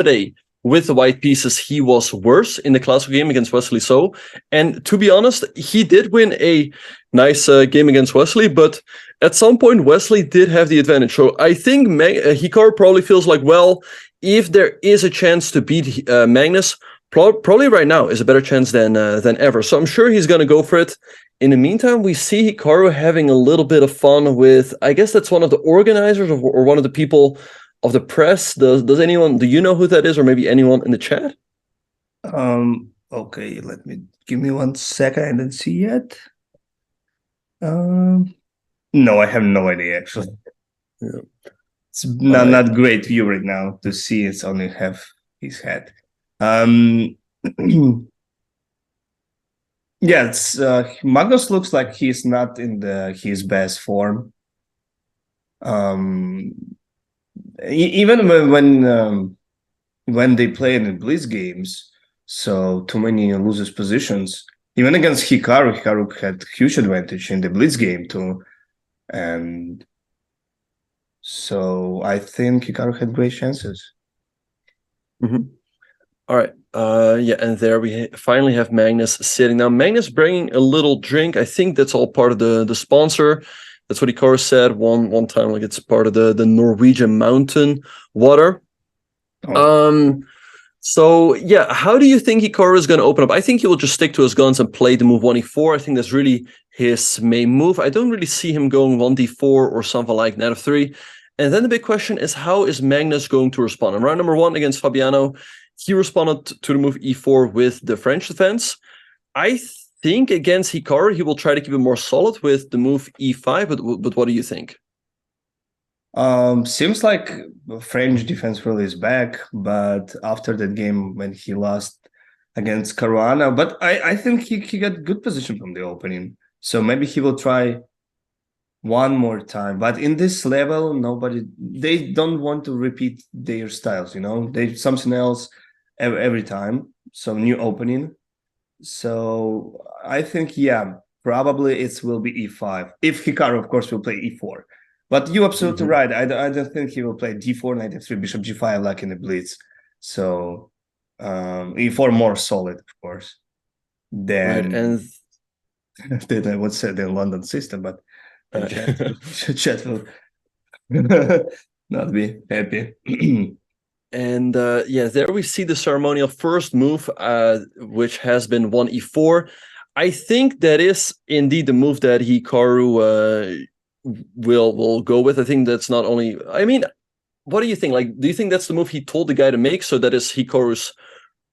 yesterday with the white pieces, he was worse in the classical game against Wesley So. And to be honest, he did win a nice game against Wesley, but at some point, Wesley did have the advantage. So I think Hikaru probably feels like, well, if there is a chance to beat Magnus, probably right now is a better chance than ever. So I'm sure he's going to go for it. In the meantime, we see Hikaru having a little bit of fun with, I guess that's one of the organizers or one of the people of the press. Does anyone, do you know who that is, or maybe anyone in the chat? Okay, give me 1 second. I didn't see yet. No, I have no idea actually. Yeah. It's not great view right now to see. It's only have his head. Yeah, it's Magnus looks like he's not in his best form. Even when they play in the Blitz games, so too many losers positions. Even against Hikaru had huge advantage in the Blitz game too, and so I think Hikaru had great chances. All right. Yeah, and there we finally have Magnus sitting down. Magnus bringing a little drink. I think that's all part of the sponsor. That's what Hikaru said one time, like it's part of the Norwegian mountain water. Oh. So yeah, how do you think Hikaru is going to open up? I think he will just stick to his guns and play the move 1e4. I think that's really his main move. I don't really see him going 1d4 or something like knight f3. And then the big question is, how is Magnus going to respond? In round number 1 against Fabiano, he responded to the move e4 with the French defense. I think against Hikaru, he will try to keep it more solid with the move e5, but what do you think? Seems like French defense really is back, but after that game when he lost against Caruana, but I think he got good position from the opening. So maybe he will try one more time. But in this level, they don't want to repeat their styles, they something else every time. So new opening. So I think, yeah, probably it will be e5. If Hikaru, of course, will play e4. But you're absolutely right. I don't think he will play d4, knight f3, bishop g5 like in the Blitz. So e4 more solid, of course, than I would say the London system. But chat will not be happy. And yeah, there we see the ceremonial first move, which has been 1e4. I think that is indeed the move that Hikaru will go with. I think that's not only, I mean, what do you think? Like, do you think that's the move he told the guy to make? So that is Hikaru's,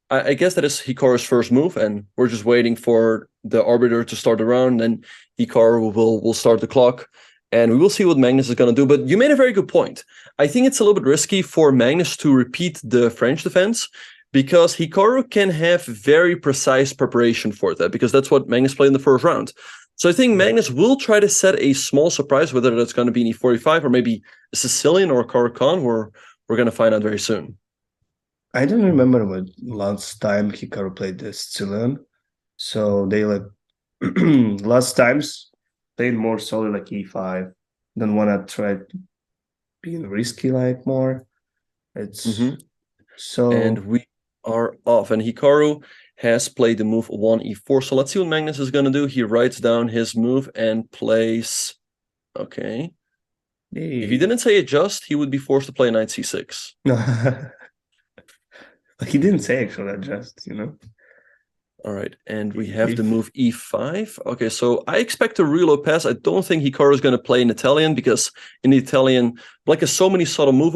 I guess that is Hikaru's first move, and we're just waiting for the arbiter to start the round, and Hikaru will start the clock, and we will see what Magnus is going to do. But you made a very good point. I think it's a little bit risky for Magnus to repeat the French defense, because Hikaru can have very precise preparation for that, because that's what Magnus played in the first round. So I think Magnus will try to set a small surprise, whether that's going to be an e45 or maybe a Sicilian or a Caracan, we're going to find out very soon. I don't remember what last time Hikaru played the Sicilian. So they last times played more solid like e5. Don't want to try being risky like more. It's so. And we are off. And Hikaru has played the move 1e4. So let's see what Magnus is going to do. He writes down his move and plays. Okay. Hey. If he didn't say adjust, he would be forced to play knight c6. He didn't say actually adjust, All right, and we have the move e5. Okay, so I expect a Ruy Lopez. I don't think Hikaru is going to play in Italian, because in the Italian, Black has so many subtle move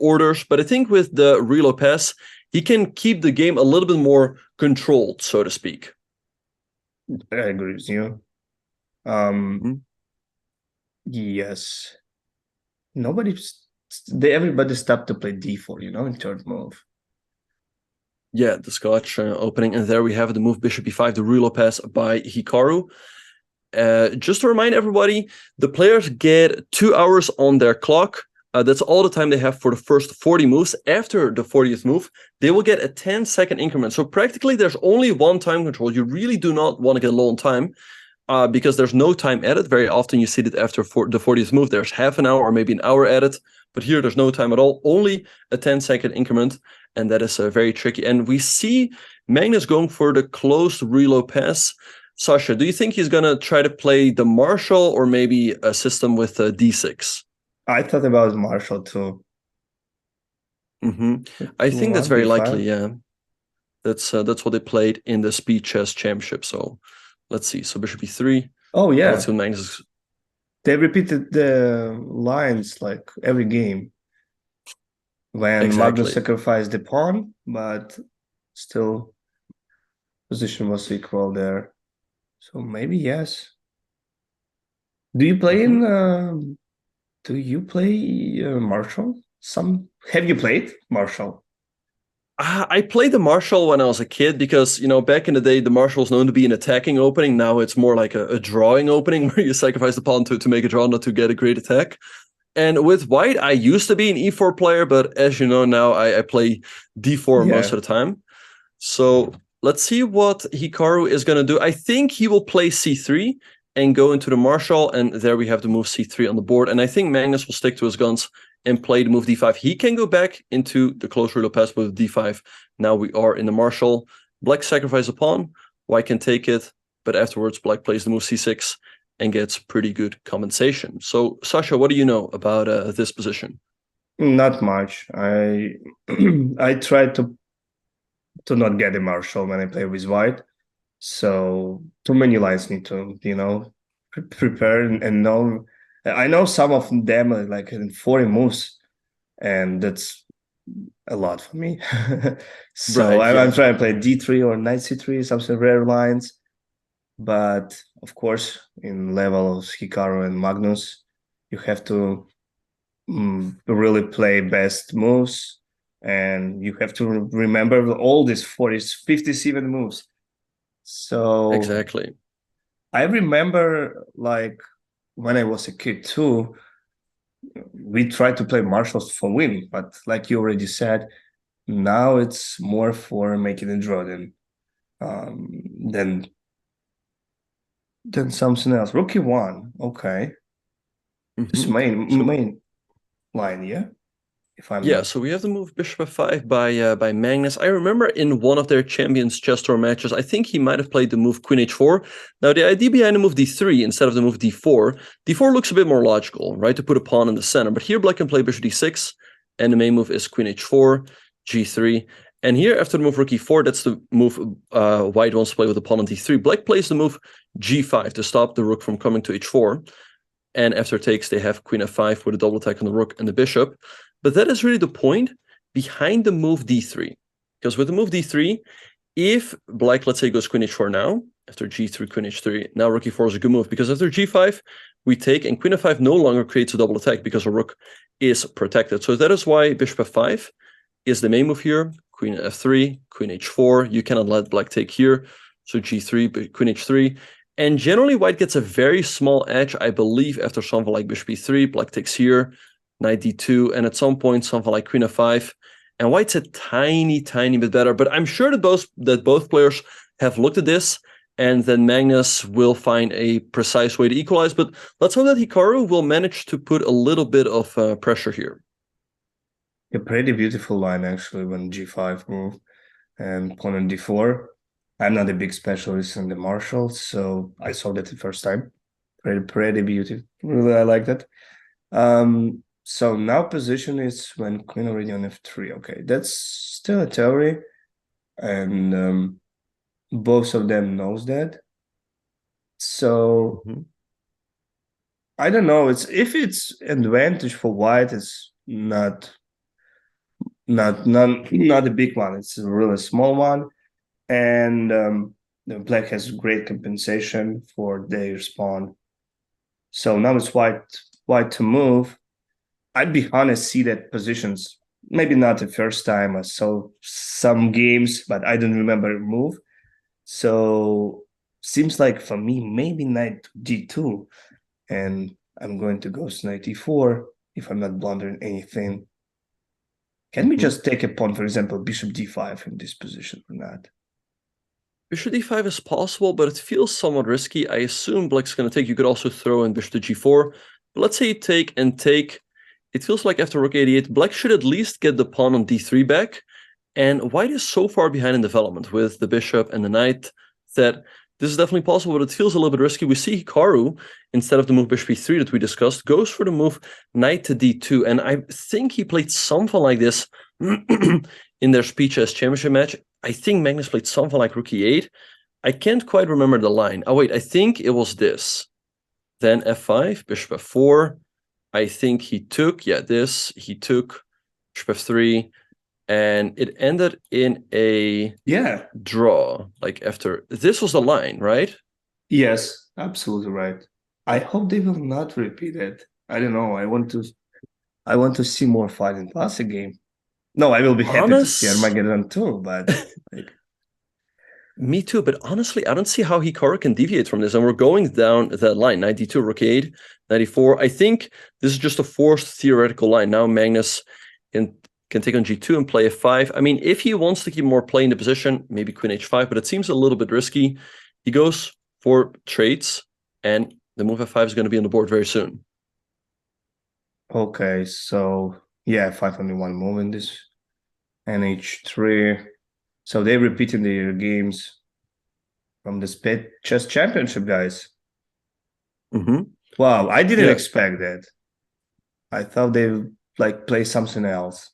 orders. But I think with the Ruy Lopez, he can keep the game a little bit more controlled, so to speak. I agree with you. Yes. Everybody stopped to play d4, in third move. Yeah, the Scotch opening, and there we have the move bishop e5, the Ruy Lopez by Hikaru. Just to remind everybody, the players get 2 hours on their clock. That's all the time they have for the first 40 moves. After the 40th move, they will get a 10-second increment. So practically, there's only one time control. You really do not want to get low on time. because there's no time added. Very often you see that after the 40th move, there's half an hour or maybe an hour added. But here there's no time at all, only a 10-second increment. And that is very tricky. And we see Magnus going for the closed Ruy Lopez. Sasha, do you think he's going to try to play the Marshall or maybe a system with D6? I thought about Marshall too. I think that's very D5. likely, yeah. That's what they played in the Speed Chess Championship. So let's see. So bishop e3. Oh, yeah. Let's see what Magnus. They repeated the lines like every game. When Magnus sacrificed the pawn, but still position was equal there. So maybe yes. Do you play in Marshall? Have you played Marshall? I played the Marshall when I was a kid because, back in the day, the Marshall was known to be an attacking opening. Now it's more like a drawing opening where you sacrifice the pawn to make a draw, not to get a great attack. And with white, I used to be an e4 player, but as you know now, I play d4 most of the time. So let's see what Hikaru is going to do. I think he will play c3 and go into the Marshall, and there we have the move c3 on the board. And I think Magnus will stick to his guns and play the move d5. He can go back into the close Ruy Lopez with d5. Now we are in the Marshall. Black sacrifices a pawn. White can take it, but afterwards Black plays the move c6 and gets pretty good compensation. So, Sasha, what do you know about this position? Not much. I I tried to not get a Marshall when I play with white. So too many lines need to, prepare and know. I know some of them are like in 40 moves, and that's a lot for me. So I'm trying to play d3 or knight c3, some rare lines. But of course, in levels Hikaru and Magnus, you have to really play best moves, and you have to remember all these 57 moves. So exactly. I remember, like, when I was a kid too, we tried to play Marshalls for win, but like you already said, now it's more for making a draw than something else. Rook e1, okay. This main line, yeah. So we have the move bishop f5 by Magnus. I remember in one of their Champions Chess Tour matches, I think he might have played the move queen h4. Now the idea behind the move d3 instead of the move d4 looks a bit more logical, right? To put a pawn in the center. But here Black can play bishop d6, and the main move is queen h4, g3. And here after the move rook e4, that's the move white wants to play with the pawn on d3. Black plays the move g5 to stop the rook from coming to h4. And after takes, they have queen f5 with a double attack on the rook and the bishop. But that is really the point behind the move d3. Because with the move d3, if Black, let's say, goes queen h4 now, after g3, queen h3, now rook e4 is a good move. Because after g5, we take, and queen f5 no longer creates a double attack because a rook is protected. So that is why bishop f5 is the main move here. Queen f3, queen h4. You cannot let Black take here. So g3, queen h3. And generally, white gets a very small edge, I believe, after something like bishop e3. Black takes here. Knight d2, and at some point something like queen f5, and white's a tiny bit better. But I'm sure that both players have looked at this, and then Magnus will find a precise way to equalize. But let's hope that Hikaru will manage to put a little bit of pressure here. A pretty beautiful line actually when g5 move and pawn on d4. I'm not a big specialist in the Marshall, so I saw that the first time. Pretty beautiful. Really, I like that. So now position is when queen already on f3. Okay, that's still a theory, and both of them knows that. So I don't know. If it's advantage for white, it's not a big one. It's a really small one, and the black has great compensation for their spawn. So now it's white to move. I'd be honest, see that positions, maybe not the first time I saw some games, but I don't remember a move. So seems like for me, maybe knight d2, and I'm going to go to knight e4 if I'm not blundering anything. Can we just take a pawn, for example, bishop d5 in this position or not? Bishop d5 is possible, but it feels somewhat risky. I assume black's going to take. You could also throw in bishop to g4. But let's say you take and take. It feels like after rook 88, black should at least get the pawn on d3 back. And white is so far behind in development with the bishop and the knight that this is definitely possible, but it feels a little bit risky. We see Hikaru, instead of the move bishop e3 that we discussed, goes for the move knight to d2. And I think he played something like this in their speech as championship match. I think Magnus played something like rook e8. I can't quite remember the line. Oh, wait, I think it was this. Then f5, bishop f4. I think he took, this. He took bishop f3. And it ended in a draw. Like after this was the line, right? Yes, absolutely right. I hope they will not repeat it. I don't know. I want to see more fight in classic game. No, I will be happy to see Armageddon too, but like... Me too, but honestly, I don't see how Hikaru can deviate from this. And we're going down that line, 92, rook 8, 94. I think this is just a forced theoretical line. Now Magnus can take on g2 and play f5. I mean, if he wants to keep more play in the position, maybe queen h5, but it seems a little bit risky. He goes for trades, and the move f5 is going to be on the board very soon. Okay, so yeah, 5 only one move in this. And h3. So they're repeating their games from the Spit Chess Championship, guys. Wow, I didn't expect that. I thought they would like play something else.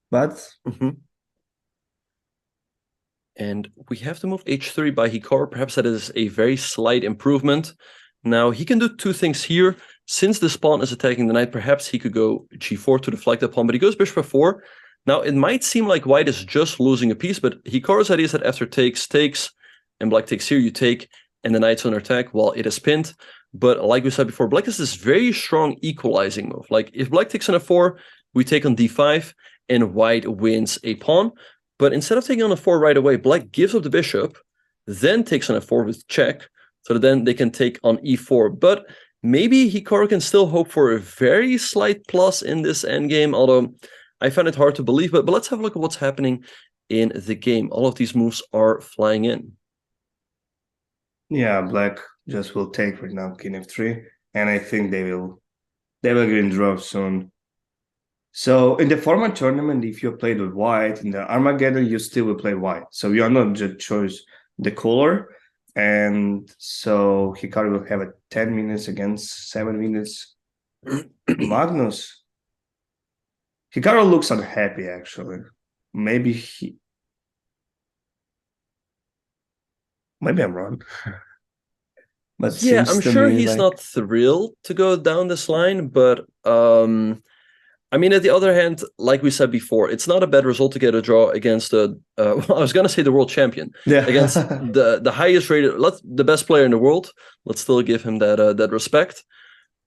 But and we have to move h3 by Hikaru. Perhaps that is a very slight improvement. Now he can do two things here. Since this pawn is attacking the knight, perhaps he could go g4 to deflect the pawn, but he goes bishop f4. Now it might seem like white is just losing a piece, but Hikaru's idea is that after takes, and black takes here, you take, and the knight's under attack while it is pinned. But like we said before, black is this very strong equalizing move. Like if black takes on f4, we take on d5, and white wins a pawn. But instead of taking on f4 right away, black gives up the bishop, then takes on f4 with check, so that then they can take on e4. But maybe Hikaru can still hope for a very slight plus in this endgame, although I find it hard to believe. But let's have a look at what's happening in the game. All of these moves are flying in. Yeah, black just will take right now, king f3, and I think they will get in draw soon. So in the format tournament, if you played with white, in the Armageddon, you still will play white. So you are not just choose the color. And so Hikaru will have a 10 minutes against 7 minutes. Magnus. Hikaru looks unhappy, actually. Maybe I'm wrong. But yeah, I'm sure he's not thrilled to go down this line, but I mean, at the other hand, like we said before, it's not a bad result to get a draw against I was going to say the world champion, against the highest rated, the best player in the world. Let's still give him that respect.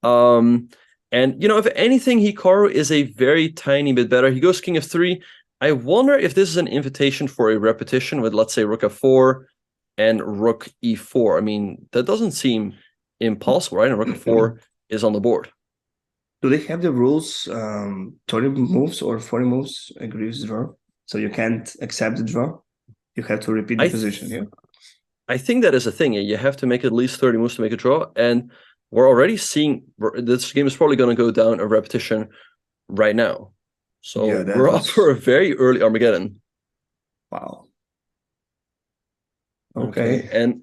And, you know, if anything, Hikaru is a very tiny bit better. He goes king f3. I wonder if this is an invitation for a repetition with, let's say, rook f4 and rook e4. I mean, that doesn't seem impossible, right? And rook f4 is on the board. Do they have the rules, 30 moves or 40 moves agrees draw? So you can't accept the draw? You have to repeat the position, yeah? I think that is a thing. You have to make at least 30 moves to make a draw. And we're already seeing this game is probably going to go down a repetition right now. So yeah, we're up for a very early Armageddon. Wow. Okay. And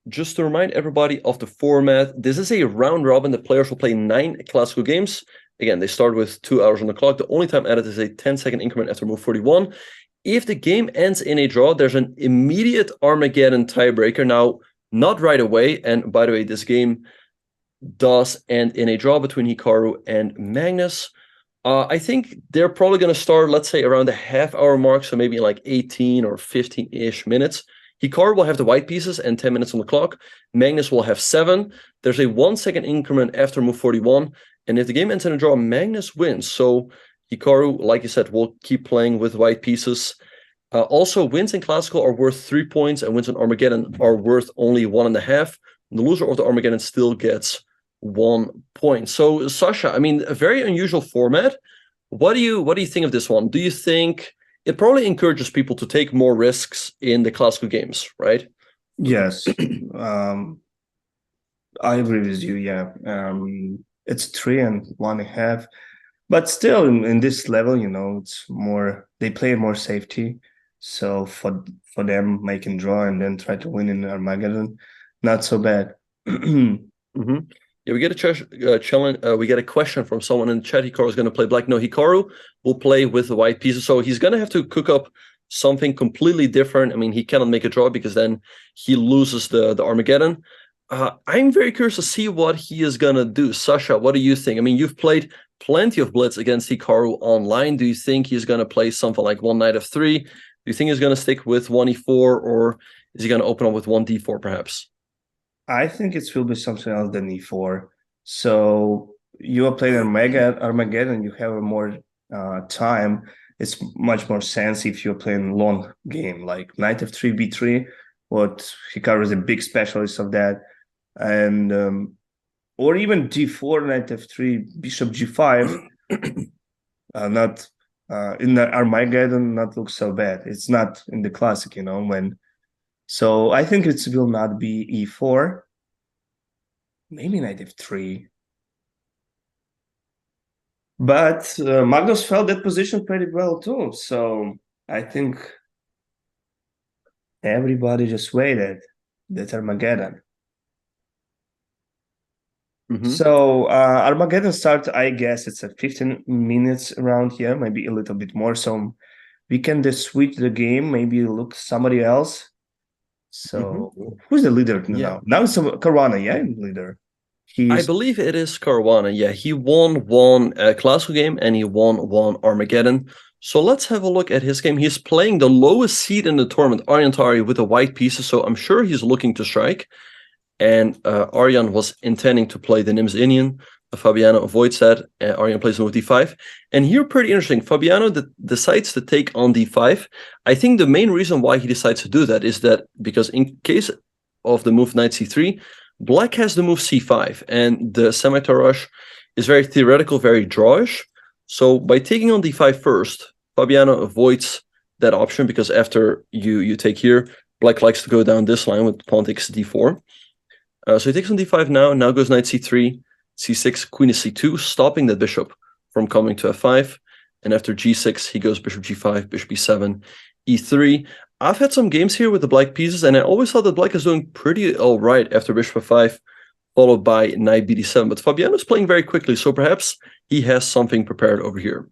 just to remind everybody of the format, this is a round robin. The players will play 9 classical games. Again, they start with 2 hours on the clock. The only time added is a 10-second increment after move 41. If the game ends in a draw, there's an immediate Armageddon tiebreaker. Now, not right away. And by the way, this game does end in a draw between Hikaru and Magnus. I think they're probably going to start, let's say, around the half-hour mark, so maybe like 18 or 15-ish minutes. Hikaru will have the white pieces and 10 minutes on the clock. Magnus will have 7. There's a 1-second increment after move 41. And if the game ends in a draw, Magnus wins. So Hikaru, like you said, will keep playing with white pieces. Also, wins in classical are worth 3 points, and wins in Armageddon are worth only 1.5. The loser of the Armageddon still gets 1 point. So, Sasha, I mean, a very unusual format. What do you think of this one? Do you think it probably encourages people to take more risks in the classical games, right? Yes. I agree with you. Yeah. It's 3 and 1.5. But still, in this level, it's more, they play more safety. So for them, making draw and then try to win in Armageddon, not so bad. Mm-hmm. Yeah, we get a challenge. We get a question from someone in the chat. Hikaru is going to play black. No, Hikaru will play with the white pieces. So he's going to have to cook up something completely different. I mean, he cannot make a draw because then he loses the Armageddon. I'm very curious to see what he is going to do. Sasha, what do you think? I mean, you've played plenty of Blitz against Hikaru online. Do you think he's going to play something like one knight f3? Do you think he's going to stick with one e4, or is he going to open up with one d4 perhaps? I think it will be something else than e4. So you are playing Armageddon, you have more time. It's much more sense if you're playing long game, like knight f3, b3. What Hikaru is a big specialist of that. And or even d4, knight f3, bishop g5. Not in the Armageddon, not look so bad. It's not in the classic, when. So I think it will not be e4. Maybe knight f3. But Magnus felt that position pretty well too. So I think everybody just waited that Armageddon. Mm-hmm. So Armageddon starts, I guess it's at 15 minutes around here, maybe a little bit more. So we can just switch the game, maybe look somebody else. So who's the leader now? Yeah. Now it's Caruana, leader. I believe it is Caruana. Yeah, he won one classical game and he won one Armageddon. So let's have a look at his game. He's playing the lowest seed in the tournament, Arjan Tari, with the white pieces. So I'm sure he's looking to strike. And Arjan was intending to play the Nims Indian. Fabiano avoids that. Arjan plays move d5. And here, pretty interesting. Fabiano decides to take on d5. I think the main reason why he decides to do that is that because in case of the move knight c3, Black has the move c5. And the semi-Tarrasch is very theoretical, very drawish. So by taking on d5 first, Fabiano avoids that option because after you take here, Black likes to go down this line with pawn takes d4. So he takes on d5 now goes knight c3, c6, queen is c2, stopping that bishop from coming to f5. And after g6, he goes bishop g5, bishop e7, e3. I've had some games here with the black pieces, and I always thought that Black is doing pretty all right after bishop f5, followed by knight bd7. But Fabiano is playing very quickly, so perhaps he has something prepared over here.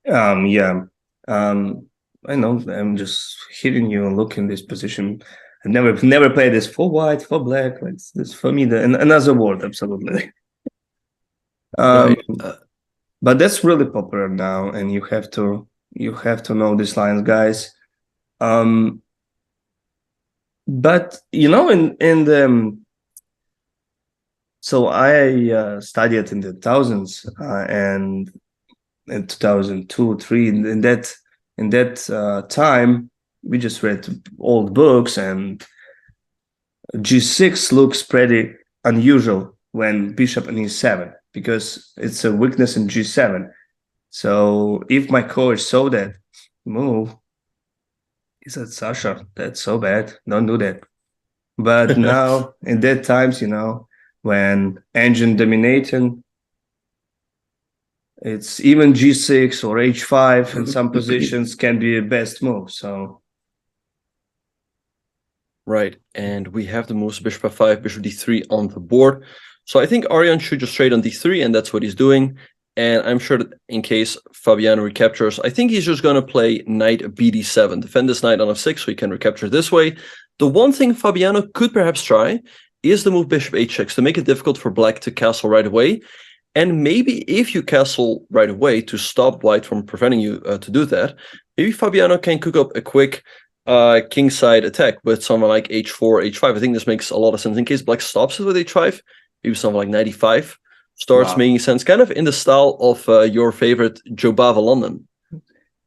I know. I'm just hitting you and looking this position. I've never played this for white, for black. It's this for me another world, absolutely. Right. But that's really popular now, and you have to know these lines, guys. But in the so I studied in the thousands and in 2002, 3 in that time we just read old books, and g6 looks pretty unusual when bishop and e7 because it's a weakness in g7. So if my coach saw that move, he said, Sasha, that's so bad, don't do that. But now in that times, when engine dominating, it's even g6 or h5 in some positions can be a best move. So right, and we have the moves bishop f5, bishop d3 on the board. So I think Arjan should just trade on d3, and that's what he's doing. And I'm sure that in case Fabiano recaptures, I think he's just going to play knight bd7, defend this knight on f6 so he can recapture this way. The one thing Fabiano could perhaps try is the move bishop h6 to make it difficult for Black to castle right away. And maybe if you castle right away to stop White from preventing you to do that, maybe Fabiano can cook up a quick kingside attack with something like h4, h5. I think this makes a lot of sense. In case Black stops it with h5, maybe something like knight e5 starts making sense, kind of in the style of your favorite Jobava London.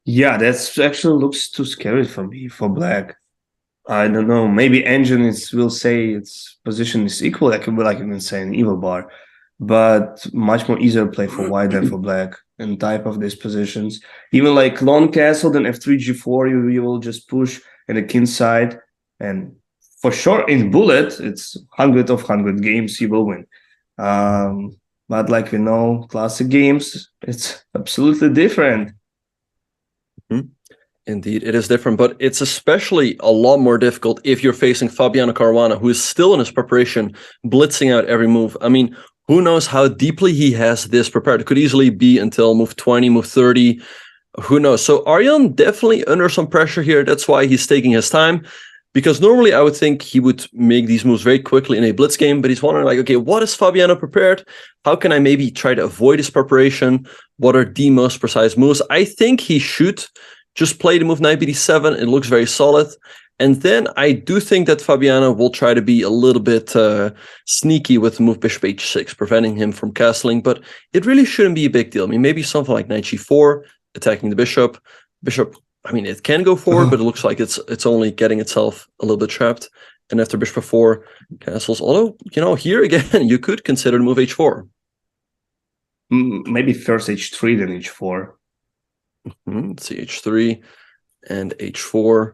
Yeah, that's actually looks too scary for me, for Black. I don't know. Maybe engine will say its position is equal. That could be like an insane evil bar. but much more easier play for white than for black in type of these positions. Even like long castle, then f3, g4, you will just push in the king side. And for sure, in bullet, it's 100 of 100 games you will win. But like we know, classic games, it's absolutely different. Mm-hmm. Indeed, it is different, but it's especially a lot more difficult if you're facing Fabiano Caruana, who is still in his preparation, blitzing out every move. I mean, who knows how deeply he has this prepared? It could easily be until move 20, move 30. Who knows? So Arjan definitely under some pressure here. That's why he's taking his time. Because normally I would think he would make these moves very quickly in a blitz game, but he's wondering like, okay, what is Fabiano prepared? How can I maybe try to avoid his preparation? What are the most precise moves? I think he should just play the move knight bd7. It looks very solid. And then I do think that Fabiano will try to be a little bit sneaky with the move bishop h6, preventing him from castling. But it really shouldn't be a big deal. I mean, maybe something like knight g4, attacking the bishop. Bishop, I mean, it can go forward, but it looks like it's only getting itself a little bit trapped. And after bishop 4 castles, although, here again, you could consider the move h4. Maybe first h3, then h4. Let's see, h3 and h4.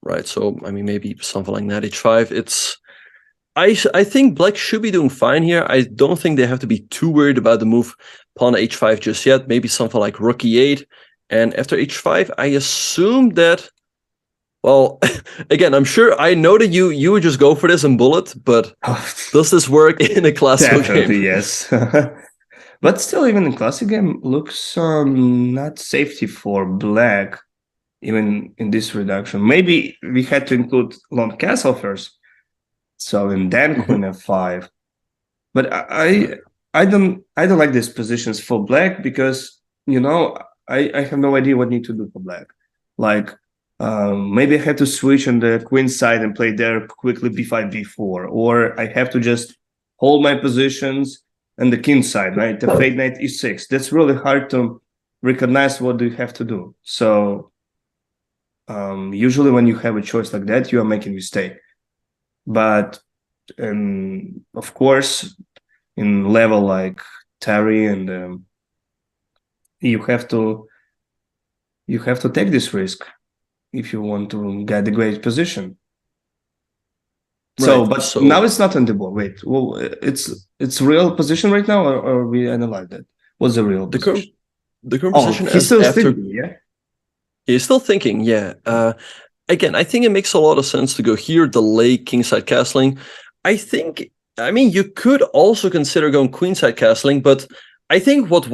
Right, so, I mean, maybe something like that, h5. I think black should be doing fine here. I don't think they have to be too worried about the move pawn h5 just yet. Maybe something like rook e8. And after h5, I assume that, well, again, I'm sure I know that you would just go for this in bullet, but does this work in a classical Definitely, game? yes. But still, even in classic game, looks not safety for black, even in this reduction. Maybe we had to include long castle first, so and then queen f5. But I don't like these positions for black because I have no idea what need to do for black. Like maybe I have to switch on the queen side and play there quickly b5 b4, or I have to just hold my positions on the king side, right? The fade knight e6. That's really hard to recognize what you have to do. So usually when you have a choice like that, you are making a mistake. But of course, in level like Tari and you have to take this risk if you want to get a great position. Right, So now it's not on the board. Wait, well, it's real position right now, or we analyze that? What's the real position? The current position he's still after thinking, yeah. He's still thinking, yeah. Again, I think it makes a lot of sense to go here, delay kingside castling. I mean, you could also consider going queenside castling, but I think what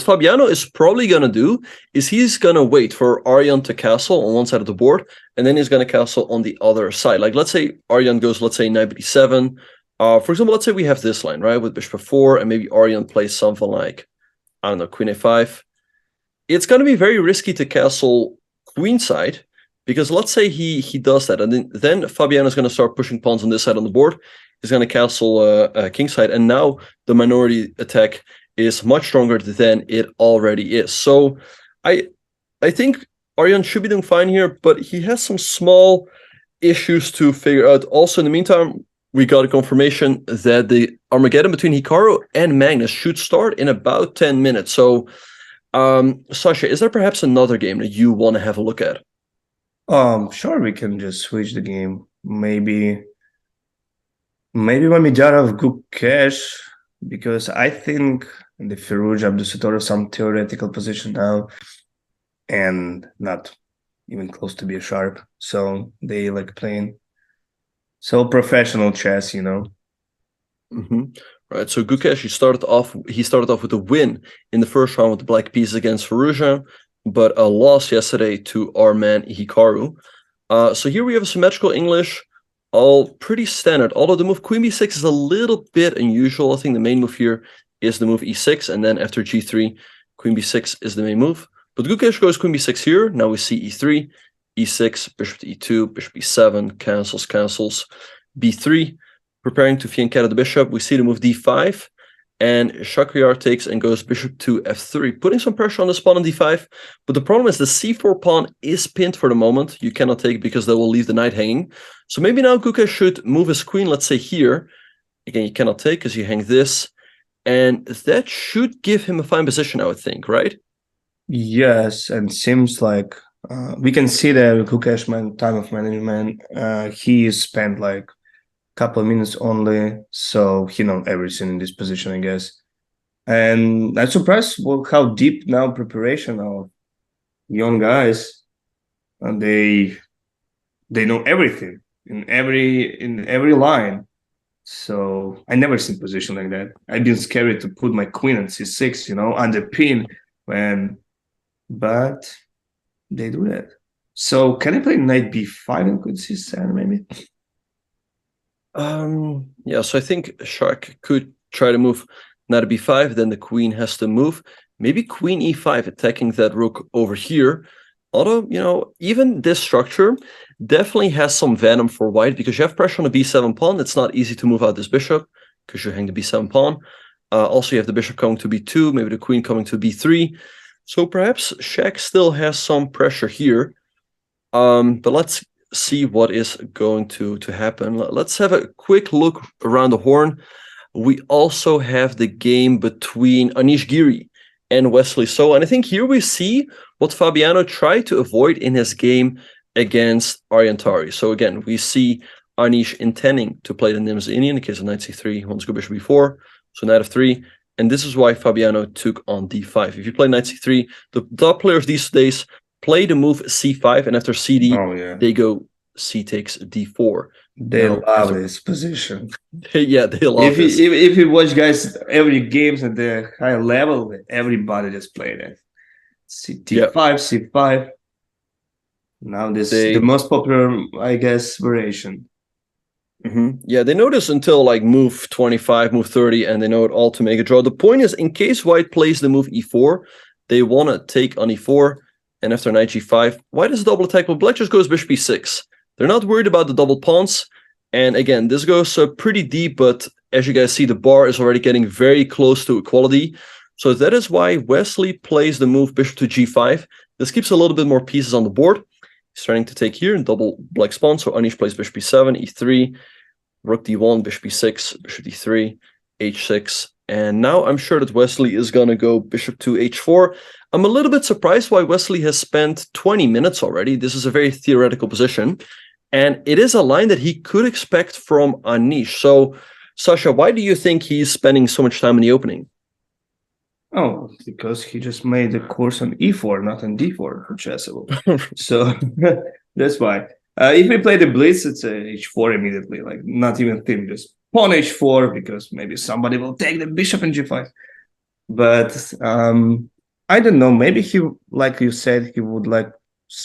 Fabiano is probably going to do is he's going to wait for Arjan to castle on one side of the board, and then he's going to castle on the other side. Like, let's say Arjan goes, let's say, knight b7. For example, let's say we have this line, right, with bishop 4, and maybe Arjan plays something like, I don't know, queen a5. It's going to be very risky to castle queenside, because let's say he does that, and then Fabiano is going to start pushing pawns on this side on the board. He's going to castle kingside, and now the minority attack is much stronger than it already is. So I think Arjan should be doing fine here, but he has some small issues to figure out. Also, in the meantime, we got a confirmation that the Armageddon between Hikaru and Magnus should start in about 10 minutes. So, Sasha, is there perhaps another game that you want to have a look at? Sure, we can just switch the game. Maybe Mamedyarov Gukesh, because I think the Firouz Abdusattor some theoretical position now, and not even close to be a sharp. So they like playing so professional chess, Right. So Gukesh, he started off with a win in the first round with the black pieces against Firouzja, but a loss yesterday to our man Hikaru. So here we have a symmetrical English, all pretty standard. Although the move queen b6 is a little bit unusual. I think the main move here is the move e6, and then after g3, queen b6 is the main move. But Gukesh goes queen b6 here. Now we see e3, e6, bishop to e2, bishop e7, cancels, b3, preparing to fianchetto the bishop. We see the move d5, and Shakhriyar takes and goes bishop to f3, putting some pressure on this pawn on d5. But the problem is the c4 pawn is pinned for the moment. You cannot take because they will leave the knight hanging. So maybe now Gukesh should move his queen, let's say here. Again, you cannot take because you hang this. and that should give him a fine position, I would think, right? Yes, and seems like we can see the Gukesh time of management. He spent like a couple of minutes only, so he knows everything in this position, I guess. And I'm surprised how deep now preparation of young guys, and they know everything in every line. So I never seen position like that. I've been scared to put my queen on c6, under pin but they do that. So can I play knight b5 and queen c7 maybe? Yeah, so I think Shark could try to move knight b5, then the queen has to move. Maybe queen e5, attacking that rook over here. Although, even this structure definitely has some venom for white, because you have pressure on the b7 pawn. It's not easy to move out this bishop, because you hang the b7 pawn. Also, you have the bishop coming to b2, maybe the queen coming to b3. So perhaps Shaq still has some pressure here. But let's see what is going to happen. Let's have a quick look around the horn. We also have the game between Anish Giri and Wesley So, and I think here we see what Fabiano tried to avoid in his game against Aryan Tari. So again, we see Anish intending to play the Nimzini in the case of knight c3, he wants to go bishop b4, so knight f3, and this is why Fabiano took on d5. If you play knight c3, the top players these days play the move c5, and after cd, they go c takes d4. They love this position. They love this. If you watch guys every games at the high level, everybody just play that. C5, c5. Now this is the most popular, I guess, variation. Yeah, they know this until like move 25, move 30, and they know it all to make a draw. The point is, in case white plays the move e4, they want to take on e4, and after knight g5, white is a double attack, but black just goes bishop e6. They're not worried about the double pawns, and again, this goes pretty deep, but as you guys see, the bar is already getting very close to equality. So that is why Wesley plays the move bishop to g5. This keeps a little bit more pieces on the board. He's starting to take here in double black spawn, so Anish plays bishop e7, e3, rook d1, bishop e6, bishop d3, h6, and now I'm sure that Wesley is going to go bishop to h4. I'm a little bit surprised why Wesley has spent 20 minutes already. This is a very theoretical position, and it is a line that he could expect from Anish. So, Sasha, why do you think he's spending so much time in the opening? Oh, because he just made the course on e4, not on d4 for chessable. So that's why. If we play the blitz, it's a h4 immediately, like not even thin, just pawn h4, because maybe somebody will take the bishop in g5. But I don't know, maybe he, like you said, he would like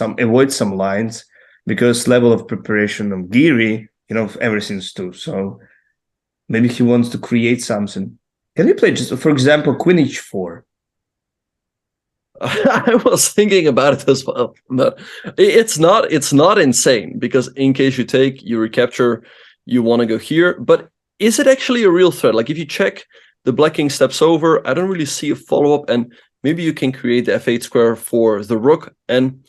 avoid some lines, because level of preparation of Giri, everything's too. So maybe he wants to create something. Can you play just, for example, queen h4? I was thinking about it as well, but it's not insane, because in case you take, you recapture, you want to go here. But is it actually a real threat? Like if you check the black king steps over, I don't really see a follow-up, and maybe you can create the f8 square for the rook. And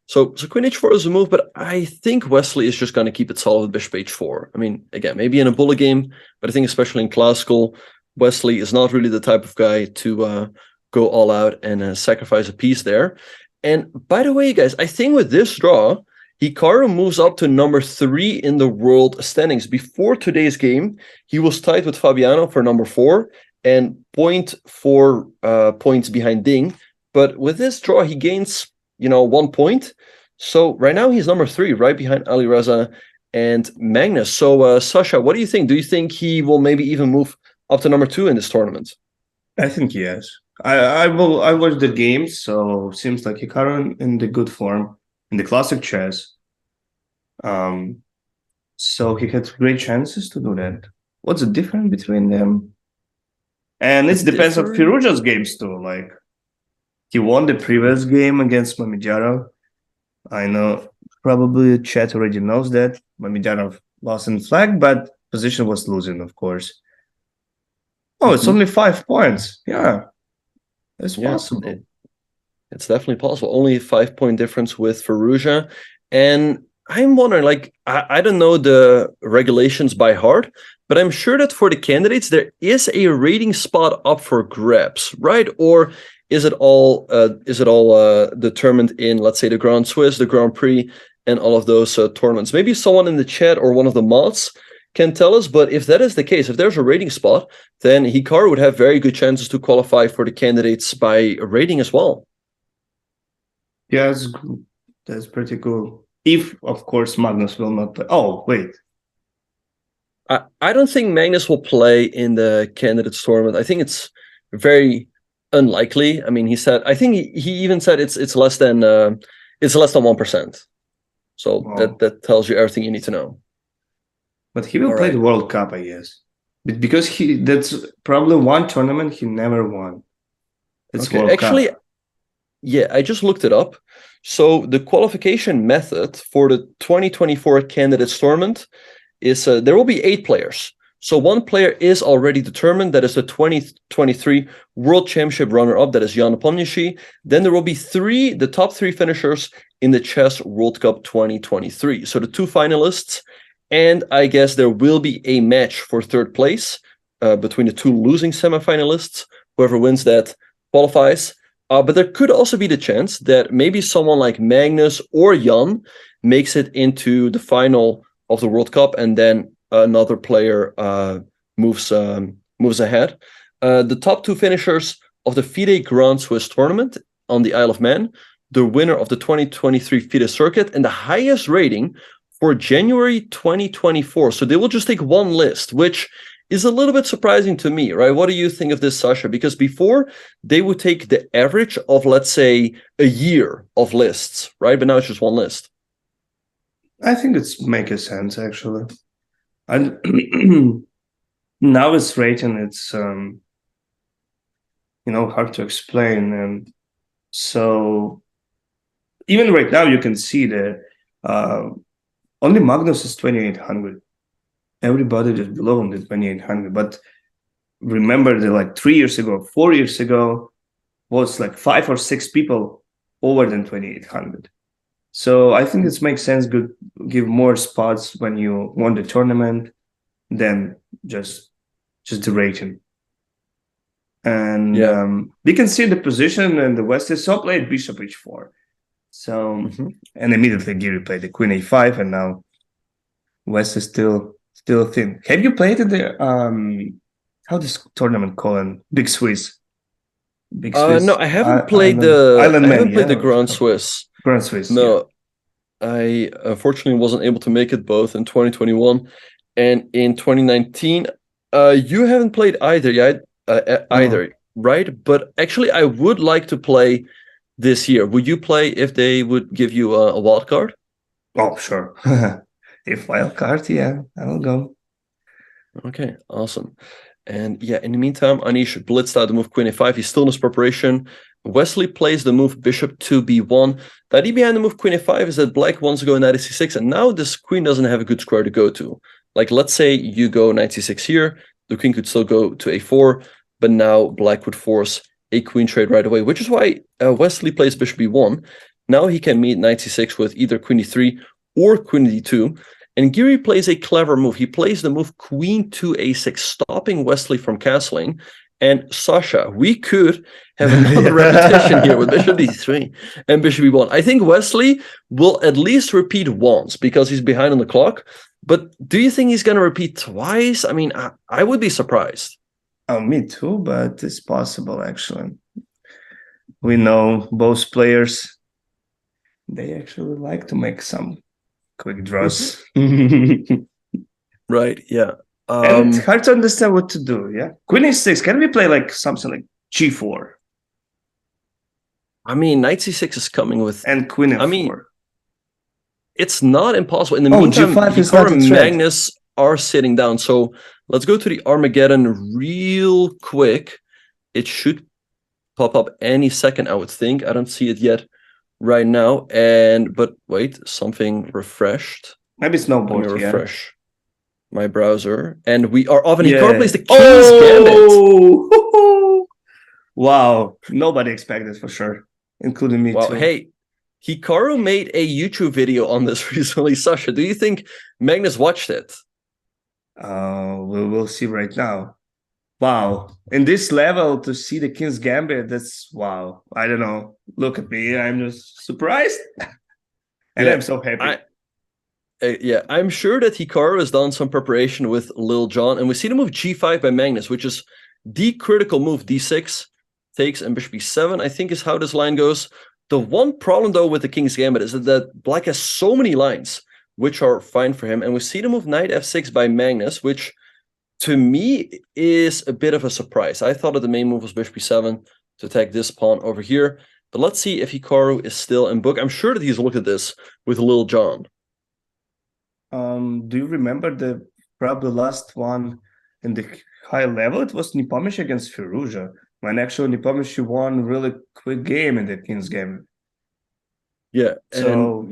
so queen h4 is a move, but I think Wesley is just going to keep it solid with bishop h4. I mean, again, maybe in a bullet game, but I think especially in classical, Wesley is not really the type of guy to go all out and sacrifice a piece there. And by the way, guys, I think with this draw, Hikaru moves up to number 3 in the world standings. Before today's game, he was tied with Fabiano for number 4 and 0.4 points behind Ding. But with this draw, he gains, 1 point. So right now he's number 3, right behind Ali Reza and Magnus. So Sasha, what do you think? Do you think he will maybe even move up to number 2 in this tournament? I think yes. I watched the games, so seems like Hikaru in the good form in the classic chess. So he had great chances to do that. What's the difference between them? And it depends on Firouzja's games too. Like he won the previous game against Mamedyarov. I know probably chat already knows that Mamedyarov lost in flag, but position was losing, of course. Oh, it's only 5 points. Yeah, it's possible. It's definitely possible. Only a 5-point difference with Firouzja. And I'm wondering, like, I don't know the regulations by heart, but I'm sure that for the candidates there is a rating spot up for grabs, right? Or is it all determined in, let's say, the Grand Swiss, the Grand Prix, and all of those tournaments? Maybe someone in the chat or one of the mods can tell us. But if that is the case, if there's a rating spot, then Hikaru would have very good chances to qualify for the candidates by rating as well. Yeah, that's pretty cool. If, of course, Magnus will not play. Oh, wait. I don't think Magnus will play in the candidates tournament. I think it's very unlikely. I mean, he said, I think he even said it's less than 1%. So that tells you everything you need to know. But he will play the World Cup, I guess, because that's probably one tournament he never won. It's World Cup. Yeah, I just looked it up. So the qualification method for the 2024 candidates tournament is there will be 8 players. So one player is already determined. That is the 2023 World Championship runner-up. That is Jan Nepomniachtchi. Then there will be the top 3 finishers in the Chess World Cup 2023. So the 2 finalists, and I guess there will be a match for 3rd place between the 2 losing semifinalists. Whoever wins that qualifies. But there could also be the chance that maybe someone like Magnus or Jan makes it into the final of the World Cup, and then another player moves ahead. The top 2 finishers of the FIDE Grand Swiss tournament on the Isle of Man, the winner of the 2023 FIDE circuit, and the highest rating for January 2024. So they will just take one list, which is a little bit surprising to me, right? What do you think of this, Sasha? Because before, they would take the average of, let's say, a year of lists, right? But now it's just one list. I think it's making sense, actually. And now it's rating, it's hard to explain. And so even right now, you can see that only Magnus is 2,800. Everybody just below him is 2,800. But remember that like 3 years ago, 4 years ago, was like 5 or 6 people over than 2,800. So I think it makes sense to give more spots when you won the tournament than just the rating. And we can see the position, and the West is so played Bishop H4. So and immediately Giri played the Queen A5, and now West is still thin. Have you played in the how this tournament called? Big Swiss? No, I haven't played the Grand Swiss. Grand Swiss. No, yeah. I unfortunately wasn't able to make it both in 2021 and in 2019. You haven't played either yet, right? But actually, I would like to play this year. Would you play if they would give you a wild card? Oh, sure. If wild card, yeah, I will go. Okay, awesome. And yeah, in the meantime, Anish blitzed out the move Queen A5. He's still in his preparation. Wesley plays the move Bishop to B1. The idea behind the move Queen A5 is that Black wants to go knight C6, and now this queen doesn't have a good square to go to. Like, let's say you go knight C6 here, the queen could still go to A4, but now Black would force a queen trade right away, which is why Wesley plays Bishop B1. Now he can meet knight C6 with either Queen D3 or Queen D2. And Giri plays a clever move. He plays the move Queen to A6, stopping Wesley from castling. And Sasha, we could have another repetition here with Bishop D3 and Bishop B1. I think Wesley will at least repeat once because he's behind on the clock. But do you think he's going to repeat twice? I mean, I would be surprised. Oh, me too, but it's possible, actually. We know both players, they actually like to make some quick draws. Right, yeah. And it's hard to understand what to do, yeah? Queen A6, can we play like something like G4? I mean, knight C6 is coming with... And Queen F4. I mean, it's not impossible. In the meantime, Hikaru and Magnus are sitting down. So let's go to the Armageddon real quick. It should pop up any second, I would think. I don't see it yet right now. But wait, something refreshed. Maybe it's no board. Let me refresh my browser. And we are off, and Hikaru plays the King's Gambit. Wow. Nobody expected for sure, including me too. Hey, Hikaru made a YouTube video on this recently. Sasha, do you think Magnus watched it? We will see right now. Wow. In this level, to see the King's Gambit, that's wow. I don't know. Look at me. I'm just surprised. And I'm so happy. I'm sure that Hikaru has done some preparation with Lil Jon, and we see the move g5 by Magnus, which is the critical move. d6 takes and bishop e7, I think is how this line goes. The one problem, though, with the King's Gambit is that black has so many lines, which are fine for him. And we see the move knight f6 by Magnus, which to me is a bit of a surprise. I thought that the main move was bishop e7 to attack this pawn over here. But let's see if Hikaru is still in book. I'm sure that he's looked at this with Lil Jon. Do you remember the probably last one in the high level? It was Nepomniachtchi against Firouzja, when actually Nepomniachtchi won really quick game in the King's Gambit. Yeah, so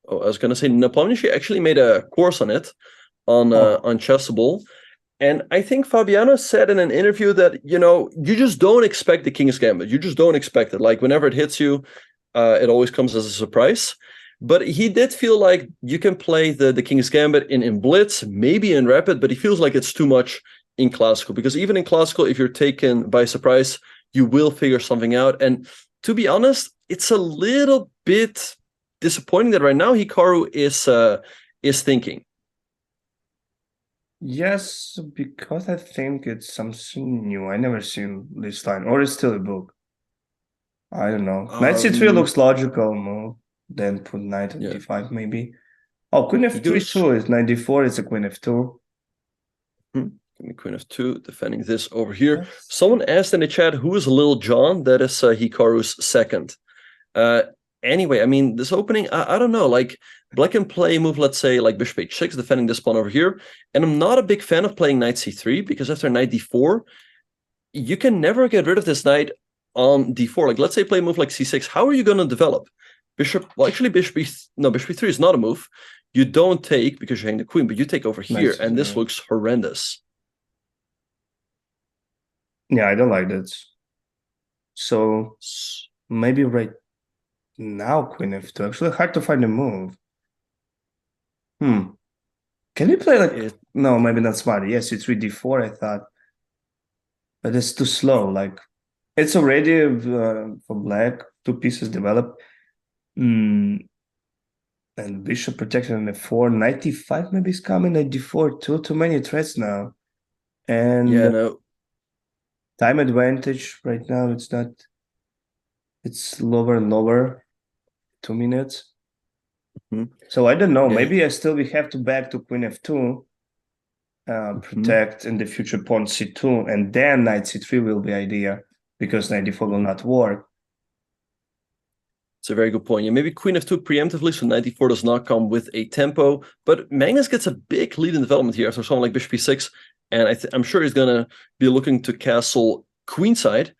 I was gonna say Nepomniachtchi actually made a course on it on Chessable. And I think Fabiano said in an interview that, you just don't expect the King's Gambit. You just don't expect it. Like, whenever it hits you, it always comes as a surprise. But he did feel like you can play the King's Gambit in Blitz, maybe in Rapid, but he feels like it's too much in Classical. Because even in Classical, if you're taken by surprise, you will figure something out. And to be honest, it's a little bit disappointing that right now Hikaru is thinking. Yes, because I think it's something new. I never seen this line, or it's still a book. I don't know. Knight c3 looks logical move. Then put knight on d5 maybe. Oh, queen f3 too is knight d4. It's a queen f2. Queen f2 defending this over here. Yes. Someone asked in the chat, who is Lil Jon? That is Hikaru's second. Anyway, I mean, this opening, I don't know, like, black can play a move, let's say, like bishop h6, defending this pawn over here. And I'm not a big fan of playing knight c3, because after knight d4, you can never get rid of this knight on d4. Like, let's say play a move like c6. How are you going to develop? Bishop e3 is not a move. You don't take because you hang the queen, but you take over here, and this looks horrendous. Yeah, I don't like that. So maybe right now queen f2. Actually, hard to find a move. Can you play like no, maybe not smart. Yes, it's with d4, I thought. But it's too slow. Like, it's already for black, 2 pieces developed. And bishop protected on f4. Knight d5 maybe is coming. Knight d4 too many threats now. And time advantage right now, it's not. It's lower and lower. 2 minutes. So I don't know. Maybe we have to back to queen f2, protect in the future pawn c2, and then knight c3 will be idea, because knight d4 will not work. It's a very good point. Yeah, maybe queen f2 preemptively, so knight d4 does not come with a tempo. But Magnus gets a big lead in development here after someone like bishop e6, and I'm sure he's going to be looking to castle queenside.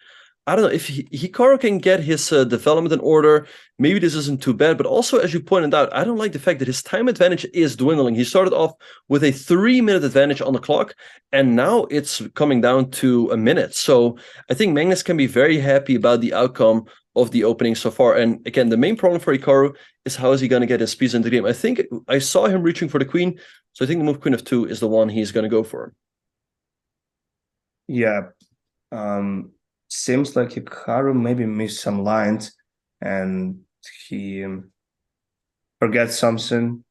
I don't know, if Hikaru can get his development in order, maybe this isn't too bad. But also, as you pointed out, I don't like the fact that his time advantage is dwindling. He started off with a 3-minute advantage on the clock, and now it's coming down to a minute. So I think Magnus can be very happy about the outcome of the opening so far. And again, the main problem for Hikaru is how is he going to get his piece into the game. I think I saw him reaching for the queen, so I think the move queen f2 is the one he's going to go for. Yeah. Seems like Hikaru maybe missed some lines and he forgets something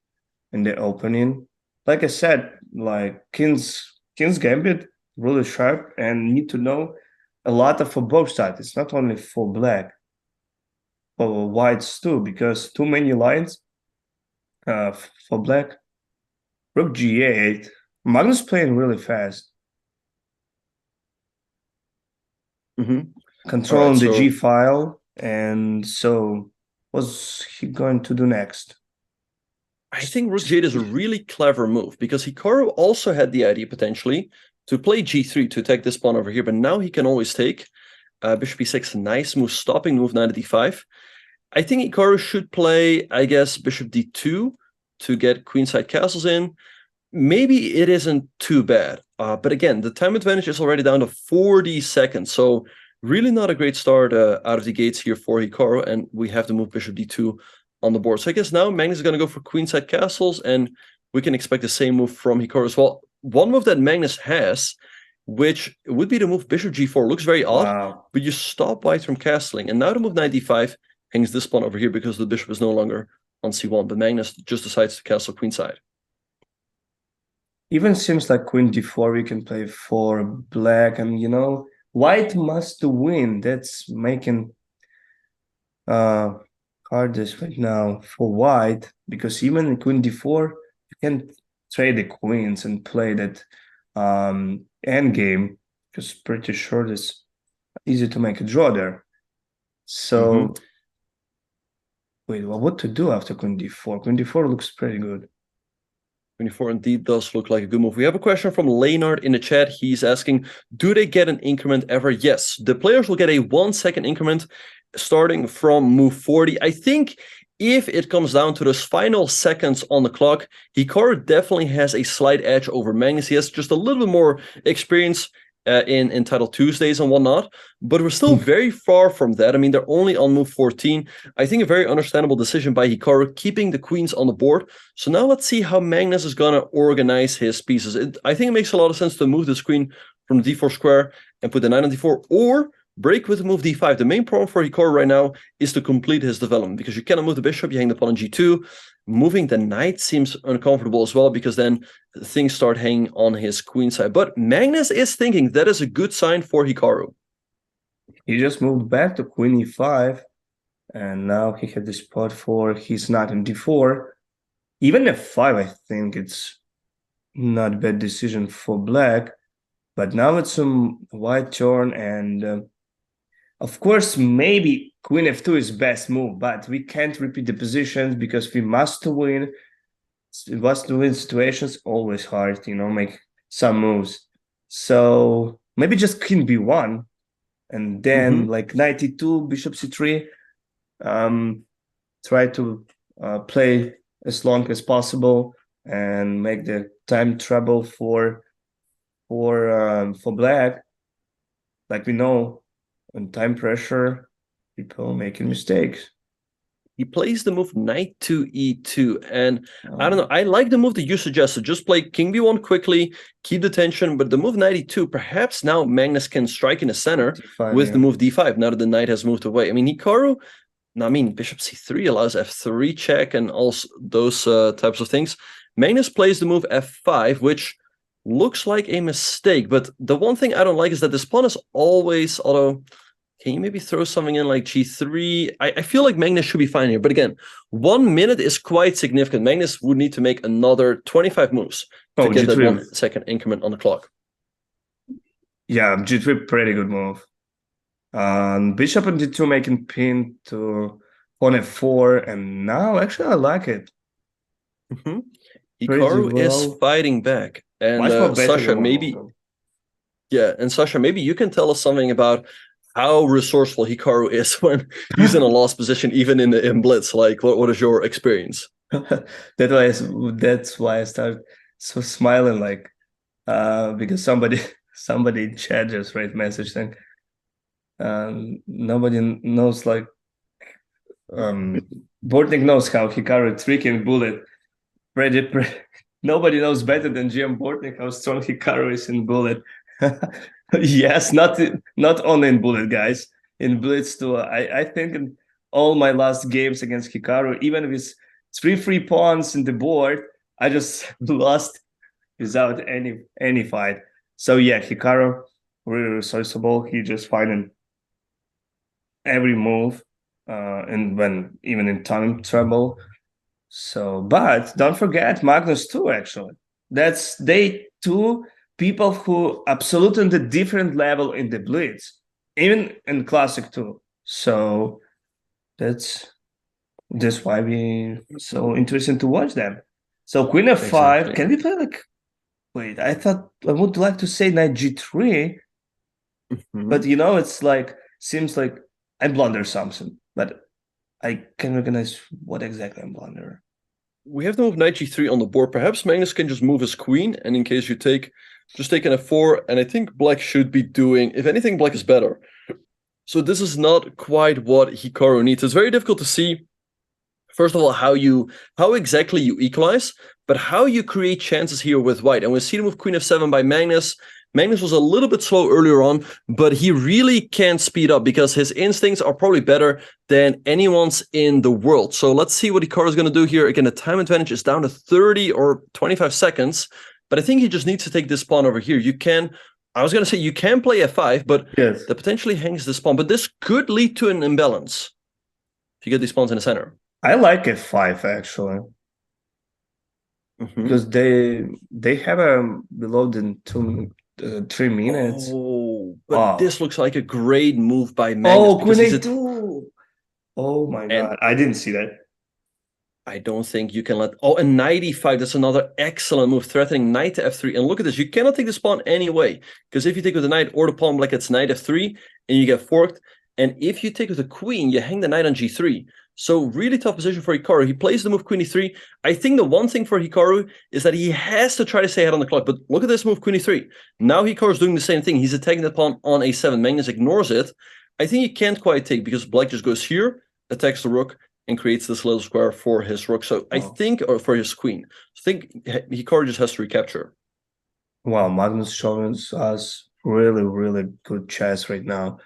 in the opening. Like I said, like King's Gambit really sharp and need to know a lot for both sides. It's not only for black, for whites too, because too many lines for black. Rook g8. Magnus playing really fast. Controlling the G file, and so what's he going to do next? I think Rook G8 is a really clever move, because Hikaru also had the idea potentially to play G3 to attack this pawn over here, but now he can always take bishop e6, nice move, stopping move knight at d5. I think Hikaru should play, I guess, bishop d2 to get queenside castles in. Maybe it isn't too bad. But again, the time advantage is already down to 40 seconds. So Really not a great start out of the gates here for Hikaru, and we have to move bishop d2 on the board. So I guess now Magnus is going to go for queenside castles, and we can expect the same move from Hikaru as well. One move that Magnus has, which would be the move bishop g4, looks very odd, but you stop white from castling. And now the move knight d5 hangs this pawn over here because the bishop is no longer on c1, but Magnus just decides to castle queenside. Even seems like queen d4 we can play for black, and white must win. That's making hardest right now for white, because even in queen d4 you can trade the queens and play that endgame, because pretty sure it's easy to make a draw there. So wait, well, what to do after queen d4? Queen d4 looks pretty good. 24 indeed does look like a good move. We have a question from Leonard in the chat. He's asking, do they get an increment ever? Yes, the players will get a 1 second increment starting from move 40. I think if it comes down to those final seconds on the clock, Hikaru definitely has a slight edge over Magnus. He has just a little bit more experience in Title Tuesdays and whatnot, but we're still very far from that. I mean, they're only on move 14. I think a very understandable decision by Hikaru, keeping the queens on the board. So now let's see how Magnus is going to organize his pieces. I think it makes a lot of sense to move this queen from the d4 square and put the knight on d4, or break with the move d5. The main problem for Hikaru right now is to complete his development, because you cannot move the bishop, you hang the pawn on g2. Moving the knight seems uncomfortable as well, because then things start hanging on his queen side. But Magnus is thinking that is a good sign for Hikaru. He just moved back to queen e5, and now he had the spot for his knight on d4. Even f5, I think it's not a bad decision for black, but now it's a white turn, and of course, maybe queen f2 is best move, but we can't repeat the positions because we must win. Must-win situations always hard, make some moves. So maybe just queen b1, and then like knight e2, bishop c3. Try to play as long as possible and make the time trouble for black. Like we know, on time pressure, people making mistakes. He plays the move knight to e2, and I don't know, I like the move that you suggested. Just play king b1 quickly, keep the tension, but the move knight e2, perhaps now Magnus can strike in the center d5, with the move d5, now that the knight has moved away. I mean, Hikaru, bishop c3 allows f3 check and all those types of things. Magnus plays the move f5, which looks like a mistake, but the one thing I don't like is that this pawn is always, although, can you maybe throw something in like g3? I feel like Magnus should be fine here, but again, 1 minute is quite significant. Magnus would need to make another 25 moves to get that 1 second increment on the clock. Yeah, g3, pretty good move. Bishop and d2 making pin to pawn f4, and now actually I like it. Hikaru is fighting back. And Sasha, maybe you can tell us something about how resourceful Hikaru is when he's in a lost position, even in blitz. Like, what is your experience? That's why I started so smiling, like, because somebody in chat just wrote message saying, nobody knows, like, Bortnik knows how Hikaru tricking bullet. Nobody knows better than GM Bortnik how strong Hikaru is in bullet. Yes, not only in bullet, guys. In blitz too. I think in all my last games against Hikaru, even with 3 free pawns in the board, I just lost without any fight. So yeah, Hikaru really resourceable. He just finding every move, and when even in time trouble. So, but don't forget Magnus too. Actually, they two people who absolutely on the different level in the blitz, even in classic too. So that's why we so interesting to watch them. So queen f5, can we play like? Wait, I thought I would like to say knight g3, but it's like seems like I blunder something, but I can recognize what exactly I'm blundering. We have the move knight g3 on the board. Perhaps Magnus can just move his queen, and in case you just take an f4, and I think black should be doing, if anything, black is better. So this is not quite what Hikaru needs. It's very difficult to see, first of all, how exactly you equalize, but how you create chances here with white. And we see the move Queen f7 by Magnus. Magnus was a little bit slow earlier on, but he really can speed up because his instincts are probably better than anyone's in the world. So let's see what Hikaru is going to do here. Again, the time advantage is down to 30 or 25 seconds, but I think he just needs to take this pawn over here. I was going to say you can play f5, but Yes. that potentially hangs this pawn. But this could lead to an imbalance if you get these pawns in the center. I like f5 actually. Because they have a below than 3 minutes. Oh, but this looks like a great move by Magnus. Oh, Queen a2. Oh my god, I didn't see that. I don't think you can let... Oh, a knight e5. That's another excellent move, threatening knight to f3. And look at this. You cannot take this pawn anyway. Because if you take with the knight or the pawn like it's knight f3, and you get forked. And if you take with the queen, you hang the knight on g3. So really tough position for Hikaru. He plays the move queen e3. I think the one thing for Hikaru is that he has to try to stay ahead on the clock. But look at this move queen e3. Now Hikaru's doing the same thing. He's attacking the pawn on a7. Magnus ignores it. I think he can't quite take because black just goes here, attacks the rook, and creates this little square for his rook. So I think, or for his queen. I think Hikaru just has to recapture. Wow, Magnus showing us really, really good chess right now.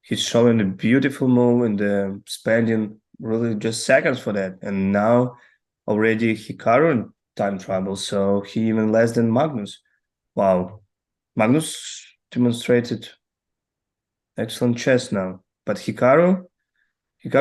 He's showing a beautiful move and spending really just seconds for that. And now already Hikaru in time trouble, so he even less than Magnus. Wow. Magnus demonstrated excellent chess now. But Hikaru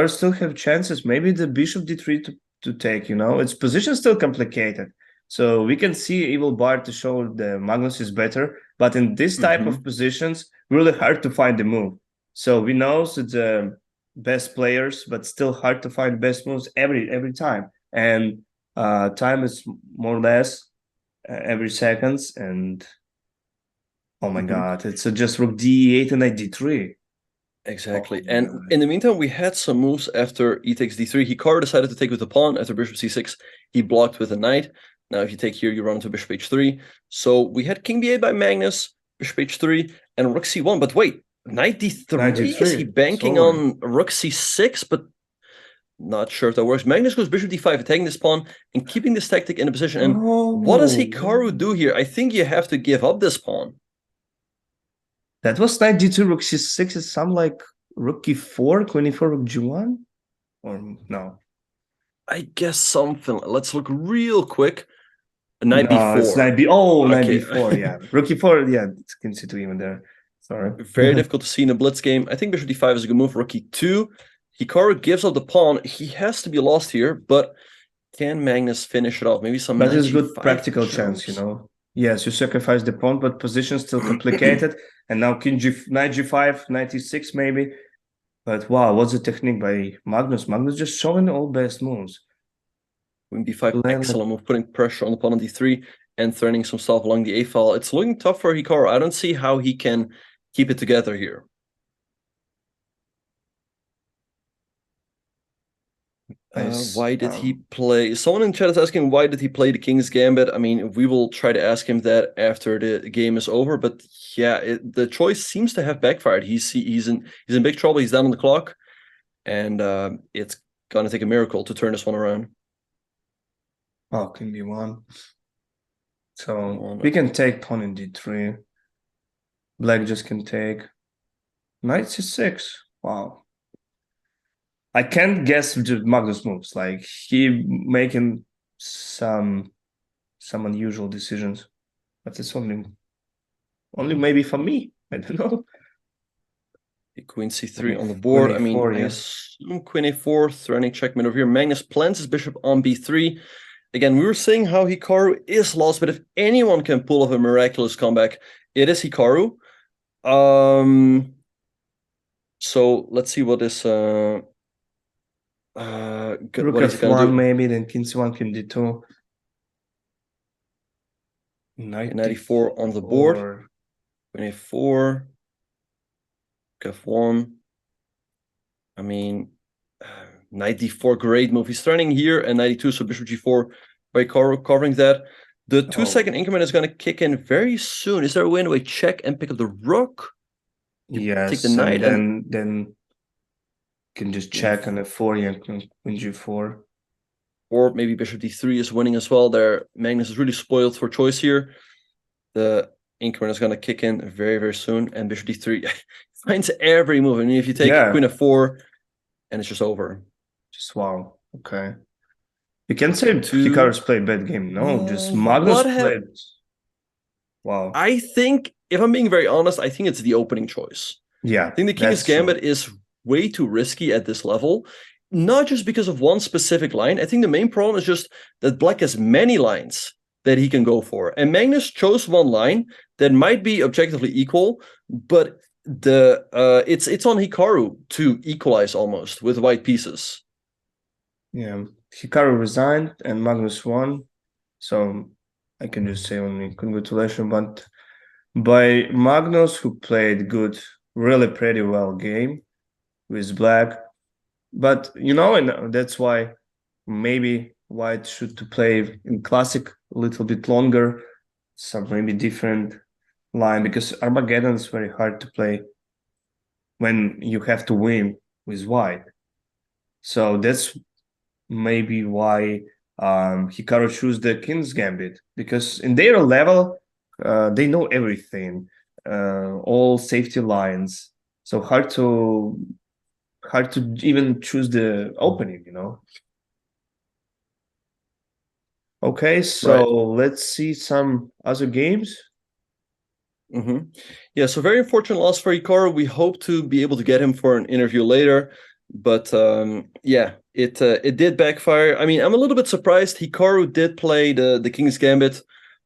still have chances. Maybe the bishop d3 to take, Its position still complicated. So we can see evil bar to show the Magnus is better. But in this type of positions, really hard to find the move. So we know it's the best players, but still hard to find best moves every time. And time is more or less every seconds. And oh my god, it's just rook d8 and knight d3. Exactly. And in the meantime, we had some moves after e takes d3. Hikaru decided to take with the pawn. After bishop c6, he blocked with a knight. Now, if you take here, you run into bishop h3. So we had king b8 by Magnus, bishop h3, and rook c1. But wait, knight d3? Is he banking on rook c6? But not sure if that works. Magnus goes bishop d5, attacking this pawn and keeping this tactic in the position. And what does Hikaru do here? I think you have to give up this pawn. That was knight d2, rook c6. Is some like rook e4, queen e4, rook g1? Or no? I guess something. Let's look real quick. Knight b4. It's knight b. Oh, knight b4. Yeah, rook e4. Yeah, it's king c2 even there. Sorry. Very difficult to see in a blitz game. I think bishop d5 is a good move. Rook e2. Hikaru gives up the pawn. He has to be lost here, but can Magnus finish it off? Maybe some. That is good practical chance, Yes, you sacrifice the pawn, but position still complicated. And now king knight g5, knight e6 maybe. But wow, what's the technique by Magnus? Magnus just showing all best moves. Queen b5, excellent move, putting pressure on the pawn on d3 and threatening some stuff along the a file. It's looking tough for Hikaru. I don't see how he can keep it together here. Why did he play? Someone in chat is asking why did he play the King's Gambit. I mean, we will try to ask him that after the game is over. But yeah, the choice seems to have backfired. He's in big trouble. He's down on the clock, and it's gonna take a miracle to turn this one around. Oh, King b1. So we can take pawn in d3. Black just can take knight c6. Wow. I can't guess the Magnus moves. Like he making some unusual decisions, but it's only maybe for me. I don't know. Queen c3 on the board. I mean, I assume queen a4, threatening checkmate over here. Magnus plants his bishop on b3. Again, we were saying how Hikaru is lost, but if anyone can pull off a miraculous comeback, it is Hikaru. So let's see what is rook f1 maybe, then king c1, king d2. Knight e4 on the board. Queen a4. f1. I mean, knight d4, great move. He's turning here, and knight e2, so bishop g4 by Hikaru covering that. The 2-second increment is going to kick in very soon. Is there a way to check and pick up the rook? Take the Yes, knight, and then can just check on f4 and queen g4. or maybe bishop d3 is winning as well. There, Magnus is really spoiled for choice here. The increment is going to kick in very, very soon, and bishop d3 finds every move. I mean, if you take queen f4, and it's just over. Just wow. Okay. You can say Hikaru's played bad game. No, just Magnus played. Wow. I think, if I'm being very honest, I think it's the opening choice. Yeah. I think the King's Gambit is way too risky at this level. Not just because of one specific line. I think the main problem is just that Black has many lines that he can go for. And Magnus chose one line that might be objectively equal, but it's on Hikaru to equalize almost with white pieces. Yeah. Hikaru resigned and Magnus won. So I can just say only congratulations. But by Magnus, who played good, really pretty well game with Black. But and that's why maybe White should to play in Classic a little bit longer, some maybe different line, because Armageddon is very hard to play when you have to win with White. So that's maybe why Hikaru choose the King's Gambit, because in their level they know everything, all safety lines. So hard to even choose the opening, Okay, so let's see some other games. Yeah, so very unfortunate loss for Hikaru. We hope to be able to get him for an interview later, but yeah, it did backfire. I mean, I'm a little bit surprised. Hikaru did play the King's Gambit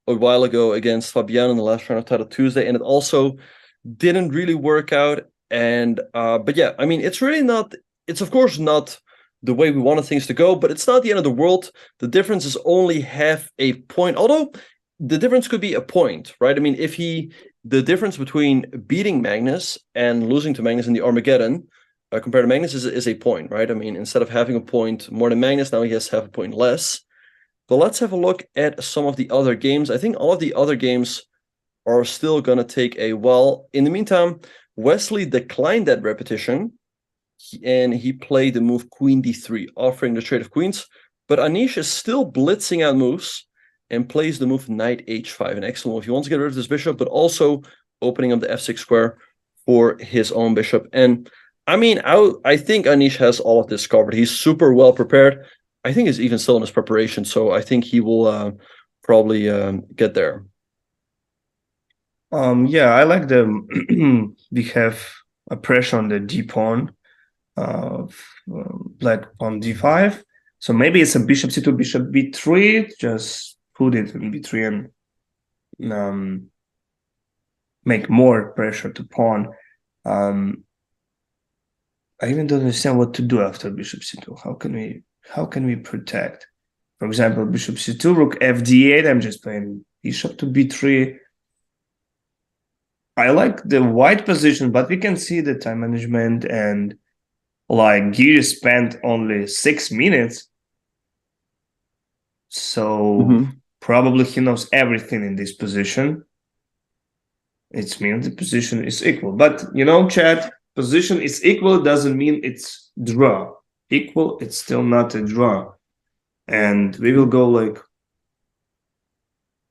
a while ago against Fabiano in the last round of Title Tuesday, and it also didn't really work out. And but yeah, I mean, it's really not. It's of course not the way we wanted things to go, but it's not the end of the world. The difference is only half a point, although the difference could be a point, right? I mean, the difference between beating Magnus and losing to Magnus in the Armageddon compared to Magnus is a point, right? I mean, instead of having a point more than Magnus, now he has half a point less. But let's have a look at some of the other games. I think all of the other games are still going to take a while. In the meantime, Wesley declined that repetition, and he played the move Queen d3, offering the trade of queens. But Anish is still blitzing out moves and plays the move Knight h5, an excellent move. He wants to get rid of this bishop, but also opening up the f6 square for his own bishop. And I mean, I think Anish has all of this covered. He's super well prepared. I think he's even still in his preparation, so I think he will probably get there. Yeah, I like we have a pressure on the d pawn of Black on d5. So maybe it's a bishop c2, bishop b3. Just put it in b3 and make more pressure to pawn. I even don't understand what to do after bishop c2. How can we protect? For example, bishop c2, rook fd8. I'm just playing bishop to b3. I like the white position, but we can see the time management, and like Giri spent only 6 minutes. So probably he knows everything in this position. It means the position is equal. But chat, position is equal doesn't mean it's draw. Equal, it's still not a draw. And we will go like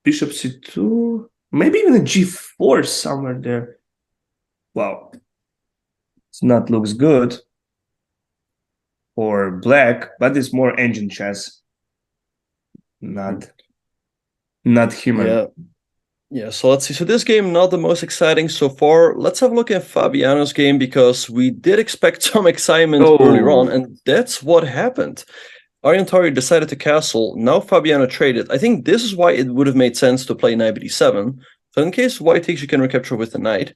bishop c2, maybe even a g4 somewhere there. Wow. It's not looks good for Black, but it's more engine chess. Not human. Yeah, so let's see. So this game, not the most exciting so far. Let's have a look at Fabiano's game, because we did expect some excitement earlier on, and that's what happened. Tari decided to castle. Now Fabiano traded. I think this is why it would have made sense to play knight d7. So in case white takes, you can recapture with the knight.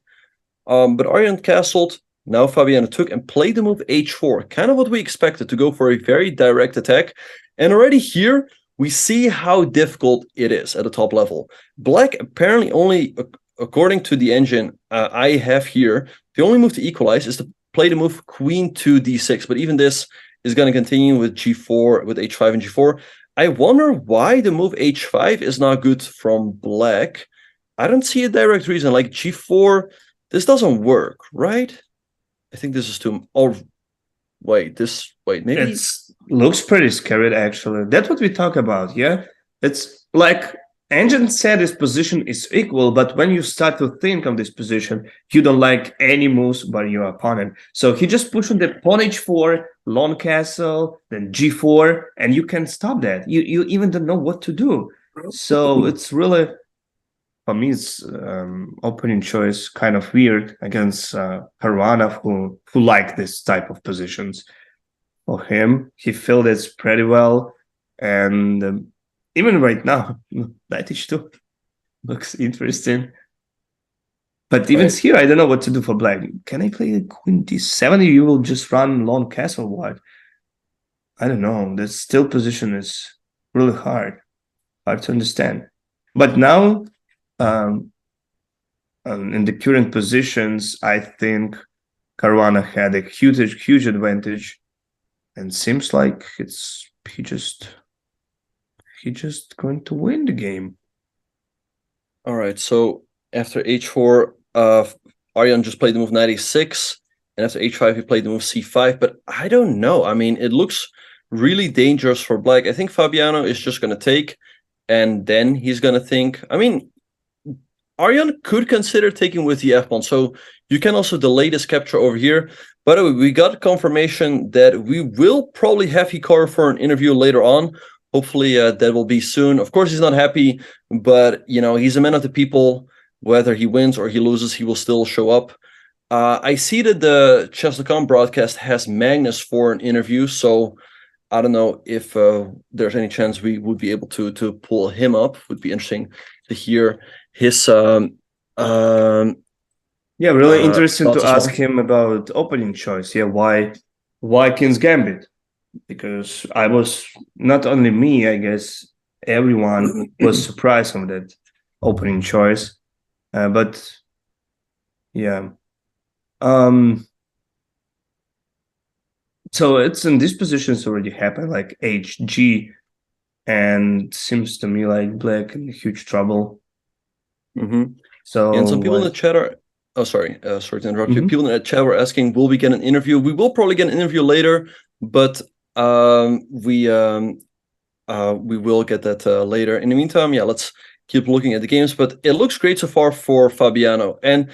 But Arjan castled. Now Fabiano took and played the move h4. Kind of what we expected, to go for a very direct attack. And already here, we see how difficult it is at the top level. Black apparently only, according to the engine I have here, the only move to equalize is to play the move queen to d6. But even this is going to continue with g4, with h5 and g4. I wonder why the move h5 is not good from Black. I don't see a direct reason. Like g4 This doesn't work, right? I think this is too. Oh, wait. Maybe. It's looks pretty scary actually. That's what we talk about, yeah? It's like Engine said his position is equal, but when you start to think of this position, you don't like any moves by your opponent. So he just pushed on the pawn h4, long castle, then g4, and you can stop that. You even don't know what to do. So it's really, for me, it's opening choice kind of weird against Caruana, who like this type of positions. For him, he filled it pretty well, and even right now, knight h2 looks interesting. But even Right. here, I don't know what to do for black. Can I play queen d7? You will just run long castle wide. I don't know. The still position is really hard to understand. But now, um, in the current positions, I think Caruana had a huge advantage, and seems like he just going to win the game. All right. So after h4, Aryan just played the move knight a6, and after h5, he played the move c5. But I don't know. I mean, it looks really dangerous for black. I think Fabiano is just going to take, and then he's going to think. I mean, Aryan could consider taking with the f pawn, so you can also delay this capture over here. By the way, we got confirmation that we will probably have Hikaru for an interview later on. Hopefully, that will be soon. Of course, he's not happy, but he's a man of the people. Whether he wins or he loses, he will still show up. I see that the Chess.com broadcast has Magnus for an interview, so I don't know if there's any chance we would be able to pull him up. Would be interesting to hear his yeah, really interesting to thoughts as ask well. him about opening choice. Yeah, why King's Gambit? Because I was, not only me, I guess everyone was surprised on that opening choice. But yeah, um, so it's in these positions already happened, like HG, and seems to me like black in huge trouble. Mm-hmm. And some So people in the chat are. Oh, sorry to interrupt you. mhm. People in the chat were asking, "Will we get an interview?" We will probably get an interview later, but we will get that later. In the meantime, yeah, let's keep looking at the games. But it looks great so far for Fabiano. And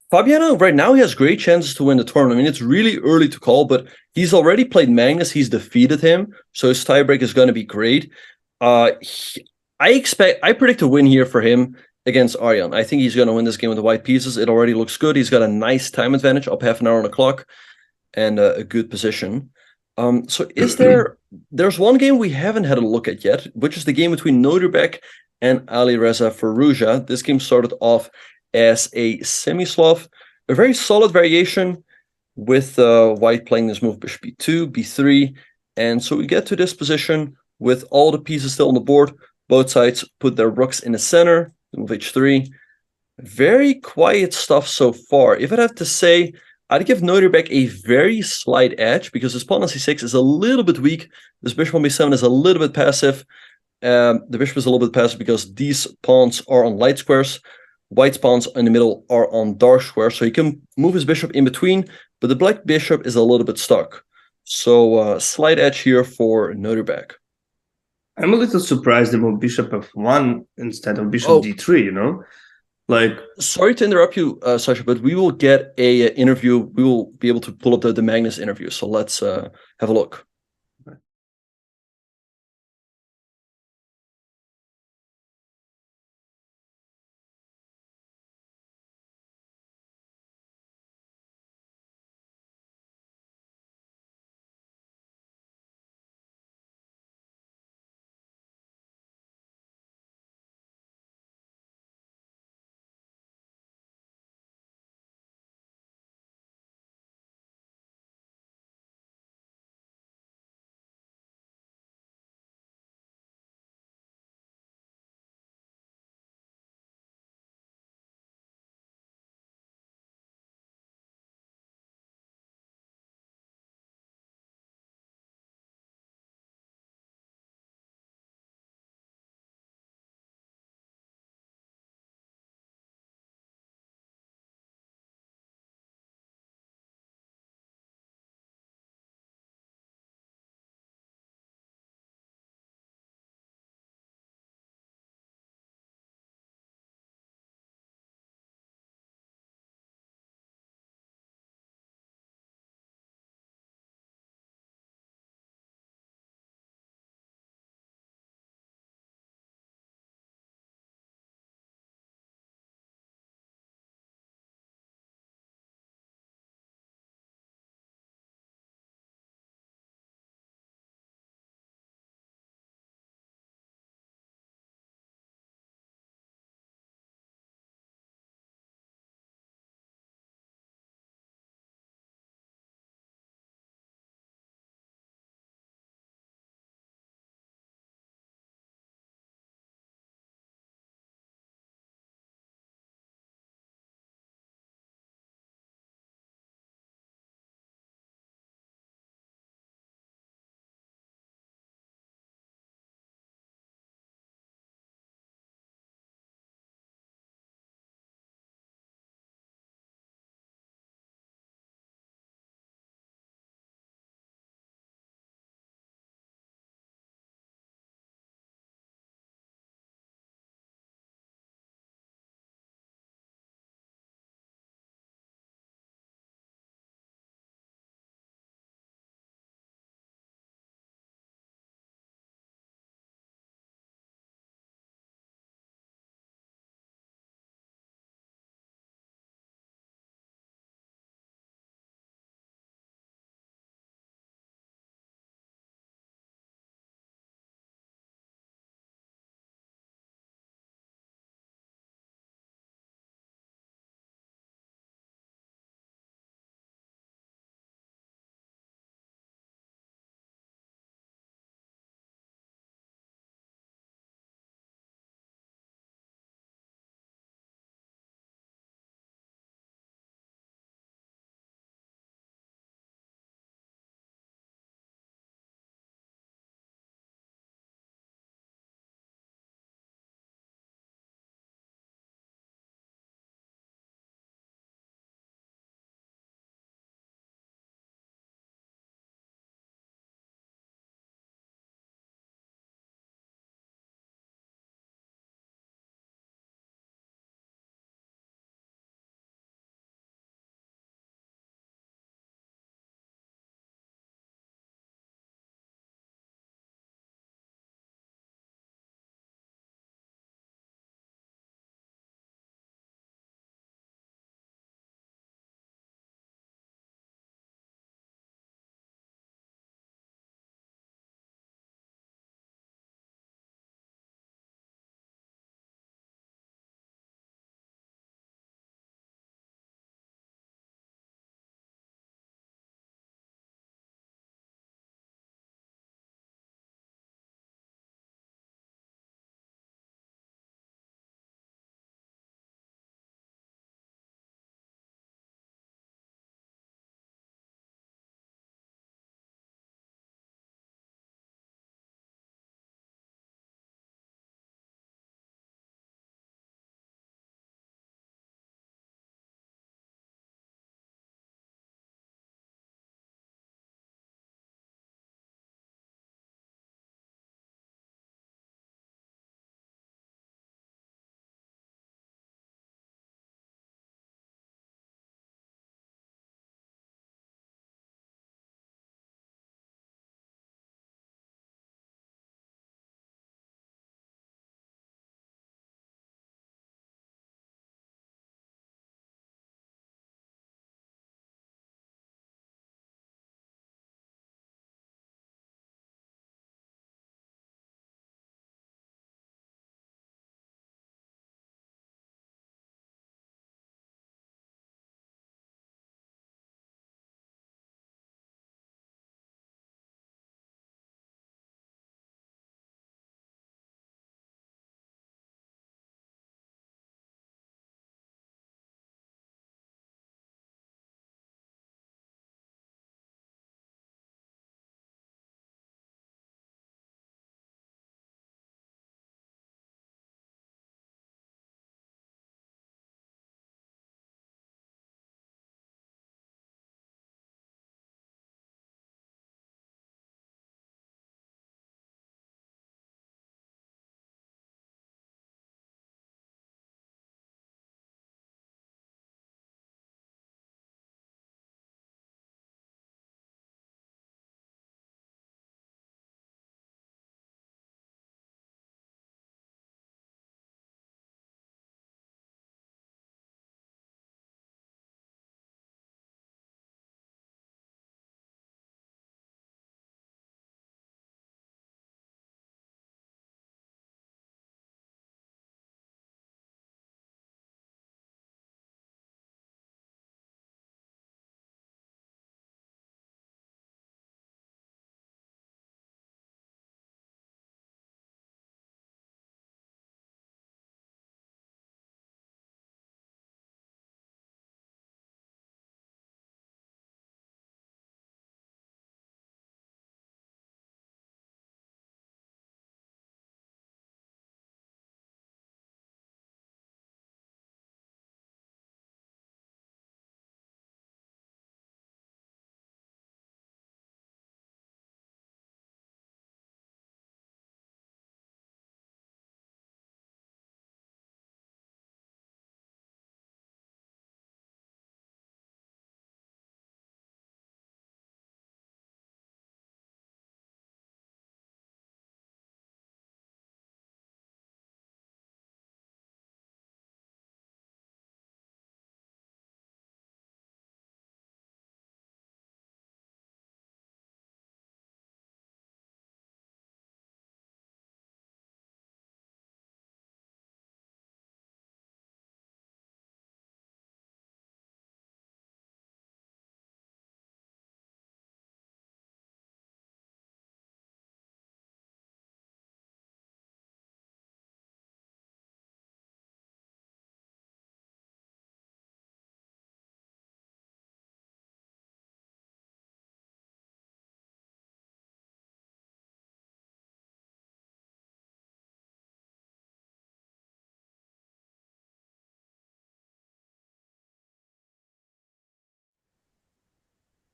Fabiano right now he has great chances to win the tournament. I mean, it's really early to call, but he's already played Magnus. He's defeated him, so his tiebreak is going to be great. I predict a win here for him against Aryan. I think he's going to win this game with the white pieces. It already looks good. He's got a nice time advantage, up half an hour on the clock, and a good position. So there's one game we haven't had a look at yet, which is the game between Nodirbek and Alireza Firouzja. This game started off as a semi-Slav, a very solid variation with white playing this move bishop b2, b3, and so we get to this position with all the pieces still on the board. Both sides put their rooks in the center, move h3. Very quiet stuff so far. If I'd have to say, I'd give Noiterbeck a very slight edge because his pawn on c6 is a little bit weak. This bishop on b7 is a little bit passive. The bishop is a little bit passive because these pawns are on light squares. White's pawns in the middle are on dark squares, so he can move his bishop in between, but the black bishop is a little bit stuck. So slight edge here for Noiterbeck. I'm a little surprised they moved bishop f1 instead of bishop Oh, d3, you know? Like, sorry to interrupt you, Sasha, but we will get a interview. We will be able to pull up the Magnus interview. So let's have a look.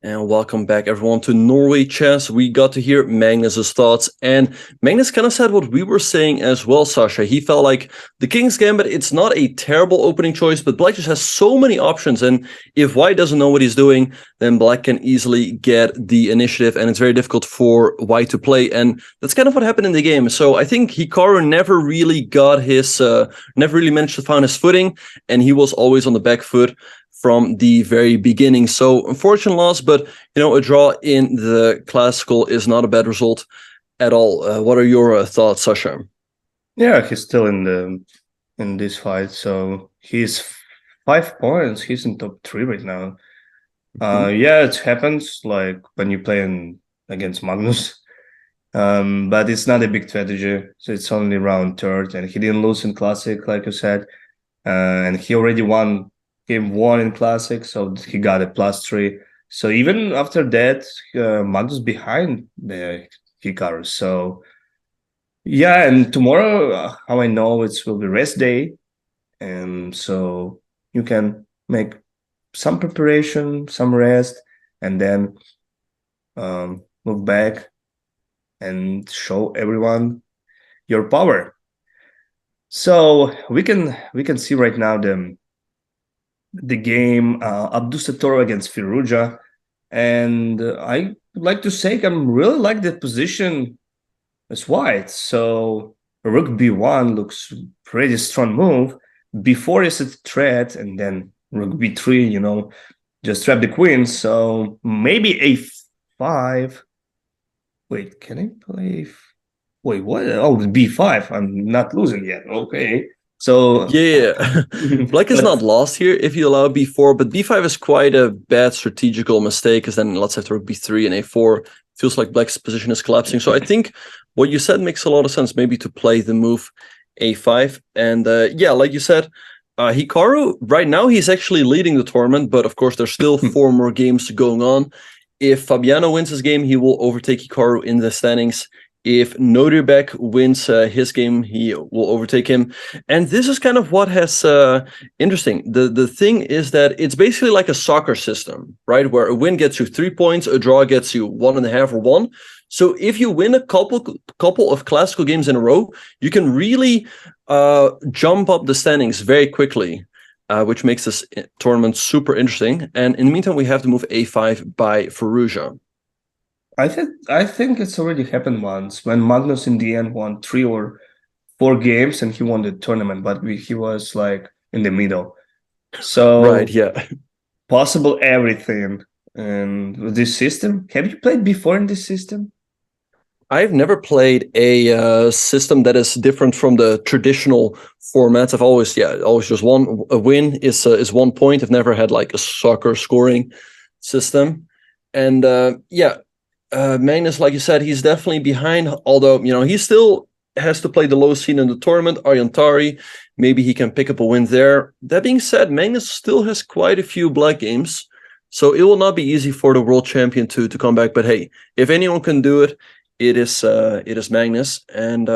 And welcome back, everyone, to Norway Chess. We got to hear Magnus's thoughts, and Magnus kind of said what we were saying as well, Sasha. He felt like the King's Gambit, it's not a terrible opening choice, but Black just has so many options, and if White doesn't know what he's doing, then Black can easily get the initiative, and it's very difficult for White to play, and that's kind of what happened in the game. So I think Hikaru never really managed to find his footing, and he was always on the back foot from the very beginning. So unfortunate loss, but a draw in the classical is not a bad result at all. What are your thoughts, Sasha? Yeah, he's still in this fight, so he's 5 points. He's in top 3 right now. Yeah, it happens like when you play against Magnus. But it's not a big strategy, so it's only round third, and he didn't lose in classic, like you said, and he already won game 1 in classic, so he got a +3. So even after that, Magnus behind the Hikaru. So yeah, and tomorrow, how I know, it will be rest day, and so you can make some preparation, some rest, and then move back and show everyone your power. So we can see right now the game Abdusatoro against Firouzja, and I would like to say I really like that position as White. So Rook B1 looks pretty strong move. Before is a threat, and then Rook B3, just trap the queen. So maybe A5. Wait, can I play? Wait, what? Oh, B5. I'm not losing yet. Okay. So yeah, Black is not lost here if you allow B4, but B5 is quite a bad strategical mistake, because then let's have to Rook B3 and A4. Feels like Black's position is collapsing. So I think what you said makes a lot of sense, maybe to play the move A5. And yeah, like you said, Hikaru, right now he's actually leading the tournament, but of course there's still 4 more games going on. If Fabiano wins his game, he will overtake Hikaru in the standings. If Noderbek wins his game, he will overtake him. And this is kind of what has interesting. The thing is that it's basically like a soccer system, right? Where a win gets you 3 points, a draw gets you 1.5 or 1. So if you win a couple of classical games in a row, you can really jump up the standings very quickly. Which makes this tournament super interesting. And in the meantime, we have to move A5 by Firouzja. I think it's already happened once when Magnus in the end won 3 or 4 games and he won the tournament, but he was like in the middle. So right, yeah, possible everything. And with this system, have you played before in this system? I've never played a system that is different from the traditional formats. I've always just a win is 1 point. I've never had like a soccer scoring system, and Magnus, like you said, he's definitely behind. Although he still has to play the low scene in the tournament. Tari, maybe he can pick up a win there. That being said, Magnus still has quite a few Black games, so it will not be easy for the world champion to come back. But hey, if anyone can do it, it is Magnus. And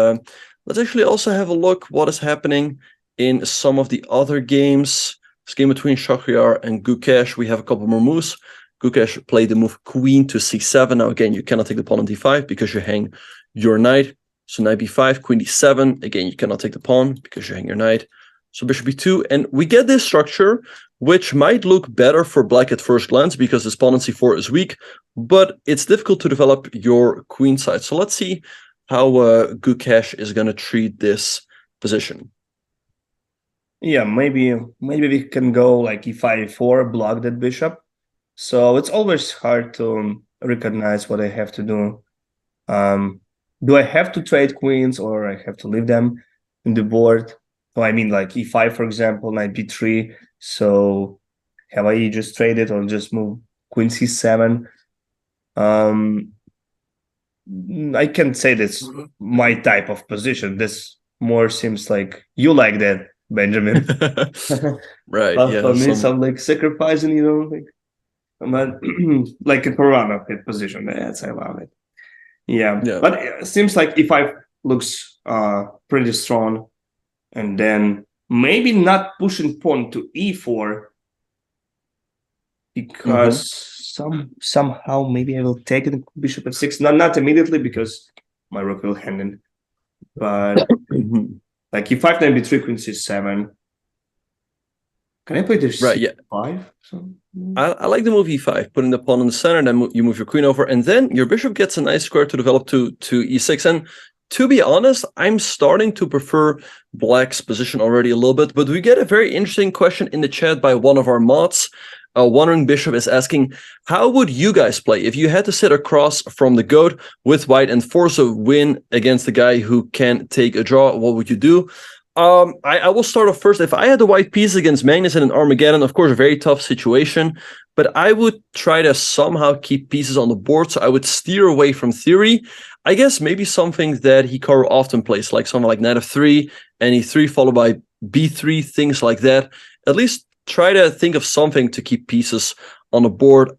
let's actually also have a look what is happening in some of the other games. This game between Shahryar and Gukesh, we have a couple more moves. Gukesh played the move queen to c7. Now again, you cannot take the pawn on d5 because you hang your knight. So knight b5, queen d7. Again, you cannot take the pawn because you hang your knight. So bishop b2, and we get this structure, which might look better for Black at first glance because his pawn on c4 is weak, but it's difficult to develop your queen side. So let's see how Gukesh is going to treat this position. Yeah, maybe we can go like e5, 4, block that bishop. So it's always hard to recognize what I have to do. Do I have to trade queens or I have to leave them in the board? So I mean like e5, for example, knight b3. So have I just traded or just move queen c7? I can say that's my type of position. This more seems like you like that, Benjamin. Right. But for me, some like sacrificing, like I'm not like a Caruana position. That's I love it. Yeah. But it seems like e5 looks pretty strong, and then maybe not pushing pawn to e4. because somehow maybe I will take it bishop f6. Not immediately because my rook will hand in, but like e5 knight b3 queen c7. Can I play this Right, yeah. c5? So, I like the move e5, putting the pawn in the center, then you move your queen over, and then your bishop gets a nice square to develop to e6. And to be honest, I'm starting to prefer black's position already a little bit, but we get a very interesting question in the chat by one of our mods. Wandering Bishop is asking, how would you guys play if you had to sit across from the goat with white and force a win against the guy who can take a draw? What would you do? I will start off first. If I had the white piece against Magnus in an Armageddon, of course, a very tough situation, but I would try to somehow keep pieces on the board, so I would steer away from theory. I guess maybe something that Hikaru often plays, like something like knight f3, and e3 followed by b3, things like that. At least try to think of something to keep pieces on the board.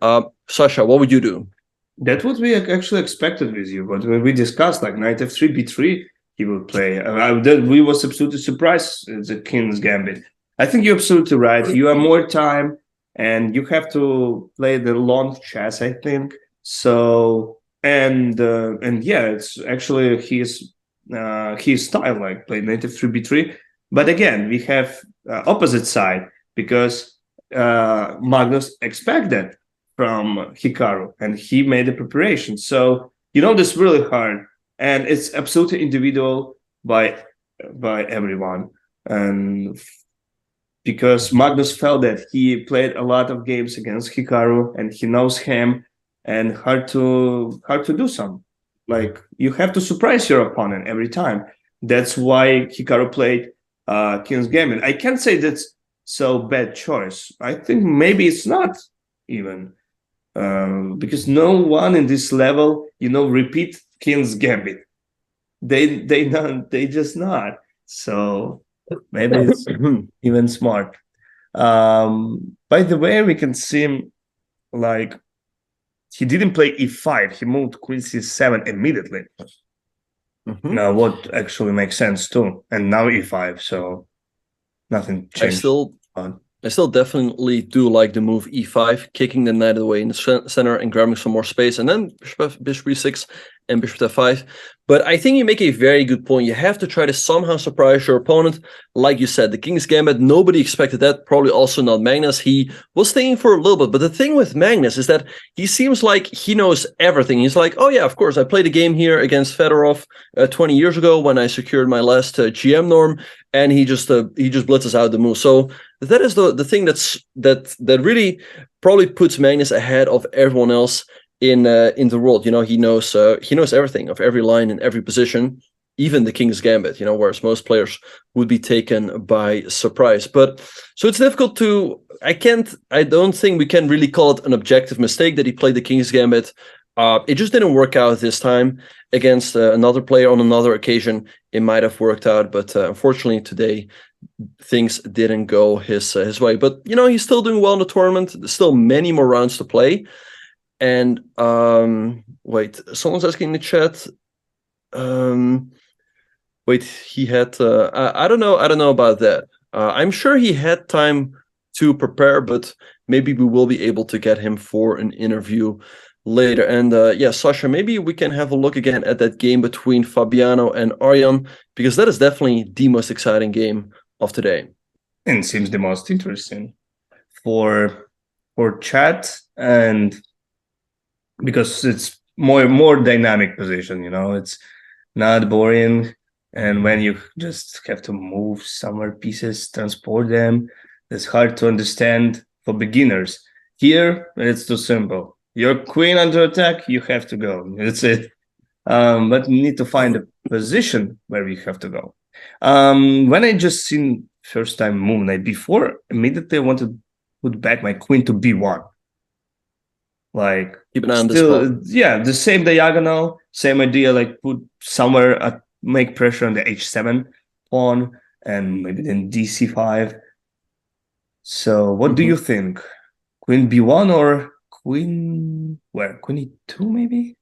Sasha, what would you do? That's what we actually expected with you, but when we discussed like knight f3, b3, he will play. We was absolutely surprised at the King's Gambit. I think you're absolutely right. You have more time, and you have to play the long chess, I think. So and yeah, it's actually his style, like play knight f3, b3. But again, we have opposite side because Magnus expected from Hikaru, and he made the preparation. So this really hard. And it's absolutely individual by everyone. And because Magnus felt that he played a lot of games against Hikaru and he knows him and how to do some. Like you have to surprise your opponent every time. That's why Hikaru played King's Gambit. I can't say that's so bad choice. I think maybe it's not even because no one in this level, repeat King's Gambit. They just not. So maybe it's even smart. By the way, we can see him like he didn't play e5. He moved queen c7 immediately. Now, what actually makes sense too. And now e5, so nothing changed. I still definitely do like the move e5, kicking the knight away in the center and grabbing some more space, and then bishop e6 and bishop f5. But I think you make a very good point. You have to try to somehow surprise your opponent. Like you said, the King's Gambit, nobody expected that, probably also not Magnus. He was thinking for a little bit, but the thing with Magnus is that he seems like he knows everything. He's like, oh yeah, of course, I played a game here against Fedorov 20 years ago when I secured my last GM norm, and he just blitzes out the move. So that is the thing that really probably puts Magnus ahead of everyone else in the world. He knows everything of every line in every position, even the King's Gambit. Whereas most players would be taken by surprise. But so it's difficult to. I don't think we can really call it an objective mistake that he played the King's Gambit. It just didn't work out this time against another player on another occasion. It might have worked out, but unfortunately today things didn't go his way. But he's still doing well in the tournament. There's still many more rounds to play. And wait, someone's asking in the chat. Wait, he had. I don't know. I don't know about that. I'm sure he had time to prepare, but maybe we will be able to get him for an interview later. And yeah, Sasha, maybe we can have a look again at that game between Fabiano and Arjan, because that is definitely the most exciting game of today. And seems the most interesting for chat, and because it's more dynamic position, it's not boring. And when you just have to move somewhere pieces, transport them, it's hard to understand for beginners. Here, it's too simple. Your queen under attack, you have to go. That's it. But you need to find a position where you have to go. When I just seen first time move knight b4, immediately I want to put back my queen to b1. Like keep an eye on this spot. Yeah, the same diagonal, same idea. Like put somewhere, make pressure on the h7 pawn, and maybe then dc5. So, what do you think? Queen b1 or queen where? Queen e2 maybe?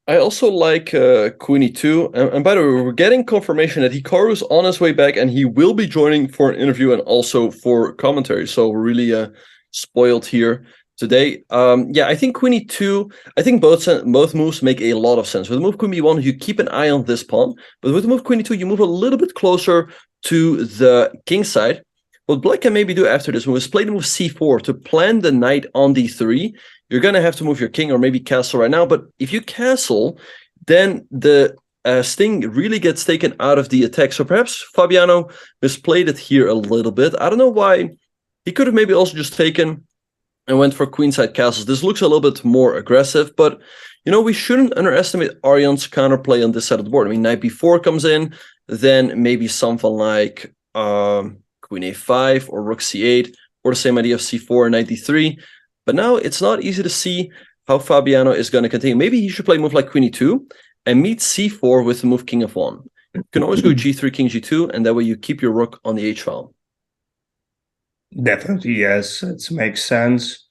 I also like Queen e2. And by the way, we're getting confirmation that Hikaru is on his way back, and he will be joining for an interview and also for commentary. So we're really spoiled here today. Yeah, I think queen e2. I think both moves make a lot of sense. With the move queen b1, you keep an eye on this pawn, but with the move queen e2, you move a little bit closer to the king side. What black can maybe do after this move is play the move c4 to plan the knight on d3. You're gonna have to move your king or maybe castle right now, but if you castle, then the sting really gets taken out of the attack. So perhaps Fabiano misplayed it here a little bit. I don't know why. He could have maybe also just taken and went for queenside castles. This looks a little bit more aggressive, but we shouldn't underestimate Arjan's counterplay on this side of the board. I mean, knight b4 comes in, then maybe something like queen a5 or rook c8, or the same idea of c4 and knight d3. But now it's not easy to see how Fabiano is going to continue. Maybe he should play a move like queen e2 and meet c4 with the move king f1. You can always go g3, king g2, and that way you keep your rook on the h file. Definitely, yes. It makes sense.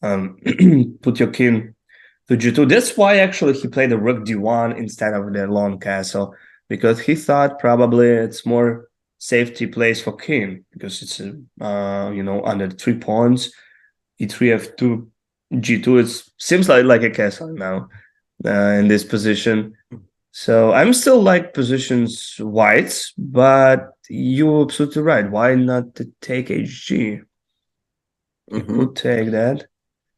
Put your king to g2. That's why actually he played the rook d1 instead of the long castle, because he thought probably it's more safety place for king, because it's under 3 pawns. e3 f2 g2. It seems like a castle now in this position. So I'm still like positions whites, but you're absolutely right. Why not to take hg? You could take that,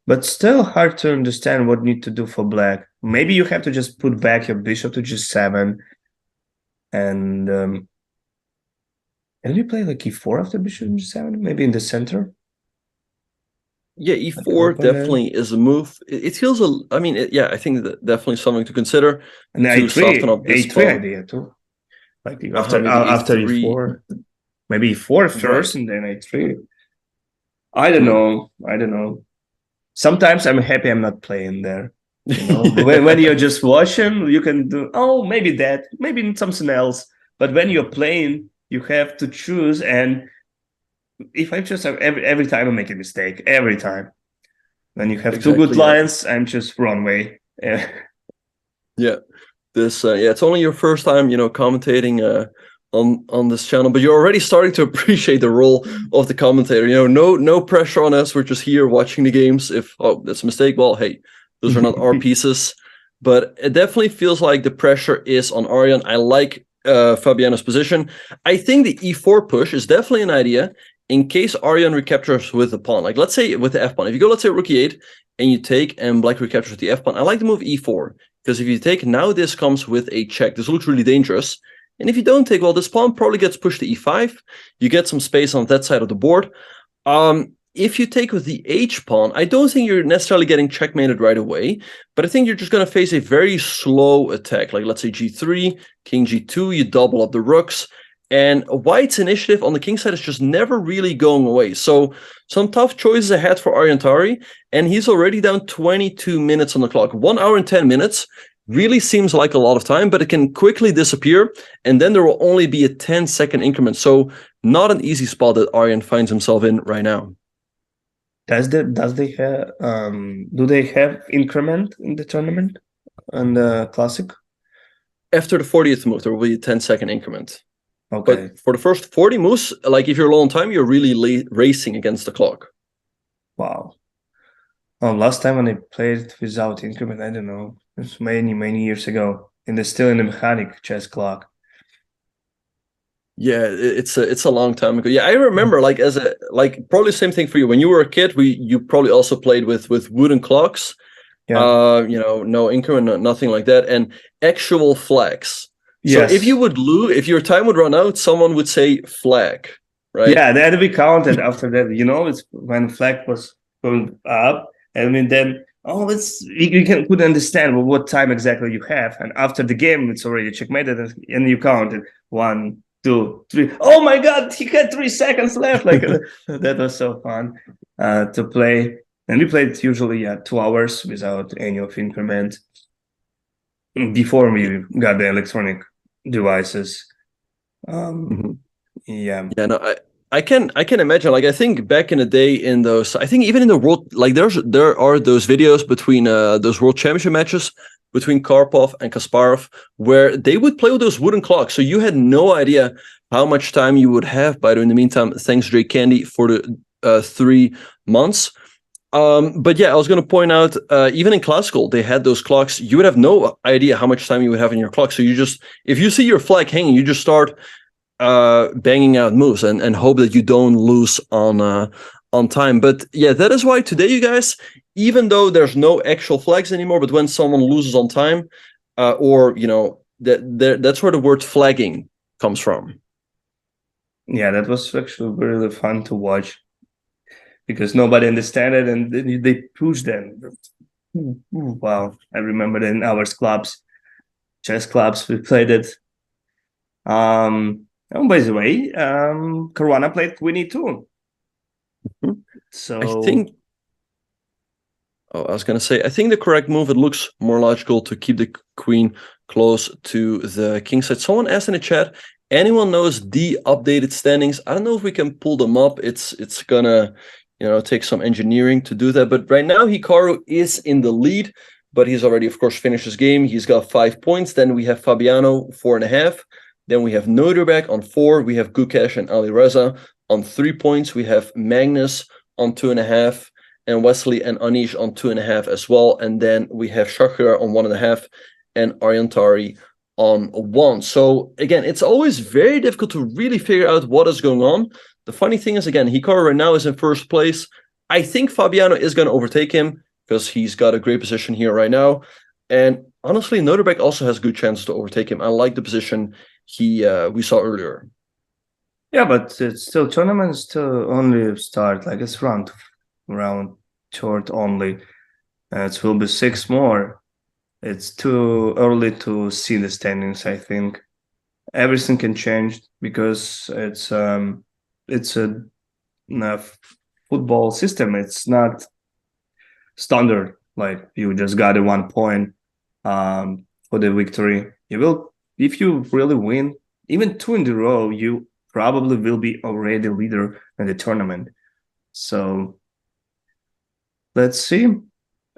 but still hard to understand what need to do for black. Maybe you have to just put back your bishop to g7, and can you play like e4 after bishop g7? Maybe in the center. Yeah, e4 definitely is a move. It feels I think that definitely something to consider. And to soften up this a3 pawn. idea too. Like after A3. e4, maybe e4 first, and then a3. I don't know. Sometimes I'm happy I'm not playing there. when you're just watching, you can do maybe that, maybe something else. But when you're playing, you have to choose, and if I choose every time I make a mistake, every time. When you have two good lines, I'm just wrong way. Yeah. Yeah. This it's only your first time, commentating on this channel, but you're already starting to appreciate the role of the commentator. No pressure on us. We're just here watching the games. If that's a mistake, well, hey, those are not our pieces. But it definitely feels like the pressure is on Arjan. I like Fabiano's position. I think the e4 push is definitely an idea in case Arjan recaptures with the pawn. Like, let's say with the f pawn. If you go, let's say rook e8, and you take, and black recaptures with the f pawn, I like to move e4. Because if you take, now this comes with a check. This looks really dangerous. And if you don't take, well, this pawn probably gets pushed to e5. You get some space on that side of the board. If you take with the h pawn, I don't think you're necessarily getting checkmated right away, but I think you're just going to face a very slow attack. Like, let's say g3, king g2, you double up the rooks, and white's initiative on the king side is just never really going away. So some tough choices ahead for Arjan Tari, and he's already down 22 minutes on the clock. 1 hour and 10 minutes really seems like a lot of time, but it can quickly disappear, and then there will only be a 10-second increment. So not an easy spot that Arjan finds himself in right now. Do they have increment in the tournament and the classic? After the 40th move, there will be a 10-second increment. Okay. But for the first 40 moves, like if you're low on time, you're really racing against the clock. Wow. Last time when I played without increment, I don't know, it was many years ago, and still in the mechanic chess clock. Yeah, it's a long time ago. Yeah, I remember probably the same thing for you. When you were a kid, you probably also played with wooden clocks. Yeah. No increment, nothing like that, and actual flags. Yes. So if you would lose, if your time would run out, someone would say flag, right? Yeah, then we counted after that. It's when flag was going up, and then you couldn't understand what time exactly you have, and after the game it's already checkmated, and you counted 1, 2, 3. Oh my God, he had 3 seconds left. Like that was so fun to play, and we played usually 2 hours without any of increment before we got the electronic devices. Yeah. No, I can imagine. Like, I think back in the day, in those, I think even in the world, like there are those videos between those world championship matches between Karpov and Kasparov, where they would play with those wooden clocks. So you had no idea how much time you would have. But in the meantime, thanks Drake Candy for the 3 months. But yeah, I was going to point out, even in classical, they had those clocks. You would have no idea how much time you would have in your clock. So you just, if you see your flag hanging, you just start banging out moves and hope that you don't lose on time. But yeah, that is why today, you guys, even though there's no actual flags anymore, but when someone loses on time, or that's where the word flagging comes from. Yeah, that was actually really fun to watch because nobody understood it and they pushed them. Wow, I remember in our clubs, chess clubs, we played it. Oh, by the way, Caruana played Queen E2. Mm-hmm. So I was going to say, I think the correct move, it looks more logical to keep the queen close to the king side. Someone asked in the chat, anyone knows the updated standings? I don't know if we can pull them up. It's gonna, take some engineering to do that. But right now, Hikaru is in the lead, but he's already, of course, finished his game. He's got 5 points. Then we have Fabiano, 4.5. Then we have Noderbeck on 4. We have Gukesh and Alireza on 3 points. We have Magnus on 2.5. And Wesley and Anish on 2.5 as well. And then we have Shakira on 1.5 and Aryan Tari on 1. So again, it's always very difficult to really figure out what is going on. The funny thing is, again, Hikaru right now is in first place. I think Fabiano is going to overtake him because he's got a great position here right now. And honestly, Noderbeck also has good chances to overtake him. I like the position we saw earlier. Yeah, but it's still tournaments still only start like it's round short only. It will be 6 more. It's too early to see the standings, I think. Everything can change because it's a football system. It's not standard, like you just got a 1 point for the victory. If you really win, even 2 in a row, you probably will be already leader in the tournament. So let's see.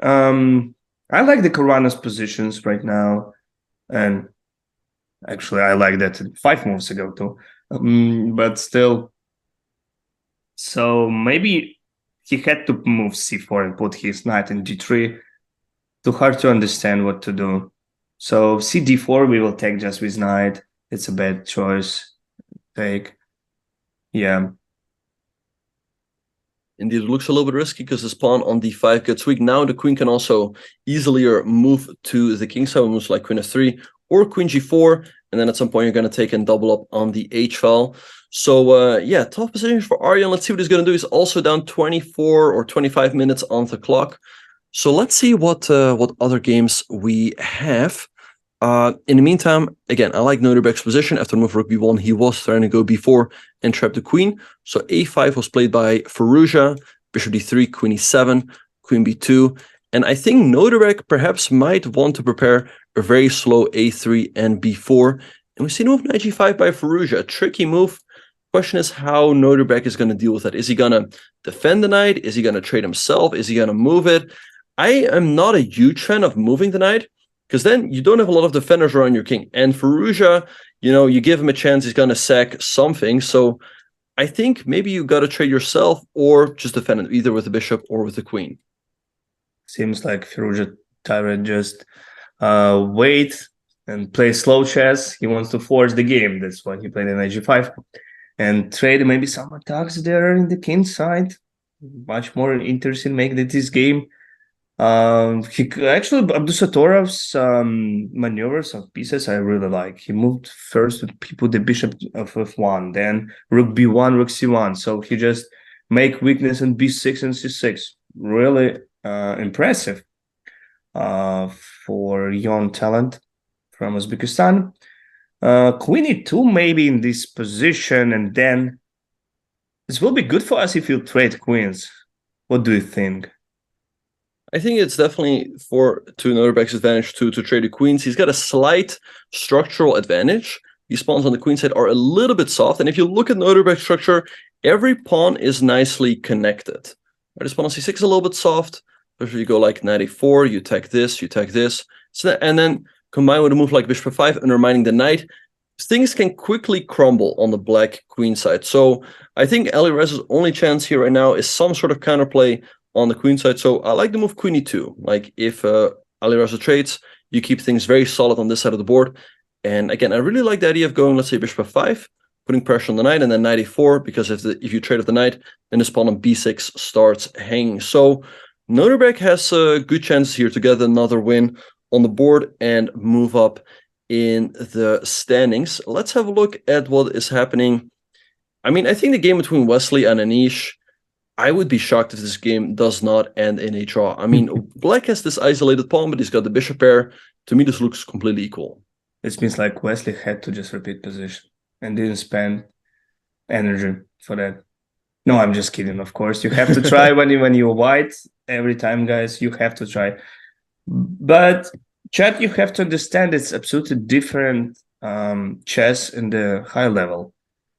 I like the Caruana's positions right now, and actually I like that 5 moves ago too. But still, so maybe he had to move c4 and put his knight in g3. Too hard to understand what to do. So cd4 we will take just with knight. It's a bad choice. Take, yeah. Indeed, it looks a little bit risky because the pawn on d5 gets weak. Now the queen can also easily move to the king side, moves like queen f3 or queen g4, and then at some point you're going to take and double up on the h file. So yeah, tough position for Aryan. Let's see what he's going to do. He's also down 24 or 25 minutes on the clock. So let's see what other games we have. In the meantime, again, I like Noderbeck's position. After move rook b1, he was trying to go b4 and trap the queen. So a5 was played by Firouzja, bishop d3, queen e7, queen b2. And I think Noderbeck perhaps might want to prepare a very slow a3 and b4. And we see the move knight g5 by Firouzja, a tricky move. Question is how Noderbeck is going to deal with that. Is he going to defend the knight? Is he going to trade himself? Is he going to move it? I am not a huge fan of moving the knight, because then you don't have a lot of defenders around your king. And Firouzja, you give him a chance, he's going to sack something. So I think maybe you got to trade yourself or just defend it, either with the bishop or with the queen. Seems like Firouzja Tyrant just wait and play slow chess. He wants to force the game. That's why he played in g5. And trade maybe some attacks there in the king side. Much more interesting make this game. Actually, Abdusatorov's maneuvers of pieces I really like. He moved first to put the bishop of f1, then rook b1, rook c1. So he just make weakness in b6 and c6. Really impressive for young talent from Uzbekistan. Queen e2 maybe in this position, and then this will be good for us if you trade queens. What do you think? I think it's definitely to Noderbeck's advantage to trade the queens. He's got a slight structural advantage. These pawns on the queen side are a little bit soft. And if you look at Noderbeck's structure, every pawn is nicely connected. This pawn on c6 is a little bit soft. If you go like knight a4, you take this, you take this. And then combine with a move like bishop f5, undermining the knight, things can quickly crumble on the black queen side. So I think Alireza's only chance here right now is some sort of counterplay on the queen side. So I like the move queen e2. Like if Alireza trades, you keep things very solid on this side of the board. And again, I really like the idea of going, let's say, bishop f5, putting pressure on the knight, and then knight e4, because if you trade off the knight, then this pawn on b6 starts hanging. So Noterbeck has good chances here to get another win on the board and move up in the standings. Let's have a look at what is happening. I mean, I think the game between Wesley and Anish, I would be shocked if this game does not end in a draw. I mean, Black has this isolated pawn, but he's got the bishop pair. To me, this looks completely equal. It means like Wesley had to just repeat position and didn't spend energy for that. No, I'm just kidding. Of course, you have to try when you're white every time, guys. You have to try. But chat, you have to understand it's absolutely different chess in the high level.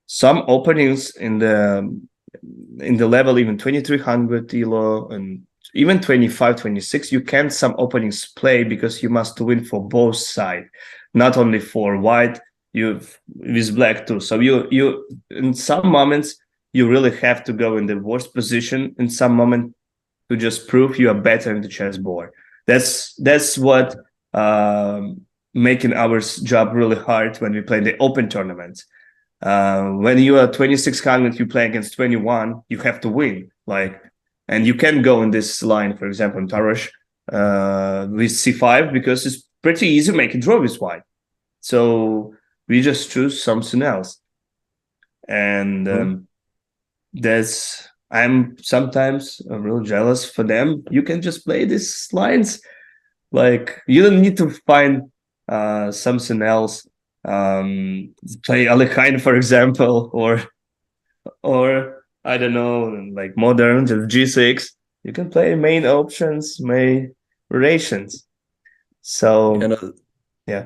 Some openings in the level, even 2300 elo and even 25, 26, you can some openings play because you must win for both sides, not only for white, you with black too. So you in some moments you really have to go in the worst position in some moment to just prove you are better in the chessboard. That's what making our job really hard when we play the open tournaments. When you are 2600, you play against 21, you have to win. And you can go in this line, for example, in Tarosh with c5, because it's pretty easy to make a draw with white. So we just choose something else. And I'm sometimes real jealous for them. You can just play these lines. Like, you don't need to find something else. Play Alekhine, for example, or I don't know, like modern, just G6. You can play main options, main relations. So, yeah.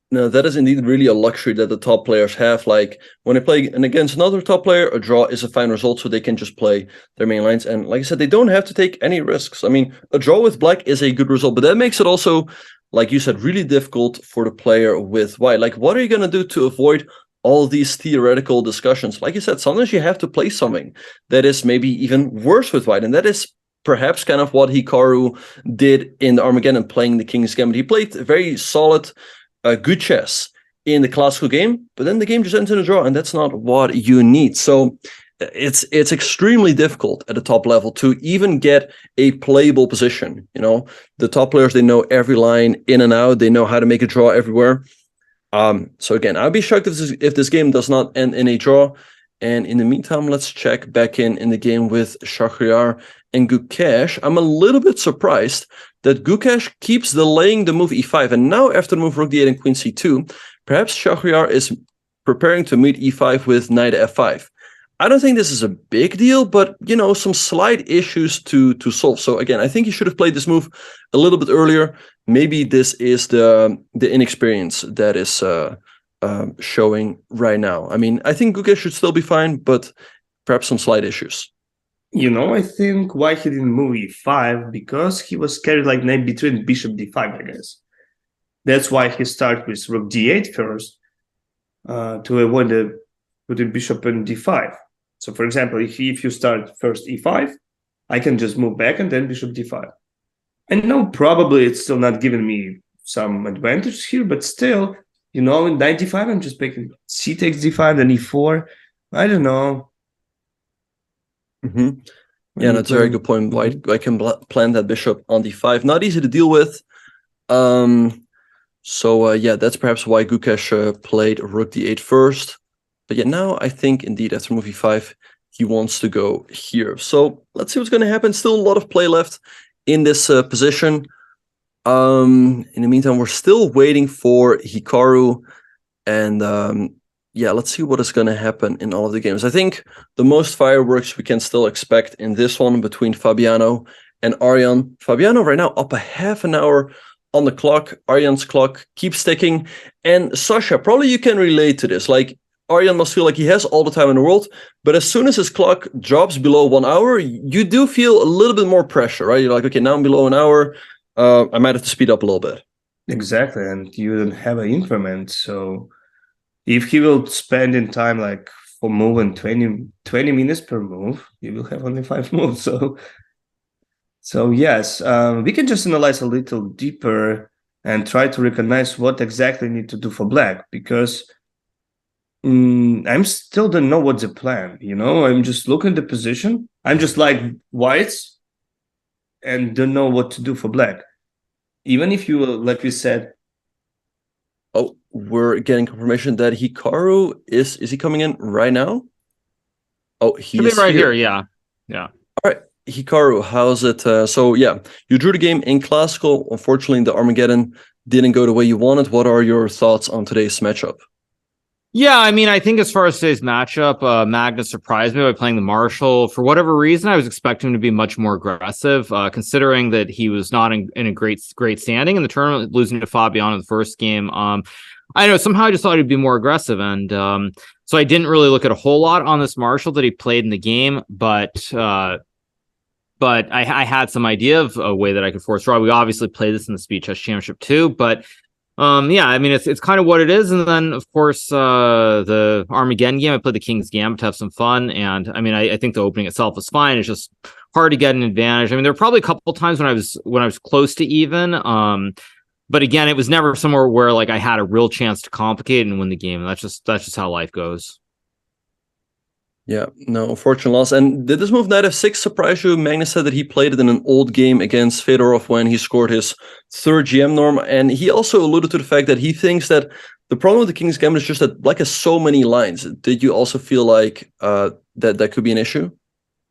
No, that is indeed really a luxury that the top players have. Like when they play against another top player, a draw is a fine result, so they can just play their main lines. And like I said, they don't have to take any risks. I mean, a draw with black is a good result, but that makes it also, like you said, really difficult for the player with white. Like, what are you going to do to avoid all these theoretical discussions? Like you said, sometimes you have to play something that is maybe even worse with white, and that is perhaps kind of what Hikaru did in the Armageddon, playing the King's Gambit. He played very solid, good chess in the classical game, but then the game just ends in a draw, and that's not what you need. So it's extremely difficult at the top level to even get a playable position. You know, the top players, they know every line in and out. They know how to make a draw everywhere. So again, I'd be shocked if this game does not end in a draw. And in the meantime, let's check back in the game with Shahryar and Gukesh. I'm a little bit surprised that Gukesh keeps delaying the move e5. And now after the move rook d8 and queen c2, perhaps Shahryar is preparing to meet e5 with knight f5. I don't think this is a big deal, but, you know, some slight issues to solve. So again, I think he should have played this move a little bit earlier. Maybe this is the inexperience that is showing right now. I mean, I think Gukesh should still be fine, but perhaps some slight issues. You know, I think why he didn't move e5, because he was carried like knight between bishop d5, I guess. That's why he started with rook d8 first, to avoid putting bishop in d5. So, for example, if you start first e5, I can just move back and then bishop d5. I know probably it's still not giving me some advantage here, but still, you know, in knight d5, I'm just picking c takes d5, then e4. I don't know. Mm-hmm. Yeah, that's a very good point. White can plant that bishop on d5. Not easy to deal with. So yeah, that's perhaps why Gukesh played rook d8 first. But yeah, now I think indeed after move e5, he wants to go here. So let's see what's going to happen. Still a lot of play left in this position. In the meantime, we're still waiting for Hikaru, and yeah, let's see what is going to happen in all of the games. I think the most fireworks we can still expect in this one between Fabiano and Arjan. Fabiano right now up a half an hour on the clock. Arjan's clock keeps ticking. And Sasha, probably you can relate to this. Like, Arjan must feel like he has all the time in the world, but as soon as his clock drops below 1 hour, you do feel a little bit more pressure, right? You're like, okay, now I'm below an hour. I might have to speed up a little bit. Exactly, and you don't have an increment, so if he will spend in time like for moving 20 minutes per move, you will have only 5 moves. So So yes, we can just analyze a little deeper and try to recognize what exactly need to do for black, because I'm still don't know what's the plan. I'm just looking at the position. I'm just like whites and don't know what to do for black. Even if you, like we said. Oh, we're getting confirmation that Hikaru is he coming in right now? Oh, he's right here. Yeah. All right, Hikaru, how's it? So yeah, you drew the game in classical. Unfortunately, the Armageddon didn't go the way you wanted. What are your thoughts on today's matchup? Yeah, I mean, I think as far as today's matchup, Magnus surprised me by playing the Marshall. For whatever reason, I was expecting him to be much more aggressive, considering that he was not in a great standing in the tournament, losing to Fabiano in the first game. I know somehow I just thought he'd be more aggressive, and so I didn't really look at a whole lot on this Marshall that he played in the game, but I had some idea of a way that I could force draw. We obviously played this in the Speed Chess Championship too, but yeah, I mean, it's kind of what it is. And then, of course, the Armageddon game, I played the King's Gambit to have some fun. And I mean, I think the opening itself was fine. It's just hard to get an advantage. I mean, there were probably a couple times when I was close to even. But again, it was never somewhere where like I had a real chance to complicate and win the game. And that's just how life goes. Yeah, no, unfortunate loss. And did this move knight f6 surprise you? Magnus said that he played it in an old game against Fedorov when he scored his third GM norm. And he also alluded to the fact that he thinks that the problem with the King's Gambit is just that black has so many lines. Did you also feel like that could be an issue?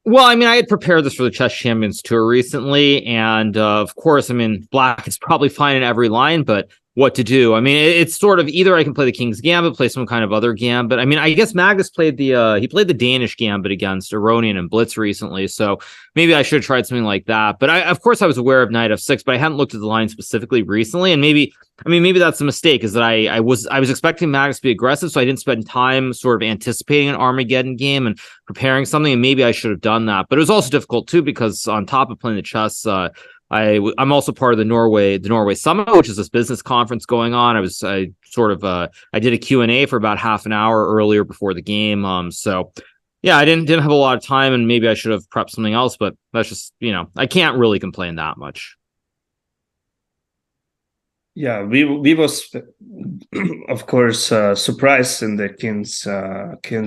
Well, I mean, I had prepared this for the Chess Champions Tour recently. And of course, I mean, black is probably fine in every line, but what to do? I mean, it's sort of either I can play the King's Gambit, play some kind of other gambit. I mean, I guess Magnus played the Danish Gambit against Aronian and Blitz recently, so maybe I should have tried something like that. But of course I was aware of knight f6, but I hadn't looked at the line specifically recently, and maybe that's the mistake, is that I was expecting Magnus to be aggressive, so I didn't spend time sort of anticipating an Armageddon game and preparing something, and maybe I should have done that. But it was also difficult too, because on top of playing the chess, I'm also part of the Norway Summit, which is this business conference going on. I did a Q&A for about half an hour earlier before the game. So yeah, I didn't have a lot of time, and maybe I should have prepped something else, but that's just, I can't really complain that much. Yeah, we was of course surprised in the King's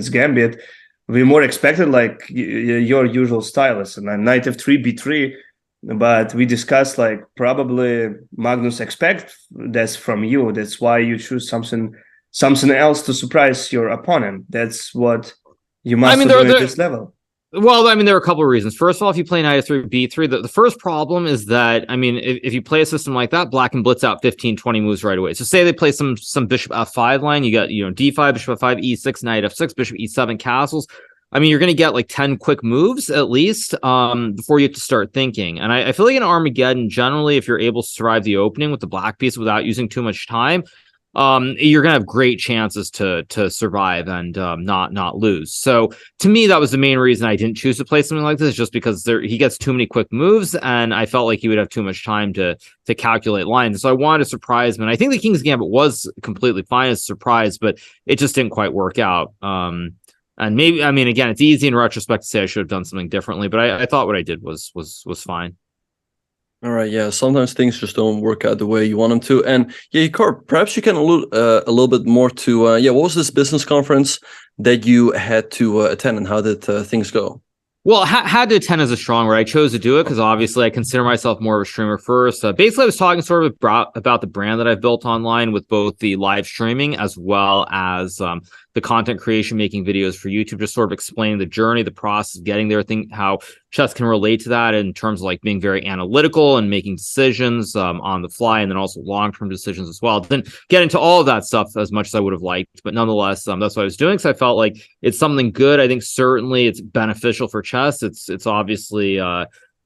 Gambit. We more expected like your usual style, and knight f3 b3. But we discussed like probably Magnus expect that's from you. That's why you choose something else to surprise your opponent. That's what you must do at this level. Well, I mean, there are a couple of reasons. First of all, if you play knight f3, b3, the first problem is that, I mean, if you play a system like that, black can blitz out 15, 20 moves right away. So say they play some bishop f5 line, you got, d5, bishop f5, e6, knight f6, bishop e7, castles. I mean, you're going to get like 10 quick moves at least before you have to start thinking. And I feel like in Armageddon, generally, if you're able to survive the opening with the black piece without using too much time, you're going to have great chances to survive and not lose. So to me, that was the main reason I didn't choose to play something like this, just because he gets too many quick moves, and I felt like he would have too much time to calculate lines. So I wanted to surprise him. And I think the King's Gambit was completely fine as a surprise, but it just didn't quite work out. And maybe, I mean, again, it's easy in retrospect to say I should have done something differently, but I thought what I did was fine. All right, yeah. Sometimes things just don't work out the way you want them to. And yeah, Hikaru, perhaps you can allude a little bit more to what was this business conference that you had to attend, and how did things go? Well, had to attend as a strong word. I chose to do it because obviously I consider myself more of a streamer first. Basically, I was talking sort of about the brand that I've built online with both the live streaming as well as the content creation, making videos for YouTube, just sort of explaining the journey, the process of getting there, how chess can relate to that in terms of like being very analytical and making decisions on the fly, and then also long-term decisions as well. Didn't get into all of that stuff as much as I would have liked, but nonetheless, that's what I was doing. So I felt like it's something good. I think certainly it's beneficial for chess. It's obviously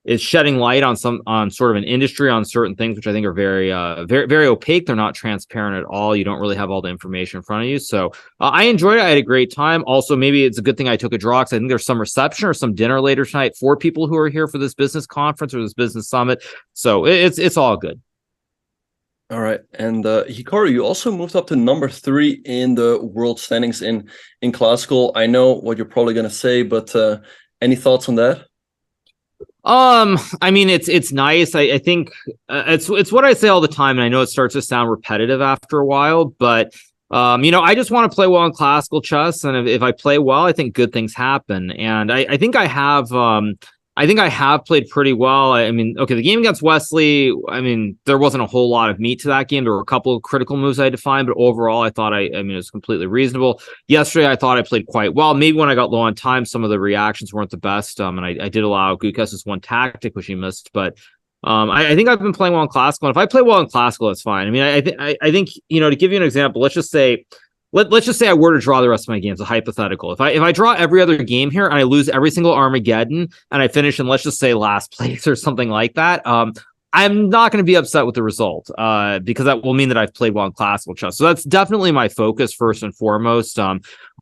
is shedding light on sort of an industry, on certain things which I think are very very opaque. They're not transparent at all. You don't really have all the information in front of you. So I enjoyed it. I had a great time. Also, maybe it's a good thing I took a draw, because I think there's some reception or some dinner later tonight for people who are here for this business conference or this business summit. So it's all good. All right. And Hikaru, you also moved up to number 3 in the world standings in classical. I know what you're probably going to say, but any thoughts on that? I mean, it's nice. I think it's what I say all the time, and I know it starts to sound repetitive after a while, but I just want to play well in classical chess, and if I play well, I think good things happen. And I think I have played pretty well. I mean, okay, the game against Wesley, I mean, there wasn't a whole lot of meat to that game. There were a couple of critical moves I had to find, but overall, I thought I mean, it was completely reasonable. Yesterday, I thought I played quite well. Maybe when I got low on time, some of the reactions weren't the best. And I did allow Gukesh's one tactic, which he missed, but I think I've been playing well in classical. And if I play well in classical, that's fine. I mean, I think, to give you an example, let's just say I were to draw the rest of my games, a hypothetical. If I draw every other game here and I lose every single Armageddon and I finish in, let's just say, last place or something like that, I'm not going to be upset with the result because that will mean that I've played well in classical chess. So that's definitely my focus first and foremost.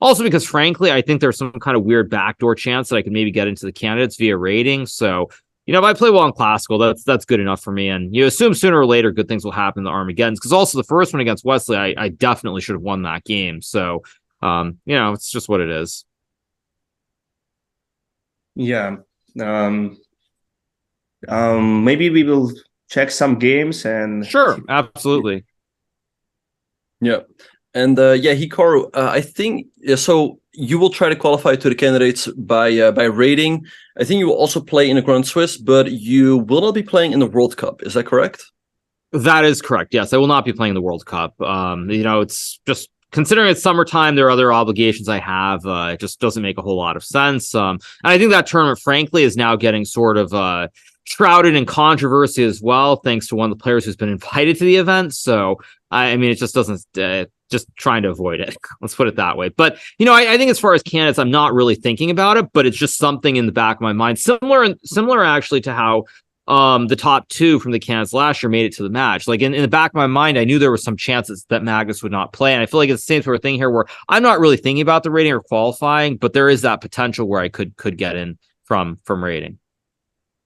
Also because, frankly, I think there's some kind of weird backdoor chance that I could maybe get into the candidates via rating. So, if I play well in classical, that's good enough for me. And you assume sooner or later good things will happen in the Armageddons. Because also the first one against Wesley, I definitely should have won that game. So, it's just what it is. Yeah. Maybe we will check some games and sure, absolutely. Yeah. And Hikaru, I think so. You will try to qualify to the candidates by rating. I think you will also play in the Grand Swiss, but you will not be playing in the World Cup. Is that correct? That is correct. Yes, I will not be playing the World Cup. It's just considering it's summertime, there are other obligations I have. It just doesn't make a whole lot of sense. And I think that tournament, frankly, is now getting sort of shrouded in controversy as well, thanks to one of the players who's been invited to the event. So, I mean, it just doesn't. Just trying to avoid it. Let's put it that way. But, I think as far as candidates, I'm not really thinking about it, but it's just something in the back of my mind. Similar actually to how the top two from the candidates last year made it to the match. Like in the back of my mind, I knew there was some chances that Magnus would not play. And I feel like it's the same sort of thing here where I'm not really thinking about the rating or qualifying, but there is that potential where I could get in from rating.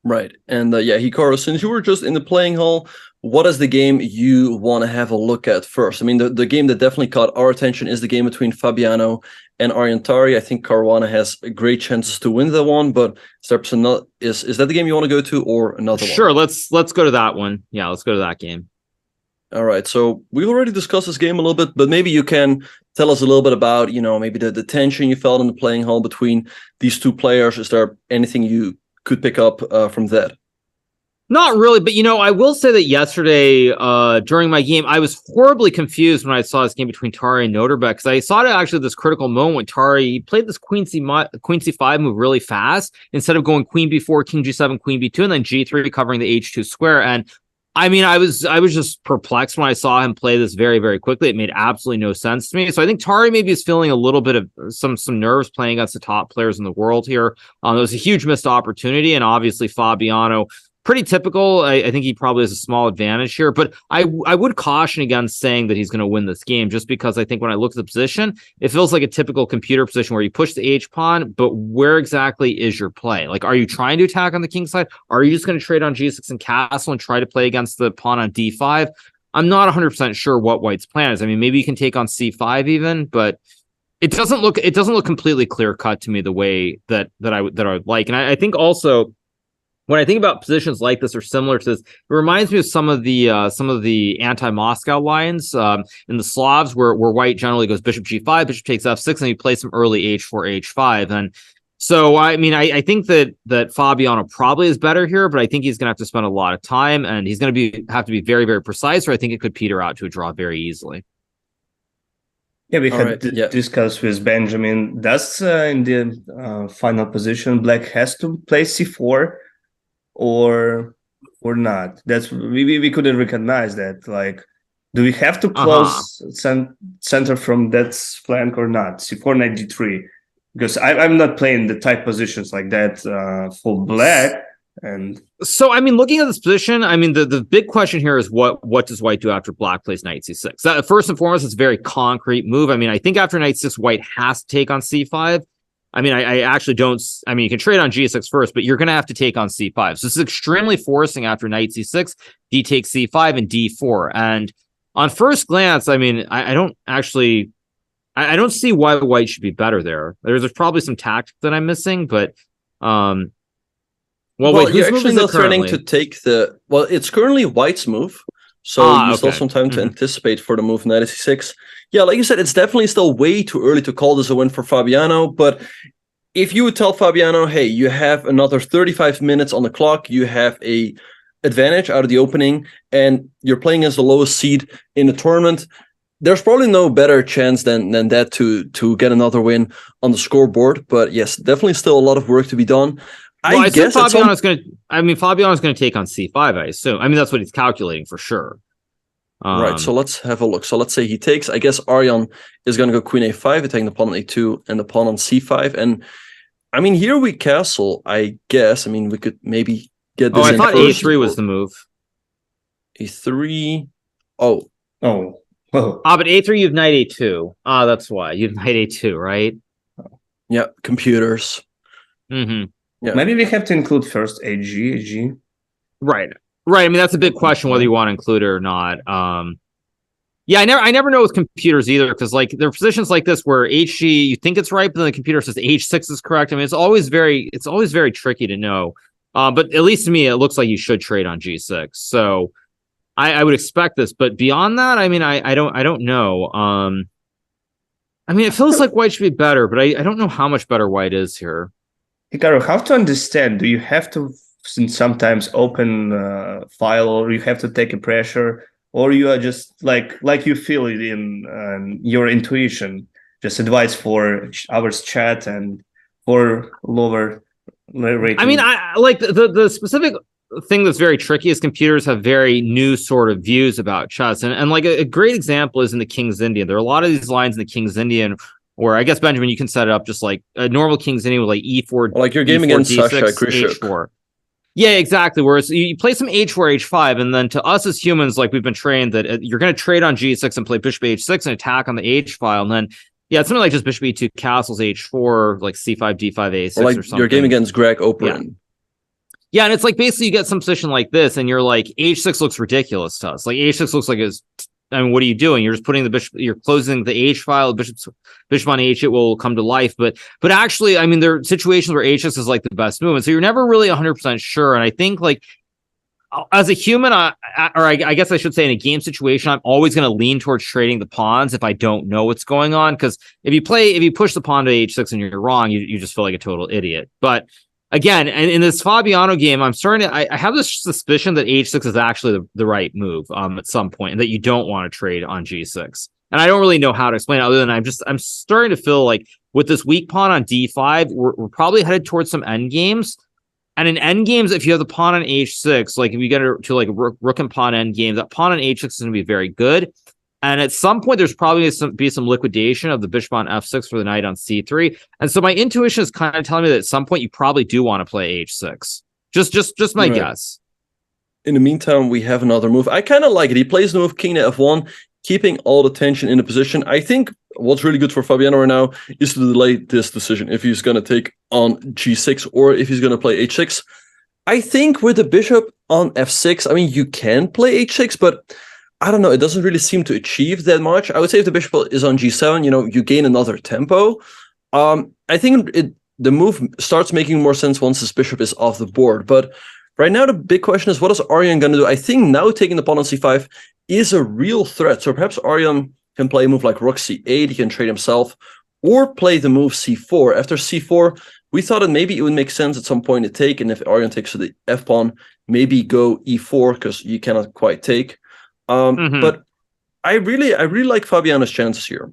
Right. And Hikaru, since you were just in the playing hall, what is the game you want to have a look at first? I mean, the game that definitely caught our attention is the game between Fabiano and Tari. I think Caruana has great chances to win that one, but is that the game you want to go to or another one? Sure, let's go to that one. Yeah, let's go to that game. All right. So we already discussed this game a little bit, but maybe you can tell us a little bit about, maybe the tension you felt in the playing hall between these two players. Is there anything you could pick up from that? Not really, but I will say that yesterday during my game, I was horribly confused when I saw this game between Tari and Noterbeck because I saw it actually this critical moment when Tari played this queen c5 move really fast instead of going queen b4, king g7, queen b2, and then g3 covering the h2 square. And I mean, I was just perplexed when I saw him play this very, very quickly. It made absolutely no sense to me. So I think Tari maybe is feeling a little bit of some nerves playing against the top players in the world here. It was a huge missed opportunity, and obviously Fabiano, pretty typical. I think he probably has a small advantage here, but I would caution against saying that he's going to win this game just because I think when I look at the position, it feels like a typical computer position where you push the H pawn, but where exactly is your play? Like, are you trying to attack on the king side? Are you just going to trade on G6 and castle and try to play against the pawn on D5? I'm not 100% sure what White's plan is. I mean, maybe you can take on C5 even, but it doesn't look completely clear cut to me the way that I would like. And I think also, when I think about positions like this or similar to this, it reminds me of some of the anti-Moscow lines in the Slavs where White generally goes bishop g5, bishop takes f6, and he plays some early h4, h5. And so, I mean, I think that Fabiano probably is better here, but I think he's going to have to spend a lot of time, and he's going to have to be very, very precise, or I think it could peter out to a draw very easily. Yeah, we had discussed with Benjamin. Does in the final position, Black has to play c4 or not? That's we couldn't recognize that. Like, do we have to close center from that flank or not? C4, knight d3, because I'm not playing the tight positions like that for Black. And so, I mean, looking at this position, I mean, the big question here is what does White do after Black plays knight c6? That, first and foremost, it's a very concrete move. I mean, I think after knight c6, White has to take on c5. I mean, I actually don't. I mean, you can trade on g6 first, but you're going to have to take on c5. So this is extremely forcing after knight c6, d takes c5, and d4. And on first glance, I mean, I don't see why White should be better there. There's probably some tactics that I'm missing, but Well, Well, wait, you're who's actually moving not threatening currently? to take the. Well, it's currently White's move, so you still have Okay. some time to Mhm. anticipate for the move knight c6. Yeah, like you said, it's definitely still way too early to call this a win for Fabiano. But if you would tell Fabiano, hey, you have another 35 minutes on the clock, you have a advantage out of the opening, and you're playing as the lowest seed in the tournament, there's probably no better chance than that to get another win on the scoreboard. But yes, definitely still a lot of work to be done. Well, I assume guess at some Fabiano's going to. I mean, Fabiano's going to take on c5. I assume. I mean, that's what he's calculating for sure. Right, so let's have a look. So let's say he takes, I guess Arjan is going to go queen a5, attacking the pawn on a2 and the pawn on c5. And I mean, here we castle, I guess. I mean, we could maybe get this I in thought first. a3 was the move. a3. Oh. Oh. Whoa. But a3, you have knight a2. That's why. You have knight a2, right? Yeah, computers. Mm-hmm. Yeah. Maybe we have to include first AG. Right. I mean, that's a big question whether you want to include it or not. Yeah, I never know with computers either, because like there are positions like this where HG you think it's right, but then the computer says H6 is correct. I mean, it's always very tricky to know. But at least to me, it looks like you should trade on G6. So I would expect this, but beyond that, I mean, I don't know. I mean, it feels like White should be better, but I don't know how much better White is here. Hikaru, how to understand? Do you have to sometimes open file, or you have to take a pressure, or you are just like you feel it in your intuition? Just advice for hours chat and for lower rating. I mean, I like the specific thing that's very tricky is computers have very new sort of views about chess, and like a great example is in the King's Indian. There are a lot of these lines in the King's Indian. Or I guess, Benjamin, you can set it up just like a normal King's Indian with like e4, like your game e4, against d6, Sasha Krishuk. h4. Yeah, exactly. Whereas you play some h4, h5, and then to us as humans, like we've been trained that you're going to trade on g6 and play bishop h6 and attack on the h file. And then, yeah, it's something like just bishop e2 castles h4, like c5, d5, a6 or like or something. Your game against Greg Operin. Yeah, and it's like basically you get some position like this, and you're like, h6 looks ridiculous to us. Like h6 looks like it's. I mean, what are you doing? You're just putting the bishop. You're closing the h file. Bishop on h. It will come to life. But actually, I mean, there are situations where h6 is like the best move, and so you're never really 100% sure. And I think like as a human, I guess I should say in a game situation, I'm always going to lean towards trading the pawns if I don't know what's going on. Because if you push the pawn to h6 and you're wrong, you just feel like a total idiot. But again, and in this Fabiano game, I have this suspicion that h6 is actually the right move at some point, and that you don't want to trade on g6. And I don't really know how to explain it other than I'm starting to feel like with this weak pawn on d5, we're probably headed towards some end games. And in end games, if you have the pawn on h6, like if you get to like rook and pawn end game, that pawn on h6 is going to be very good. And at some point, there's probably be some liquidation of the bishop on f6 for the knight on c3. And so my intuition is kind of telling me that at some point you probably do want to play h6. Just my guess. In the meantime, we have another move. I kind of like it. He plays the move king to f1, keeping all the tension in the position. I think what's really good for Fabiano right now is to delay this decision if he's going to take on g6 or if he's going to play h6. I think with the bishop on f6, I mean, you can play h6, but I don't know. It doesn't really seem to achieve that much. I would say if the bishop is on g7, you gain another tempo. I think the move starts making more sense once this bishop is off the board. But right now, the big question is, what is Arjan going to do? I think now taking the pawn on c5 is a real threat. So perhaps Arjan can play a move like rook c8. He can trade himself or play the move c4. After c4, we thought that maybe it would make sense at some point to take. And if Arjan takes to the f pawn, maybe go e4 because you cannot quite take. But I really like Fabiano's chances here.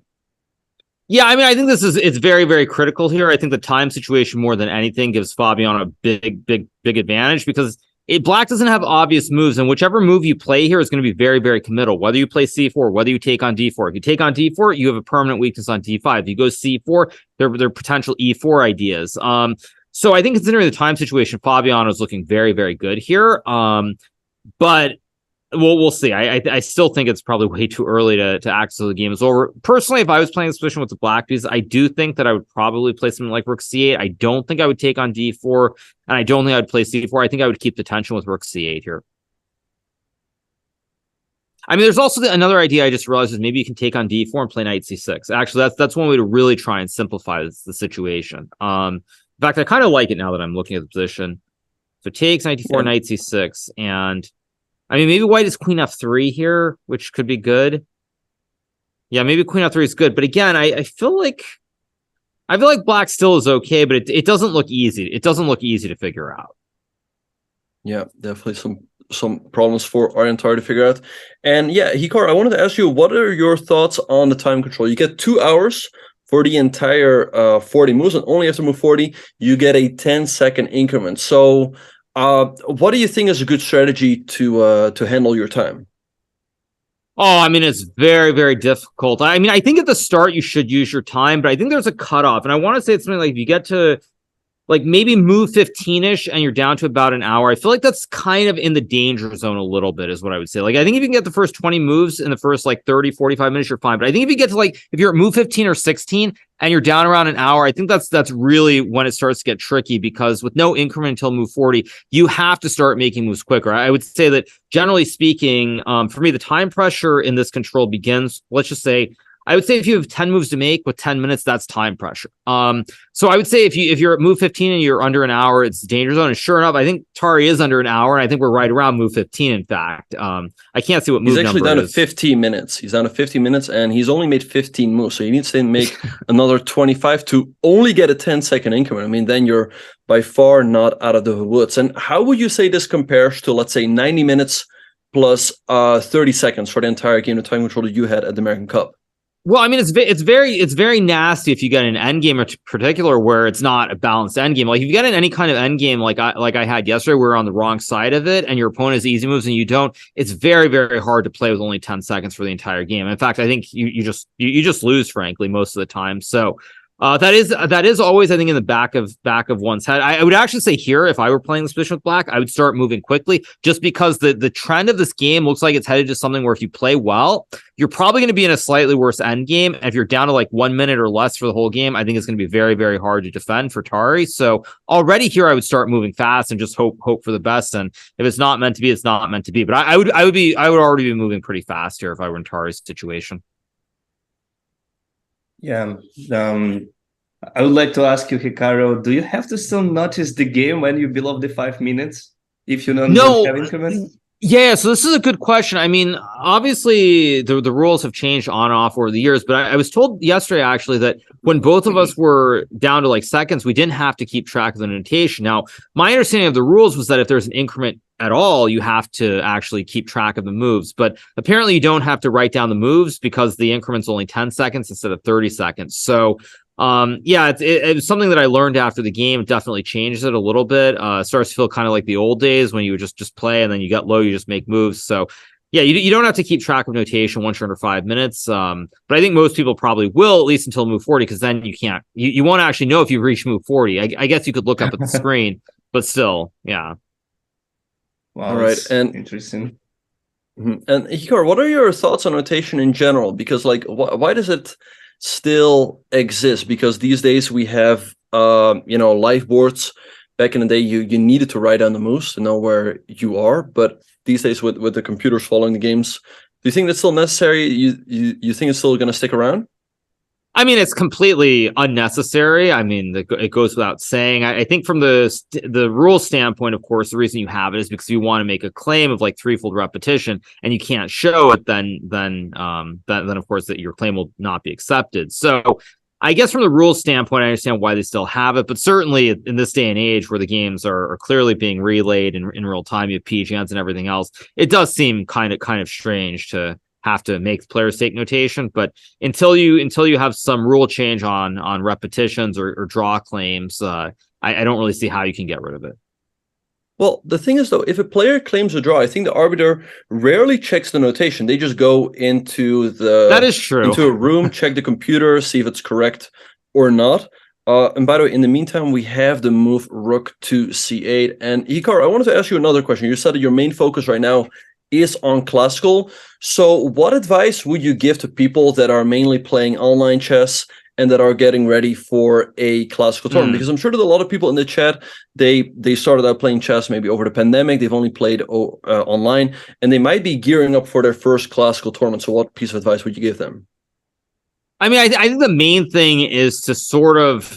Yeah, I mean, I think it's very, very critical here. I think the time situation more than anything gives Fabiano a big advantage because black doesn't have obvious moves, and whichever move you play here is going to be very, very committal. Whether you play c4, whether you take on d4. If you take on d4, you have a permanent weakness on d5. If you go c4, there are potential e4 ideas. So I think considering the time situation, Fabiano is looking very, very good here. But we'll see. I still think it's probably way too early to act so the game is over. Personally, if I was playing this position with the black piece, I do think that I would probably play something like rook c8. I don't think I would take on d4, and I don't think I would play c4. I think I would keep the tension with rook c8 here. I mean, there's also another idea I just realized is maybe you can take on d4 and play knight c6. Actually, that's one way to really try and simplify the situation. In fact, I kind of like it now that I'm looking at the position. So takes knight d4, knight c6, and I mean maybe white is queen f3 here, which could be good. Yeah, maybe queen f3 is good, but again, I feel like black still is okay, but it doesn't look easy. It doesn't look easy to figure out. Yeah, definitely some problems for Aryan Tari to figure out. And yeah, Hikaru, I wanted to ask you, what are your thoughts on the time control? You get 2 hours for the entire 40 moves, and only after move 40, you get a 10-second increment. So what do you think is a good strategy to handle your time? Oh, I mean, it's very, very difficult. I mean, I think at the start you should use your time, but I think there's a cutoff. And I want to say it's something like if you get to like maybe move 15-ish and you're down to about an hour, I feel like that's kind of in the danger zone a little bit is what I would say. Like, I think if you can get the first 20 moves in the first like 30, 45 minutes, you're fine. But I think if you get to like, if you're at move 15 or 16 and you're down around an hour, I think that's really when it starts to get tricky, because with no increment until move 40, you have to start making moves quicker. I would say that generally speaking, for me, the time pressure in this control begins, let's just say, I would say if you have 10 moves to make with 10 minutes, that's time pressure. So I would say if you're at move 15 and you're under an hour, it's danger zone. And sure enough, I think Tari is under an hour, and I think we're right around move 15. In fact, I can't see what move number is. He's actually down to 15 minutes. He's down to 15 minutes, and he's only made 15 moves. So he needs to make another 25 to only get a 10-second increment. I mean, then you're by far not out of the woods. And how would you say this compares to, let's say, 90 minutes plus 30 seconds for the entire game of time control that you had at the American Cup? Well, I mean, it's very nasty if you get an end game in particular where it's not a balanced end game. Like if you get in any kind of end game, like I had yesterday, where we're on the wrong side of it, and your opponent has easy moves and you don't. It's very, very hard to play with only 10 seconds for the entire game. In fact, I think you just lose, frankly, most of the time. So that is always, I think, in the back of one's head. I would actually say here, if I were playing this position with black, I would start moving quickly, just because the trend of this game looks like it's headed to something where if you play well, you're probably going to be in a slightly worse end game. And if you're down to like 1 minute or less for the whole game, I think it's going to be very, very hard to defend for Tari. So already here, I would start moving fast and just hope for the best. And if it's not meant to be, it's not meant to be. But I would already be moving pretty fast here if I were in Tari's situation. Yeah. I would like to ask you, Hikaru, do you have to still notice the game when you're below the 5 minutes if you don't have increment? Yeah, so this is a good question. I mean, obviously the rules have changed on and off over the years, but I was told yesterday actually that when both of us were down to like seconds, we didn't have to keep track of the notation. Now, my understanding of the rules was that if there's an increment at all, you have to actually keep track of the moves. But apparently you don't have to write down the moves because the increment's only 10 seconds instead of 30 seconds. So yeah, it was something that I learned after the game. It definitely changed it a little bit. It starts to feel kind of like the old days when you would just play, and then you get low, you just make moves. So yeah, you don't have to keep track of notation once you're under 5 minutes. But I think most people probably will, at least until move 40, because then you won't actually know if you've reached move 40. I guess you could look up at the screen, but still, yeah. Wow, all right, and interesting. And Hikaru, what are your thoughts on notation in general? Because like, why does it still exist? Because these days we have live boards. Back in the day, you needed to write down the moves to know where you are, but these days with the computers following the games, do you think that's still necessary? You think it's still going to stick around? I mean, it's completely unnecessary. I mean, it goes without saying. I think from the rule standpoint, of course, the reason you have it is because you want to make a claim of like threefold repetition, and you can't show it. Then of course that your claim will not be accepted. So I guess from the rules standpoint, I understand why they still have it, but certainly in this day and age where the games are clearly being relayed in real time, you have PGNs and everything else, it does seem kind of strange to have to make players take notation. But until you have some rule change on repetitions or draw claims, I don't really see how you can get rid of it. Well, the thing is, though, if a player claims a draw, I think the arbiter rarely checks the notation. They just go that is true. Into a room, check the computer, see if it's correct or not. And by the way, in the meantime, we have the move rook to c8. And Hikaru, I wanted to ask you another question. You said that your main focus right now is on classical. So what advice would you give to people that are mainly playing online chess and that are getting ready for a classical tournament? Because I'm sure that a lot of people in the chat, they started out playing chess maybe over the pandemic. They've only played online, and they might be gearing up for their first classical tournament. So what piece of advice would you give them? I mean, I think the main thing is to sort of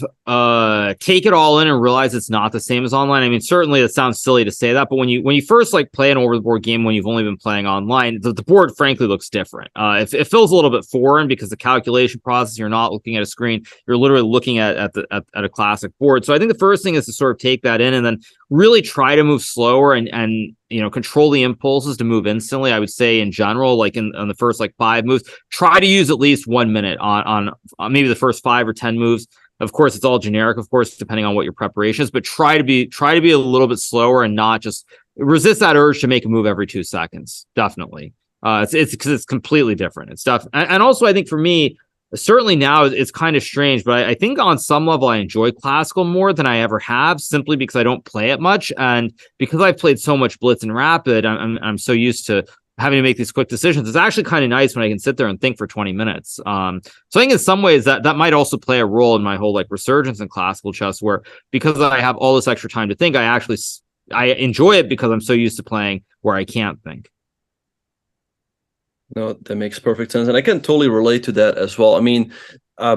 take it all in and realize it's not the same as online. I mean, certainly it sounds silly to say that, but when you first like play an over the board game when you've only been playing online, the board frankly looks different. It feels a little bit foreign because the calculation process, you're not looking at a screen, you're literally looking at a classic board. So I think the first thing is to sort of take that in and then really try to move slower and control the impulses to move instantly. I would say in general, like on the first like 5 moves, try to use at least 1 minute on maybe the first 5 or 10 moves. Of course, it's all generic, of course, depending on what your preparation is, but try to be a little bit slower and not just resist that urge to make a move every 2 seconds. Definitely. It's because it's completely different. It's stuff. And also I think for me, certainly now it's kind of strange, but I think on some level I enjoy classical more than I ever have, simply because I don't play it much, and because I've played so much blitz and rapid, I'm so used to having to make these quick decisions. It's actually kind of nice when I can sit there and think for 20 minutes. So I think in some ways that might also play a role in my whole like resurgence in classical chess, where because I have all this extra time to think, I enjoy it because I'm so used to playing where I can't think. No, that makes perfect sense. And I can totally relate to that as well. I mean,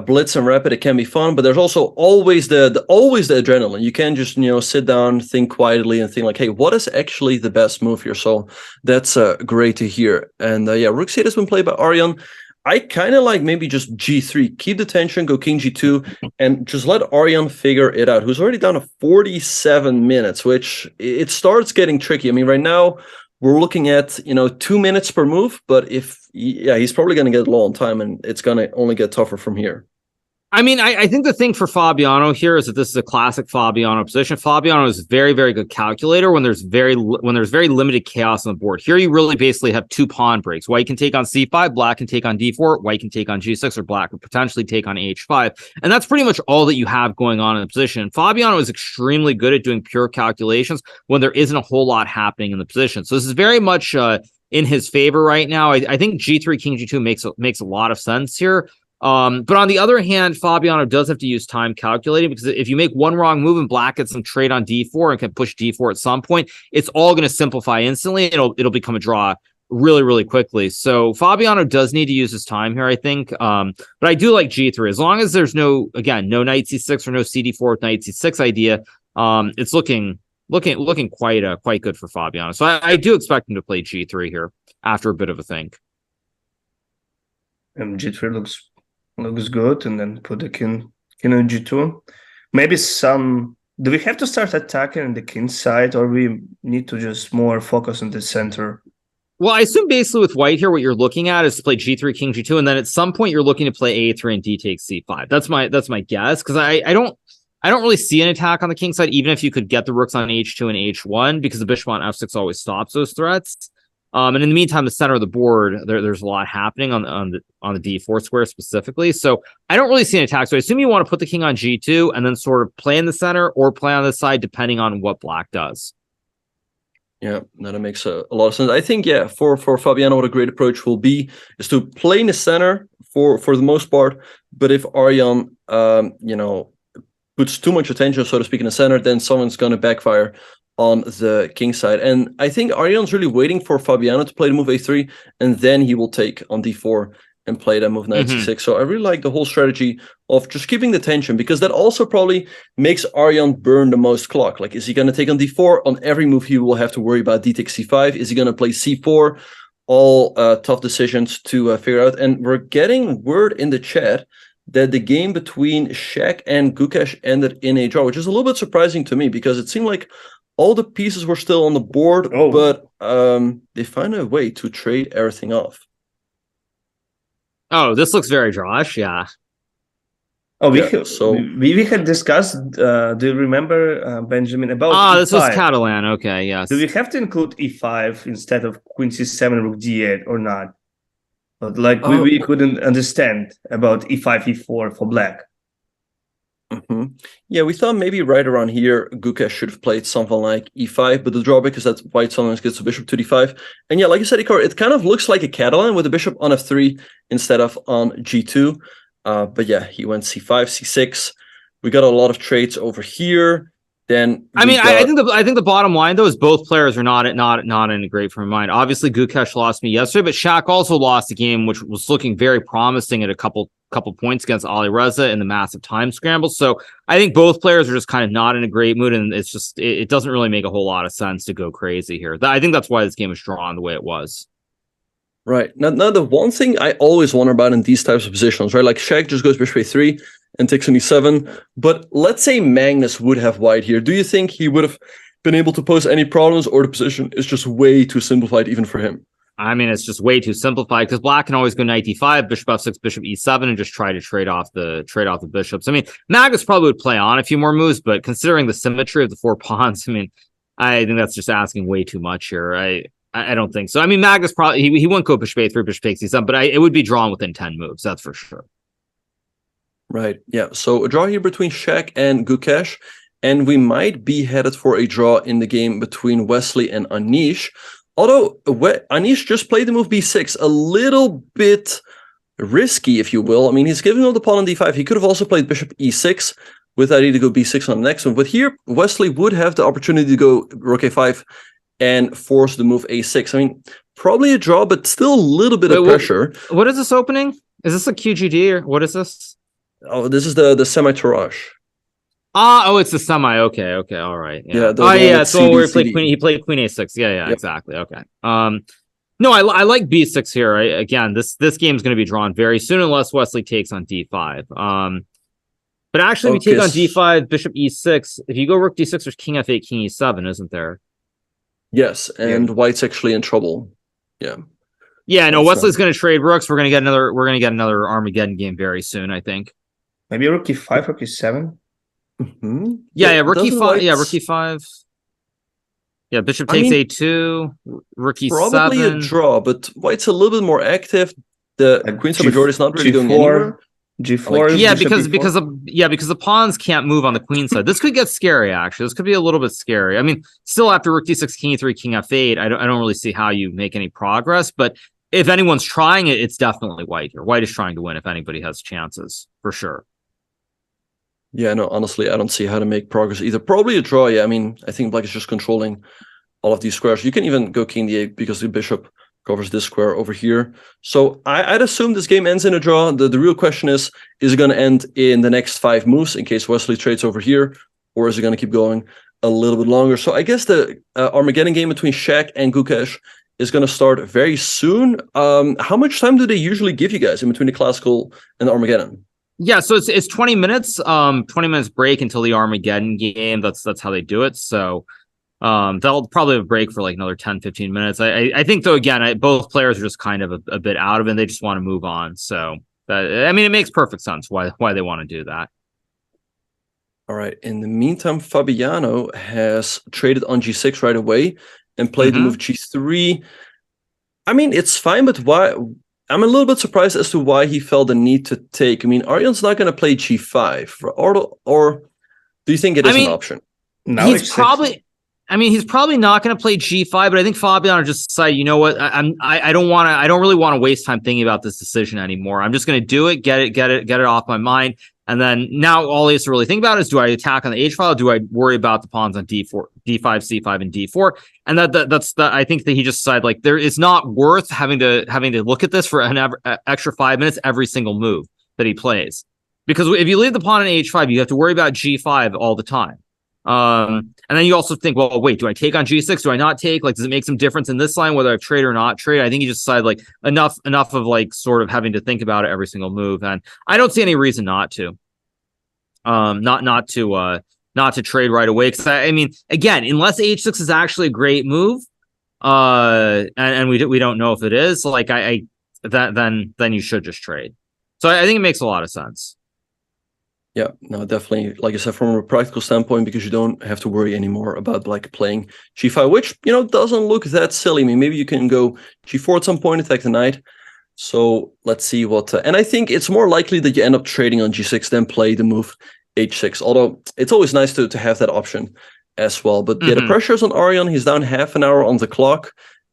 blitz and rapid, it can be fun, but there's also always the adrenaline. You can't just, sit down, think quietly and think like, hey, what is actually the best move here? So that's great to hear. And Rook C8 has been played by Arjan. I kind of like maybe just G3, keep the tension, go King G2, and just let Arjan figure it out, who's already down to 47 minutes, which it starts getting tricky. I mean, right now, we're looking at, 2 minutes per move, but he's probably going to get low on time, and it's going to only get tougher from here. I mean, I think the thing for Fabiano here is that this is a classic Fabiano position. Fabiano is a very, very good calculator when there's very limited chaos on the board. Here you really basically have 2 pawn breaks. White can take on C5, black can take on D4, white can take on G6, or black could potentially take on H5. And that's pretty much all that you have going on in the position. Fabiano is extremely good at doing pure calculations when there isn't a whole lot happening in the position. So this is very much in his favor right now. I think G3, King G2 makes a lot of sense here. But on the other hand, Fabiano does have to use time calculating, because if you make one wrong move and black gets some trade on D4 and can push D4 at some point, it's all going to simplify instantly. It'll become a draw really, really quickly. So Fabiano does need to use his time here, I think. But I do like G3 as long as there's no knight C6 or no CD4 with knight C6 idea. It's looking quite good for Fabiano. So I do expect him to play G3 here after a bit of a think. G3 looks good, and then put the king on G2. Maybe do we have to start attacking on the king side, or we need to just more focus on the center? Well, I assume basically with white here, what you're looking at is to play G3, King G2, and then at some point you're looking to play A3 and D takes C5. That's my guess, because I don't really see an attack on the king side, even if you could get the rooks on H2 and H1, because the bishop on F6 always stops those threats. And in the meantime, the center of the board, there's a lot happening on the D4 square specifically. So I don't really see an attack. So I assume you want to put the king on G2 and then sort of play in the center or play on the side, depending on what black does. Yeah, that makes a lot of sense. I think, for Fabiano, what a great approach will be is to play in the center for the most part. But if Arjan, puts too much attention, so to speak, in the center, then someone's going to backfire on the king side. And I think Arjan's really waiting for Fabiano to play the move A3, and then he will take on D4 and play that move knight C6. So I really like the whole strategy of just keeping the tension, because that also probably makes Arjan burn the most clock. Like, is he going to take on D4? On every move, he will have to worry about D takes C5. Is he going to play C4? All tough decisions to figure out. And we're getting word in the chat that the game between Shaq and Gukesh ended in a draw, which is a little bit surprising to me, because it seemed like all the pieces were still on the board, but they find a way to trade everything off. Oh, this looks very drawish, yeah. Oh, we had discussed, do you remember, Benjamin, about E5? This was Catalan, okay, yes. Do we have to include E5 instead of Queen C7, Rook D8 or not? But we couldn't understand about E5, E4 for black. Mm-hmm. Yeah, we thought maybe right around here, Gukesh should have played something like E5, but the drawback is that white sometimes gets the bishop to D5. And yeah, like you said, Hikaru, it kind of looks like a Catalan with the bishop on F3 instead of on G2. But yeah, he went C5, C6. We got a lot of trades over here. Then I think the bottom line though is both players are not in a great frame of mind. Obviously, Gukesh lost me yesterday, but Shaq also lost a game which was looking very promising at a couple couple points against Ali Reza in the massive time scramble. So I think both players are just kind of not in a great mood, and it's just it doesn't really make a whole lot of sense to go crazy here. I think that's why this game was drawn the way it was. Right. Now the one thing I always wonder about in these types of positions, right? Like Shaq just goes bishop a3 and takes on e7. But let's say Magnus would have white here. Do you think he would have been able to pose any problems, or the position is just way too simplified even for him? I mean, it's just way too simplified because black can always go knight d5, bishop f6, bishop e7, and just try to trade off the bishops. I mean, Magnus probably would play on a few more moves, but considering the symmetry of the 4 pawns, I mean, I think that's just asking way too much here. I don't think so. I mean, Magnus probably he wouldn't go bishop a3, bishop takes e7, but it would be drawn within 10 moves. That's for sure. Right. Yeah. So a draw here between Shaq and Gukesh, and we might be headed for a draw in the game between Wesley and Anish. Although Anish just played the move b6, a little bit risky, if you will. I mean, he's giving up the pawn on d5. He could have also played bishop e6 with that idea to go b6 on the next one. But here, Wesley would have the opportunity to go rook a5 and force the move a6. I mean, probably a draw, but still a little bit of pressure. What is this opening? Is this a QGD or what is this? Oh, this is the semi-Taraj. It's the semi. Okay, all right. Yeah. So where he played queen a6. Yeah, yep. Exactly. Okay. No, I like b6 here. Again, this game is going to be drawn very soon unless Wesley takes on d5. But actually, if you take on d5, bishop e6, if you go rook d6, there's king f8, king e7, isn't there? Yes, and White's actually in trouble. Yeah. Yeah, no, Wesley's going to trade rooks. We're going to get another Armageddon game very soon, I think. Maybe rook e5, rook e7. Mm-hmm. Yeah, rook e5. Yeah, rook e5. Yeah, bishop takes a2, rook e7. Probably a draw, but White's a little bit more active. The queen's majority is not really going anywhere. G4. Yeah, because the pawns can't move on the queen side. This could get scary. Actually, this could be a little bit scary. I mean, still after rook d6, king e3, king f8, I don't really see how you make any progress. But if anyone's trying it, it's definitely White here. White is trying to win if anybody has chances for sure. Yeah, no, honestly, I don't see how to make progress either. Probably a draw. Yeah, I mean, I think Black is just controlling all of these squares. You can even go king d8 because the bishop covers this square over here. So I'd assume this game ends in a draw. The real question is it going to end in the next 5 moves in case Wesley trades over here, or is it going to keep going a little bit longer? So I guess the Armageddon game between Shaq and Gukesh is going to start very soon. How much time do they usually give you guys in between the classical and the Armageddon? Yeah, so it's 20 minutes, 20 minutes break until the Armageddon game. That's how they do it. So they'll probably have a break for like another 10, 15 minutes. I think, though, again, both players are just kind of a bit out of it. And they just want to move on. So, I mean, it makes perfect sense why they want to do that. All right. In the meantime, Fabiano has traded on g6 right away and played the move g3. I mean, it's fine, but why? I'm a little bit surprised as to why he felt the need to take. I mean, Arjan's not going to play g5, or do you think it is an option? No, he's probably not going to play g5, but I think Fabiano just decided, you know what, I don't really want to waste time thinking about this decision anymore. I'm just going to do it, get it off my mind. And then now all he has to really think about is, do I attack on the H file? Do I worry about the pawns on D4, D5, C5, and D4? And that's I think that he just decided, like, it's not worth having to look at this for an extra 5 minutes every single move that he plays. Because if you leave the pawn on H5, you have to worry about G5 all the time. And then you also think, well, wait, do I take on G6? Do I not take? Like, does it make some difference in this line whether I trade or not trade? I think he just decided, like, enough of, like, sort of having to think about it every single move. And I don't see any reason not to. Not to trade right away. Because I mean, again, unless H6 is actually a great move, and we don't know if it is, like, then you should just trade. So I think it makes a lot of sense. Yeah, no, definitely. Like I said, from a practical standpoint, because you don't have to worry anymore about, like, playing g5, which, doesn't look that silly. I mean, maybe you can go g4 at some point, attack the knight. So let's see what... and I think it's more likely that you end up trading on g6 than play the move h6. Although it's always nice to have that option as well. But yeah, the pressure's on Arjan. He's down half an hour on the clock.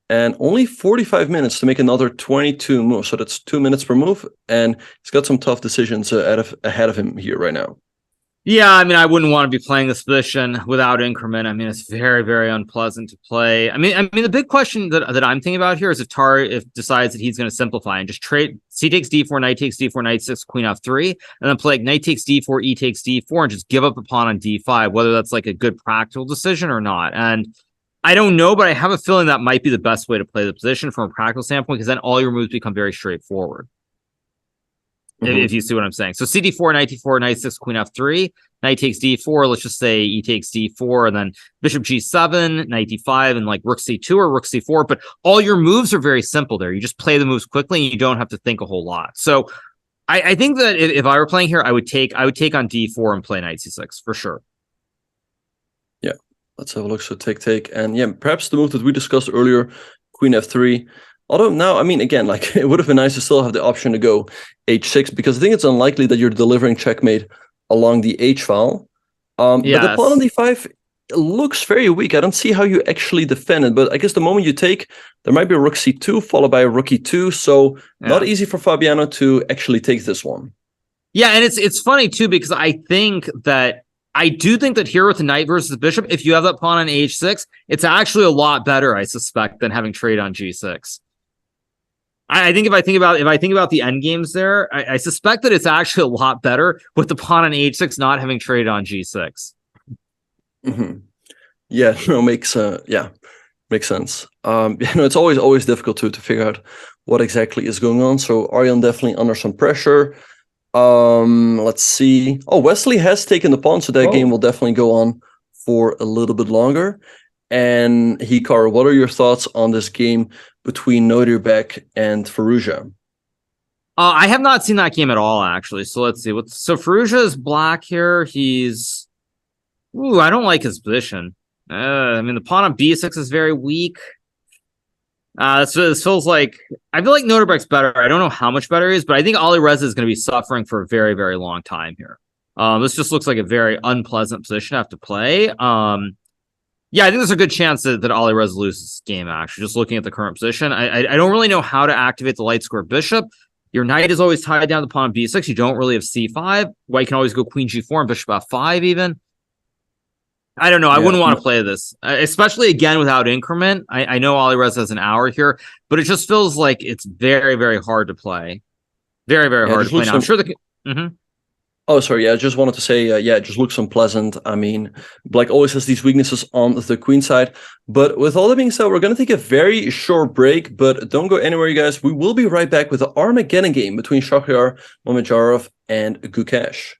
And only 45 minutes to make another 22 moves. So that's 2 minutes per move. And he's got some tough decisions ahead of him here right now. Yeah, I mean, I wouldn't want to be playing this position without increment. I mean, it's very, very unpleasant to play. I mean, the big question that I'm thinking about here is if Tari decides that he's going to simplify and just trade C takes D4, knight takes D4, knight 6, queen F3, and then play like knight takes D4, E takes D4, and just give up a pawn on D5, whether that's like a good practical decision or not. And I don't know, but I have a feeling that might be the best way to play the position from a practical standpoint, because then all your moves become very straightforward. If you see what I'm saying. So CD4, knight D4, knight 6, queen F3, knight takes D4, let's just say E takes D4, and then bishop G7, knight D5, and like rook C2 or rook C4. But all your moves are very simple there. You just play the moves quickly and you don't have to think a whole lot. So I think that if I were playing here, I would take on D4 and play knight C6 for sure. Yeah, let's have a look. So take. And yeah, perhaps the move that we discussed earlier, queen F3. Although now, I mean, again, like it would have been nice to still have the option to go H6, because I think it's unlikely that you're delivering checkmate along the H file. But the pawn on D5 looks very weak. I don't see how you actually defend it, but I guess the moment you take, there might be a rook C2 followed by a rook E2, so not easy for Fabiano to actually take this one. Yeah, and it's funny too, because I do think that here with the knight versus the bishop, if you have that pawn on H6, it's actually a lot better, I suspect, than having trade on G6. I think if I think about the end games there, I suspect that it's actually a lot better with the pawn on H6 not having traded on G6. Mm-hmm. Yeah, no, makes sense. It's always difficult to figure out what exactly is going on. So Arjan definitely under some pressure. Let's see. Oh, Wesley has taken the pawn, so that game will definitely go on for a little bit longer. And Hikaru, what are your thoughts on this game between Nodirbeck and Firouzja? I have not seen that game at all, actually. So let's see. So Firouzja is black here. He's I don't like his position. I mean, the pawn on B6 is very weak. This feels like I feel like Nodirbeck's better. I don't know how much better he is, but I think Alireza is going to be suffering for a very, very long time here. This just looks like a very unpleasant position to have to play. Yeah, I think there's a good chance that Alireza loses this game, actually, just looking at the current position. I don't really know how to activate the light square bishop. Your knight is always tied down to pawn B6. You don't really have C5. White can always go queen G4 and bishop F5 even. I don't know. I wouldn't want to play this, especially again without increment. I know Alireza has an hour here, but it just feels like it's very, very hard to play. Very, very hard to play. Now, I'm sure Oh, sorry. Yeah, I just wanted to say, it just looks unpleasant. I mean, Black always has these weaknesses on the queen side. But with all that being said, we're going to take a very short break, but don't go anywhere, you guys. We will be right back with the Armageddon game between Shahryar, Mamedyarov, and Gukesh.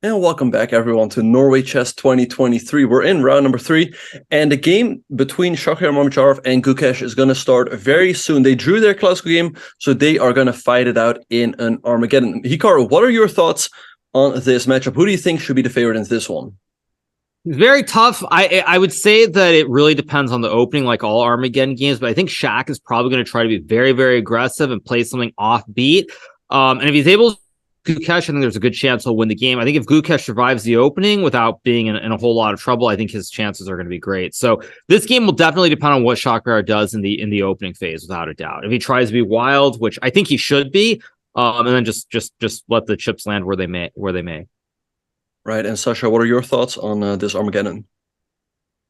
And welcome back, everyone, to Norway Chess 2023. We're in round number 3, and the game between Shakir Mamedyarov and Gukesh is going to start very soon. They drew their classical game, so they are going to fight it out in an Armageddon. Hikaru, what are your thoughts on this matchup? Who do you think should be the favorite in this one? Very tough. I would say that it really depends on the opening, like all Armageddon games, but I think Shaq is probably going to try to be very, very aggressive and play something offbeat. And if he's able to Gukesh, I think there's a good chance he'll win the game. I think if Gukesh survives the opening without being in a whole lot of trouble, I think his chances are going to be great. So this game will definitely depend on what Shakir does in the opening phase, without a doubt. If he tries to be wild, which I think he should be, and then just let the chips land where they may. Right, and Sasha, what are your thoughts on this Armageddon?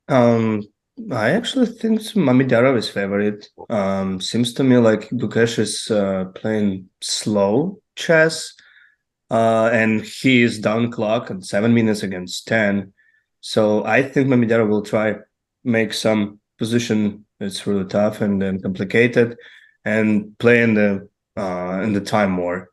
I actually think Mamedyarov is favorite. Seems to me like Gukesh is playing slow chess. And he is down clock at 7 minutes against 10. So I think Mamedyarov will try make some position that's really tough and then complicated and play in the time more.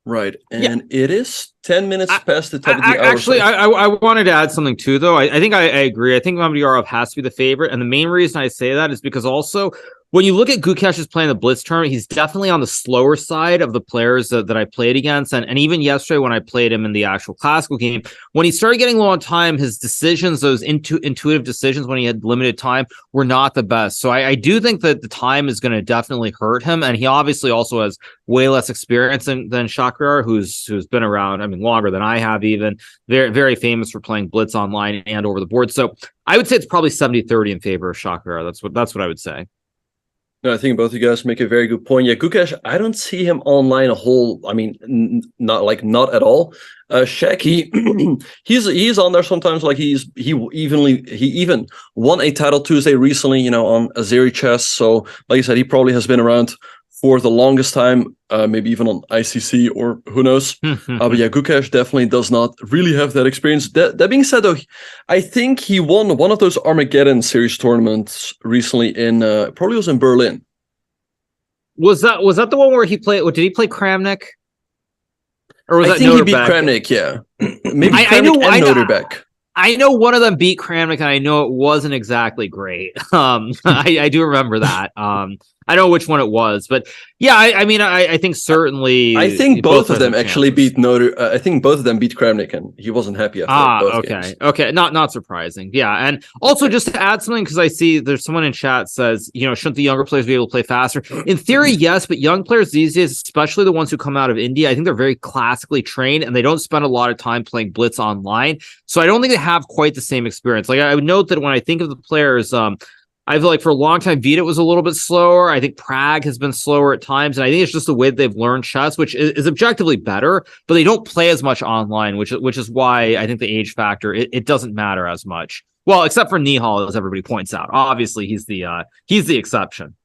Right, and it is 10 minutes past the top of the hour. Actually, I wanted to add something too, though. I think I agree. I think Mamedyarov has to be the favorite, and the main reason I say that is because also when you look at Gukesh's playing the Blitz tournament, he's definitely on the slower side of the players that I played against. And even yesterday when I played him in the actual classical game, when he started getting low on time, his decisions, those intuitive decisions when he had limited time, were not the best. So I do think that the time is going to definitely hurt him. And he obviously also has way less experience than Shakir, who's been around, I mean, longer than I have even. Very, very famous for playing Blitz online and over the board. So I would say it's probably 70-30 in favor of Shakir. That's what I would say. No, I think both of you guys make a very good point. Yeah, Gukesh, I don't see him online a whole. I mean, not at all. Shaq, he's on there sometimes. Like he even won a title Tuesday recently, on Azeri Chess. So, like I said, he probably has been around for the longest time, maybe even on ICC or who knows. But yeah, Gukesh definitely does not really have that experience. That being said, though, I think he won one of those Armageddon series tournaments recently in probably was in Berlin. Was that the one where he played? Did he play Kramnik? Or was I think he beat Kramnik, yeah. Maybe Kramnik and Noterbeck. I know one of them beat Kramnik, and I know it wasn't exactly great. I do remember that. I know which one it was, but yeah, I think certainly. I think both of them actually beat I think both of them beat Kramnik, and he wasn't happy after both games. Okay, not surprising. Yeah, and also just to add something, because I see there's someone in chat says, shouldn't the younger players be able to play faster? In theory, yes, but young players these days, especially the ones who come out of India, I think they're very classically trained, and they don't spend a lot of time playing Blitz online. So I don't think they have quite the same experience. Like I would note that when I think of the players, I feel like for a long time, Vita was a little bit slower. I think Prague has been slower at times. And I think it's just the way that they've learned chess, which is objectively better, but they don't play as much online, which is why I think the age factor, it doesn't matter as much. Well, except for Nihal, as everybody points out. Obviously, he's the exception.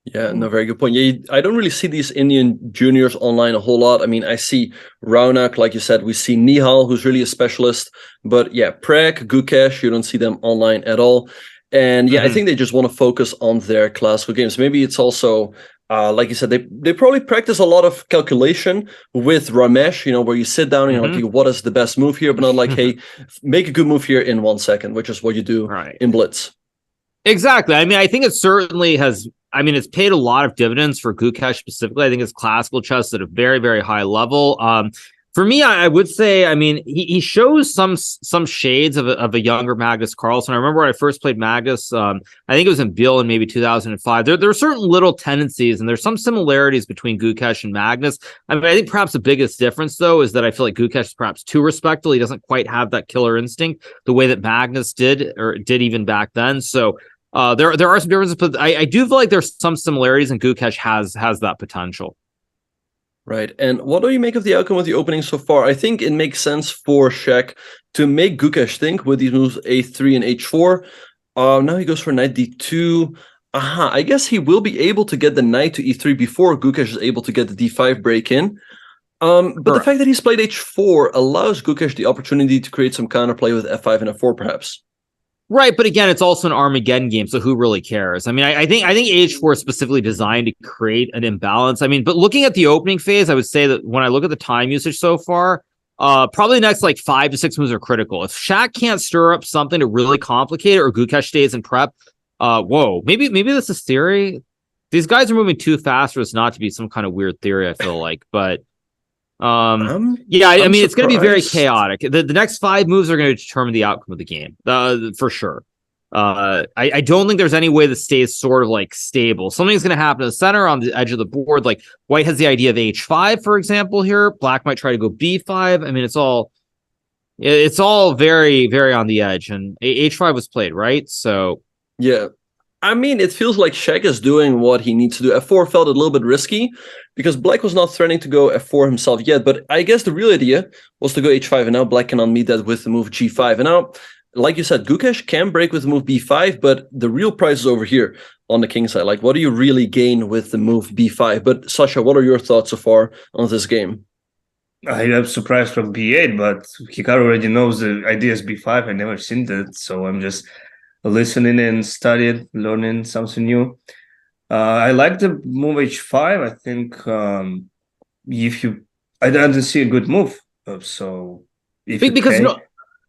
Yeah, no, very good point. Yeah, I don't really see these Indian juniors online a whole lot. I mean, I see Raunak, like you said, we see Nihal, who's really a specialist. But yeah, Prague, Gukesh, you don't see them online at all. And yeah, I think they just want to focus on their classical games. Maybe it's also, like you said, they probably practice a lot of calculation with Ramesh, where you sit down and like, what is the best move here? But not like, hey, make a good move here in 1 second, which is what you do in Blitz. Exactly. I mean, I think it certainly has. I mean, it's paid a lot of dividends for Gukesh specifically. I think it's classical chess at a very, very high level. For me, I would say, I mean, he shows some shades of a younger Magnus Carlsen. I remember when I first played Magnus, I think it was in Bill in maybe 2005. There are certain little tendencies, and there's some similarities between Gukesh and Magnus. I mean, I think perhaps the biggest difference, though, is that I feel like Gukesh is perhaps too respectful. He doesn't quite have that killer instinct the way that Magnus did, or did even back then. So there are some differences, but I do feel like there's some similarities, and Gukesh has that potential. Right. And what do you make of the outcome of the opening so far? I think it makes sense for Shaq to make Gukesh think with these moves A3 and H4. Now he goes for knight D2. I guess he will be able to get the knight to E3 before Gukesh is able to get the D5 break in. But the fact that he's played H4 allows Gukesh the opportunity to create some counterplay with F5 and F4, perhaps. Right, but again, it's also an Armageddon game, so who really cares? I mean, I think H4 is specifically designed to create an imbalance. I mean, but looking at the opening phase, I would say that when I look at the time usage so far, Probably the next like 5 to 6 moves are critical. If Shaq can't stir up something to really complicate it, or Gukesh stays in prep, whoa, maybe this is theory. These guys are moving too fast for this not to be some kind of weird theory, I feel like. But I mean, it's going to be very chaotic. The next 5 moves are going to determine the outcome of the game, for sure. I don't think there's any way that stays sort of like stable. Something's going to happen in the center on the edge of the board. Like white has the idea of h5, for example, here. Black might try to go b5. I mean, it's all very, very on the edge. And h5 was played, right? So yeah. I mean, it feels like Shaq is doing what he needs to do. F4 felt a little bit risky because Black was not threatening to go F4 himself yet. But I guess the real idea was to go H5, and now Black can unmeet that with the move G5. And now, like you said, Gukesh can break with the move B5, but the real prize is over here on the king side. Like, what do you really gain with the move B5? But Sasha, what are your thoughts so far on this game? I am surprised from B8, but Hikaru already knows the idea is B5. I never seen that, so I'm just listening and studying, learning something new. I like the move H5. I think I didn't see a good move.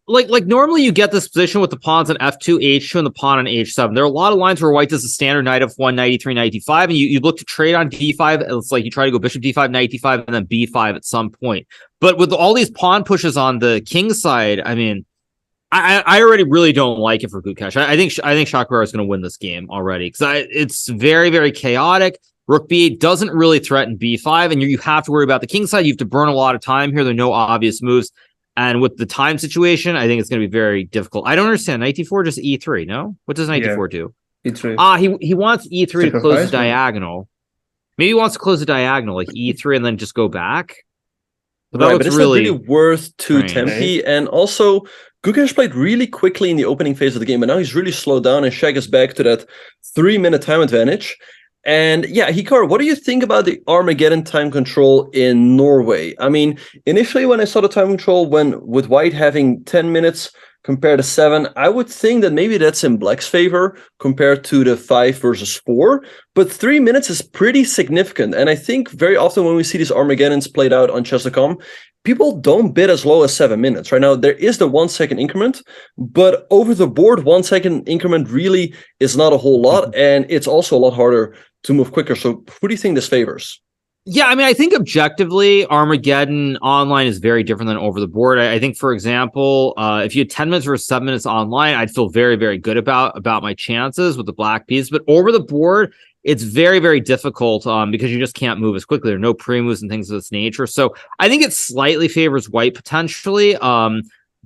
Like normally you get this position with the pawns on F2, H2, and the pawn on H7. There are a lot of lines where white does a standard knight F1, knight E3, knight D5, and you look to trade on D5. It's like you try to go bishop D5, knight D5, and then B5 at some point. But with all these pawn pushes on the king side, I mean, I already really don't like it for Gukesh. I think Shakura is going to win this game already because it's very, very chaotic. Rook B8 doesn't really threaten B5, and you have to worry about the king side. You have to burn a lot of time here. There are no obvious moves. And with the time situation, I think it's going to be very difficult. I don't understand. Knight D4 just E3, no? What does Knight D4 do? E3. He wants E3 to close the diagonal. Maybe he wants to close the diagonal, like E3 and then just go back. But that looks really worth 2 tempi. And also, Gukesh played really quickly in the opening phase of the game, but now he's really slowed down, and Shaq is back to that 3-minute time advantage. And yeah, Hikaru, what do you think about the Armageddon time control in Norway? I mean, initially when I saw the time control, with white having 10 minutes compared to 7, I would think that maybe that's in Black's favor compared to the 5 versus 4. But 3 minutes is pretty significant. And I think very often when we see these Armageddons played out on chess.com, people don't bid as low as 7 minutes. Right now, there is the 1 second increment, but over the board, 1 second increment really is not a whole lot. And it's also a lot harder to move quicker. So who do you think this favors? Yeah, I mean, I think objectively, Armageddon online is very different than over the board. I think, for example, if you had 10 minutes versus 7 minutes online, I'd feel very, very good about my chances with the black piece. But over the board, it's very, very difficult because you just can't move as quickly. There are no pre-moves and things of this nature. So I think it slightly favors white potentially.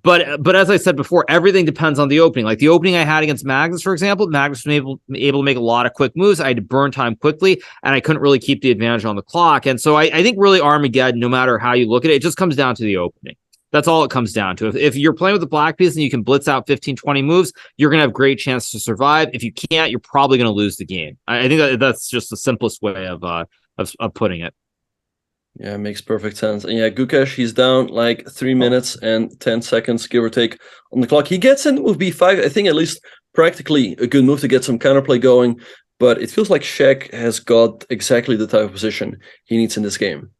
But as I said before, everything depends on the opening. Like the opening I had against Magnus, for example, Magnus was able to make a lot of quick moves. I had to burn time quickly, and I couldn't really keep the advantage on the clock. And so I think really Armageddon, no matter how you look at it, it just comes down to the opening. That's all it comes down to. If you're playing with the black piece and you can blitz out 15, 20 moves, you're going to have great chance to survive. If you can't, you're probably going to lose the game. I think that's just the simplest way of putting it. Yeah, it makes perfect sense. And yeah, Gukesh, he's down like 3 minutes and 10 seconds, give or take, on the clock. He gets in move B5. I think at least practically a good move to get some counterplay going. But it feels like Shaq has got exactly the type of position he needs in this game.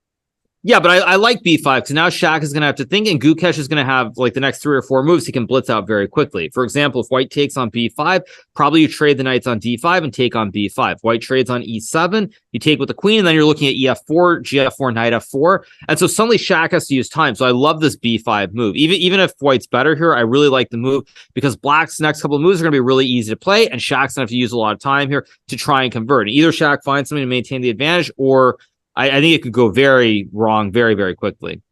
Yeah, but I like B5 because now Shaq is going to have to think, and Gukesh is going to have like the next 3 or 4 moves he can blitz out very quickly. For example, if white takes on B5, probably you trade the knights on D5 and take on B5. White trades on E7, you take with the queen, and then you're looking at EF4, GF4, knight F4. And so suddenly Shaq has to use time. So I love this B5 move. Even if white's better here, I really like the move because black's next couple of moves are going to be really easy to play, and Shaq's going to have to use a lot of time here to try and convert. And either Shaq finds something to maintain the advantage, or I think it could go very wrong very, very quickly.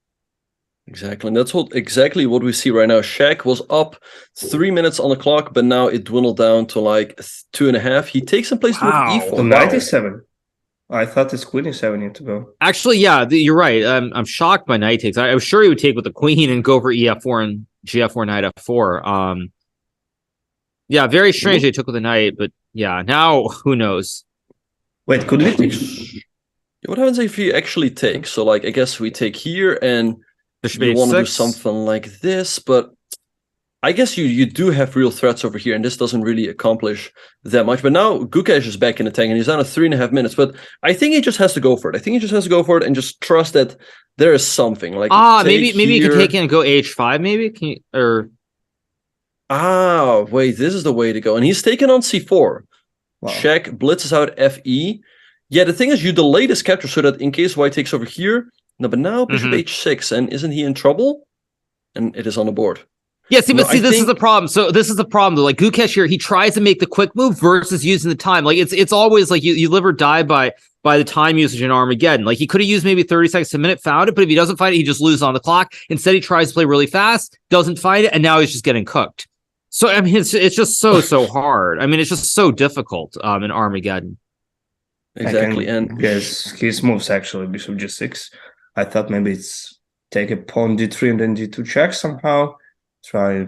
Exactly. And that's exactly what we see right now. Shaq was up 3 minutes on the clock, but now it dwindled down to like 2.5. He takes in place with E4. The knight is 7. I thought this queen is 7 need to go. Actually, yeah, you're right. I'm shocked by knight takes. I was sure he would take with the queen and go for EF4 and GF4, knight F4. Yeah, very strange they took with the knight, but yeah, now who knows? Wait, could we take? What happens if you actually take? So, like, I guess we take here, and you want to do something like this, but I guess you do have real threats over here, and this doesn't really accomplish that much. But now Gukesh is back in the tank, and he's down to 3.5 minutes. But I think he just has to go for it. I think he just has to go for it and just trust that there is something like maybe you here. can take in and go h5. Maybe can you, or wait, this is the way to go, and he's taken on c4. Wow. Check, blitzes out fe. Yeah, the thing is, you delay this capture so that in case white takes over here. No, but now bishop h6, and isn't he in trouble? And it is on the board. Yeah, this is the problem. So this is the problem though. Like Gukesh here, he tries to make the quick move versus using the time. Like it's always like you live or die by the time usage in Armageddon. Like he could have used maybe 30 seconds a minute, found it, but if he doesn't find it, he just loses on the clock. Instead, he tries to play really fast, doesn't find it, and now he's just getting cooked. So I mean, it's just so hard. I mean, it's just so difficult in Armageddon. Exactly, and yes, his moves actually bishop g6. I thought maybe it's take a pawn d3 and then d2 check somehow. Try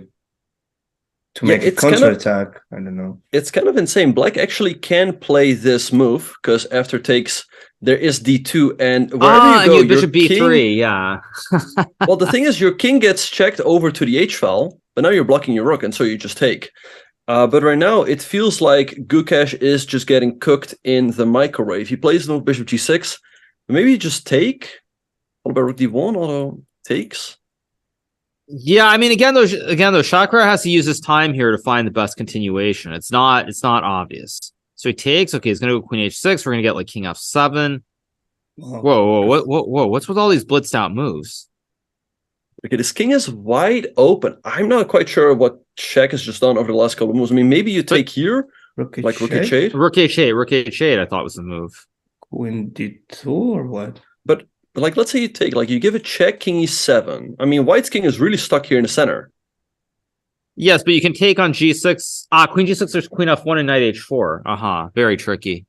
to make a counter-attack. I don't know. It's kind of insane. Black actually can play this move because after takes, there is d2, and wherever you go, and bishop b3, king, yeah. well, the thing is, your king gets checked over to the h file, but now you're blocking your rook, and so you just take. But right now, it feels like Gukesh is just getting cooked in the microwave. He plays the move bishop g6. Maybe you just take. What about rook d1? Auto takes. Yeah, I mean, again, though, Chakra has to use his time here to find the best continuation. It's not obvious. So he takes. Okay, he's gonna go queen h6. We're gonna get like king f7. Whoa! What's with all these blitzed out moves? Okay, this king is wide open. I'm not quite sure what Shaq has just done over the last couple of moves. I mean, maybe you take here, like rook h8. Rook h8. I thought was the move. Queen d2 or what? But like, let's say you take, like, you give a check, king e7. I mean, white's king is really stuck here in the center. Yes, but you can take on g6. Queen g6, there's queen f1 and knight h4. Very tricky.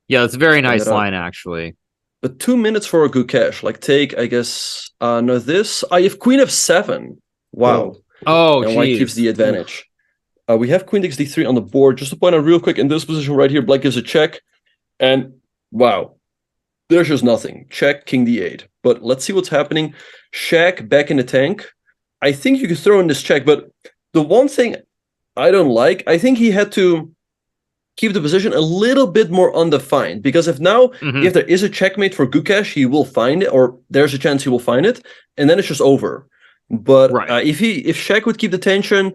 Yeah, it's a very nice line, actually. But 2 minutes for a Gukesh. Like, take, I guess, no, this. You have queen f7. Wow. Oh, and white keeps the advantage. We have queen takes d3 on the board. Just to point out real quick, in this position right here, black gives a check. And, wow. There's just nothing. Check, king d8. But let's see what's happening. Shaq back in the tank. I think you could throw in this check, but the one thing I don't like, I think he had to keep the position a little bit more undefined. Because if now, if there is a checkmate for Gukesh, he will find it, or there's a chance he will find it, and then it's just over. But if Shaq would keep the tension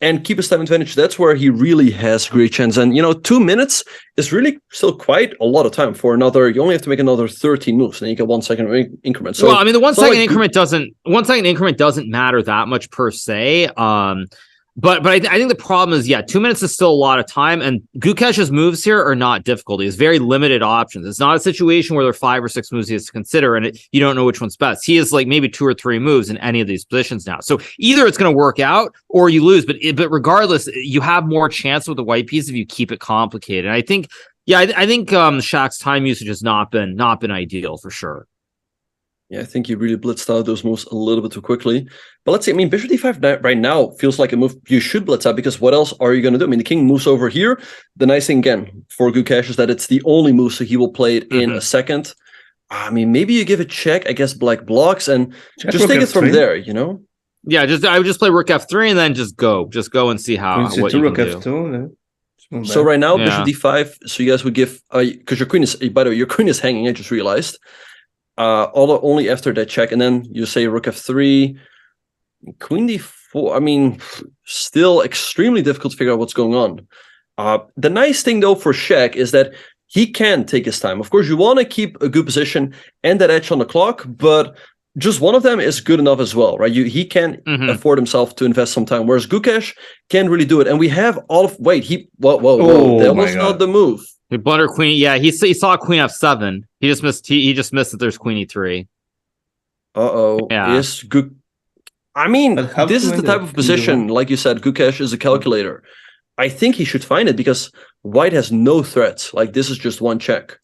and keep his time advantage, that's where he really has great chance. And, 2 minutes is really still quite a lot of time for another. You only have to make another 13 moves, and you get 1 second increment. So, well, I mean, the 1 second increment doesn't matter that much per se. But I think the problem is, 2 minutes is still a lot of time, and Gukesh's moves here are not difficult. He has very limited options. It's not a situation where there are 5 or 6 moves he has to consider, and you don't know which one's best. He has like maybe 2 or 3 moves in any of these positions now. So either it's going to work out or you lose. But regardless, you have more chance with the white piece if you keep it complicated. And I think, Shaq's time usage has not been ideal for sure. Yeah, I think he really blitzed out those moves a little bit too quickly. But let's see, I mean, bishop d5 right now feels like a move you should blitz out, because what else are you going to do? I mean, the king moves over here. The nice thing, again, for Gukesh is that it's the only move, so he will play it in a second. I mean, maybe you give a check. I guess black blocks, and just take it from there, Yeah, I would just play rook f3 and then just go and see what you can do. F2, so right now, bishop d5, so you guys would give, because your queen is, by the way, your queen is hanging, I just realized. Only after that check, and then you say rook f3, queen d4. I mean, still extremely difficult to figure out what's going on. The nice thing though for Shaq is that he can take his time. Of course, you want to keep a good position and that edge on the clock, but just one of them is good enough as well, right? He can afford himself to invest some time, whereas Gukesh can't really do it. And we have all of whoa, that was not the move. He blundered queen. Yeah, he saw queen f7. He just missed. He just missed that there's queen e3. Yeah. I mean, this is the type of position, like you said, Gukesh is a calculator. I think he should find it because white has no threats. Like, this is just one check.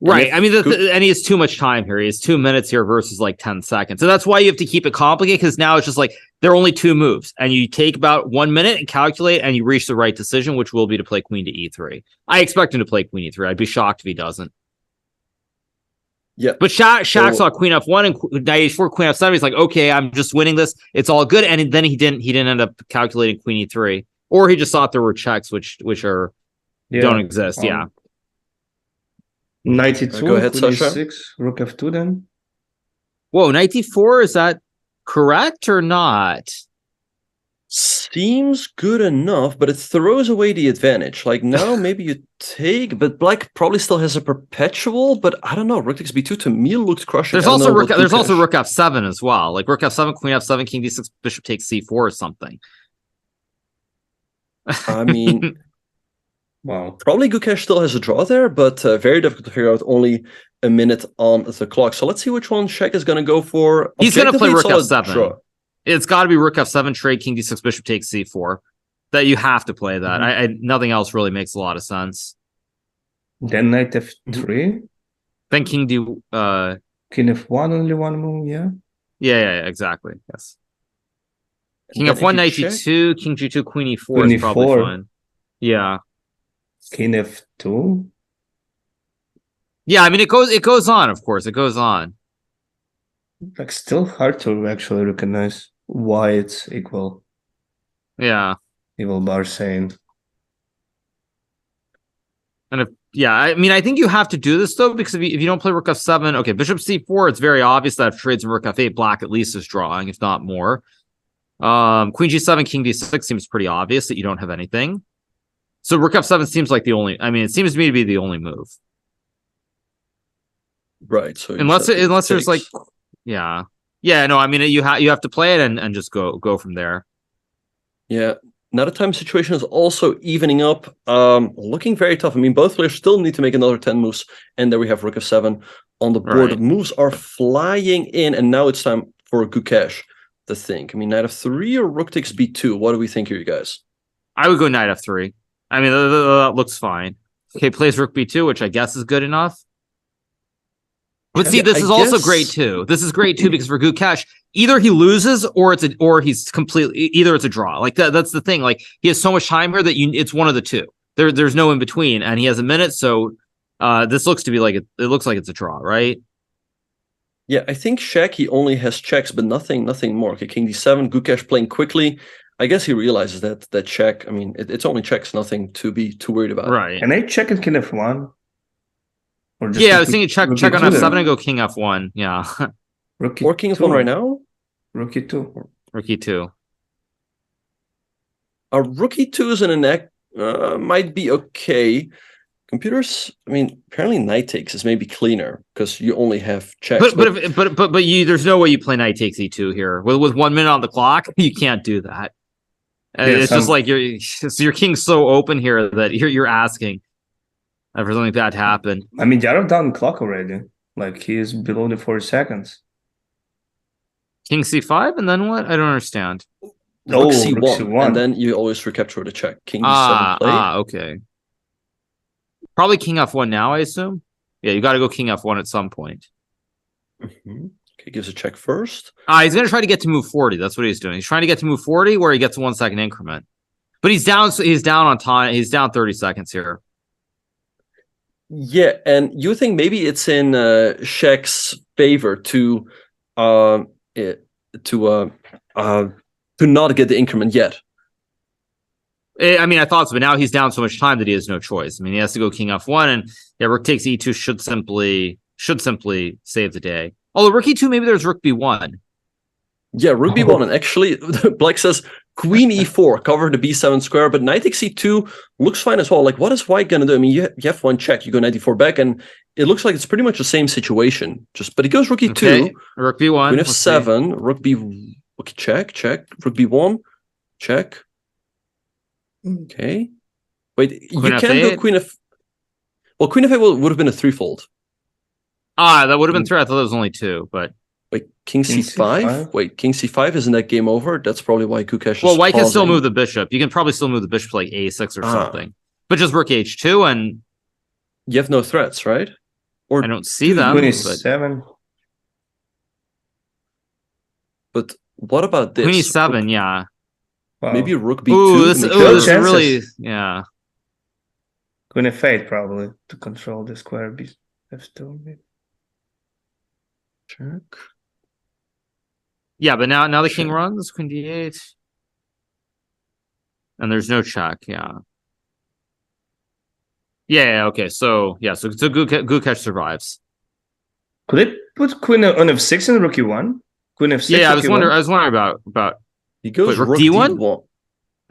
Right. I mean, and he has too much time here. He has 2 minutes here versus like 10 seconds. So that's why you have to keep it complicated, because now it's just like there are only 2 moves and you take about 1 minute and calculate and you reach the right decision, which will be to play queen to e3. I expect him to play queen e3. I'd be shocked if he doesn't. Yeah. But Shaq saw queen f1 and knight h4, queen f7. He's like, okay, I'm just winning this. It's all good. And then he didn't end up calculating queen e3. Or he just thought there were checks which don't exist. Yeah. Knight e2, go ahead, queen Sasha. e6, rook f2 then. Whoa, knight d4, is that correct or not? Seems good enough, but it throws away the advantage. Like now, maybe you take, but black probably still has a perpetual. But I don't know. Rook takes b2 to me looks crushing. There's also rook f7 as well. Like rook f7, queen f7, king d6, bishop takes c4 or something. I mean, Wow. probably Gukesh still has a draw there, but very difficult to figure out. Only a minute on the clock. So let's see which one Shek is going to go for. He's going to play rook f7. Draw. It's got to be rook f7, trade, king d6, bishop takes c4. That you have to play that. Nothing else really makes a lot of sense. Then knight f3. Then king d. King f1, only one move, yeah? Yeah, exactly. Yes. King And f1, knight check, d2, king g2, queen e4 Queen is probably e4. fine. Yeah. King f2. Yeah, I mean it goes on, of course. It goes on. Like still hard to actually recognize why it's equal. Yeah. Evil bar saying. And I mean, I think you have to do this though, because if you don't play rook f7, okay, bishop c4, it's very obvious that if trades in rook f8, black at least is drawing, if not more. Queen g7, king d6 seems pretty obvious that you don't have anything. So rook f7 seems like the only. I mean, it seems to me to be the only move. Right. So unless there's like, yeah. No, I mean you have to play it and just go from there. Yeah. Now the time situation is also evening up. Looking very tough. I mean, both players still need to make another 10 moves, and there we have rook f7 on the board. Right. Moves are flying in, and now it's time for Gukesh to think. I mean, knight f3 or rook takes b2. What do we think here, you guys? I would go knight f3. I mean, that looks fine. Okay, plays rook b2, which I guess is good enough. But see, this is also great too. This is great too because for Gukesh, either he loses or he's completely either it's a draw. Like that's the thing. Like he has so much time here that it's one of the two. There's no in between, and he has a minute. So this looks to be like it looks like it's a draw, right? Yeah, I think Shek, he only has checks, but nothing more. Okay, king d7, Gukesh playing quickly. I guess he realizes that check. I mean, it's only checks, nothing to be too worried about. Right. And I check at king f1. I was thinking check on f7 and go king f1. Yeah. Or king f1 right now? Rook e2. Rook e2. Rook e2 is in a neck. Might be okay. Computers, I mean, apparently knight takes is maybe cleaner because you only have checks. But there's no way you play knight takes e2 here with 1 minute on the clock. You can't do that. It's just like your king's so open here that you're asking for something bad to happen. I mean, Mamedyarov down clock already. Like he is below the 4 seconds. King c5 and then what? I don't understand. Rook c1, and then you always recapture the check. King d7 play. Okay. Probably king f1 now, I assume. Yeah, you got to go king f1 at some point. Mm-hmm. Okay, gives a check first. He's going to try to get to move 40. That's what he's doing. He's trying to get to move 40 where he gets a 1 second increment. But he's down on time. He's down 30 seconds here. Yeah, and you think maybe it's in Shek's favor to not get the increment yet. I mean, I thought so, but now he's down so much time that he has no choice. I mean, he has to go king f1, and rook takes e2 should simply save the day. Although rook e2, maybe there's rook b1. Yeah, rook b1, and actually, Black says queen e4, cover the b7 square, but knight takes e2 looks fine as well. Like, what is white gonna do? I mean, you have one check, you go knight e4 back, and it looks like it's pretty much the same situation. But he goes rook e2, okay. Rook b1, queen f7, rook b, okay, check, rook b1, check. Okay. Wait, queen you can't go queen f. Well, queen f8 would have been a threefold. That would have been 3. I thought it was only 2, but. Wait, king c5? Wait, king c5, isn't that game over? That's probably why Gukesh is white can still move the bishop. You can probably still move the bishop to like a6 or something. But just rook h2 and... You have no threats, right? Or I don't see them. 27. But what about this? Queen e7, yeah. Wow. Maybe rook b2. Ooh, this is really... Yeah. Queen f8 probably to control the square b f2 maybe. Check. Yeah, but now the king runs, queen d8. And there's no check, yeah. Yeah, okay. So Gukesh survives. Could it put queen on f6 and rook e1? Queen f6. Yeah, I was wondering about. He goes rook rook d1?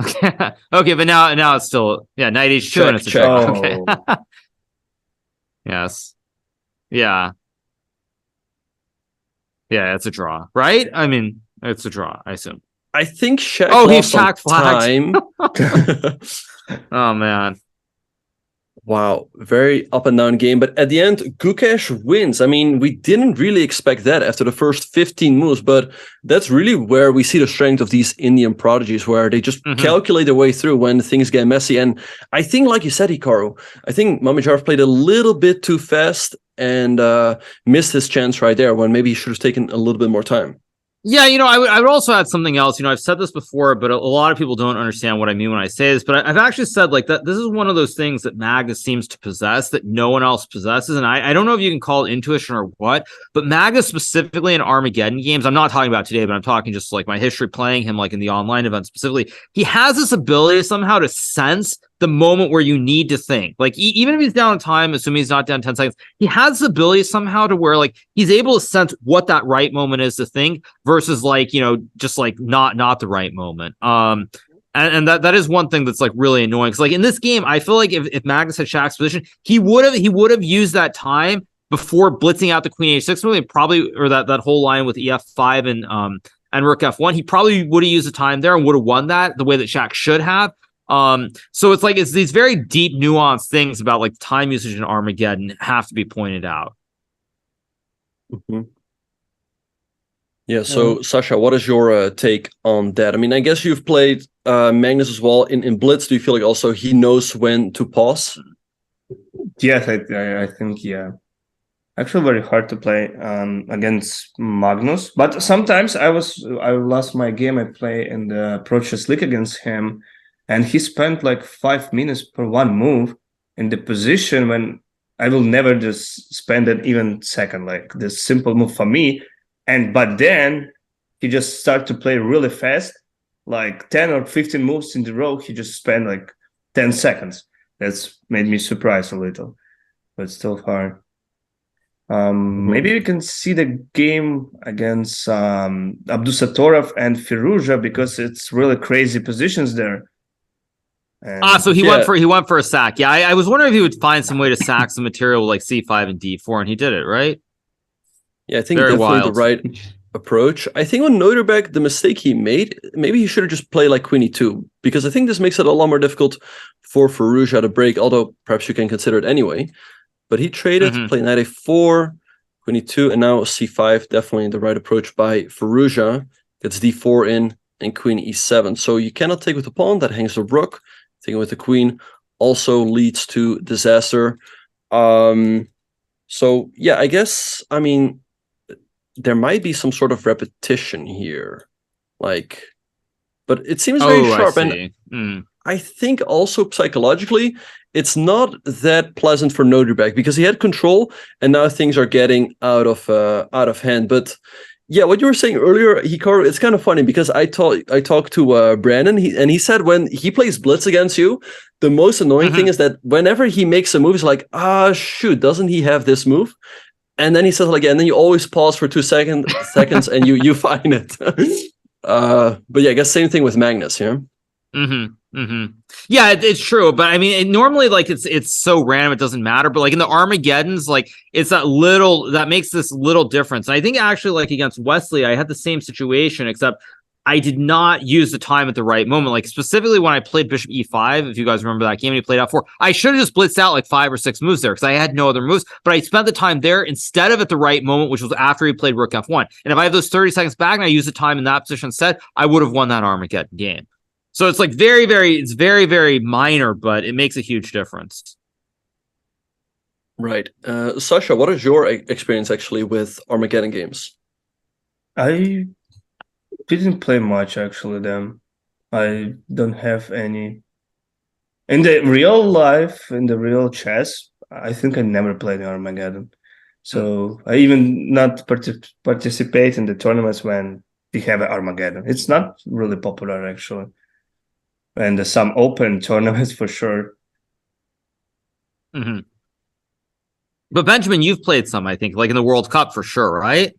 d1. Okay, but now it's still knight h2 Check, and it's a check. check. Oh. Okay. Yes. Yeah. Yeah, it's a draw, right? I mean, it's a draw, I assume. I think Shaq he lost some Shaq flagged. time. Oh man. Wow, very up and down game. But at the end, Gukesh wins. I mean, we didn't really expect that after the first 15 moves, but that's really where we see the strength of these Indian prodigies, where they just calculate their way through when things get messy. And I think, like you said, Hikaru, I think Mamedyarov played a little bit too fast and missed his chance right there when maybe he should have taken a little bit more time. Yeah, I would also add something else. I've said this before, but a lot of people don't understand what I mean when I say this. But I've actually said like that. This is one of those things that Magnus seems to possess that no one else possesses. And I don't know if you can call it intuition or what, but Magnus specifically in Armageddon games, I'm not talking about today, but I'm talking just like my history playing him, like in the online event specifically. He has this ability somehow to sense the moment where you need to think. Like even if he's down in time, assuming he's not down 10 seconds, he has the ability somehow to where like he's able to sense what that right moment is to think versus like, just like not the right moment. And that is one thing that's like really annoying. Cause like in this game, I feel like if Magnus had Shaq's position, he would have used that time before blitzing out the queen h6 move, probably, or that whole line with ef5 and rook f1. He probably would have used the time there and would have won that the way that Shaq should have. So it's like it's these very deep, nuanced things about like time usage in Armageddon have to be pointed out. Yeah. So Sasha, what is your take on that? I mean, I guess you've played Magnus as well in Blitz. Do you feel like also he knows when to pause? Yes, I think yeah. Actually, very hard to play against Magnus, but sometimes I lost my game. I play in the Approaches League against him. And he spent like 5 minutes per one move in the position when I will never just spend an even second, like this simple move for me. But then he just started to play really fast, like 10 or 15 moves in the row. He just spent like 10 seconds. That's made me surprised a little, but still hard. Maybe we can see the game against Abdusatorov and Firouzja because it's really crazy positions there. So he went for a sack. Yeah, I was wondering if he would find some way to sack some material like c5 and d4, and he did it, right? Yeah, I think very definitely wild. The right approach. I think on Noterbeck, the mistake he made, maybe he should have just played like queen e2, because I think this makes it a lot more difficult for Firouzja to break, although perhaps you can consider it anyway. But he traded, played knight a4, queen e2, and now c5, definitely the right approach by Firouzja. Gets d4 in, and queen e7. So you cannot take with the pawn, that hangs the rook. Taking with the queen also leads to disaster. So yeah, I guess, I mean, there might be some sort of repetition here, like, but it seems very sharp. And I think also psychologically, it's not that pleasant for Noterbeck because he had control and now things are getting out of hand. But yeah, what you were saying earlier, Hikaru, it's kind of funny because I talked to Brandon, and he said when he plays Blitz against you, the most annoying thing is that whenever he makes a move, he's like, shoot, doesn't he have this move? And then he says like, and then you always pause for 2 seconds and you find it. But yeah, I guess same thing with Magnus, yeah? Yeah, it's true, but I mean, normally like it's so random it doesn't matter. But like in the Armageddons, like it's that makes this little difference. And I think actually like against Wesley, I had the same situation, except I did not use the time at the right moment. Like specifically when I played Bishop E5, if you guys remember that game, and he played F4, I should have just blitzed out like 5 or 6 moves there because I had no other moves. But I spent the time there instead of at the right moment, which was after he played Rook F1. And if I have those 30 seconds back and I use the time in that position instead, I would have won that Armageddon game. So it's like very, very minor, but it makes a huge difference. Right. Sasha, what is your experience actually with Armageddon games? I didn't play much actually them. I don't have any. In the real life, in the real chess, I think I never played Armageddon. So I even not participate in the tournaments when we have Armageddon. It's not really popular actually. And some open tournaments for sure. But Benjamin, you've played some, I think, like in the World Cup for sure, right?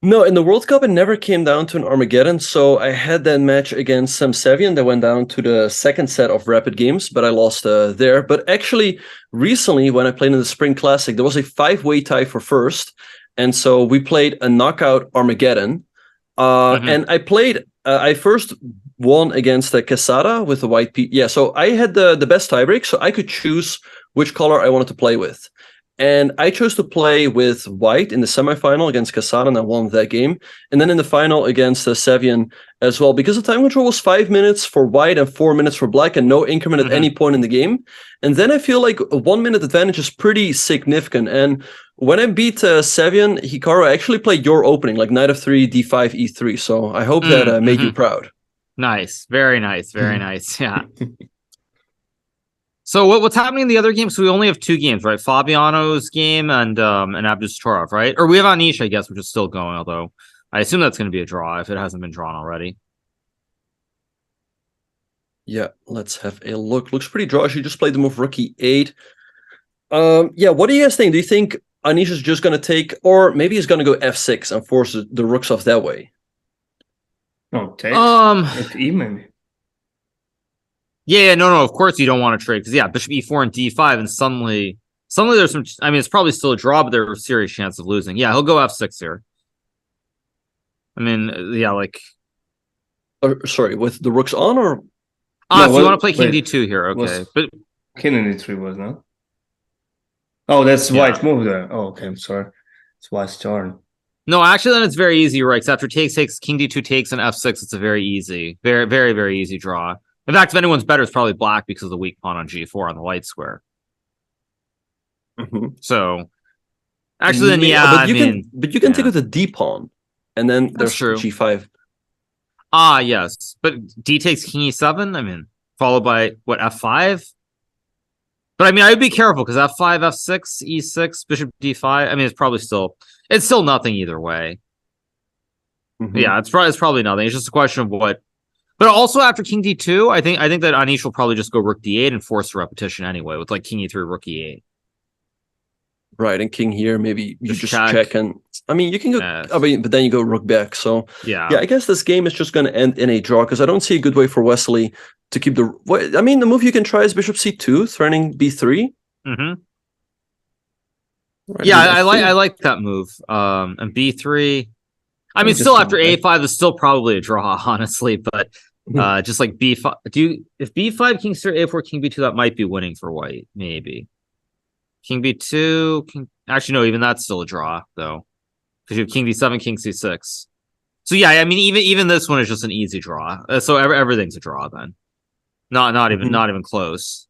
No, in the World Cup, it never came down to an Armageddon. So I had that match against Sam Savian that went down to the second set of rapid games, but I lost there. But actually, recently, when I played in the Spring Classic, there was a 5-way tie for first. And so we played a knockout Armageddon. And I first won against Quesada with the white piece. Yeah, so I had the best tiebreak, so I could choose which color I wanted to play with. And I chose to play with white in the semifinal against Quesada, and I won that game. And then in the final against Savian as well, because the time control was 5 minutes for white and 4 minutes for black, and no increment at any point in the game. And then I feel like a 1 minute advantage is pretty significant. And when I beat Savian, Hikaru, I actually played your opening, like knight of 3, d5, e3. So I hope that made you proud. Nice. Very nice. Very nice. Yeah. So what's happening in the other games? So we only have 2 games, right? Fabiano's game and Abdustorov, right? Or we have Anish, I guess, which is still going, although I assume that's going to be a draw if it hasn't been drawn already. Yeah, let's have a look. Looks pretty draw. She just played the move rook e8. Yeah, what do you guys think? Do you think Anish is just going to take, or maybe he's going to go f6 and force the rooks off that way? No, take f8 maybe. Yeah, no, of course you don't want to trade, because bishop e4 and d5, and suddenly there's some, I mean, it's probably still a draw, but there's a serious chance of losing. Yeah, he'll go f6 here. I mean, yeah, like... sorry, with the rooks on, or... so you want to play king d2 here, okay. But king in e3 was, no? Oh, that's white move there. Oh, okay, I'm sorry. It's white's turn. No, actually, then it's very easy, right? Because after takes, king d2 takes, and f6, it's a very easy, very, very, very easy draw. In fact, if anyone's better, it's probably black because of the weak pawn on g4 on the white square. So, actually, then but you can take with a d pawn, and then there's g5. Yes, but d takes king e7. I mean, followed by what, f5. But I mean, I would be careful because f5, f6, e6, bishop d5. I mean, it's still nothing either way. Yeah, it's probably nothing. It's just a question of what. But also after king d2, I think that Anish will probably just go rook d8 and force a repetition anyway with like king e3, rook e8. Right, and king here, maybe you just check and I mean you can go. I mean, but then you go rook back. So yeah, I guess this game is just going to end in a draw because I don't see a good way for Wesley to keep the. I mean, the move you can try is bishop c2, threatening b3. Right, yeah, I like that move. And b3. I mean, still after a5 is still probably a draw, honestly. But just like b5, if b5, king c3, a4, king b2, that might be winning for white, maybe. King b2, actually no, even that's still a draw though, because you have king d7, king c6. So yeah, I mean, even this one is just an easy draw. So everything's a draw then. Not even close.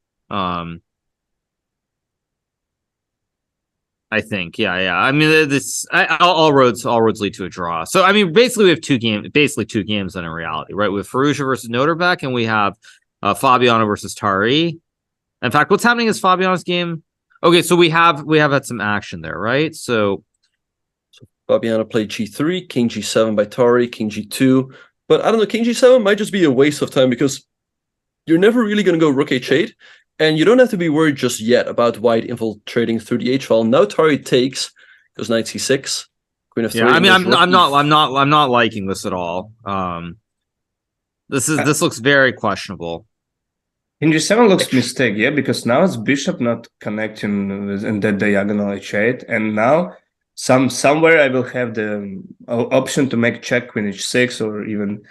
I think, yeah. I mean, all roads lead to a draw. So I mean, basically we have two games then in reality, right? We have Firouzja versus Noterbeck, and we have Fabiano versus Tari. In fact, what's happening is Fabiano's game. Okay, so we have had some action there, right? So Fabiano played g3, king g7 by Tari, king g2. But I don't know, king g7 might just be a waste of time because you're never really going to go rook h8, and you don't have to be worried just yet about white infiltrating through the h file. Now Tari takes, goes knight c6, queen f3. Yeah, I mean, I'm not liking this at all. This looks very questionable. King g7 looks mistake, yeah, because now it's bishop not connecting in that diagonal h8, and now somewhere I will have the option to make check queen h6 or even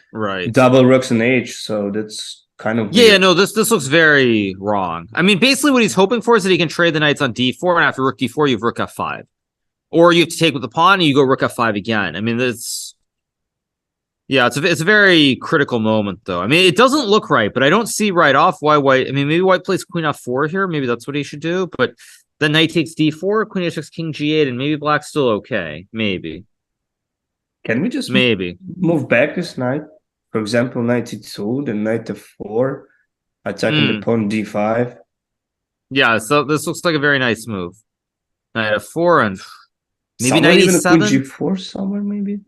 double rooks in h. So that's kind of weird. No, this looks very wrong. I mean, basically what he's hoping for is that he can trade the knights on d4, and after rook d4 you have rook f5, or you have to take with the pawn and you go rook f5 again. I mean, it's a very critical moment, though. I mean, it doesn't look right, but I don't see right off why white. I mean, maybe white plays queen f4 here. Maybe that's what he should do. But then knight takes d4, queen h6, king g8, and maybe black's still okay. Maybe. Can we just move back this knight? For example, knight e2, then knight f4, attacking the pawn d5. Yeah, so this looks like a very nice move. Knight f4 and maybe knight e7. Queen g4 somewhere, maybe.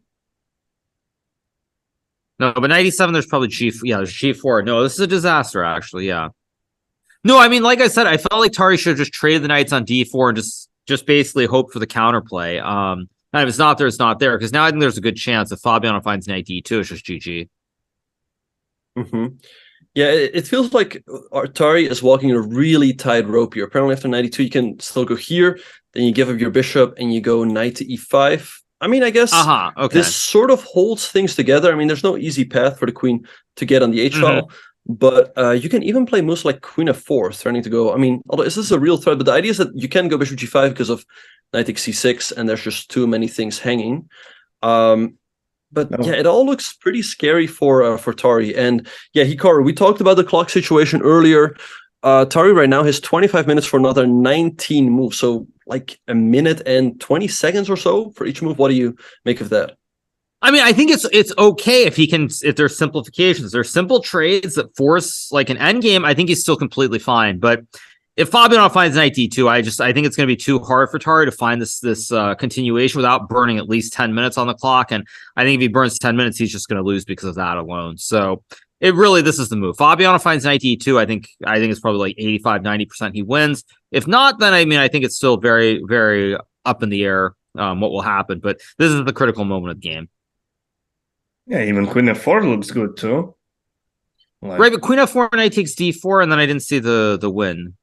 No, but knight e7, there's probably there's g4. No, this is a disaster, actually, yeah. No, I mean, like I said, I felt like Tari should have just traded the knights on d4 and just basically hope for the counterplay. And if it's not there, it's not there. Because now I think there's a good chance if Fabiano finds knight d2, it's just GG. Mm-hmm. Yeah, it feels like Tari is walking a really tight rope here. Apparently, after 92, you can still go here, then you give up your bishop, and you go knight to e5. I mean, I guess Okay. this sort of holds things together. I mean, there's no easy path for the queen to get on the h-file, but you can even play moves like queen f4, threatening to go. I mean, although this is a real threat, but the idea is that you can go bishop g5 because of knight takes c6, and there's just too many things hanging. But yeah, it all looks pretty scary for Tari. And yeah, Hikaru, we talked about the clock situation earlier. Tari right now has 25 minutes for another 19 moves. So like a minute and 20 seconds or so for each move. What do you make of that? I mean, I think it's okay if there's simplifications. There's simple trades that force like an end game. I think he's still completely fine. But if Fabiano finds knight d2, I think it's going to be too hard for Tari to find this continuation without burning at least 10 minutes on the clock. And I think if he burns 10 minutes, he's just going to lose because of that alone. So this is the move. Fabiano finds knight d2. I think it's probably like 85-90% he wins. If not, then I think it's still very, very up in the air what will happen. But this is the critical moment of the game. Yeah, even queen f4 looks good too. Right, but queen f4 knight takes d4, and then I didn't see the win.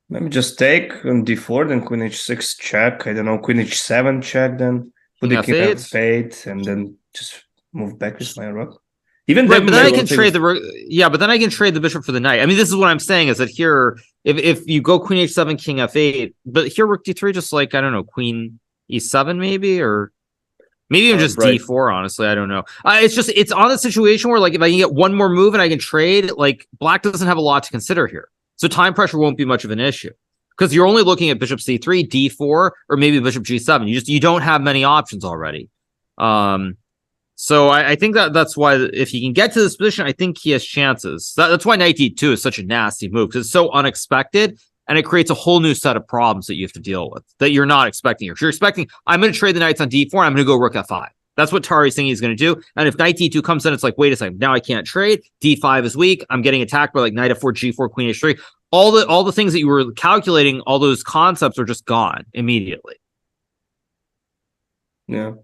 Maybe just take on d4, then queen h6 check. I don't know, queen h7 check, then put the king f8, and then just move back with my rook. Even right, but then I can trade but then I can trade the bishop for the knight. I mean, this is what I'm saying is that here, if you go queen h7, king f8, but here rook d3, just like I don't know, queen e7 maybe, or maybe even just d4. Honestly, I don't know. It's on a situation where like if I can get one more move and I can trade, like black doesn't have a lot to consider here. So time pressure won't be much of an issue because you're only looking at bishop c3, d4, or maybe bishop g7. You don't have many options already. So I think that's why if he can get to this position, I think he has chances. That's why knight d2 is such a nasty move because it's so unexpected and it creates a whole new set of problems that you have to deal with that you're not expecting. If you're expecting, I'm going to trade the knights on d4, I'm going to go rook f5. That's what Tari's thinking he's going to do. And if knight d2 comes in, it's like, wait a second, now I can't trade. d5 is weak. I'm getting attacked by like knight f4, g4, queen h3. All the things that you were calculating, all those concepts are just gone immediately. Yeah.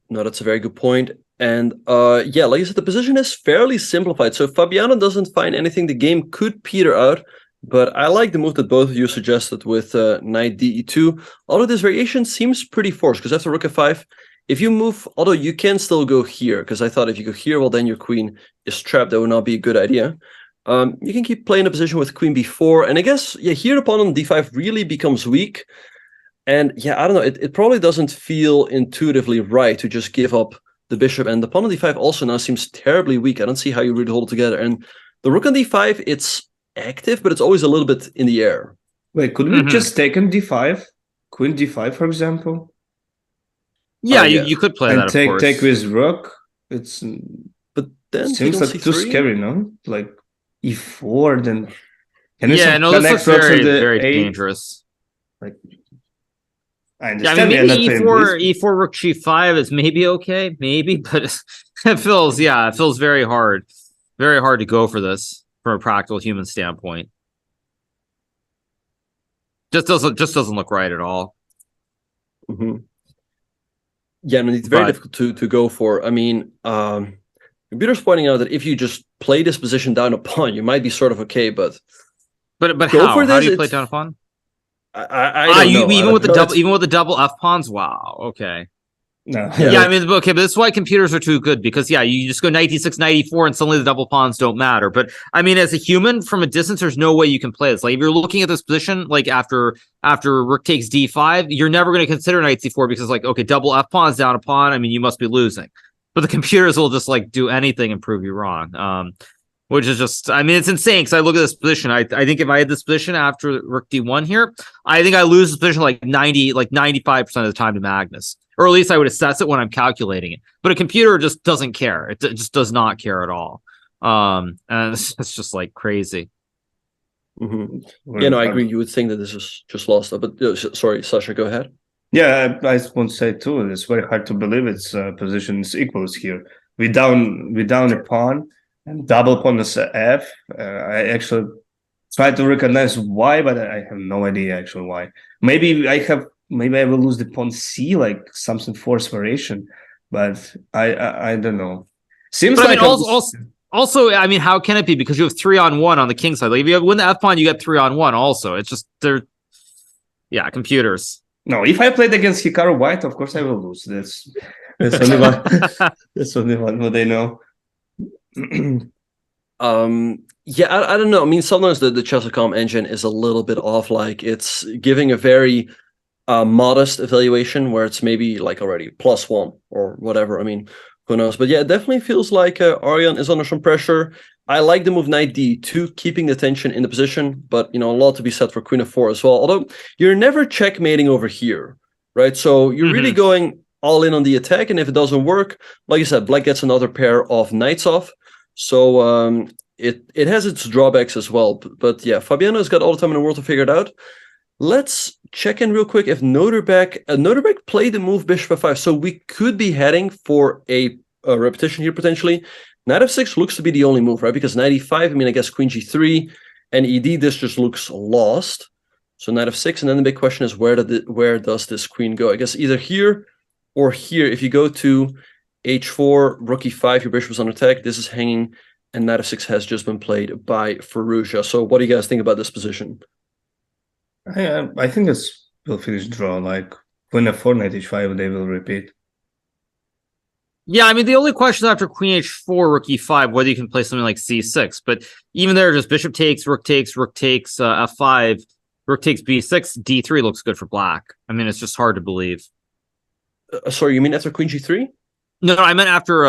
No, that's a very good point. And like I said, the position is fairly simplified. So if Fabiano doesn't find anything, the game could peter out. But I like the move that both of you suggested with knight de2. Although this variation seems pretty forced because after rook f5, if you move, although you can still go here, because I thought if you go here, well, then your queen is trapped. That would not be a good idea. You can keep playing the position with queen b4. And I guess, here the pawn on d5 really becomes weak. And I don't know, it probably doesn't feel intuitively right to just give up the bishop. And the pawn on d5 also now seems terribly weak. I don't see how you really hold it together. And the rook on d5, it's active, but it's always a little bit in the air. Wait, could we just take on d5? Queen d5, for example? Yeah, you could play and that, of course. Take with rook. But then it seems like too scary, no? Like e4, then... this looks very, very dangerous. Like, I understand. I mean, maybe e4 rook g5 is maybe okay, but it feels very hard to go for this from a practical human standpoint. Just doesn't look right at all. Mm-hmm. Yeah, and it's very difficult to go for. I mean, computer's pointing out that if you just play this position down a pawn, you might be sort of okay, but how do you play down a pawn? I don't know. Even with the double F pawns. Wow. Okay. No. Yeah, I mean, okay, but that's why computers are too good because you just go knight d6, knight e4, and suddenly the double pawns don't matter. But I mean, as a human from a distance, there's no way you can play this. Like if you're looking at this position, like after rook takes d5, you're never going to consider knight c4 because like okay, double F pawns down a pawn. I mean, you must be losing. But the computers will just like do anything and prove you wrong. Which is just, I mean, it's insane because I look at this position. I think if I had this position after rook d1 here, I think I lose this position like 95% of the time to Magnus. Or at least I would assess it when I'm calculating it. But a computer just doesn't care. It just does not care at all. And it's just like crazy. Mm-hmm. I agree. You would think that this is just lost. But sorry, Sasha, go ahead. Yeah, I want to say too, it's very hard to believe its position is equals here. We down a pawn. And double pawn is f. I actually try to recognize why, but I have no idea actually why. Maybe I will lose the pawn C, like something forced variation, but I don't know. Seems but like I mean, also, I mean, how can it be? Because you have 3-on-1 on the king side. Like if you win the F pawn, you get 3-on-1 also. It's just computers. No, if I played against Hikaru White, of course I will lose. That's only one. That's only one what I know. Yeah, I don't know. I mean, sometimes the chess.com engine is a little bit off. Like it's giving a very modest evaluation where it's maybe like already +1 or whatever. I mean, who knows? But yeah, it definitely feels like Arjan is under some pressure. I like the move knight d2, keeping the tension in the position, but a lot to be said for queen f4 as well. Although you're never checkmating over here, right? So you're really going all in on the attack, and if it doesn't work, like you said, black gets another pair of knights off. So it has its drawbacks as well. But yeah, Fabiano's got all the time in the world to figure it out. Let's check in real quick if Noterbeck played the move bishop f5, so we could be heading for a repetition here potentially. Knight f6 looks to be the only move, right? Because knight e5, I mean, I guess queen g3 and ed, this just looks lost. So knight f6, and then the big question is where does this queen go? I guess either here or here. If you go to h4, rook e5, your bishop is on attack. This is hanging, and knight f6 has just been played by Firouzja. So what do you guys think about this position? I think it's will finish draw. Like queen f4, knight h5, they will repeat. Yeah, I mean, the only question after queen h4, rook e5, whether you can play something like c6. But even there, just bishop takes, rook takes f5, rook takes b6, d3 looks good for black. I mean, it's just hard to believe. Sorry, you mean after queen g3? No, I meant after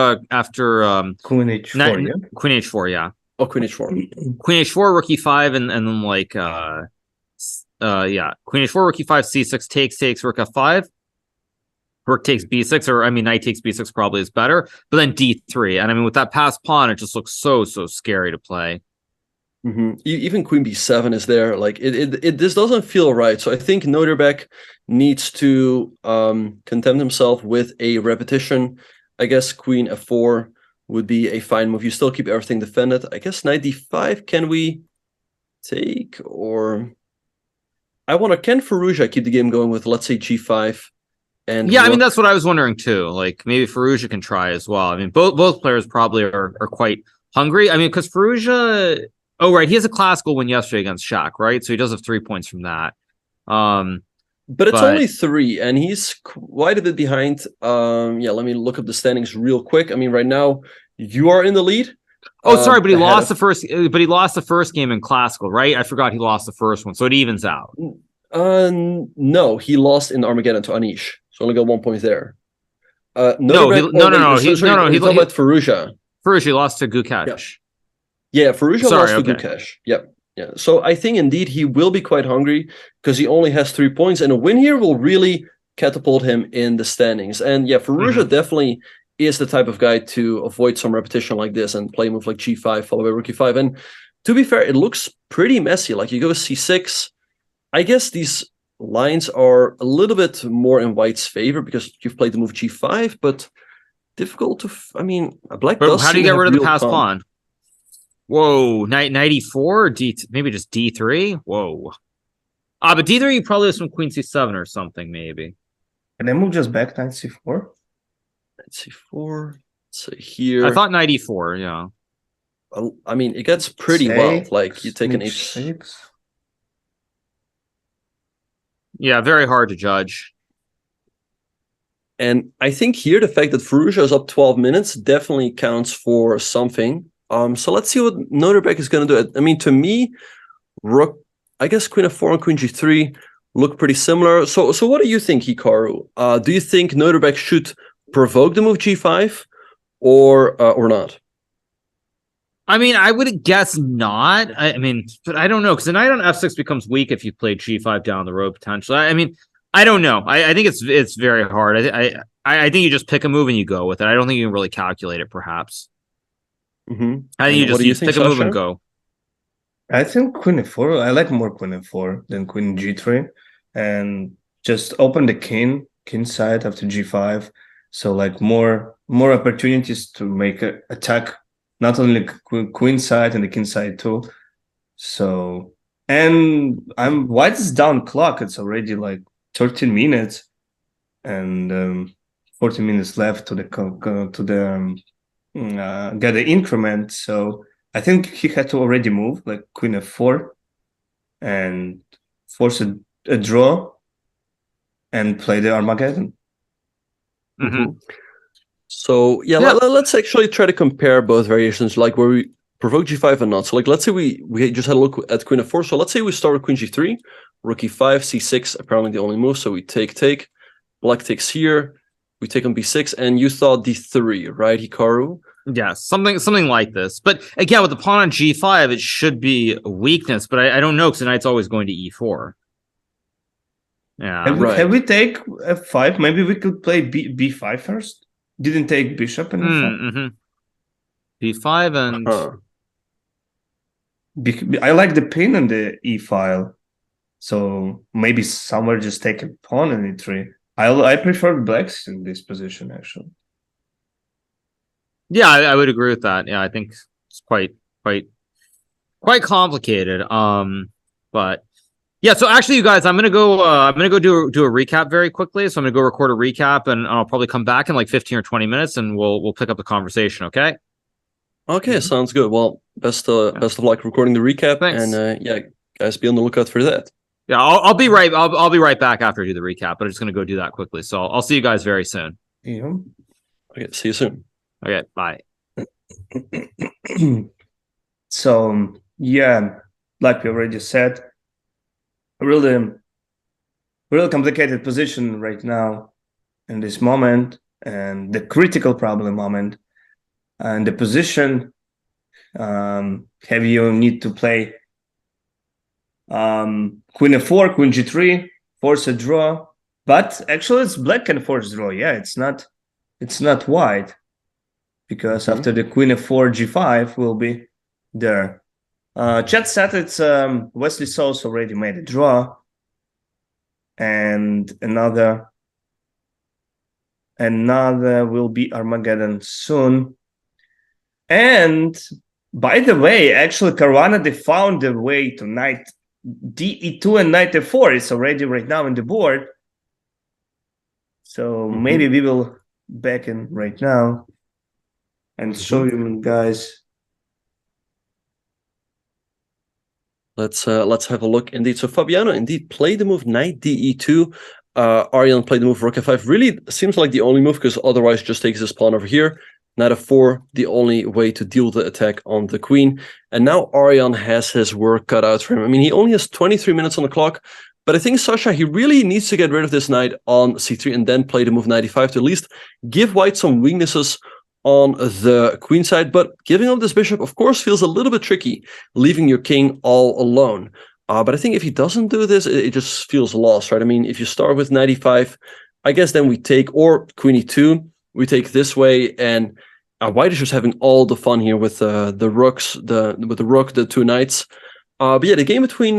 queen h4, yeah? Queen h4, yeah. Oh, queen h4. Queen h4, rook e5, and then like queen h4, rook e5, c6 takes, rook f5, rook takes b6, or I mean knight takes b6 probably is better, but then d3, and I mean with that passed pawn, it just looks so scary to play. Even queen b7 is there. Like this doesn't feel right. So I think Noterbeck needs to content himself with a repetition. I guess queen f4 would be a fine move. You still keep everything defended. I guess knight d5. Can we take, or can Firouzja keep the game going with, let's say, g5? And yeah, I mean that's what I was wondering too. Like maybe Firouzja can try as well. I mean both players probably are quite hungry. I mean because Firouzja, oh right, he has a classical win yesterday against Shaq, right? So he does have 3 points from that. But it's only 3, and he's quite a bit behind. Yeah, let me look up the standings real quick. I mean, right now you are in the lead. Oh, sorry, but he lost the first. But he lost the first game in classical, right? I forgot he lost the first one, so it evens out. No, he lost in Armageddon to Anish, so only got 1 point there. No. He's talking about Firouzja. Firouzja lost to Gukesh. Yeah, Firouzja lost to Gukesh. Yep. Yeah, so I think indeed he will be quite hungry because he only has 3 points, and a win here will really catapult him in the standings. And yeah, Firouzja definitely is the type of guy to avoid some repetition like this and play a move like g5 followed by rook e5. And to be fair, it looks pretty messy. Like you go c6. I guess these lines are a little bit more in white's favor because you've played the move g5, but difficult to. I mean, black does. How do you get rid of the passed pawn? Whoa, knight e4, or maybe just d3. Whoa, but d3 you probably have some queen c7 or something maybe. Can I move just back knight c4? Knight c4. So here, I thought knight e4. Yeah. I mean, it gets pretty wild. Like you take an h6. Yeah, very hard to judge. And I think here the fact that Firouzja is up 12 minutes definitely counts for something. So let's see what Noterbeck is going to do. I mean, to me, rook, I guess queen f4 and queen g3 look pretty similar. So what do you think, Hikaru? Do you think Noterbeck should provoke the move g5 or not? I mean, I would guess not. I mean, but I don't know because the knight on f6 becomes weak if you play g5 down the road potentially. I mean, I don't know. I think it's very hard. I think you just pick a move and you go with it. I don't think you can really calculate it. Perhaps. I think you just pick a move and go. I think queen f4. I like more queen f4 than queen g3, and just open the king side after g5. So like more opportunities to make an attack, not only queen side and the king side too. So And white is down clock. It's already like 13 minutes, and 14 minutes left to the get the increment. So I think he had to already move like queen f4 and force a draw and play the Armageddon. So yeah, let's actually try to compare both variations, like where we provoke g5 and not. So like, let's say we just had a look at queen f4. So let's say we start with queen g3, rook e5, c6, apparently the only move. So we take, black takes here, we take on b6, and you thought d3, right, Hikaru? Yeah, something like this. But again, with the pawn on g5, it should be a weakness, but I don't know, because the knight's always going to e4. Yeah. Have we take f5? Maybe we could play b5 first. Didn't take bishop and f5. b5 and I like the pin on the e file, so maybe somewhere just take a pawn on e3. I prefer blacks in this position, actually. Yeah, I would agree with that. Yeah, I think it's quite complicated. But yeah, so actually, you guys, I'm gonna go do a recap very quickly. So I'm gonna go record a recap, and I'll probably come back in like 15 or 20 minutes, and we'll pick up the conversation. Okay. Okay, sounds good. Well, best of luck recording the recap. Thanks. And yeah, guys, be on the lookout for that. Yeah, I'll be right. I'll be right back after I do the recap. But I'm just gonna go do that quickly. So I'll see you guys very soon. Yeah. Okay, see you soon. Okay, bye. So yeah, like we already said, really complicated position right now in this moment, and the critical problem moment. And the position, have you need to play queen f4, queen g3, force a draw. But actually, it's black can force draw. Yeah, it's not white, because after the queen f4, g5 will be there. Chat said it's Wesley Sauce already made a draw, and another will be Armageddon soon. And by the way, actually, Caruana, they found a way to knight d e2 and knight f4. It's already right now in the board. So maybe we will back in right now and show you guys. Let's have a look indeed. So Fabiano indeed played the move knight de2. Arjan played the move rook f5. Really seems like the only move, because otherwise just takes this pawn over here. Knight f4, the only way to deal the attack on the queen. And now Arjan has his work cut out for him. I mean, he only has 23 minutes on the clock, but I think Sasha, he really needs to get rid of this knight on c3 and then play the move knight e5 to at least give white some weaknesses on the queen side. But giving up this bishop, of course, feels a little bit tricky, leaving your king all alone. But I think if he doesn't do this, it just feels lost, right? I mean, if you start with knight e5, I guess then we take, or queen e2, we take this way, and white is just having all the fun here with the rooks, with the rook, the two knights. But yeah, the game between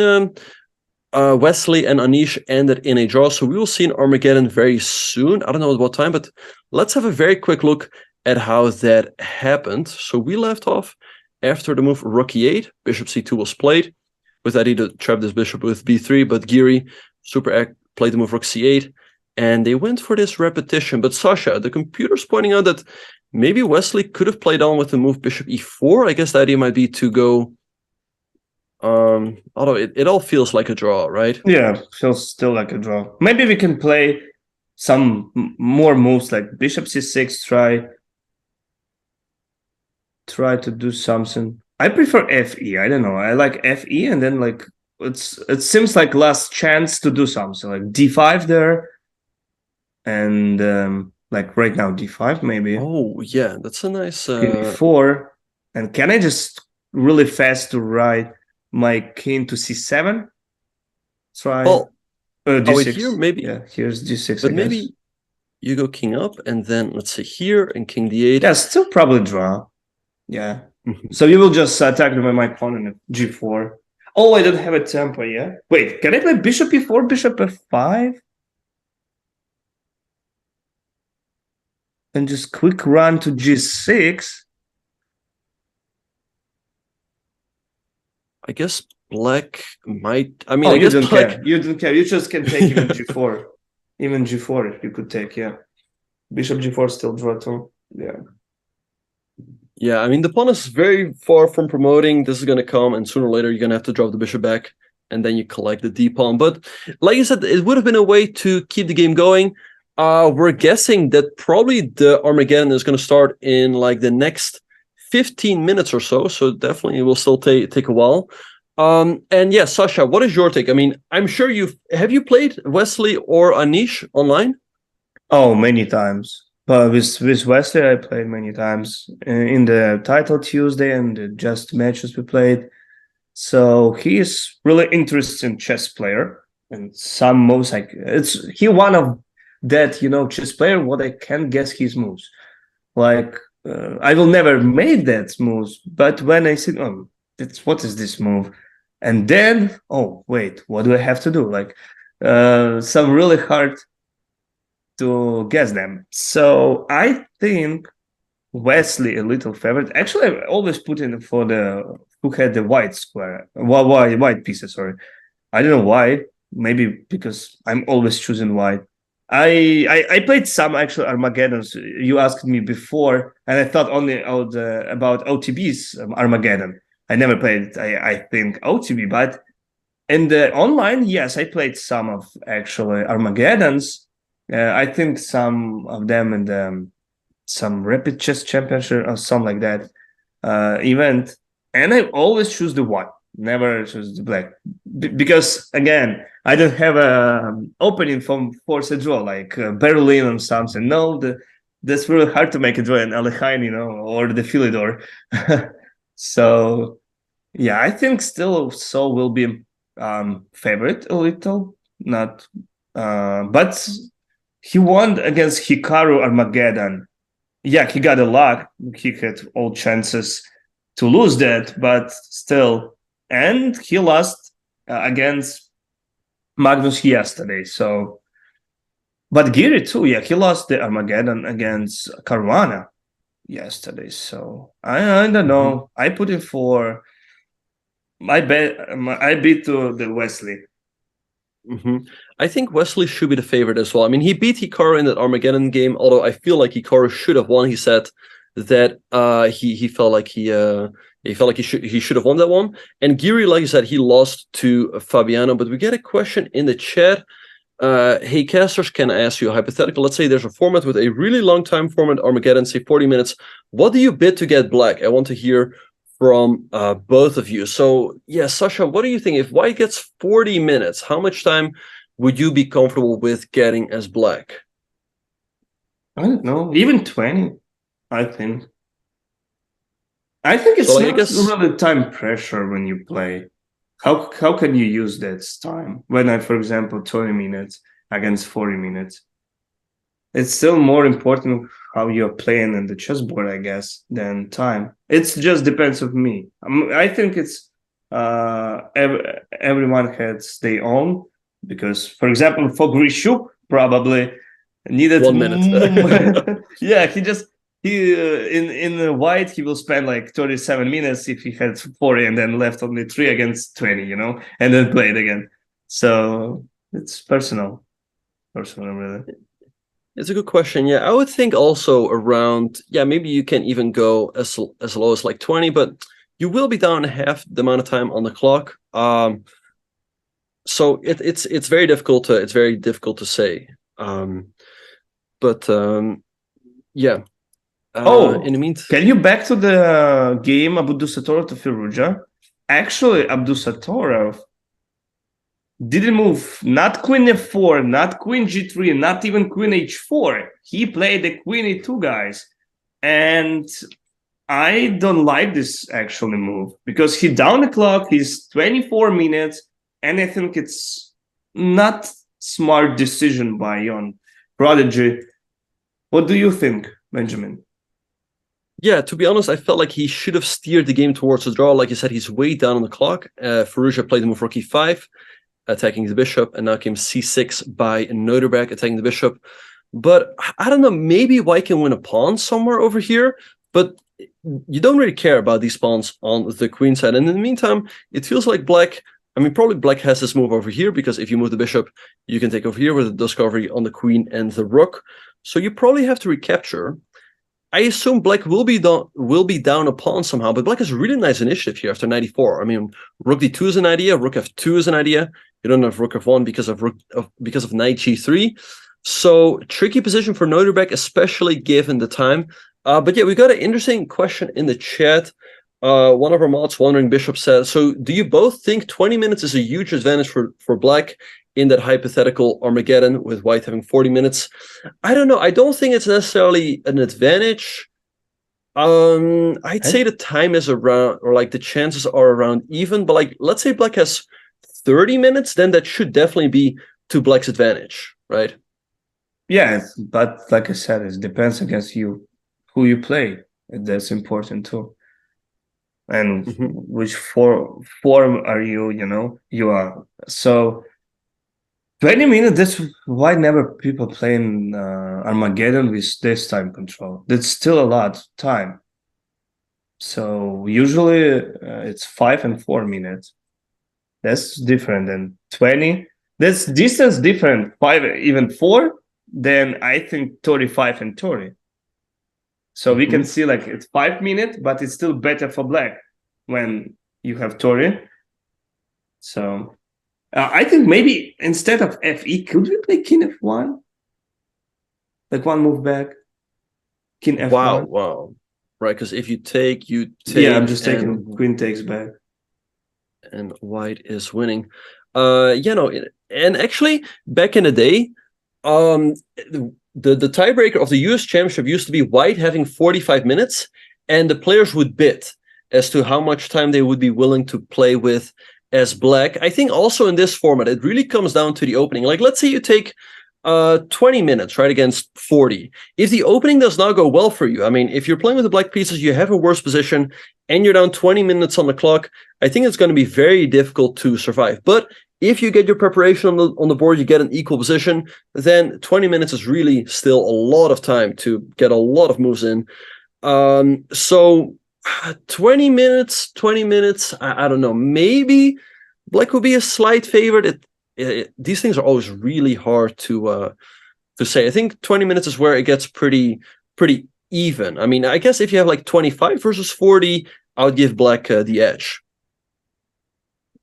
Wesley and Anish ended in a draw, so we will see an Armageddon very soon. I don't know at what time, but let's have a very quick look at how that happened. So we left off after the move rook e8, bishop c2 was played, with that to trap this bishop with b3, but Giri, played the move rook c8, and they went for this repetition. But Sasha, the computer's pointing out that maybe Wesley could have played on with the move bishop e4. I guess the idea might be to go, although it all feels like a draw, right? Yeah, feels still like a draw. Maybe we can play some more moves like bishop c6, try to do something. I prefer fe. I don't know. I like fe, and then like it seems like last chance to do something like d5 there, and like right now d5 maybe. Oh yeah, that's a nice d4. And can I just really fast to ride my king to c7? Try. Well, d6. Here maybe. Yeah, here's d6. But maybe you go king up, and then let's say here and king d8. Yeah, still probably draw. Yeah. So you will just attack my pawn in g4. Oh, I don't have a tempo, yeah? Wait, can I play bishop e4, bishop f5? And just quick run to g6? I guess Black might. I mean, Oh, I you guess don't Black. care. You don't care. You just can take even G4. Even G4 you could take, yeah. Bishop G4 still draw too. Yeah. Yeah, I mean, the pawn is very far from promoting. This is going to come, and sooner or later, you're going to have to drop the bishop back, and then you collect the d pawn. But like you said, it would have been a way to keep the game going. We're guessing that probably the Armageddon is going to start in like the next 15 minutes or so. So definitely it will still take a while. And yeah, Sasha, what is your take? I mean, I'm sure have you played Wesley or Anish online? Oh, many times. But with Wesley, I played many times in the title Tuesday and the just matches we played. So he is really interesting chess player, and some moves like he one of that chess player. What I can guess his moves, like I will never make that moves, but when I see what is this move, and then wait, what do I have to do? Like some really hard to guess them. So I think Wesley a little favorite. Actually, I always put in for the who had the white square, white pieces. Sorry, I don't know why. Maybe because I'm always choosing white. I played some actual Armageddons. You asked me before, and I thought only about OTB's Armageddon. I never played. I think OTB, but in the online, yes, I played some of actually Armageddons. I think some of them in the some rapid chess championship or something like that event, and I always choose the white, never choose the black, because again I don't have a opening from force a draw like Berlin or something. No, that's really hard to make a draw in Alekhine, or the Philidor. So yeah, I think still Sol will be favorite a little, not but he won against Hikaru Armageddon. Yeah, he got a luck. He had all chances to lose that, but still. And he lost against Magnus yesterday. So, but Giri too. Yeah, he lost the Armageddon against Caruana yesterday. So I don't know. I put it for I beat to the Wesley. I think Wesley should be the favorite as well. I mean, he beat Hikaru in that Armageddon game, although I feel like Hikaru should have won. He said that he felt like he should have won that one. And Giri, like you said, he lost to Fabiano. But we get a question in the chat. Hey, casters, can I ask you a hypothetical? Let's say there's a format with a really long time format, Armageddon, say 40 minutes. What do you bid to get black? I want to hear from both of you. So yeah, Sasha, what do you think? If white gets 40 minutes, how much time would you be comfortable with getting as black? I don't know, even 20, I think. I think it's not really time pressure when you play. How can you use that time when for example, 20 minutes against 40 minutes? It's still more important how you're playing in the chessboard, I guess, than time. It just depends on me. I think it's everyone has their own, because, for example, for Grishuk probably needed 1 minute. Yeah, in white he will spend like 37 minutes if he had 40 and then left only 3 against 20, and then play it again. So it's personal really. It's a good question. Yeah, I would think also around, maybe you can even go as low as like 20, but you will be down half the amount of time on the clock. So it's very difficult to say. Yeah. In the meantime, can you back to the game Abdusattorov to Firouzja? Actually, Abdusattorov didn't move, not queen f4, not queen g3, not even queen h4. He played the queen e2, guys. And I don't like this actually move, because he down the clock, he's 24 minutes, and I think it's not smart decision by Ion Prodigy. What do you think, Benjamin? Yeah, to be honest, I felt like he should have steered the game towards a draw. Like you said, he's way down on the clock. Firouzja played the move rook e5, attacking the bishop, and now came c6 by Noterberg, attacking the bishop. But I don't know, maybe white can win a pawn somewhere over here. But you don't really care about these pawns on the queen side. And in the meantime, it feels like black. I mean, probably black has this move over here because if you move the bishop, you can take over here with the discovery on the queen and the rook. So you probably have to recapture. I assume black will be down a pawn somehow, but black has a really nice initiative here after 94. I mean, rook d2 is an idea, rook f2 is an idea. You don't have rook f1 because of knight g3. So tricky position for Noderbeck, especially given the time. But yeah, we got an interesting question in the chat. One of our mods wondering, Bishop says, so do you both think 20 minutes is a huge advantage for black in that hypothetical Armageddon with white having 40 minutes? I don't know. I don't think it's necessarily an advantage. I'd say the time is around, or like the chances are around even, but like, let's say black has 30 minutes, then that should definitely be to black's advantage, right? Yeah, but like I said, it depends against you, who you play. That's important too. And which form are you, you are. So 20 minutes, that's why never people playing Armageddon with this time control. That's still a lot of time. So usually it's 5 and 4 minutes. That's different than 20. That's distance different, 5, even 4, than I think 35 and 30. So we can see like it's 5 minutes, but it's still better for black when you have Tori. So I think maybe instead of FE, could we play King F1? Like one move back. King F1. Wow. Right, because if you take, Yeah, I'm just taking Queen takes back. And white is winning. And actually, back in the day, the tiebreaker of the US Championship used to be white having 45 minutes, and the players would bid as to how much time they would be willing to play with as black. I think also in this format, it really comes down to the opening. Like, let's say you take 20 minutes, right, against 40. If the opening does not go well for you, I mean, if you're playing with the black pieces, you have a worse position, and you're down 20 minutes on the clock, I think it's going to be very difficult to survive. But if you get your preparation on the board, you get an equal position, then 20 minutes is really still a lot of time to get a lot of moves in. So 20 minutes, I don't know. Maybe black will be a slight favorite. These things are always really hard to say. I think 20 minutes is where it gets pretty even. I mean, I guess if you have like 25 versus 40, I would give black the edge.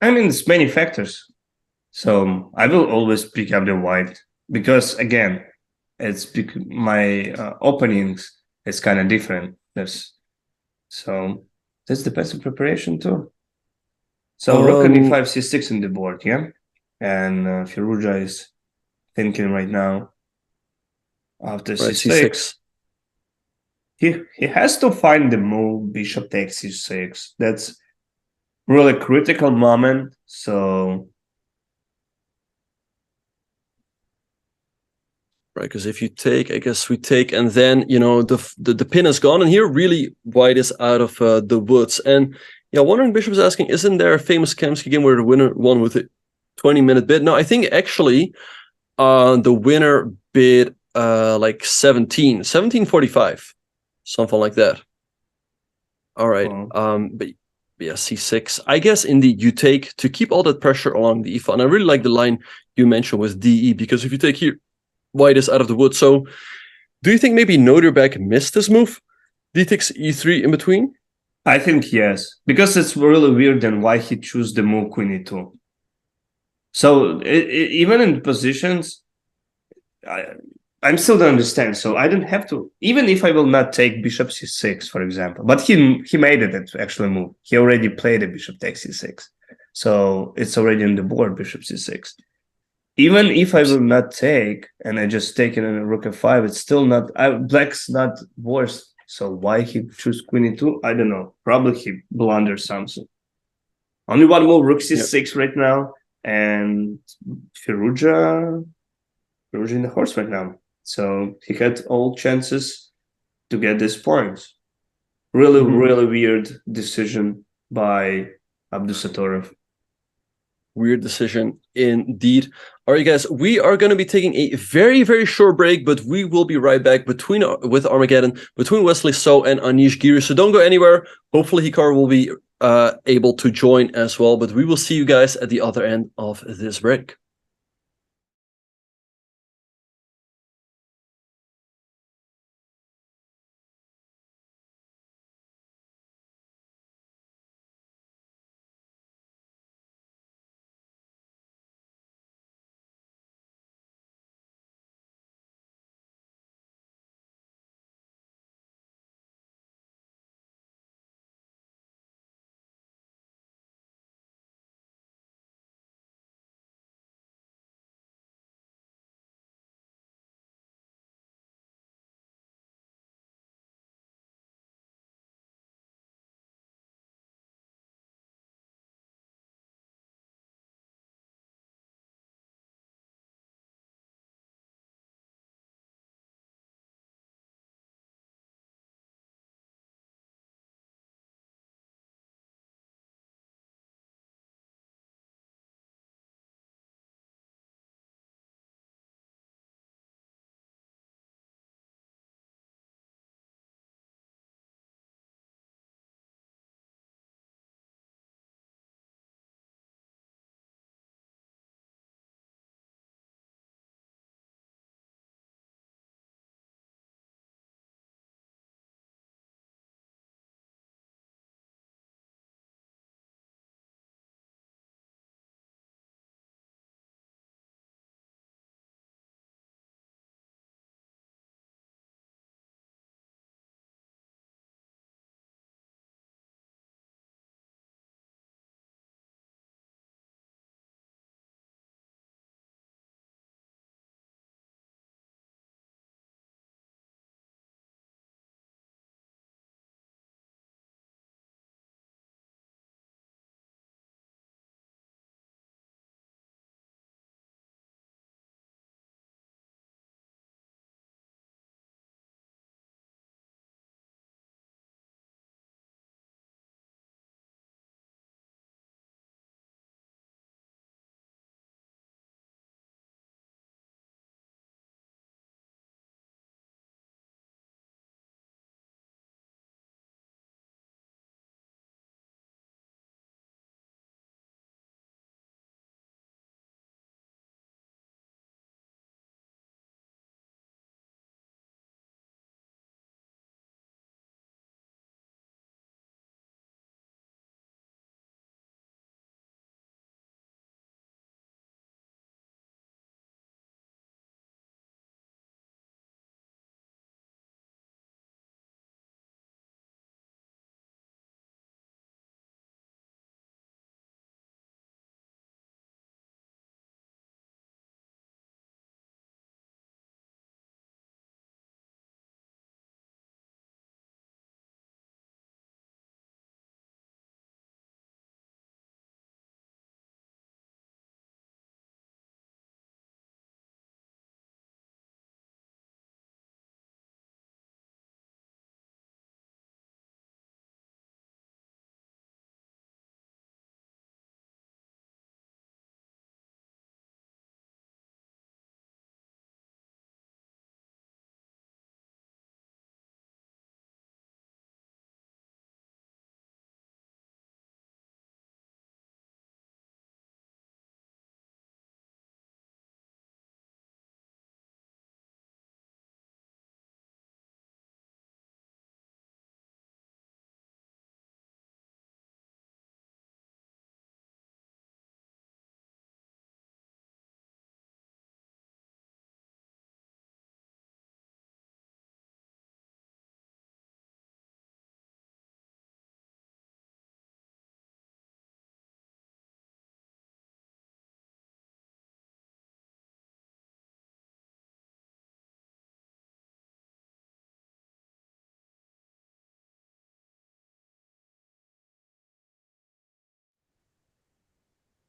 I mean, it's many factors. So I will always pick up the white because, again, it's my openings is kind of different. So that's the best preparation too. So rook and e5, c6 in the board, yeah? And Firuja is thinking right now after c6. He has to find the move, bishop takes c6. That's really critical moment. So right, because if you take, I guess we take, and then the pin is gone, and here really white is out of the woods. And yeah, wondering Bishop is asking, isn't there a famous Kamsky game where the winner won with a 20-minute bid? No, I think actually the winner bid like 17:45, something like that. All right. But yeah, c6. I guess indeed you take to keep all that pressure along the e-file. And I really like the line you mentioned with DE, because if you take here, white is out of the wood. So do you think maybe Noderbeck missed this move? D takes e3 in between? I think yes, because it's really weird then why he chose the move queen e2. So even in positions, I'm still don't understand. So I don't have to, even if I will not take bishop c6, for example, but he made it to actually move. He already played a bishop takes c6. So it's already on the board, bishop c6. Even if I will not take, and I just take it in a rook f5, it's still not, black's not worse. So why he choose queen e2? I don't know. Probably he blundered something. Only one move, rook c6 right now, and Firuja in the horse right now. So he had all chances to get this point. Really weird decision by Abdusattorov. weird decision indeed. All right, guys, we are going to be taking a very, very short break, but we will be right back with Armageddon, between Wesley So and Anish Giri. So don't go anywhere. Hopefully Hikaru will be able to join as well, but we will see you guys at the other end of this break.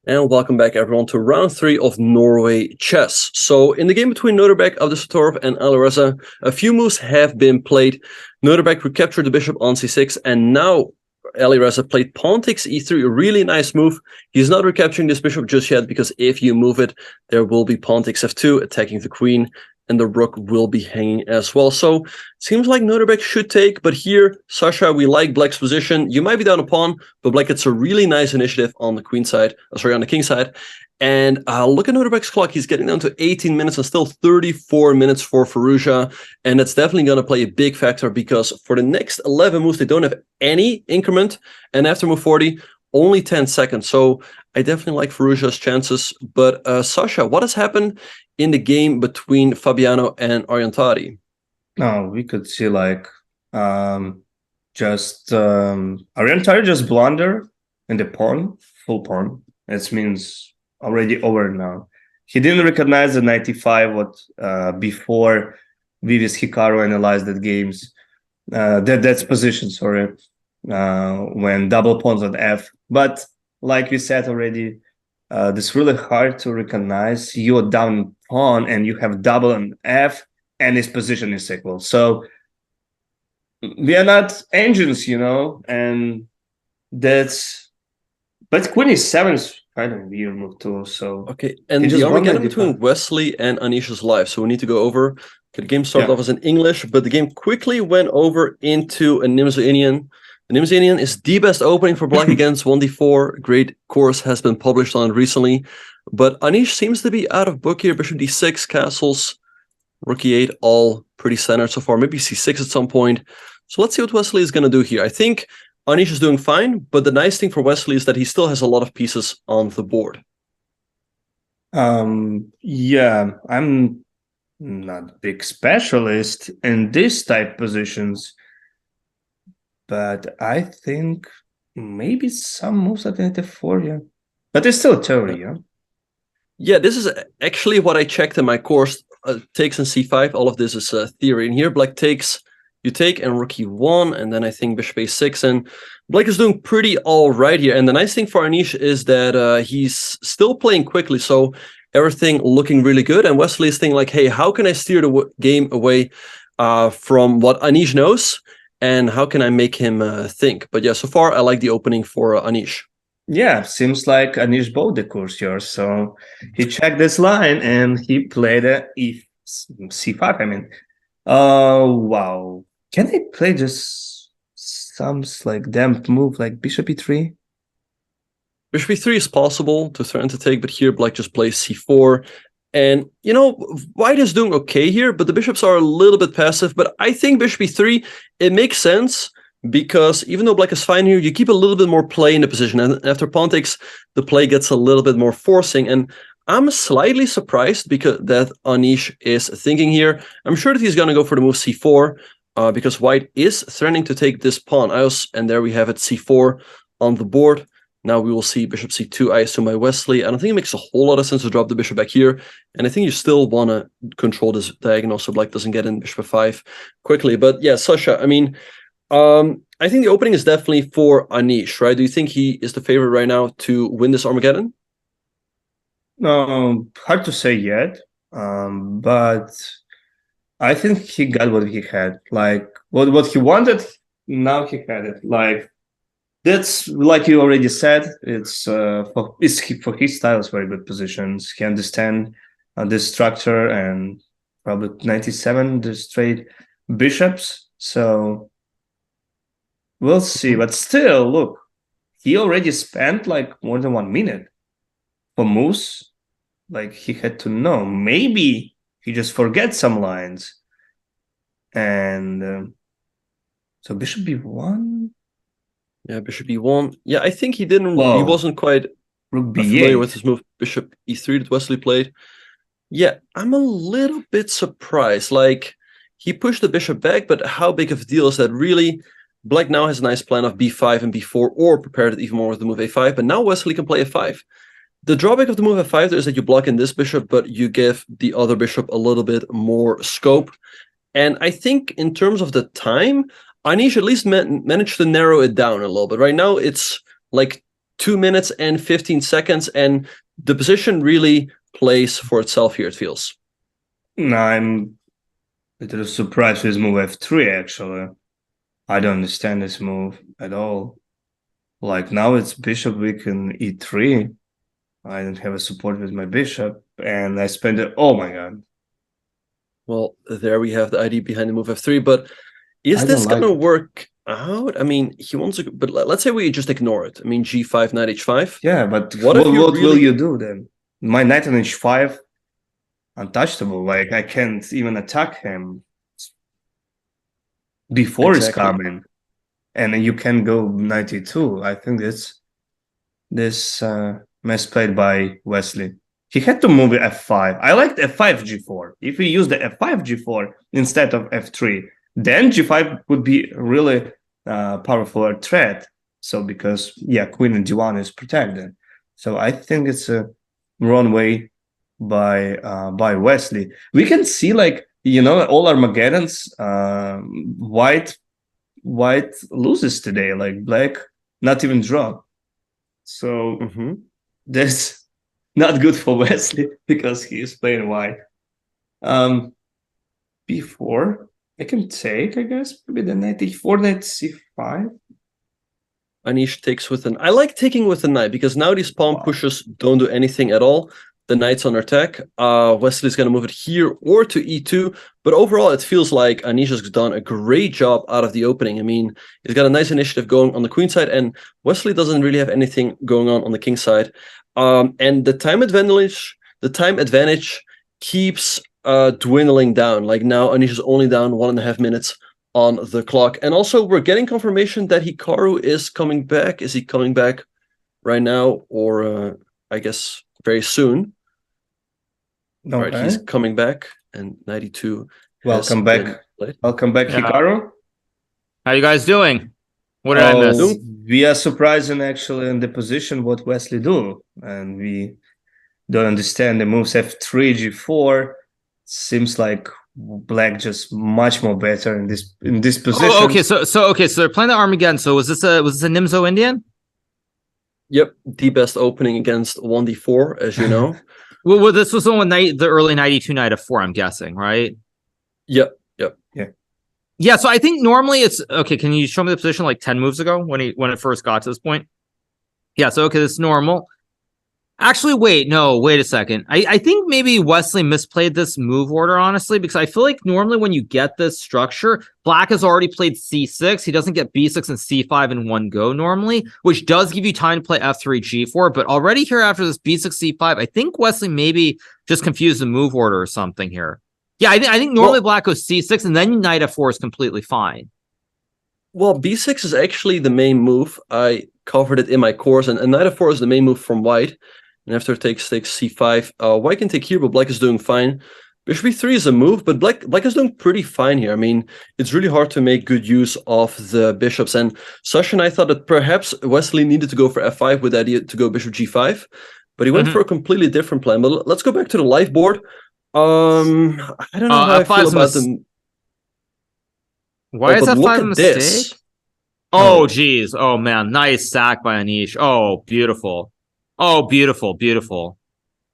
And welcome back, everyone, to round 3 of Norway chess. So in the game between Noterbeck, Abdussatorov, and Alireza, a few moves have been played. Noterbeck recaptured the bishop on c6, and now Alireza played pawn takes e3, a really nice move. He's not recapturing this bishop just yet, because if you move it, there will be pawn takes f2, attacking the queen, and the rook will be hanging as well. So seems like Noterbeck should take, but here, Sasha, we like Black's position. You might be down a pawn, but Black gets a really nice initiative on the queen side, on the king side. And look at Noterbeck's clock. He's getting down to 18 minutes and still 34 minutes for Fallujah. And that's definitely going to play a big factor, because for the next 11 moves, they don't have any increment. And after move 40, only 10 seconds. So I definitely like Fallujah's chances. But Sasha, what has happened in the game between Fabiano and Tari? No, we could see like Tari just blunder in the pawn, full pawn. It means already over now. He didn't recognize the 95 before Vivis Hikaru analyzed that games. That's position, sorry. When double pawns on F. But like we said already, it's really hard to recognize you're down pawn and you have double on F and his position is equal. So we are not engines, and that's. But queen e7 is kind of weird move too. So okay, and the Armageddon between Wesley and Anish is live, so we need to go over. Okay, the game started off as in English, but the game quickly went over into a Nimzo Indian. The Nimzo Indian is the best opening for Black against 1d4. Great course has been published on it recently, but Anish seems to be out of book here. Bishop d6, castles, rook e8, all pretty standard so far. Maybe c6 at some point. So let's see what Wesley is going to do here. I think Anish is doing fine, but the nice thing for Wesley is that he still has a lot of pieces on the board. Yeah, I'm not a big specialist in this type positions, but I think maybe some moves at f4, yeah. But it's still a theory, yeah? Yeah, this is actually what I checked in my course. Takes in c5, all of this is theory. And here Black takes, you take, and rook e1, and then I think bishop a6, and Black is doing pretty all right here. And the nice thing for Anish is that he's still playing quickly, so everything looking really good. And Wesley is thinking like, hey, how can I steer the game away from what Anish knows, and how can I make him think? But yeah, so far I like the opening for Anish. Yeah, seems like Anish bought the course here. So he checked this line and he played c5, I mean. Wow. Can I play just some like damp move like bishop e3? Bishop e3 is possible to threaten to take, but here Black just plays c4. And, White is doing okay here, but the bishops are a little bit passive. But I think bishop e3, it makes sense, because even though Black is fine here, you keep a little bit more play in the position. And after pawn takes, the play gets a little bit more forcing. And I'm slightly surprised because that Anish is thinking here. I'm sure that he's going to go for the move c4, because White is threatening to take this pawn. And there we have it, c4 on the board. Now we will see bishop c2, I assume, by Wesley. I don't think it makes a whole lot of sense to drop the bishop back here. And I think you still want to control this diagonal so Black doesn't get in bishop f5 quickly. But yeah, Sasha, I mean, I think the opening is definitely for Anish, right? Do you think he is the favorite right now to win this Armageddon? Hard to say yet, but I think he got what he had. Like, what he wanted, now he had it. Like, that's like you already said. It's for his style, it's very good positions. He understands this structure, and probably 97 the straight bishops. So we'll see. But still, look, he already spent like more than 1 minute for moves. Like, he had to know. Maybe he just forgets some lines. And so bishop b1. Yeah, bishop e1. Yeah, I think he didn't. Whoa. He wasn't quite familiar with his move. Bishop e3 that Wesley played. Yeah, I'm a little bit surprised. Like, he pushed the bishop back, but how big of a deal is that really? Black now has a nice plan of b5 and b4, or prepared it even more with the move a5. But now Wesley can play f5. The drawback of the move f5 there is that you block in this bishop, but you give the other bishop a little bit more scope. And I think in terms of the time, Anish at least managed to narrow it down a little bit. Right now, it's like 2 minutes and 15 seconds, and the position really plays for itself here, it feels. No, I'm a little surprised with move f3, actually. I don't understand this move at all. Like now it's bishop weak in e3. I don't have a support with my bishop, and I spend it. Oh my god! Well, there we have the idea behind the move f3. But is I this don't like gonna it. work out? I mean, he wants to, but let's say we just ignore it. I mean, g5, knight h5. Yeah, but What if you what will really? you do then? My knight on h5, untouchable. Like I can't even attack him before he's Exactly. coming, and you can go knight e2. I think this mess played by Wesley. He had to move f5. I liked f5 g4. If he used the f5 g4 instead of f3, then g5 would be really powerful threat. So because queen and d1 is protected. So I think it's a wrong way by Wesley. We can see all Armageddons. White loses today. Like black not even draw. So that's not good for Wesley because he is playing white. B4, I can take, I guess, maybe the knight e4, knight c5. Anish takes with an. I like taking with the knight because now these pawn pushes don't do anything at all. The knight's on attack. Wesley's going to move it here or to e2. But overall, it feels like Anish has done a great job out of the opening. I mean, he's got a nice initiative going on the queen side, and Wesley doesn't really have anything going on the king side. And the time advantage keeps dwindling down. Like now, Anish is only down 1.5 minutes on the clock. And also, we're getting confirmation that Hikaru is coming back. Is he coming back right now, or I guess very soon? Okay. All right, he's coming back, and 92. Welcome back. Welcome back, Hikaru. How you guys doing? What did I miss? We are surprising actually in the position what Wesley do, and we don't understand the moves f3, g4. Seems like black just much more better in this position. Oh, okay. So they're playing the Armageddon. So was this a Nimzo Indian? Yep, the best opening against 1d4, as you know. Well, this was the early 92 knight of 4, I'm guessing, right? Yep. Yeah, so I think normally it's okay. Can you show me the position like 10 moves ago when it first got to this point? Yeah, so okay, that's normal. Actually, wait a second. I think maybe Wesley misplayed this move order, honestly, because I feel like normally when you get this structure, black has already played c6. He doesn't get b6 and c5 in one go normally, which does give you time to play f3, g4. But already here after this b6, c5, I think Wesley maybe just confused the move order or something here. Yeah, I think normally black goes c6 and then knight f4 is completely fine. Well, b6 is actually the main move. I covered it in my course, and knight f4 is the main move from white. And after it takes c5, white can take here, but black is doing fine. Bishop e3 is a move, but black is doing pretty fine here. I mean, it's really hard to make good use of the bishops. And Sasha and I thought that perhaps Wesley needed to go for f5 with the idea to go bishop g5, but he went for a completely different plan. But let's go back to the live board. I don't know how I feel about them. Why is f5 a mistake? Oh, geez. Oh, man. Nice sack by Anish. Oh, beautiful. Oh, beautiful, beautiful.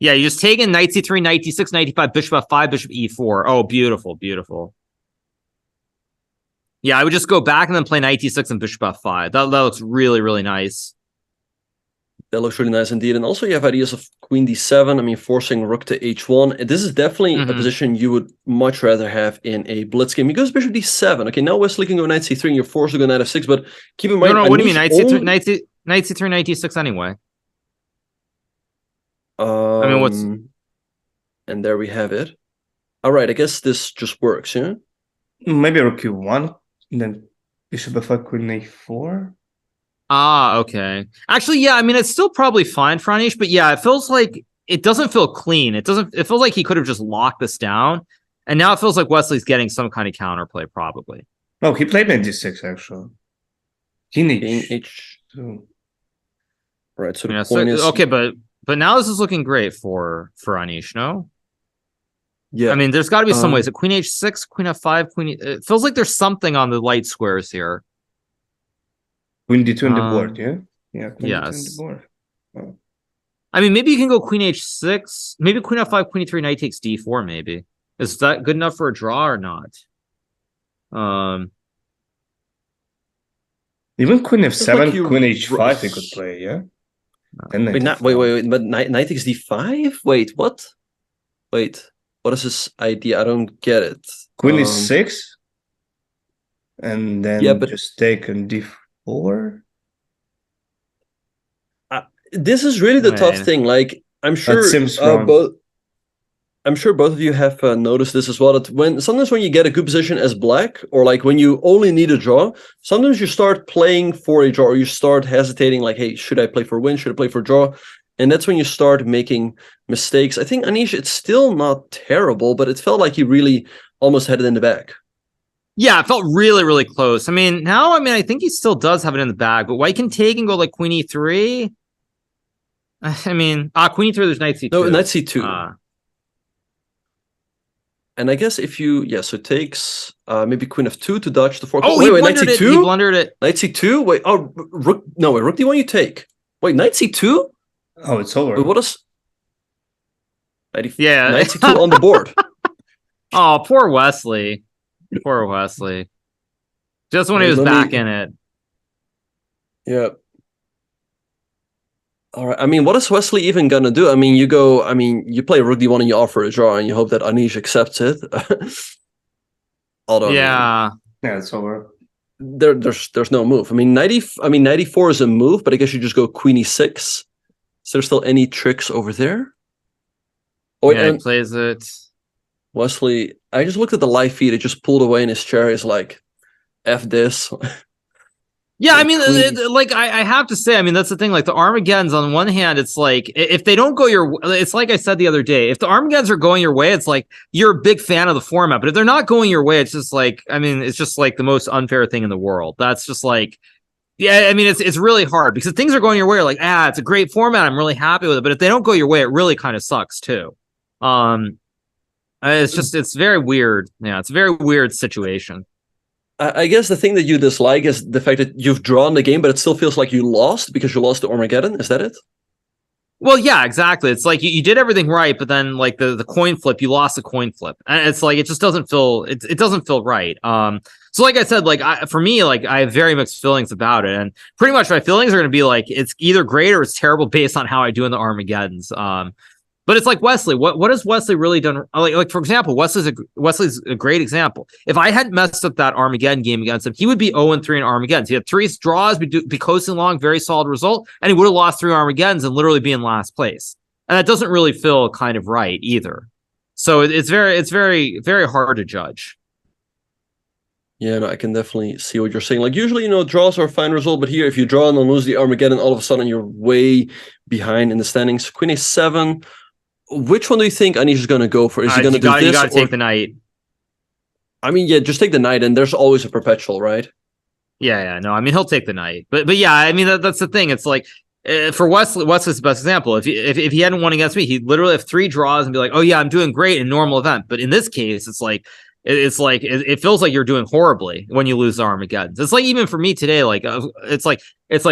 Yeah, you're just taking knight c3, knight d6, knight d5, bishop f5, bishop e4. Oh, beautiful, beautiful. Yeah, I would just go back and then play knight d6 and bishop f5. That looks really, really nice. That looks really nice indeed. And also you have ideas of queen d7. I mean, forcing rook to h1. This is definitely a position you would much rather have in a blitz game. He goes bishop d7. Okay, now Wesley can go knight c3 and you're forced to go knight f6. But keep in mind... No, what do you mean? Knight c3, knight c3, knight d6 anyway. I mean, what's... And there we have it. All right, I guess this just works, yeah? Maybe rook q1, and then bishop f5, queen a4. Ah, okay. Actually, yeah, I mean, it's still probably fine for Anish, but yeah, it feels like it doesn't feel clean. It feels like he could have just locked this down, and now it feels like Wesley's getting some kind of counterplay, probably. No, he played knight d6, actually. King h2. Right, so the point is... Okay, but now this is looking great for Anish, no? Yeah. I mean, there's got to be some ways. Queen h6, queen f5, queen... It feels like there's something on the light squares here. Queen d2 in the board, yeah? Yeah, queen yes. d2 in the board. Oh. I mean, maybe you can go queen h6, maybe queen f5, queen e3, knight takes d4, maybe. Is that good enough for a draw or not? Even queen f7, like you- queen h5 he could play, yeah? And Wait, wait, but knight takes d5? Wait, what? Wait, what is this idea? I don't get it. Queen is 6, and then Yeah, but- just take on d4. This is really the tough Right. thing. Like, I'm sure seems wrong. both of you have noticed this as well. That sometimes when you get a good position as black, or like when you only need a draw, sometimes you start playing for a draw, or you start hesitating. Like, hey, should I play for win? Should I play for draw? And that's when you start making mistakes. I think Anish, it's still not terrible, but it felt like he really almost had it in the bag. Yeah, it felt really, really close. I mean, now, I think he still does have it in the bag, but white can take and go like queen e3. I mean, queen e3, there's knight c2. No, knight c2. And I guess if you, so it takes maybe queen f2 to dodge the fork. Oh, wait, knight c2? He blundered it. Knight c2? Wait, rook d1 you take. Wait, knight c2? Oh, it's over. Wait, what is... Knight c2 on the board. Oh, poor Wesley. Poor Wesley. Just when he was back in it. Yeah. All right. I mean, what is Wesley even gonna do? I mean, you play rook d1 and you offer a draw and you hope that Anish accepts it. Although, yeah, it's over. There's no move. I mean, knight e4 is a move, but I guess you just go queen e6. Is there still any tricks over there? Oh, yeah, he plays it. Wesley, I just looked at the live feed. It just pulled away in his chair. He's like, F this. Yeah, I mean, I have to say, I mean, that's the thing. Like the Armageddons, on one hand, it's like if they don't go it's like I said the other day. If the Armageddons are going your way, it's like you're a big fan of the format. But if they're not going your way, it's just like, I mean, it's just like the most unfair thing in the world. That's just like, yeah, I mean, it's really hard because if things are going your way, you're like, it's a great format. I'm really happy with it. But if they don't go your way, it really kind of sucks too. It's very weird. Yeah, it's a very weird situation. I guess the thing that you dislike is the fact that you've drawn the game, but it still feels like you lost because you lost to Armageddon. Is that it? Well, yeah, exactly. It's like you did everything right, but then like the coin flip, you lost the coin flip, and it's like it just doesn't feel it doesn't feel right. So like I said, like for me, like I have very mixed feelings about it, and pretty much my feelings are going to be like it's either great or it's terrible based on how I do in the Armageddons. But it's like Wesley. What has Wesley really done? Like for example, Wesley's a great example. If I hadn't messed up that Armageddon game against him, he would be 0-3 in Armageddons. He had 3 draws, be coasting along, very solid result, and he would have lost 3 Armageddons and literally be in last place. And that doesn't really feel kind of right either. So it's very, very hard to judge. Yeah, no, I can definitely see what you're saying. Like usually, draws are a fine result, but here, if you draw and then lose the Armageddon, all of a sudden you're way behind in the standings. Queen a7. Which one do you think Anish is going to go for? Is he going to do this? You got to take the knight. I mean, yeah, just take the knight, and there's always a perpetual, right? Yeah. No, I mean, he'll take the knight. But yeah, I mean, that's the thing. It's like, for Wesley's the best example. If he hadn't won against me, he'd literally have 3 draws and be like, oh, yeah, I'm doing great in normal event. But in this case, it's like, it feels like you're doing horribly when you lose the Armageddon. It's like, even for me today, like, it's like,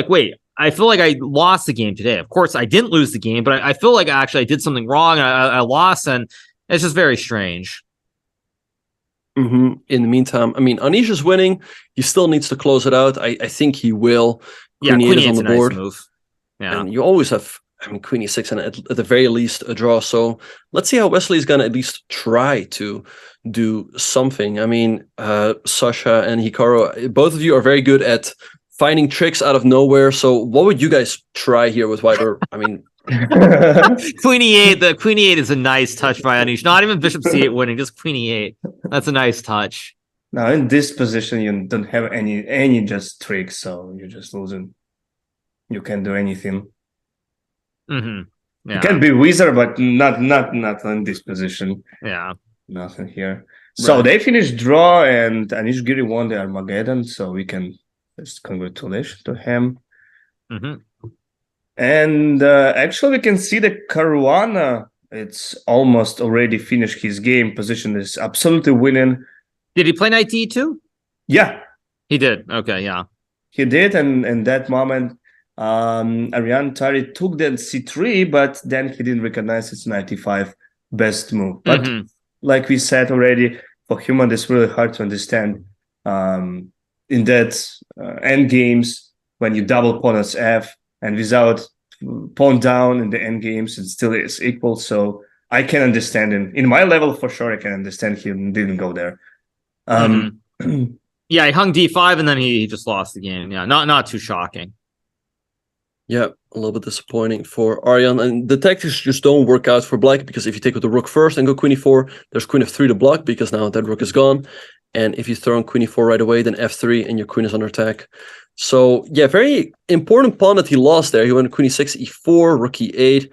wait, I feel like I lost the game today. Of course, I didn't lose the game, but I feel like I did something wrong. I lost, and it's just very strange. In the meantime, I mean, Anish is winning. He still needs to close it out. I think he will. Queen E8 is on the board. Nice move. Yeah. And you always have, Queen E6 and at the very least a draw. So let's see how Wesley is going to at least try to do something. I mean, Sasha and Hikaru, both of you are very good at finding tricks out of nowhere. So what would you guys try here with white? Or I mean, Queen E8. The Queen E8 is a nice touch by Anish. Not even Bishop C8 winning, just Queen E8. That's a nice touch. Now in this position, you don't have any just tricks, so you're just losing. You can't do anything. Mm-hmm. Yeah. You can be wizard, but not in this position. Yeah. Nothing here. So they finished draw, and Anish Giri won the Armageddon. So we can just congratulations to him. Mm-hmm. And actually, we can see that Caruana, it's almost already finished his game. Position is absolutely winning. Did he play knight d2? Yeah. He did. Okay, yeah. He did, and in that moment, Tari took that c3, but then he didn't recognize it's 95 best move. But like we said already, for human, it's really hard to understand in that end games when you double pawn as f and without pawn down in the end games, it still is equal. So I can understand him. In my level, for sure, I can understand he didn't go there. Yeah, he hung d5 and then he just lost the game. Yeah, not too shocking. Yeah, a little bit disappointing for Arjan. And the tactics just don't work out for black, because if you take with the rook first and go queen e4, there's queen f3 to block, because now that rook is gone. And if you throw on queen e4 right away, then f3 and your queen is under attack. So yeah, very important pawn that he lost there. He went queen e6, e4, rook e8.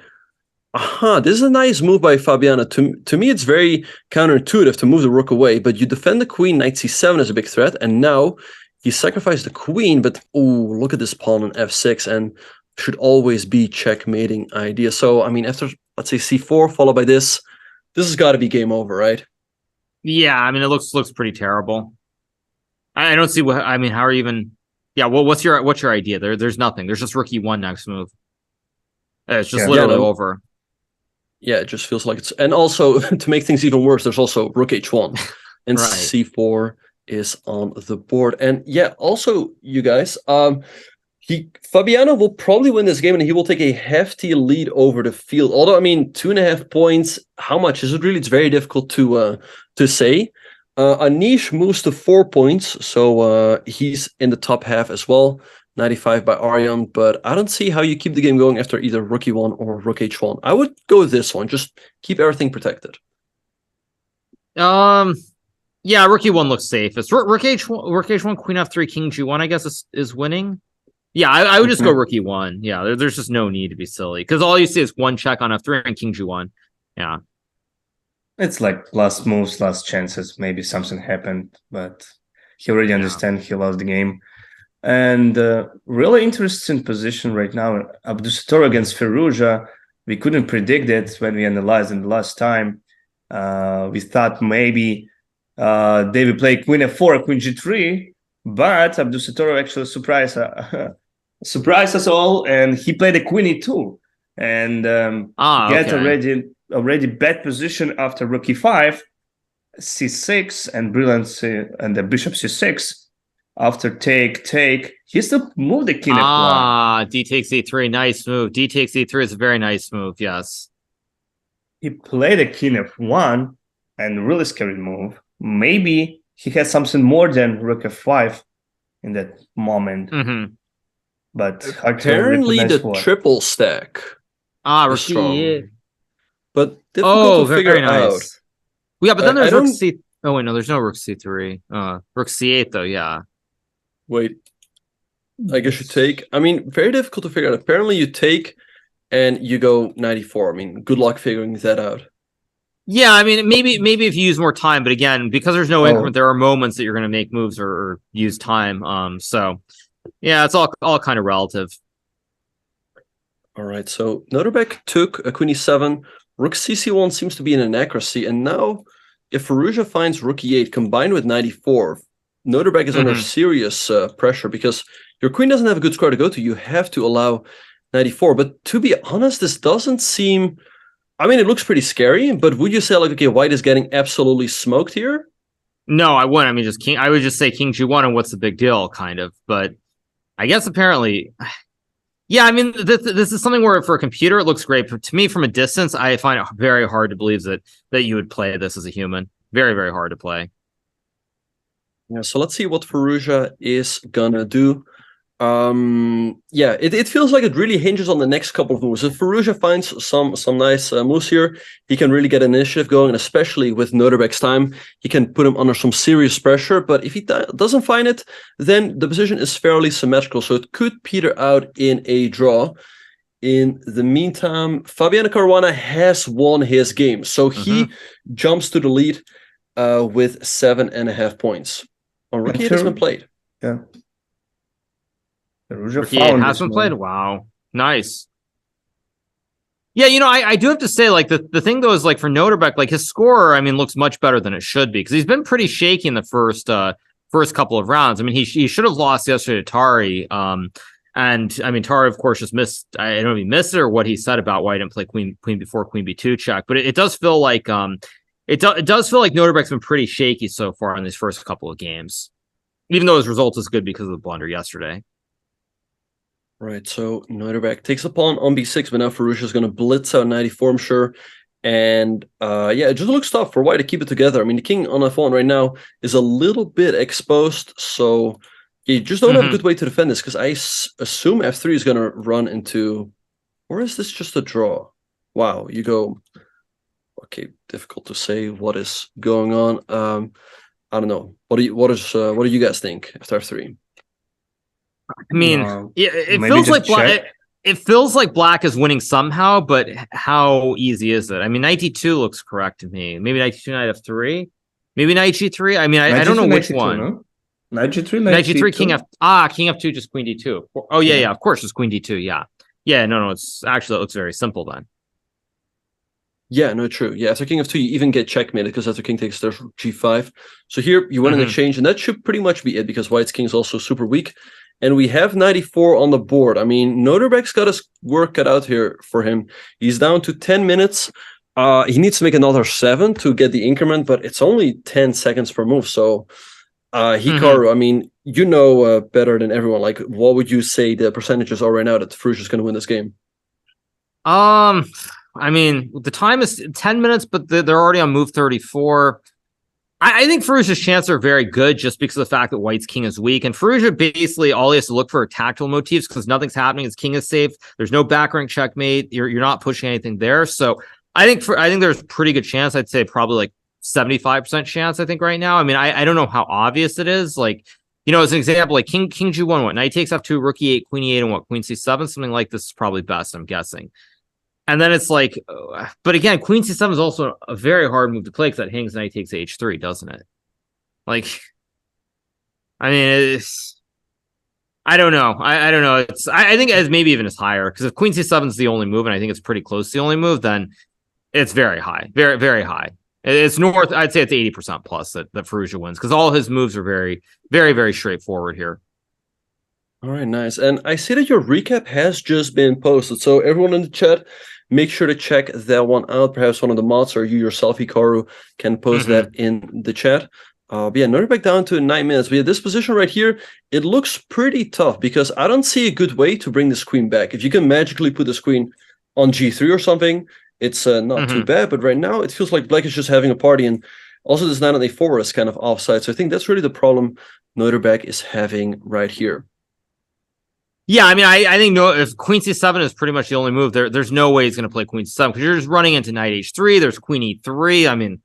This is a nice move by Fabiano. To me, it's very counterintuitive to move the rook away, but you defend the queen, knight c7 is a big threat, and now he sacrificed the queen, but look at this pawn on f6, and should always be checkmating idea. So, I mean, after, let's say, c4, followed by this has got to be game over, right? Yeah, I mean, it looks pretty terrible. I don't see what, I mean, how are you even, yeah, well, what's your idea? There's nothing. There's just rook e1 next move. It's just literally over. Yeah, it just feels like it's... And also, to make things even worse, there's also rook h1. And Right. c4 is on the board. And yeah, also, you guys, Fabiano will probably win this game, and he will take a hefty lead over the field. Although, I mean, 2.5 points, how much is it really? It's very difficult to say. Anish moves to 4 points, so he's in the top half as well. 95 by Arjan, but I don't see how you keep the game going after either rook e1 or rook h1. I would go with this one. Just keep everything protected. Yeah, rook e1 looks safest. Rook h1, queen f3, king g1, I guess is winning. Yeah, I would just go rook e1. Yeah, there's just no need to be silly, because all you see is one check on f3 and king g1. Yeah. It's like last moves, last chances. Maybe something happened, but he already understands he lost the game. And really interesting position right now. Abdusattor against Firouzja. We couldn't predict it when we analyzed it the last time. We thought maybe they would play queen f4, queen g3, but Abdusattor actually surprised us all, and he played a queen e2 and get already bad position after rook e5, c6, and brilliant and the bishop c6. After take, he still moved the king f1. D takes e3, nice move. D takes e3 is a very nice move, yes. He played a king f1, and really scary move. Maybe he had something more than rook f5 in that moment. But apparently the triple stack. Rook e8. But difficult to figure nice. out. Yeah, but then there's rook c. Oh wait, no, there's no rook c3. Rook c8 though, yeah. Wait, I guess you take. I mean, very difficult to figure out. Apparently, you take and you go 94. I mean, good luck figuring that out. Yeah, I mean, maybe if you use more time, but again, because there's no increment, there are moments that you're going to make moves or use time. So, yeah, it's all kind of relative. All right, so Noterbeck took a queen e7. Rook cc1 seems to be an inaccuracy, and now if Firouzja finds rook e8 combined with 94. Noterbeck is under serious pressure, because your queen doesn't have a good square to go to. You have to allow 94. But to be honest, this doesn't seem... I mean, it looks pretty scary, but would you say, like, okay, white is getting absolutely smoked here? No, I wouldn't. I mean, I would just say king g1 and what's the big deal, kind of. But I guess apparently... Yeah, I mean, this is something where for a computer, it looks great. But to me, from a distance, I find it very hard to believe that you would play this as a human. Very, very hard to play. Yeah, so let's see what Firouzja is gonna do. Yeah, it feels like it really hinges on the next couple of moves. If Firouzja finds some nice moves here, he can really get an initiative going, and especially with Noterbeck's time, he can put him under some serious pressure. But if he doesn't find it, then the position is fairly symmetrical, so it could peter out in a draw. In the meantime, Fabiano Caruana has won his game, so he jumps to the lead with 7.5 points. Oh, rook e8 has been played. Yeah. Rook e8 has been played? Wow. Nice. Yeah, you know, I do have to say, like, the thing, though, is, like, for Noterbeck, like, his score, I mean, looks much better than it should be, because he's been pretty shaky in the first couple of rounds. I mean, he should have lost yesterday to Tari. And, I mean, Tari, of course, just missed, I don't know if he missed it or what he said about why he didn't play queen before queen b2 check, but it does feel like... It does feel like Noterbeck's been pretty shaky so far in these first couple of games. even though his result is good because of the blunder yesterday. Right, so Neuterbeck takes the pawn on b6, but now Firouzja is going to blitz out knight e4, I'm sure. And yeah, it just looks tough for white to keep it together. I mean, the king on f1 right now is a little bit exposed, so you just don't have a good way to defend this, because I assume f3 is going to run into... Or is this just a draw? Wow, you go... Okay, difficult to say what is going on. I don't know. What do you guys think after f3? I mean, it feels like black. It feels like black is winning somehow, but how easy is it? I mean, knight d2 looks correct to me. Maybe knight d2, knight f3. Maybe knight g3. I mean, I don't know which one. No? Knight g3, knight g3, king f2, just queen d2. Oh yeah, of course, it's queen d2. Yeah. No, it's actually it looks very simple then. Yeah, no, true. Yeah, after king f2, you even get checkmated because after king takes there's g5. So here you win an exchange, and that should pretty much be it because white's king is also super weak. And we have knight e4 on the board. I mean, Neuterbeck's got his work cut out here for him. He's down to 10 minutes. He needs to make another 7 to get the increment, but it's only 10 seconds per move. So Hikaru, I mean, you know better than everyone. Like, what would you say the percentages are right now that Firouzja is going to win this game? I mean, the time is 10 minutes, but they're already on move 34. I think Firouzja's chances are very good just because of the fact that white's king is weak. And Firouzja basically all he has to look for are tactical motifs because nothing's happening. His king is safe. There's no back rank checkmate. You're not pushing anything there. So I think there's a pretty good chance. I'd say probably like 75% chance, I think, right now. I mean, I don't know how obvious it is. Like, you know, as an example, like king g1, what? Knight takes f2, rook e8, queen e8, and what? Queen c7? Something like this is probably best, I'm guessing. And then it's like, but again, queen c7 is also a very hard move to play because that hangs knight takes h3, doesn't it? Like, I mean, I don't know. I don't know. I think it's maybe even as higher because if queen c7 is the only move, and I think it's pretty close to the only move, then it's very high, very, very high. It's north. I'd say it's 80% plus that Firouzja wins because all his moves are very, very, very straightforward here. All right, nice. And I see that your recap has just been posted. So everyone in the chat, make sure to check that one out. Perhaps one of the mods or you yourself, Hikaru, can post that in the chat. But yeah, Neuterbeck down to 9 minutes. But yeah, this position right here, it looks pretty tough because I don't see a good way to bring this queen back. If you can magically put this queen on g3 or something, it's not too bad. But right now, it feels like black is just having a party. And also this knight on a4 is kind of offside. So I think that's really the problem Neuterbeck is having right here. Yeah, I mean, I think if queen c7 is pretty much the only move, there's no way he's going to play queen c7 because you're just running into knight h3. There's queen e3. I mean,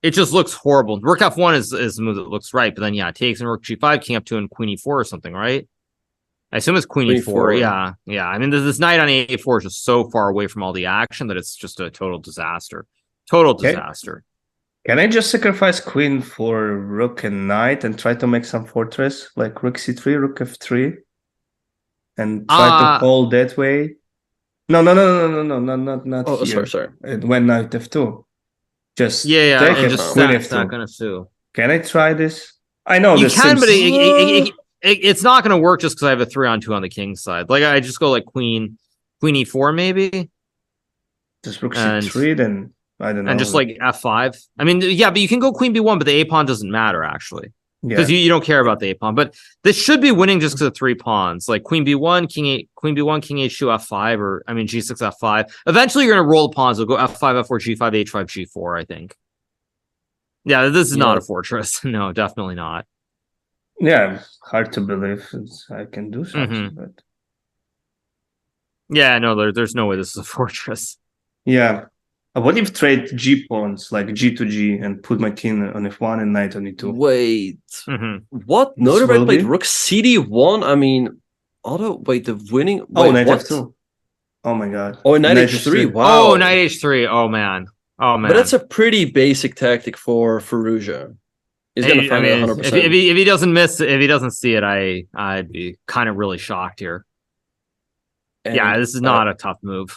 it just looks horrible. Rook f1 is the move that looks right, but then yeah, it takes and rook g5, king f2, and queen e4 or something, right? I assume it's queen e4. Yeah. I mean, this knight on a4 is just so far away from all the action that it's just a total disaster. Disaster. Can I just sacrifice queen for rook and knight and try to make some fortress like rook c3, rook f3? And try to hold that way. No, not oh, here. sorry. It went knight f2. Just take and it, just queen f2. F2. Can I try this? I know you this can, seems... but it's not going to work just because I have a 3-on-2 on the king's side. Like I just go like queen e4 maybe. Just rook c3, then I don't know. And just like f5. I mean, yeah, but you can go queen b1, but the a pawn doesn't matter actually. Because you don't care about the a pawn, but this should be winning just because of 3 pawns, like queen b1, king b1, king h2, f5, or I mean g6, f5. Eventually, you're gonna roll the pawns. It'll go f5, f4, g5, h5, g4. I think. Yeah, this is not a fortress. No, definitely not. Yeah, hard to believe I can do something, but yeah, no, there's no way this is a fortress. Yeah. What if trade G pawns like G to G and put my king on f1 and knight on e2? Wait, what? Neuterbeck played rook cd1. I mean, the winning. Wait, knight what? f2. Oh my god. Oh, knight h3. Wow. Oh, knight h3. Oh man. But that's a pretty basic tactic for Firouzja. He's gonna find it 100%. If he doesn't miss, if he doesn't see it, I'd be kind of really shocked here. And, yeah, this is not a tough move.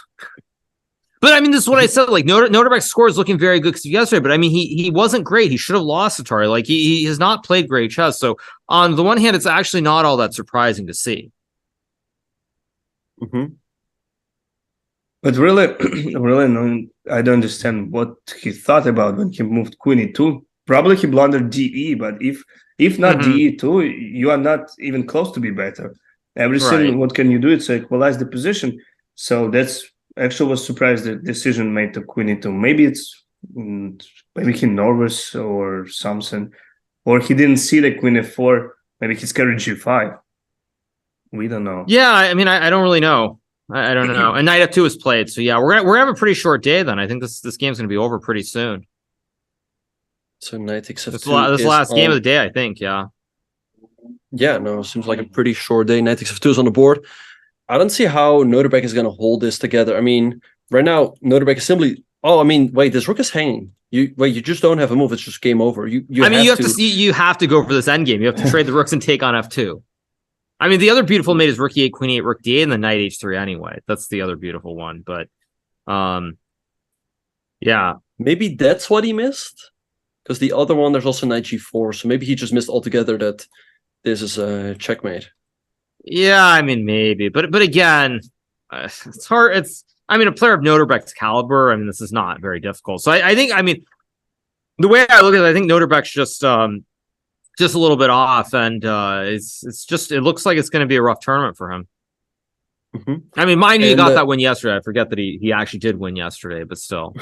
But I mean, this is what I said. Like Neuterbeck's score is looking very good yesterday, but I mean, he wasn't great. He should have lost to Tari. Like he has not played great chess. So on the one hand, it's actually not all that surprising to see. But really, I don't understand what he thought about when he moved queen e2. Probably he blundered DE, but if If not DE2, you are not even close to be better. Everything, what can you do? It's equalize the position. So that's actually was surprised the decision made to queen e2. Maybe he nervous or something, or he didn't see the queen f4. Maybe he's carried g5. We don't know. Yeah, I mean, I don't really know. I don't know. And knight f2 is played, so yeah, we're gonna have a pretty short day then. I think this game's gonna be over pretty soon. So knight takes f2. This last game of the day, I think. Yeah. Yeah, no, seems like a pretty short day. Knight takes f2 is on the board. I don't see how Noterbeck is going to hold this together. I mean, right now, Noterbeck is simply... Oh, I mean, wait, this rook is hanging. You just don't have a move. It's just game over. You have to go for this endgame. You have to trade the rooks and take on f2. I mean, the other beautiful mate is rook e8, queen e8, rook d8, and then knight h3 anyway. That's the other beautiful one. But, yeah. Maybe that's what he missed? Because the other one, there's also knight g4. So maybe he just missed altogether that this is a checkmate. Yeah, I mean, maybe. But again, it's hard. I mean, a player of Noterbeck's caliber, I mean, this is not very difficult. So I think, I mean, the way I look at it, I think Noterbeck's just a little bit off, and it looks like it's going to be a rough tournament for him. I mean, mind you, he got that win yesterday. I forget that he actually did win yesterday, but still.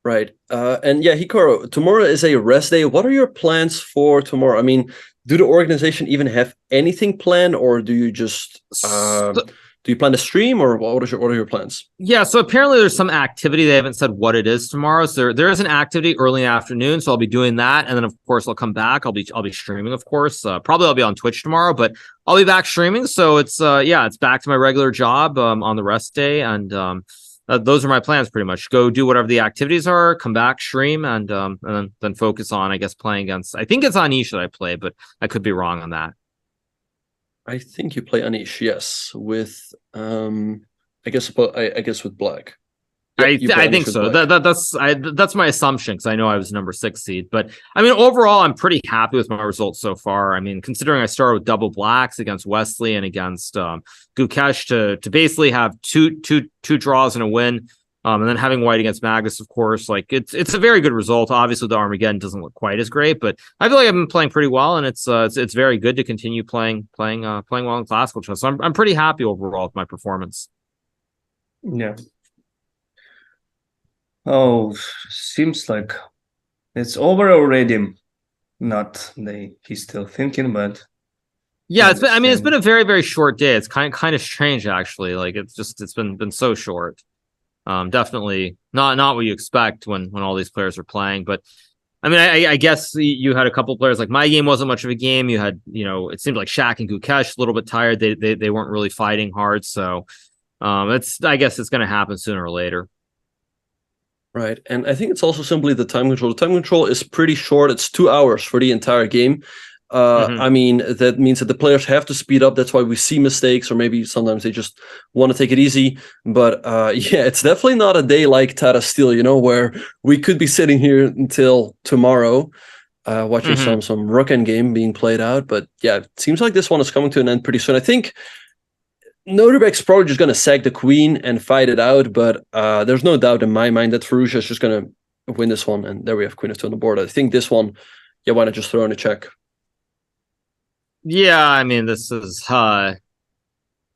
Right. And yeah, Hikaru, tomorrow is a rest day. What are your plans for tomorrow? I mean, do the organization even have anything planned, or do you just do you plan to stream, or what are your plans? Yeah, so apparently there's some activity. They haven't said what it is tomorrow. So there is an activity early in the afternoon, so I'll be doing that, and then of course I'll come back. I'll be streaming, of course. Probably I'll be on Twitch tomorrow, but I'll be back streaming. So it's it's back to my regular job on the rest day, and those are my plans pretty much. Go do whatever the activities are, come back, stream, and then focus on, I guess, playing against... I think it's Anish that I play, but I could be wrong on that. I think you play Anish, yes, with I guess with Black. Yeah, I think so. That's my assumption, because I know I was number 6 seed. But I mean, overall, I'm pretty happy with my results so far. I mean, considering I started with double blacks against Wesley and against Gukesh to basically have two draws and a win, and then having white against Magnus, of course, like it's a very good result. Obviously, the Armageddon doesn't look quite as great, but I feel like I've been playing pretty well, and it's very good to continue playing well in classical chess. So I'm pretty happy overall with my performance. Yeah. Oh, seems like it's over already. He's still thinking, but yeah, it's been a very, very short day. It's kind of strange, actually. Like it's been so short. Definitely not what you expect when all these players are playing. But I mean, I guess you had a couple players, like my game wasn't much of a game. You had, it seemed like Shaq and Gukesh a little bit tired. They weren't really fighting hard. So I guess it's going to happen sooner or later. Right, and I think it's also simply the time control. The time control is pretty short. It's 2 hours for the entire game. I mean, that means that the players have to speed up. That's why we see mistakes, or maybe sometimes they just want to take it easy. But yeah, it's definitely not a day like Tara Steel, where we could be sitting here until tomorrow watching some rook endgame being played out. But yeah, it seems like this one is coming to an end pretty soon. I think Noterbeck's probably just going to sack the queen and fight it out, but there's no doubt in my mind that Firouzja is just going to win this one, and there we have queen f2 on the board. I think this one, why not just throw in a check? Yeah, I mean, this is... I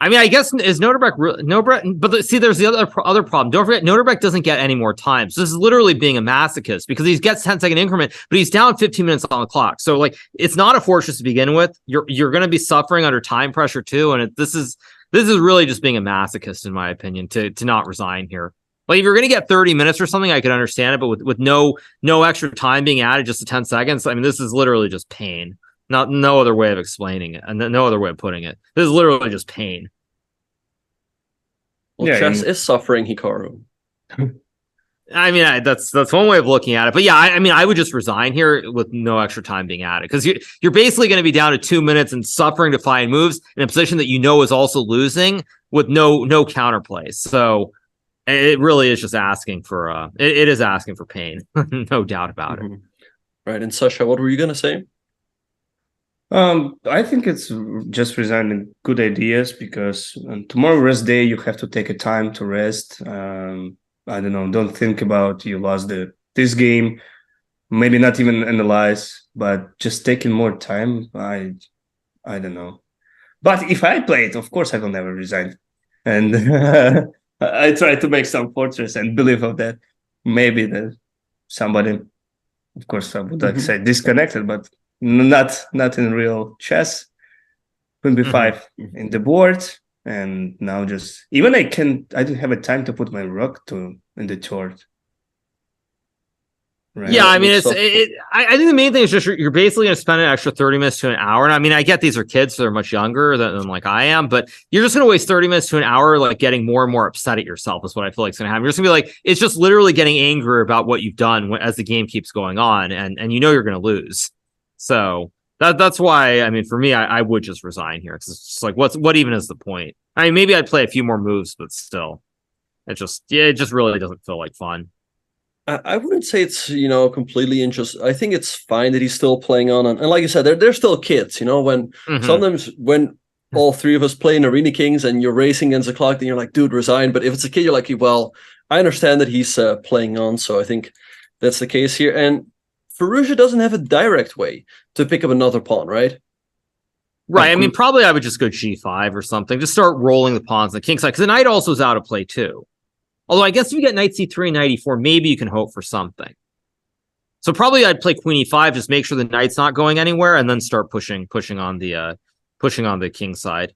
guess is Noterbeck... But see, there's the other problem. Don't forget, Noterbeck doesn't get any more time. So this is literally being a masochist, because he gets 10-second increment, but he's down 15 minutes on the clock. So, like, it's not a fortress to begin with. You're going to be suffering under time pressure, too, and this is really just being a masochist, in my opinion, to not resign here. Like, if you're going to get 30 minutes or something, I could understand it, but with no extra time being added just to 10 seconds, I mean, this is literally just pain. No other way of explaining it, and no other way of putting it. This is literally just pain. Well, chess is suffering, Hikaru. I mean, that's one way of looking at it. But yeah, I mean, I would just resign here with no extra time being added, because you're basically going to be down to 2 minutes and suffering to find moves in a position that is also losing with no counterplay. So it really is just asking for it is asking for pain, no doubt about it. Right. And Sasha, what were you going to say? I think it's just resigning good ideas, because tomorrow rest day, you have to take a time to rest. I don't know. Don't think about you lost this game. Maybe not even analyze. but just taking more time, I don't know. But if I play it, of course I will never resign. And I try to make some fortress and believe of that. Maybe that somebody, of course, I would like say disconnected, but not in real chess. Queen b5 in the board, and now just even I don't have a time to put my rook in the chart. Right. Yeah, I mean, I think the main thing is just you're basically going to spend an extra 30 minutes to an hour. And I mean, I get these are kids, so they're much younger than like I am, but you're just going to waste 30 minutes to an hour, like getting more and more upset at yourself is what I feel like is going to happen. You're just going to be like, it's just literally getting angry about what you've done as the game keeps going on, and you know you're going to lose. So that's why, I mean, for me, I would just resign here because it's just like, what even is the point? I mean, maybe I'd play a few more moves, but still, it just really doesn't feel like fun. I wouldn't say it's, completely interesting. I think it's fine that he's still playing on. And like you said, they're still kids, when sometimes when all three of us play in Arena Kings and you're racing against the clock, then you're like, dude, resign. But if it's a kid, you're like, well, I understand that he's playing on. So I think that's the case here. And Firouzja doesn't have a direct way to pick up another pawn, right? Right. I mean, probably I would just go G5 or something. Just start rolling the pawns on the king side. Because the knight also is out of play too. Although I guess if you get knight c3, knight e4, maybe you can hope for something. So probably I'd play queen e5, just make sure the knight's not going anywhere, and then start pushing on the king side.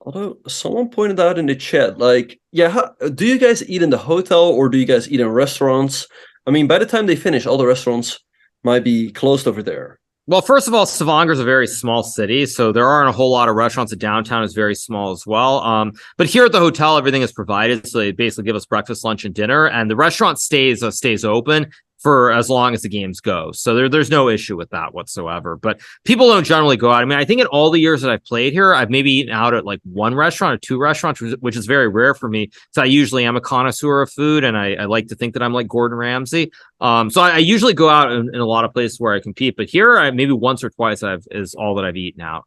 Although someone pointed out in the chat, like, do you guys eat in the hotel or do you guys eat in restaurants? I mean, by the time they finish, all the restaurants might be closed over there. Well, first of all, Stavanger is a very small city, so there aren't a whole lot of restaurants. The downtown is very small as well. But here at the hotel, everything is provided. So they basically give us breakfast, lunch, and dinner. And the restaurant stays open for as long as the games go. So there's no issue with that whatsoever. But people don't generally go out. I mean, I think in all the years that I've played here, I've maybe eaten out at like one restaurant or two restaurants, which is very rare for me. So I usually am a connoisseur of food, and I like to think that I'm like Gordon Ramsay. So I usually go out in a lot of places where I compete. But here, maybe once or twice is all that I've eaten out.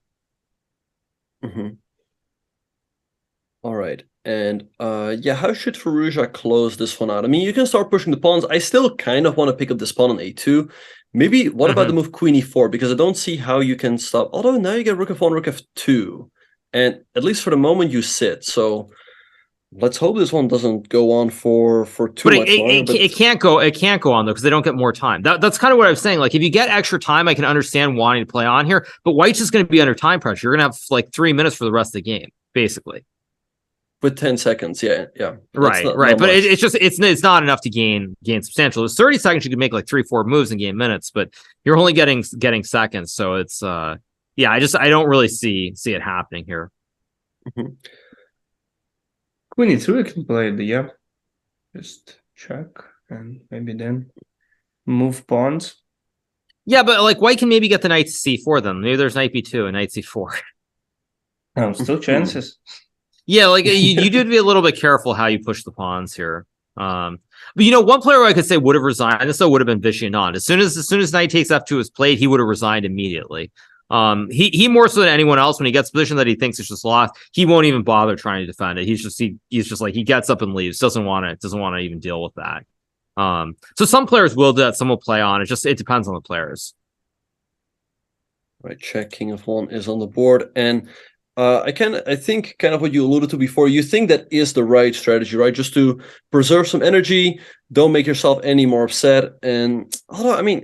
All right. And how should Firouzja close this one out? I mean, you can start pushing the pawns. I still kind of want to pick up this pawn on a2. Maybe, what about the move queen e4? Because I don't see how you can stop. Although now you get rook f1, rook f2. And at least for the moment, you sit. So let's hope this one doesn't go on for too much longer. It can't go on, though, because they don't get more time. That's kind of what I was saying. Like, if you get extra time, I can understand wanting to play on here. But White's just going to be under time pressure. You're going to have like 3 minutes for the rest of the game, basically. With 10 seconds, yeah. Right. But it's not enough to gain substantial. There's 30 seconds, you can make like 3-4 moves and gain minutes, but you're only getting seconds. So it's I don't really see it happening here. Queen e3 can play the just check and maybe then move pawns. Yeah, but like White can maybe get the knight to c4 then. Maybe there's knight b2 and knight c4. Still chances. Yeah, like you do be a little bit careful how you push the pawns here. But one player I could say would have resigned. This would have been Vishy Anand. As soon as knight takes f2 is played, he would have resigned immediately. He more so than anyone else, when he gets a position that he thinks is just lost, he won't even bother trying to defend it. He's just like, he gets up and leaves. Doesn't want to even deal with that. So some players will do that. Some will play on. It depends on the players. Right, check king of one is on the board, and I think kind of what you alluded to before, you think that is the right strategy, right? Just to preserve some energy, don't make yourself any more upset. And although, I mean,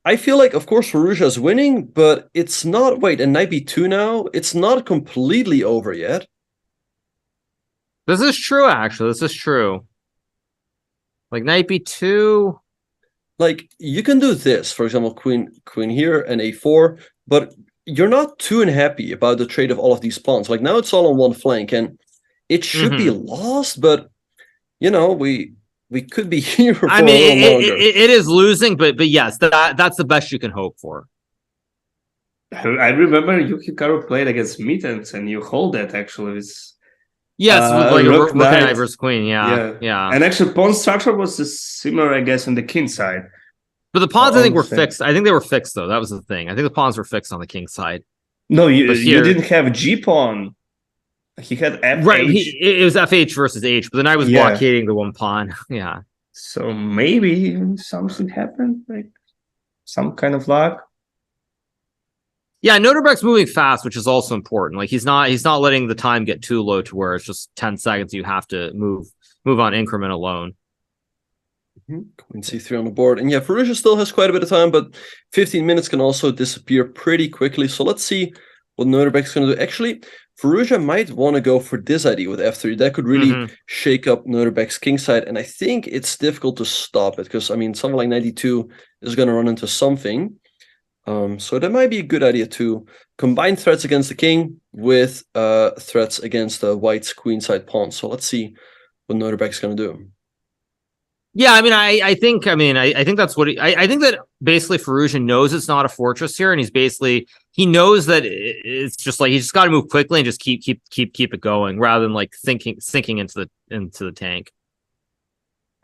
I feel like, of course, Firouzja is winning, but it's not, wait, and knight b2 now, it's not completely over yet. This is true, actually. This is true. Like knight b2. Like, you can do this, for example, queen here and a4, but you're not too unhappy about the trade of all of these pawns. Like, now it's all on one flank, and it should be lost, but, we could be here for a little longer. It is losing, but yes, that's the best you can hope for. I remember Hikaru played against Mittens, and you hold that, actually. It's, yes, with like a rook knight versus queen, yeah. And actually, pawn structure was similar, I guess, on the king side. But the pawns, I think, were fixed. I think they were fixed, though. That was the thing. I think the pawns were fixed on the king side. No, you didn't have G pawn. He had FH. Right, it was FH versus H, but then I was blockading the one pawn. Yeah. So maybe something happened. Like, some kind of luck. Yeah, Noterbeck's moving fast, which is also important. Like he's not letting the time get too low to where it's just 10 seconds. You have to move on increment alone. Queen c3 on the board. And yeah, Firouzja still has quite a bit of time, but 15 minutes can also disappear pretty quickly. So let's see what Noterbeck's going to do. Actually, Firouzja might want to go for this idea with f3. That could really shake up Noterbeck's kingside. And I think it's difficult to stop it because, I mean, something like 92 is going to run into something. So that might be a good idea to combine threats against the king with threats against the white's queenside pawn. So let's see what Noterbeck's going to do. Yeah, I mean, I think that's what I think that basically Firouzja knows it's not a fortress here, and he knows that it's just like he's just got to move quickly and just keep it going rather than like sinking into the tank.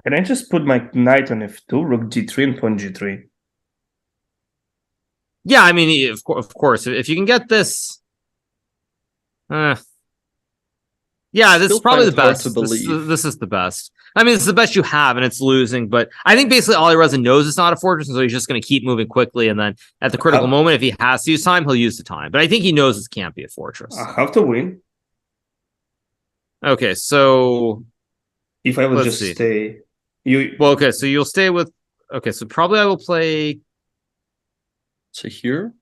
Can I just put my knight on f2, rook g3, and pawn g3? Yeah, I mean, of course, if you can get this, yeah, this is probably the best. This is the best. I mean, it's the best you have, and it's losing. But I think basically Alireza knows it's not a fortress, and so he's just going to keep moving quickly. And then at the critical moment, if he has to use time, he'll use the time. But I think he knows this can't be a fortress. I have to win. Okay, so if I would just stay, okay, so you'll stay with. Okay, so probably I will play. So here,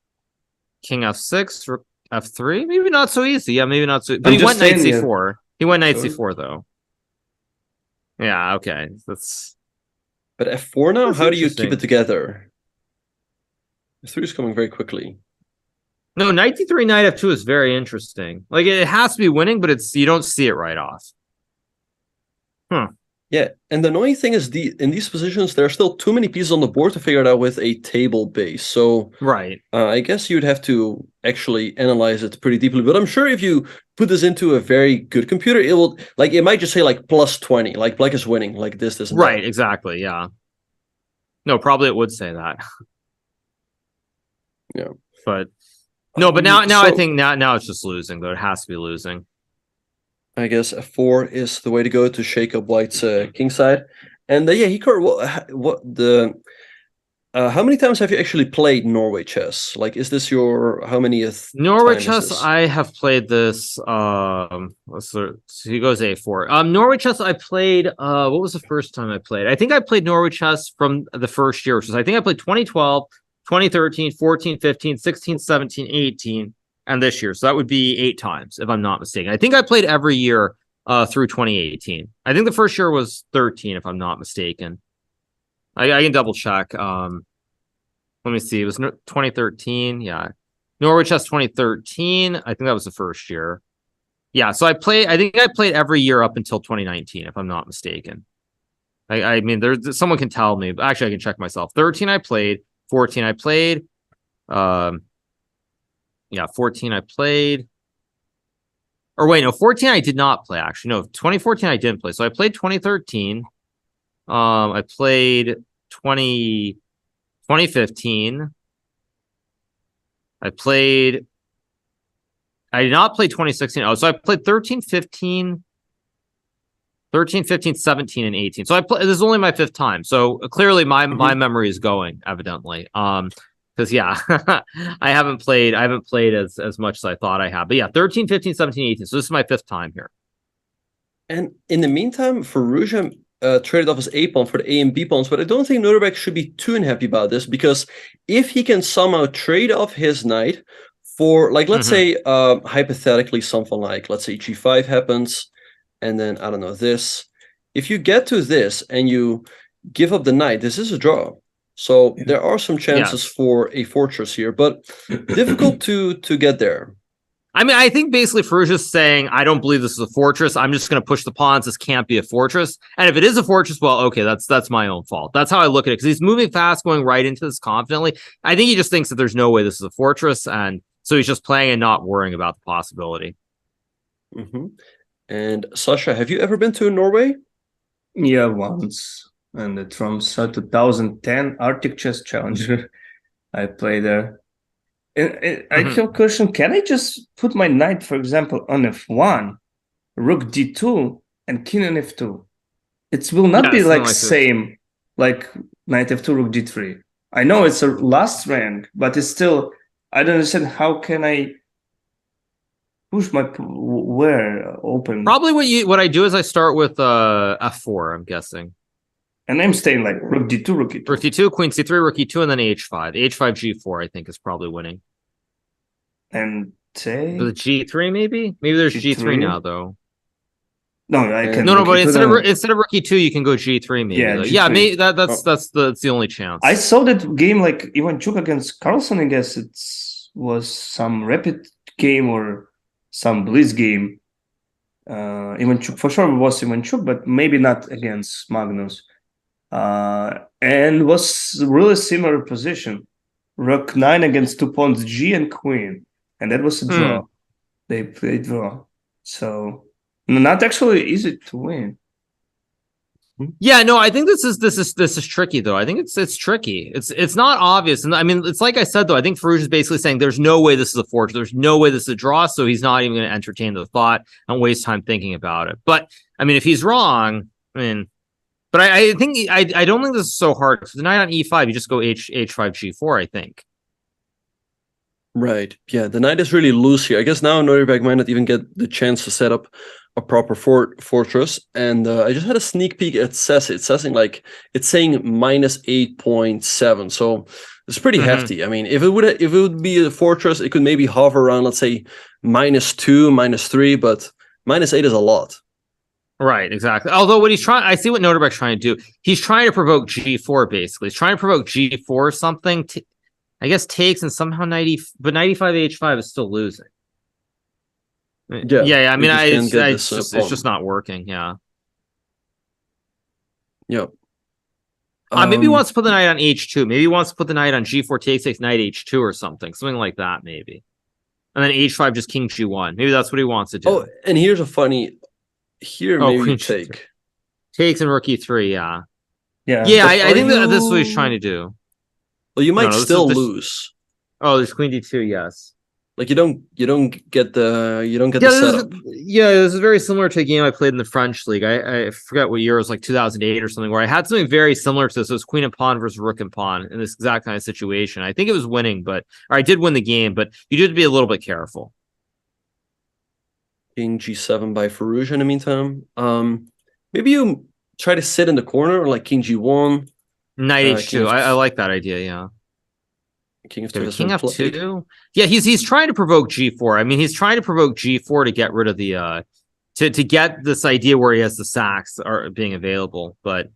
King f6, rook f3. Maybe not so easy. Yeah, maybe not so. But he went knight c4. He went knight c4 though. Yeah, okay. That's. But f4 now, how do you keep it together? f3 is coming very quickly. No, knight d3, knight f2 is very interesting. Like it has to be winning, but you don't see it right off. Yeah, and the annoying thing is in these positions, there are still too many pieces on the board to figure it out with a table base. So right, I guess you'd have to actually analyze it pretty deeply. But I'm sure if you put this into a very good computer, it might just say like plus 20, like black is winning, like this, and right, that. Exactly, yeah. No, probably it would say that. Yeah, but no, but now I think now it's just losing though. It has to be losing. I guess f4 is the way to go to shake up white's kingside. And yeah, Hikaru, how many times have you actually played Norway chess? Like, is this your how many Norway chess? I have played this. So he goes a4. Norway chess. I played. What was the first time I played? I think I played Norway chess from the first year, which is I think I played 2012, 2013, 14, 15, 16, 17, 18. And this year. So that would be 8 times, if I'm not mistaken. I think I played every year through 2018. I think the first year was 13, if I'm not mistaken. I can double check. Let me see. It was 2013. Yeah. Norway Chess 2013. I think that was the first year. Yeah. So I think I played every year up until 2019, if I'm not mistaken. I mean, someone can tell me. But actually, I can check myself. 13 I played. 14 I played. Yeah, 14 I played. Or wait, no, 14 I did not play, actually. No, 2014 I didn't play. So I played 2013. I played 2015. I did not play 2016. Oh, so I played 13, 15, 17, and 18. So this is only my 5th time. So clearly my memory is going, evidently. Because yeah, I haven't played as much as I thought I had. But yeah, 13, 15, 17, 18. So this is my 5th time here. And in the meantime, Firouzja traded off his A pawn for the A and B pawns, but I don't think Noterbeck should be too unhappy about this, because if he can somehow trade off his knight for, like, let's say hypothetically something like, let's say G5 happens, and then I don't know, this. If you get to this and you give up the knight, this is a draw. So there are some chances for a fortress here, but difficult to get there. I mean, I think basically Firouzja's saying, I don't believe this is a fortress. I'm just going to push the pawns. This can't be a fortress. And if it is a fortress, well, okay, that's my own fault. That's how I look at it, because he's moving fast, going right into this confidently. I think he just thinks that there's no way this is a fortress, and so he's just playing and not worrying about the possibility. And Sasha, have you ever been to Norway? Yeah, once. And the Tromsø 2010 Arctic Chess Challenger. I play there. And I have a question. Can I just put my knight, for example, on f1, rook d2, and king on f2? It will not be like same, like knight f2, rook d3. I know it's a last rank, but it's still, I don't understand how can I push my where open. Probably what I do is I start with f4, I'm guessing. And I'm staying like rook d2, rook e2. Rook d2, queen c3, rook e2, and then h5. h5, g4, I think, is probably winning. And take... The g3, maybe? Maybe there's g3 now, though. No, I can. No, but instead of rook e2, you can go g3, maybe. Yeah, G3. Yeah, maybe that's the only chance. I saw that game like Ivanchuk against Carlsen. I guess it was some rapid game or some blitz game. Ivanchuk for sure was Ivanchuk, but maybe not against Magnus. And was really similar position. Rook 9 against 2 pawns G and Queen, and that was a draw. They played draw, so not actually easy to win. Yeah, no, I think this is tricky though. I think it's tricky. It's not obvious, and I mean, it's like I said though. I think Farouj is basically saying there's no way this is a fortune. There's no way this is a draw, so he's not even going to entertain the thought and waste time thinking about it. But I mean, if he's wrong, I mean, but I think I don't think this is so hard. So the knight on e5, you just go h5 g4. I think. Right. Yeah, the knight is really loose here. I guess now Norberg might not even get the chance to set up a proper fortress. And I just had a sneak peek at CES. It's saying minus 8.7. So it's pretty hefty. I mean, if it would be a fortress, it could maybe hover around, let's say, -2, -3, but -8 is a lot. Right, exactly. Although what he's trying, I see what Noterbeck's trying to do. He's trying to provoke g4, basically. He's trying to provoke g4 something. I guess takes and somehow 90, but 95 h5 is still losing. Yeah. I mean, it's just not working. Yeah. Yep. Maybe he wants to put the knight on h2. Maybe he wants to put the knight on g4 takes knight h2 or something like that. Maybe, and then h5 just king g1. Maybe that's what he wants to do. Oh, and here's a funny. Here, maybe take takes and rook e3. Yeah. I think this is what he's trying to do. Well, you might still lose. Oh, there's queen d2. Yes. Like you don't get the setup. This is very similar to a game I played in the French league. I forget what year it was, like 2008 or something, where I had something very similar to this. It was queen and pawn versus rook and pawn in this exact kind of situation. I think it was winning, or I did win the game, but you did have to be a little bit careful. King g7 by Farouj in the meantime. Maybe you try to sit in the corner, like king g1. Knight h2. I like that idea, yeah. King f2. King f2. Yeah, he's trying to provoke g4. I mean, he's trying to provoke g4 to get rid of the to get this idea where he has the sacks are being available, but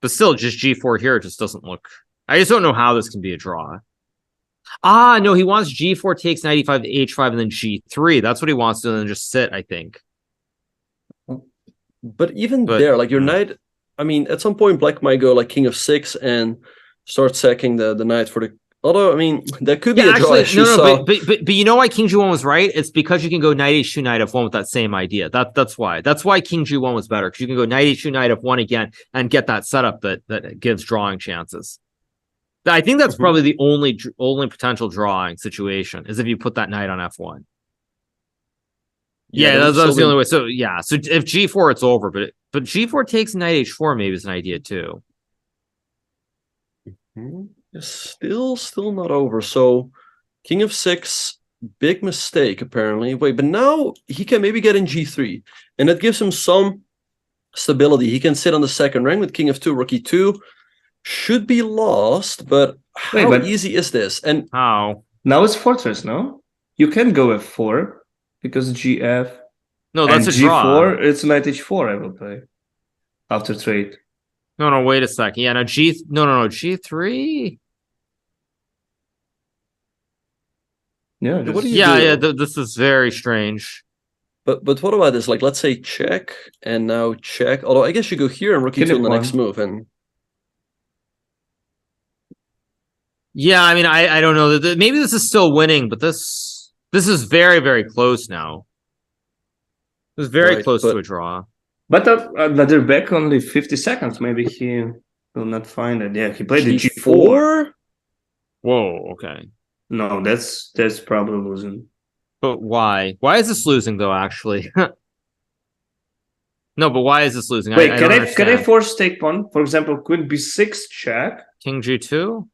still, just g4 here just doesn't look. I just don't know how this can be a draw. No, he wants g4 takes knight e5 h5 and then g3. That's what he wants to do, and then just sit, I think. But there, like your knight, I mean, at some point black might go like king of 6 and start sacking the knight for the. Although, I mean, that could be a draw. But you know why king g1 was right? It's because you can go knight h2 knight f1 with that same idea. That's why king g1 was better, because you can go knight h2 knight f1 again and get that setup that gives drawing chances. I think that's probably the only potential drawing situation is if you put that knight on f1. Yeah, that's the only way. So if g4, it's over. But g4 takes knight h4 maybe is an idea too. Still not over. So king of 6, big mistake apparently. Wait, but now he can maybe get in g3, and that gives him some stability. He can sit on the second rank with king of 2, rook e2. Should be lost, but how easy is this? And how? Now it's fortress, no? You can go f4 because gf. No, that's a g4, draw. It's knight h4 I will play after trade. No, wait a second. Yeah, no, g3. Yeah, what do you do? This is very strange. But what about this? Like, let's say check and now check. Although I guess you go here and rook e2 in the next move, and yeah, I mean, I don't know. Maybe this is still winning, but this is very, very close now. This is very close to a draw. But they're back only 50 seconds. Maybe he will not find it. Yeah, he played the g4. Whoa, okay. No, that's probably losing. But why? Why is this losing though? Actually, No, but why is this losing? Wait, I can don't I understand. force take pawn? For example, queen b6 check. King G2?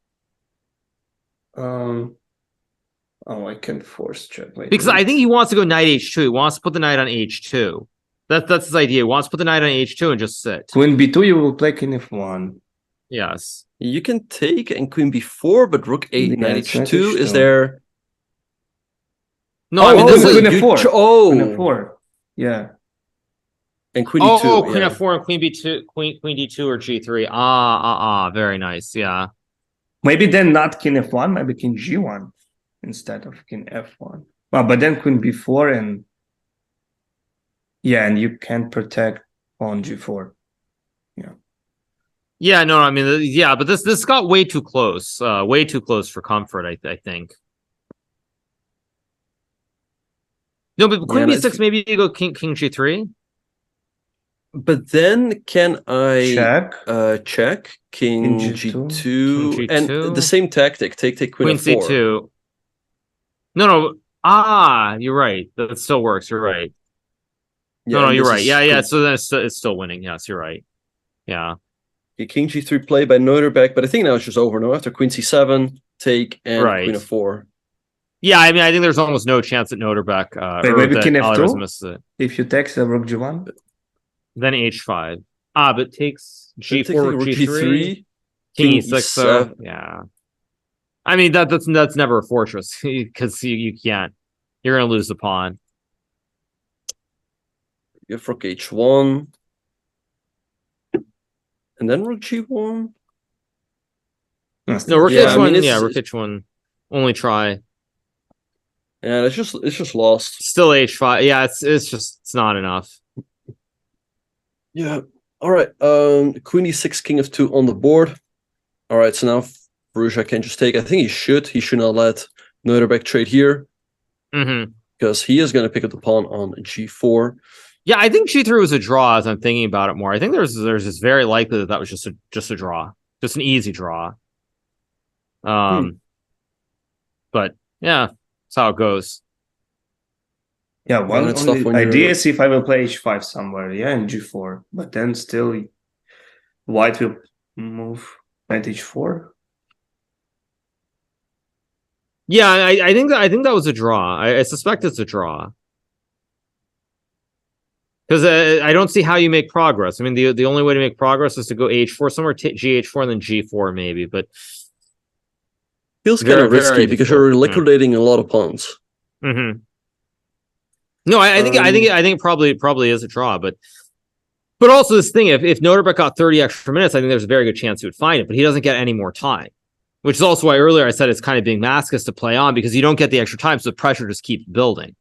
Oh, I can force check. Wait, Because I think he wants to go knight H2. He wants to put the knight on H2. That's his idea. He wants to put the knight on H2 and just sit. Queen b2, you will play king f1. Yes. You can take and queen b4, but rook 8, Yeah, knight it's knight h2. h2. Is there? No, Oh, I mean, this queen is... f4. Oh, Queen f4. Yeah. and queen Oh, e2. queen yeah. F4 and queen B2, queen D2 or G3. Very nice. Yeah. Maybe then not king f1, maybe king g1 instead of king f1. Well, but then queen b4 and yeah, and you can protect pawn g4. Yeah, no, I mean, yeah, but this got way too close. Way too close for comfort, I think. No, but queen Yeah, B6, maybe you go king G3. But then can I Check. king King g2, King and G2. the same tactic, take queen Queen f4. C2. No. You're right. That still works. You're right. Yeah, No, and you're this right. is Yeah. good. So then it's still winning. Yes, you're right. Yeah. Okay, king g3 play by Noderbeck, but I think now it's just over now. After queen c7, take and Right. queen f4. Yeah, I mean, I think there's almost no chance that Noderbeck Wait, or maybe that king Alireza f2? misses it. If you take the rook g1. Then H5. But takes Then G4 take or rook G3. King E6 though. Yeah. I mean that's never a fortress because you can't. You're gonna lose the pawn. You have rook h1. And then rook g1. No, rook Yeah, H1. I mean, Yeah, rook H1. Only try. Yeah, it's just lost. Still H5. Yeah, it's not enough. Yeah. All right. Queen e6, king f2 on the board. All right. So now Firouzja can just take. I think he should. He should not let Noderbeck trade here Mm-hmm. because he is going to pick up the pawn on g4. Yeah, I think G3 was a draw. As I'm thinking about it more, I think there's this very likely that was just a draw, just an easy draw. But yeah, that's how it goes. Yeah, one it's tough when idea you're- is if I will play h5 somewhere, yeah, in g4. But then still white will move knight h4. Yeah, I think that was a draw. I suspect it's a draw. Because I don't see how you make progress. I mean, the only way to make progress is to go h4 somewhere, gh4, and then g4 maybe. But Feels kind Very, of risky very because difficult. you're liquidating a lot of pawns. mm-hmm. No, I think it probably is a draw. But also this thing, if Noderbeck got 30 extra minutes, I think there's a very good chance he would find it. But he doesn't get any more time, which is also why earlier I said it's kind of being masochist to play on because you don't get the extra time, so the pressure just keeps building.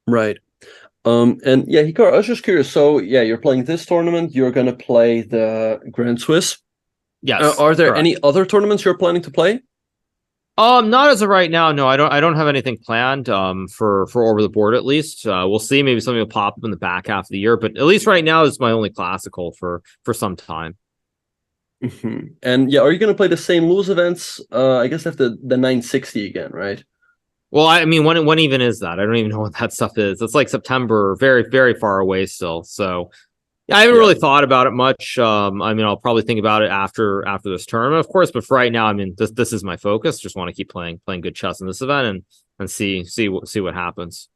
Right. And yeah, Hikaru, I was just curious. So yeah, you're playing this tournament. You're going to play the Grand Swiss. Yes. Are there correct. any other tournaments you're planning to play? Not as of right now. No, I don't have anything planned. For over the board at least. We'll see. Maybe something will pop up in the back half of the year. But at least right now, it's my only classical for some time. Mm-hmm. And yeah, are you going to play the same Lewis events? I guess after the 960 again, right? Well, I mean, when even is that? I don't even know what that stuff is. It's like September, very, very far away still. So yeah, I haven't really thought about it much. I mean, I'll probably think about it after this tournament, of course. But for right now, I mean, this is my focus. Just want to keep playing good chess in this event and see what happens.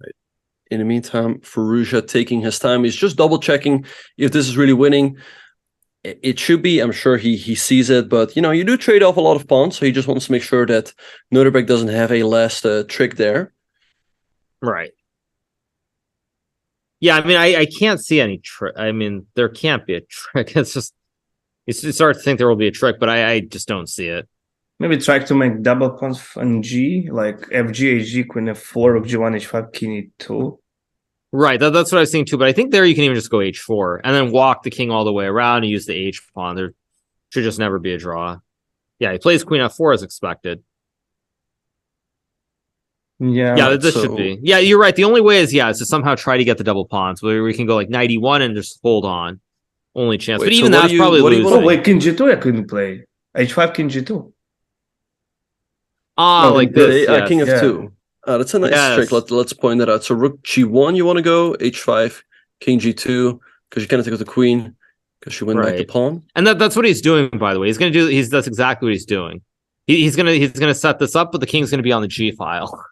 Right. In the meantime, Firouzja taking his time. He's just double checking if this is really winning. It should be. I'm sure he sees it, but you do trade off a lot of pawns, so he just wants to make sure that Noderbeck doesn't have a last trick there. Right. Yeah, I mean, I can't see any trick. I mean, there can't be a trick. It's just it's hard to think there will be a trick, but I just don't see it. Maybe try to make double pawns on G, like FG, HG, Queen F4, Rook G1, H5, King E2. Right, that's what I was saying too. But I think there you can even just go H4 and then walk the king all the way around and use the H pawn. There should just never be a draw. Yeah, he plays Queen F4 as expected. Yeah, this should be. Yeah, you're right. The only way is to somehow try to get the double pawns where we can go like knight E1 and just hold on. Only chance. Wait, but even so that's probably losing. Oh, wait, King G2 I couldn't play. H5, King G2. Like this. Yes. King F2. That's a nice Yes. trick. Let's point that out. So rook g1, you want to go h5, king g2, because you kind of take with the queen, because you win back the Right. pawn. And that's what he's doing, by the way. He's gonna do. That's exactly what he's doing. He's gonna set this up, but the king's gonna be on the g file.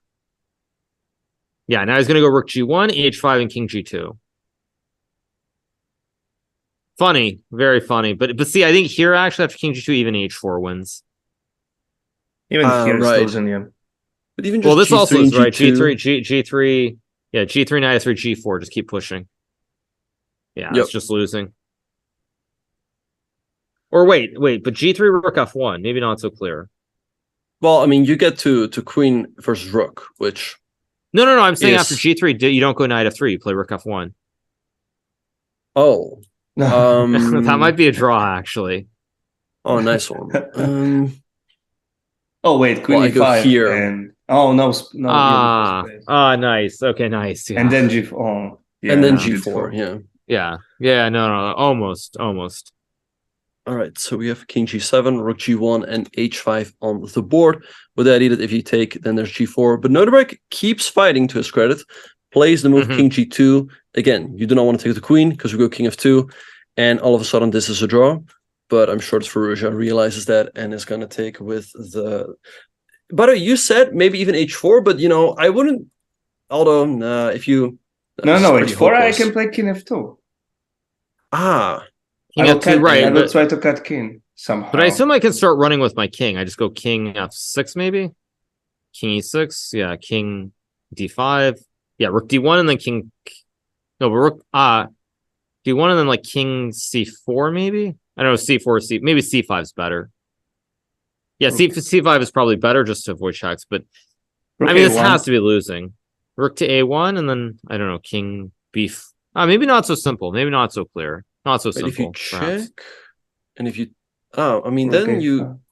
Yeah. Now he's gonna go rook g1, h5, and king g2. Funny, very funny. But see, I think here actually after king g2, even h4 wins. Even here, right. it's losing, yeah. But even just Well, this G3 also and is right. G2. G3, yeah, G3, knight f3, G4. Just keep pushing. Yeah, Yep. it's just losing. Or wait, but G3 rook f1, maybe not so clear. Well, I mean, you get to queen versus rook, which No, I'm saying is... after G3, you don't go knight f3, you play rook f1. Oh. That might be a draw, actually. Oh, nice one. Oh wait, queen I e5 go here. and Nice. Okay, nice. Yeah. And then g4. Yeah, and then g4. Yeah. No, almost. All right, so we have king g7, rook g1, and h5 on the board. With that, if you take, then there's g4. But Notenberg keeps fighting to his credit, plays the move king g2. Again, you do not want to take the queen because we go king f2, and all of a sudden this is a draw. But I'm sure Firouzja realizes that and is going to take with the... By the way, you said maybe even h4, but, I wouldn't... Although, if you... No, h4, I can play king f2. King f2, right. I will try to cut king somehow. But I assume I can start running with my king. I just go king f6 maybe? King e6, yeah, king d5. Yeah, rook d1 and then king... No, but rook... d1 and then like king c4 maybe? I don't know, c4, maybe c5 is better. Yeah, c5 is probably better just to avoid checks, but rook I mean, A1. this has to be losing. Rook to a1 and then, I don't know, king b... maybe not so simple. Maybe not so clear. Not so simple. If you check, perhaps. and if you... I mean, then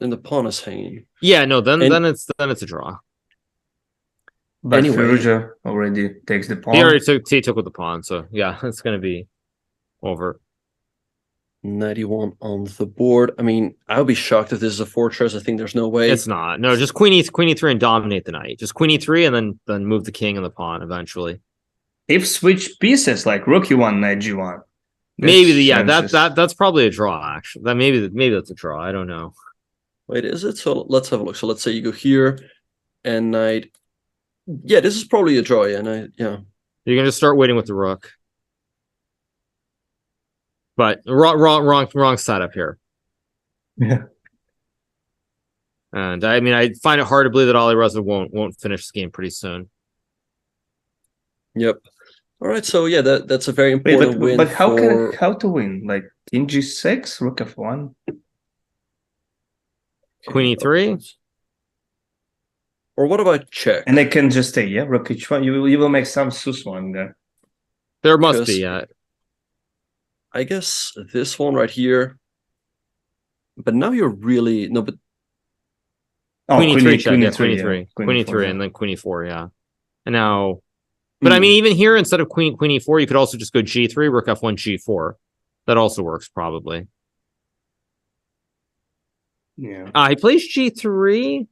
the pawn is hanging. Yeah, no, then it's a draw. But anyway, Firouzja already takes the pawn. He took with the pawn, so yeah, it's going to be over. 91 on the board. I mean, I would be shocked if this is a fortress. I think there's no way. It's not. No, just queen e3 and dominate the knight. Just queen e3 and then move the king and the pawn eventually. If switch pieces like rook e1, knight g1. Maybe that's probably a draw. Actually, maybe that's a draw. I don't know. Wait, is it? So let's have a look. So let's say you go here, and knight. Yeah, this is probably a draw. Yeah, yeah. You're gonna just start waiting with the rook. But wrong setup here. Yeah. And I mean, I find it hard to believe that Alireza won't finish this game pretty soon. Yep. All right. So yeah, that's a very important win. But how to win? Like king g6, rook f1, queen e3, or what about check? and they can just say rook h1. You will make some sus one there. There must be. I guess this one right here. But now you're really but queen e3 check, queen e3, and then queen e4, yeah. And now, but I mean, even here instead of queen e4, you could also just go g3, rook f1, g4. That also works probably. Yeah. He plays g3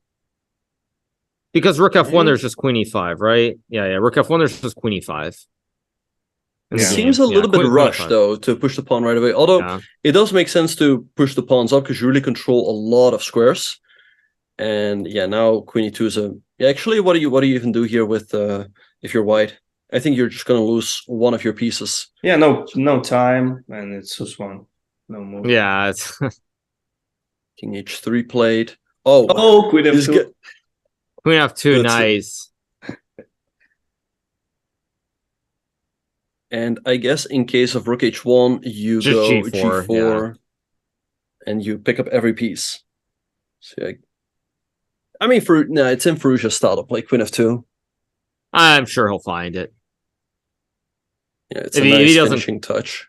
because rook f1. There's just queen e5, right? Yeah. Rook f1. There's just queen e5. It seems a little bit rushed, though, to push the pawn right away. Although it does make sense to push the pawns up because you really control a lot of squares. And yeah, now queen e2 is a... Yeah, actually, what do you even do here with if you're white? I think you're just going to lose one of your pieces. Yeah, no time, and it's just one. No move. Yeah, it's... King h3 played. Queen f2. Queen f2, nice. And I guess in case of rook h1, you just go g4 and you pick up every piece. So, I mean, it's in Firouzja's style to play queen f2. I'm sure he'll find it. Yeah, it's a nice finishing touch.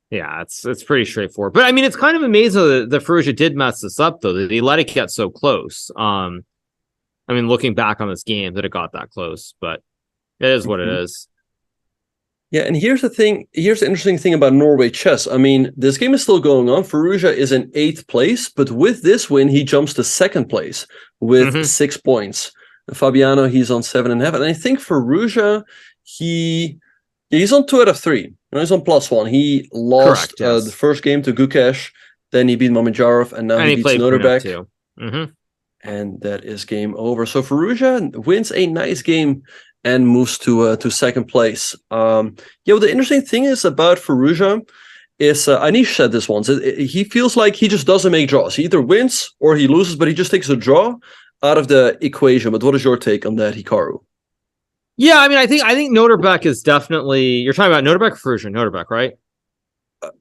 Yeah, it's pretty straightforward. But I mean, it's kind of amazing that Firouzja did mess this up, though, that he let it get so close. I mean, looking back on this game, that it got that close, but it is what it is. Yeah, and here's the thing. Here's the interesting thing about Norway chess. I mean, this game is still going on. Firouzja is in 8th place, but with this win, he jumps to 2nd place with 6 points. Fabiano, he's on 7.5. And I think for Ruja, he's on 2 out of 3. He's on +1. He lost Correct, yes. the first game to Gukesh, then he beat Mamedyarov, and now he beats Noterback. Too. Mm-hmm. And that is game over. So Faruja wins a nice game and moves to second place. Well, the interesting thing is about Faruja is Anish said this once. He feels like he just doesn't make draws. He either wins or he loses, but he just takes a draw out of the equation. But what is your take on that, Hikaru? Yeah, I mean, I think Noterback is definitely. You're talking about Noterback or Faruja? Noterback, right?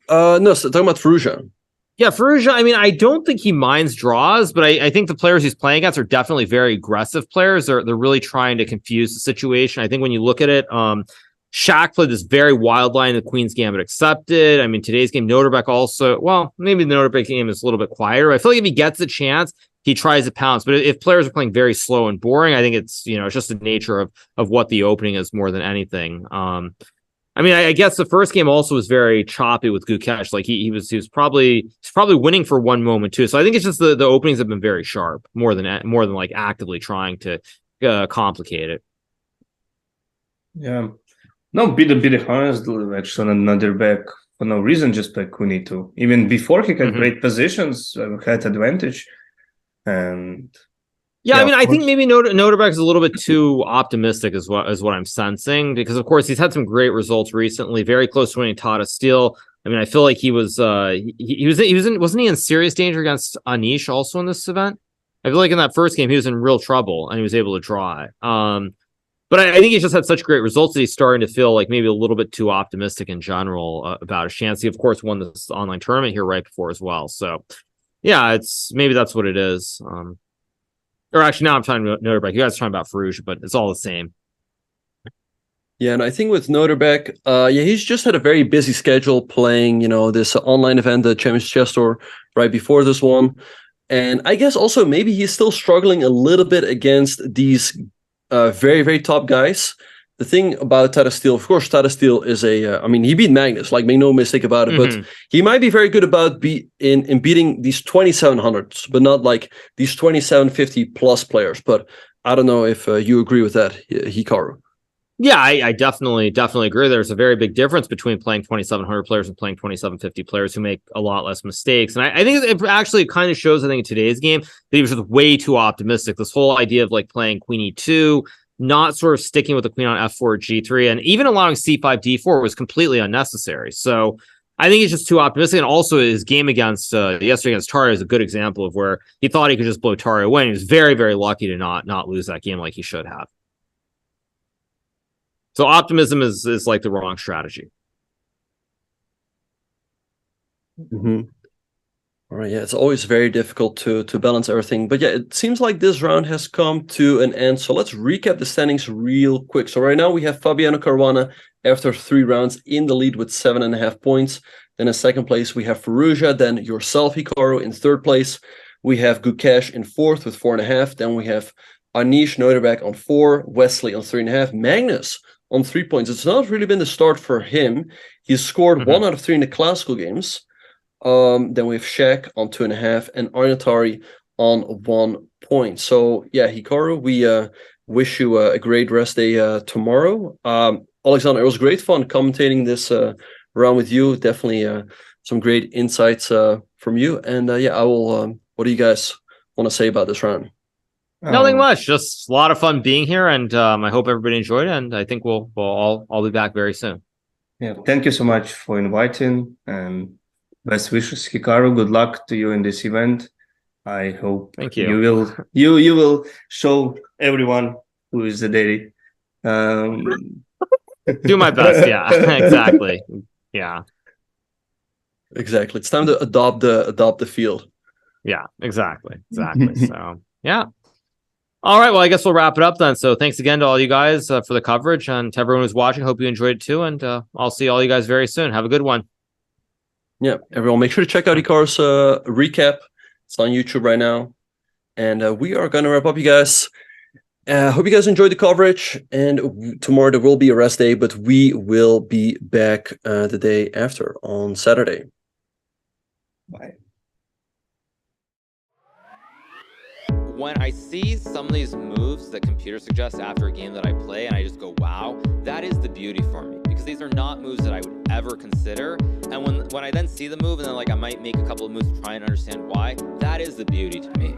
No, so talking about Faruja. Yeah, Faruja, I mean, I don't think he minds draws, but I think the players he's playing against are definitely very aggressive players. They're really trying to confuse the situation. I think when you look at it, Shaq played this very wild line, the Queen's Gambit accepted. I mean, today's game, Noterback also, well, maybe the Noterback game is a little bit quieter. I feel like if he gets a chance, he tries to pounce. But if players are playing very slow and boring, I think it's just the nature of what the opening is more than anything. I mean, I guess the first game also was very choppy with Gukesh. Like he was probably winning for one moment too. So I think it's just the openings have been very sharp more than like actively trying to complicate it. Yeah, no, be honest, actually, Noterback for no reason just play Queen E2. Even before he had great positions, had advantage, and. Yeah, I mean, I think maybe Noterback is a little bit too optimistic is what I'm sensing, because of course he's had some great results recently, very close to winning Tata Steel. I mean, I feel like he was wasn't he in serious danger against Anish also in this event? I feel like in that first game he was in real trouble and he was able to draw it. But I think he's just had such great results that he's starting to feel like maybe a little bit too optimistic in general about his chance. He of course won this online tournament here right before as well. So yeah, maybe that's what it is. Or actually, now I'm talking about Noterback. You guys are talking about Faruja, but it's all the same. Yeah, and I think with Noterback, he's just had a very busy schedule playing, this online event, the Champions Chess Tour, right before this one. And I guess also maybe he's still struggling a little bit against these very, very top guys. The thing about Tata Steel, of course, Tata Steel is he beat Magnus, like make no mistake about it, but he might be very good about in beating these 2700s, but not like these 2750 plus players. But I don't know if you agree with that, Hikaru. Yeah, I definitely agree. There's a very big difference between playing 2700 players and playing 2750 players who make a lot less mistakes. And I think it actually kind of shows, I think, in today's game, that he was just way too optimistic. This whole idea of like playing Queen E2, not sort of sticking with the queen on F4, G3, and even allowing C5, D4 was completely unnecessary. So I think he's just too optimistic. And also his game against yesterday against Tari is a good example of where he thought he could just blow Tari away. And he was very, very lucky to not lose that game like he should have. So optimism is like the wrong strategy. Mm-hmm. All right, yeah, it's always very difficult to balance everything. But yeah, it seems like this round has come to an end. So let's recap the standings real quick. So right now we have Fabiano Caruana after 3 rounds in the lead with 7.5 points. Then in second place, we have Faruja. Then yourself, Hikaru, in third place. We have Gukesh in fourth with 4.5. Then we have Anish Noterback on 4. Wesley on 3.5. Magnus on 3 points. It's not really been the start for him. He's scored 1 out of 3 in the classical games. Then we have Shaq on 2.5 and Tari on 1 point. So yeah, Hikaru, we wish you a great rest day tomorrow. Alexander, it was great fun commentating this round with you. Definitely some great insights from you. And I will. What do you guys want to say about this round? Nothing much. Just a lot of fun being here, and I hope everybody enjoyed it. And I think we'll all be back very soon. Yeah, thank you so much for inviting, and best wishes, Hikaru. Good luck to you in this event. I hope thank you. You will show everyone who is the daddy. Do my best. Yeah, exactly. Yeah, exactly. It's time to adopt the field. Yeah, exactly. So yeah. All right. Well, I guess we'll wrap it up then. So thanks again to all you guys for the coverage, and to everyone who's watching. Hope you enjoyed it too. And I'll see all you guys very soon. Have a good one. Yeah, everyone, make sure to check out Hikaru's recap. It's on YouTube right now. And we are going to wrap up, you guys. Hope you guys enjoyed the coverage. And tomorrow there will be a rest day, but we will be back the day after on Saturday. Bye. when I see some of these moves that computer suggests after a game that I play, and I just go, wow, that is the beauty for me, because these are not moves that I would ever consider. And when I then see the move, and then like I might make a couple of moves to try and understand why, that is the beauty to me.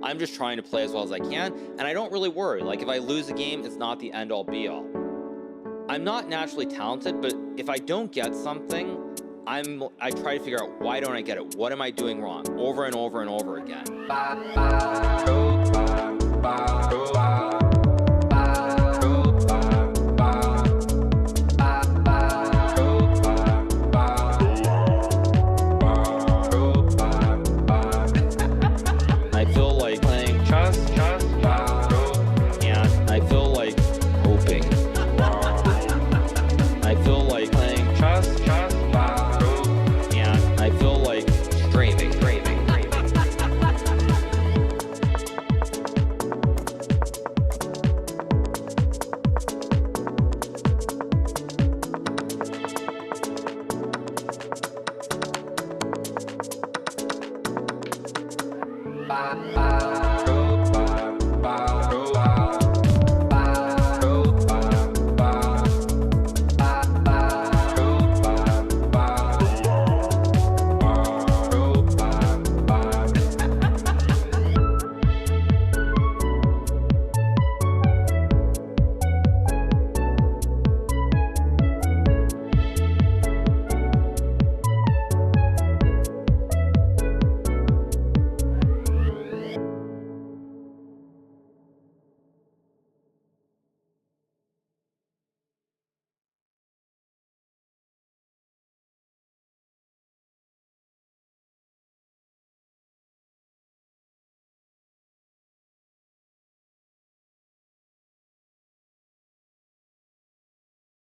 I'm just trying to play as well as I can, and I don't really worry. Like, if I lose a game, it's not the end-all be-all. I'm not naturally talented, but if I don't get something, I try to figure out, why don't I get it? What am I doing wrong? Over and over and over again.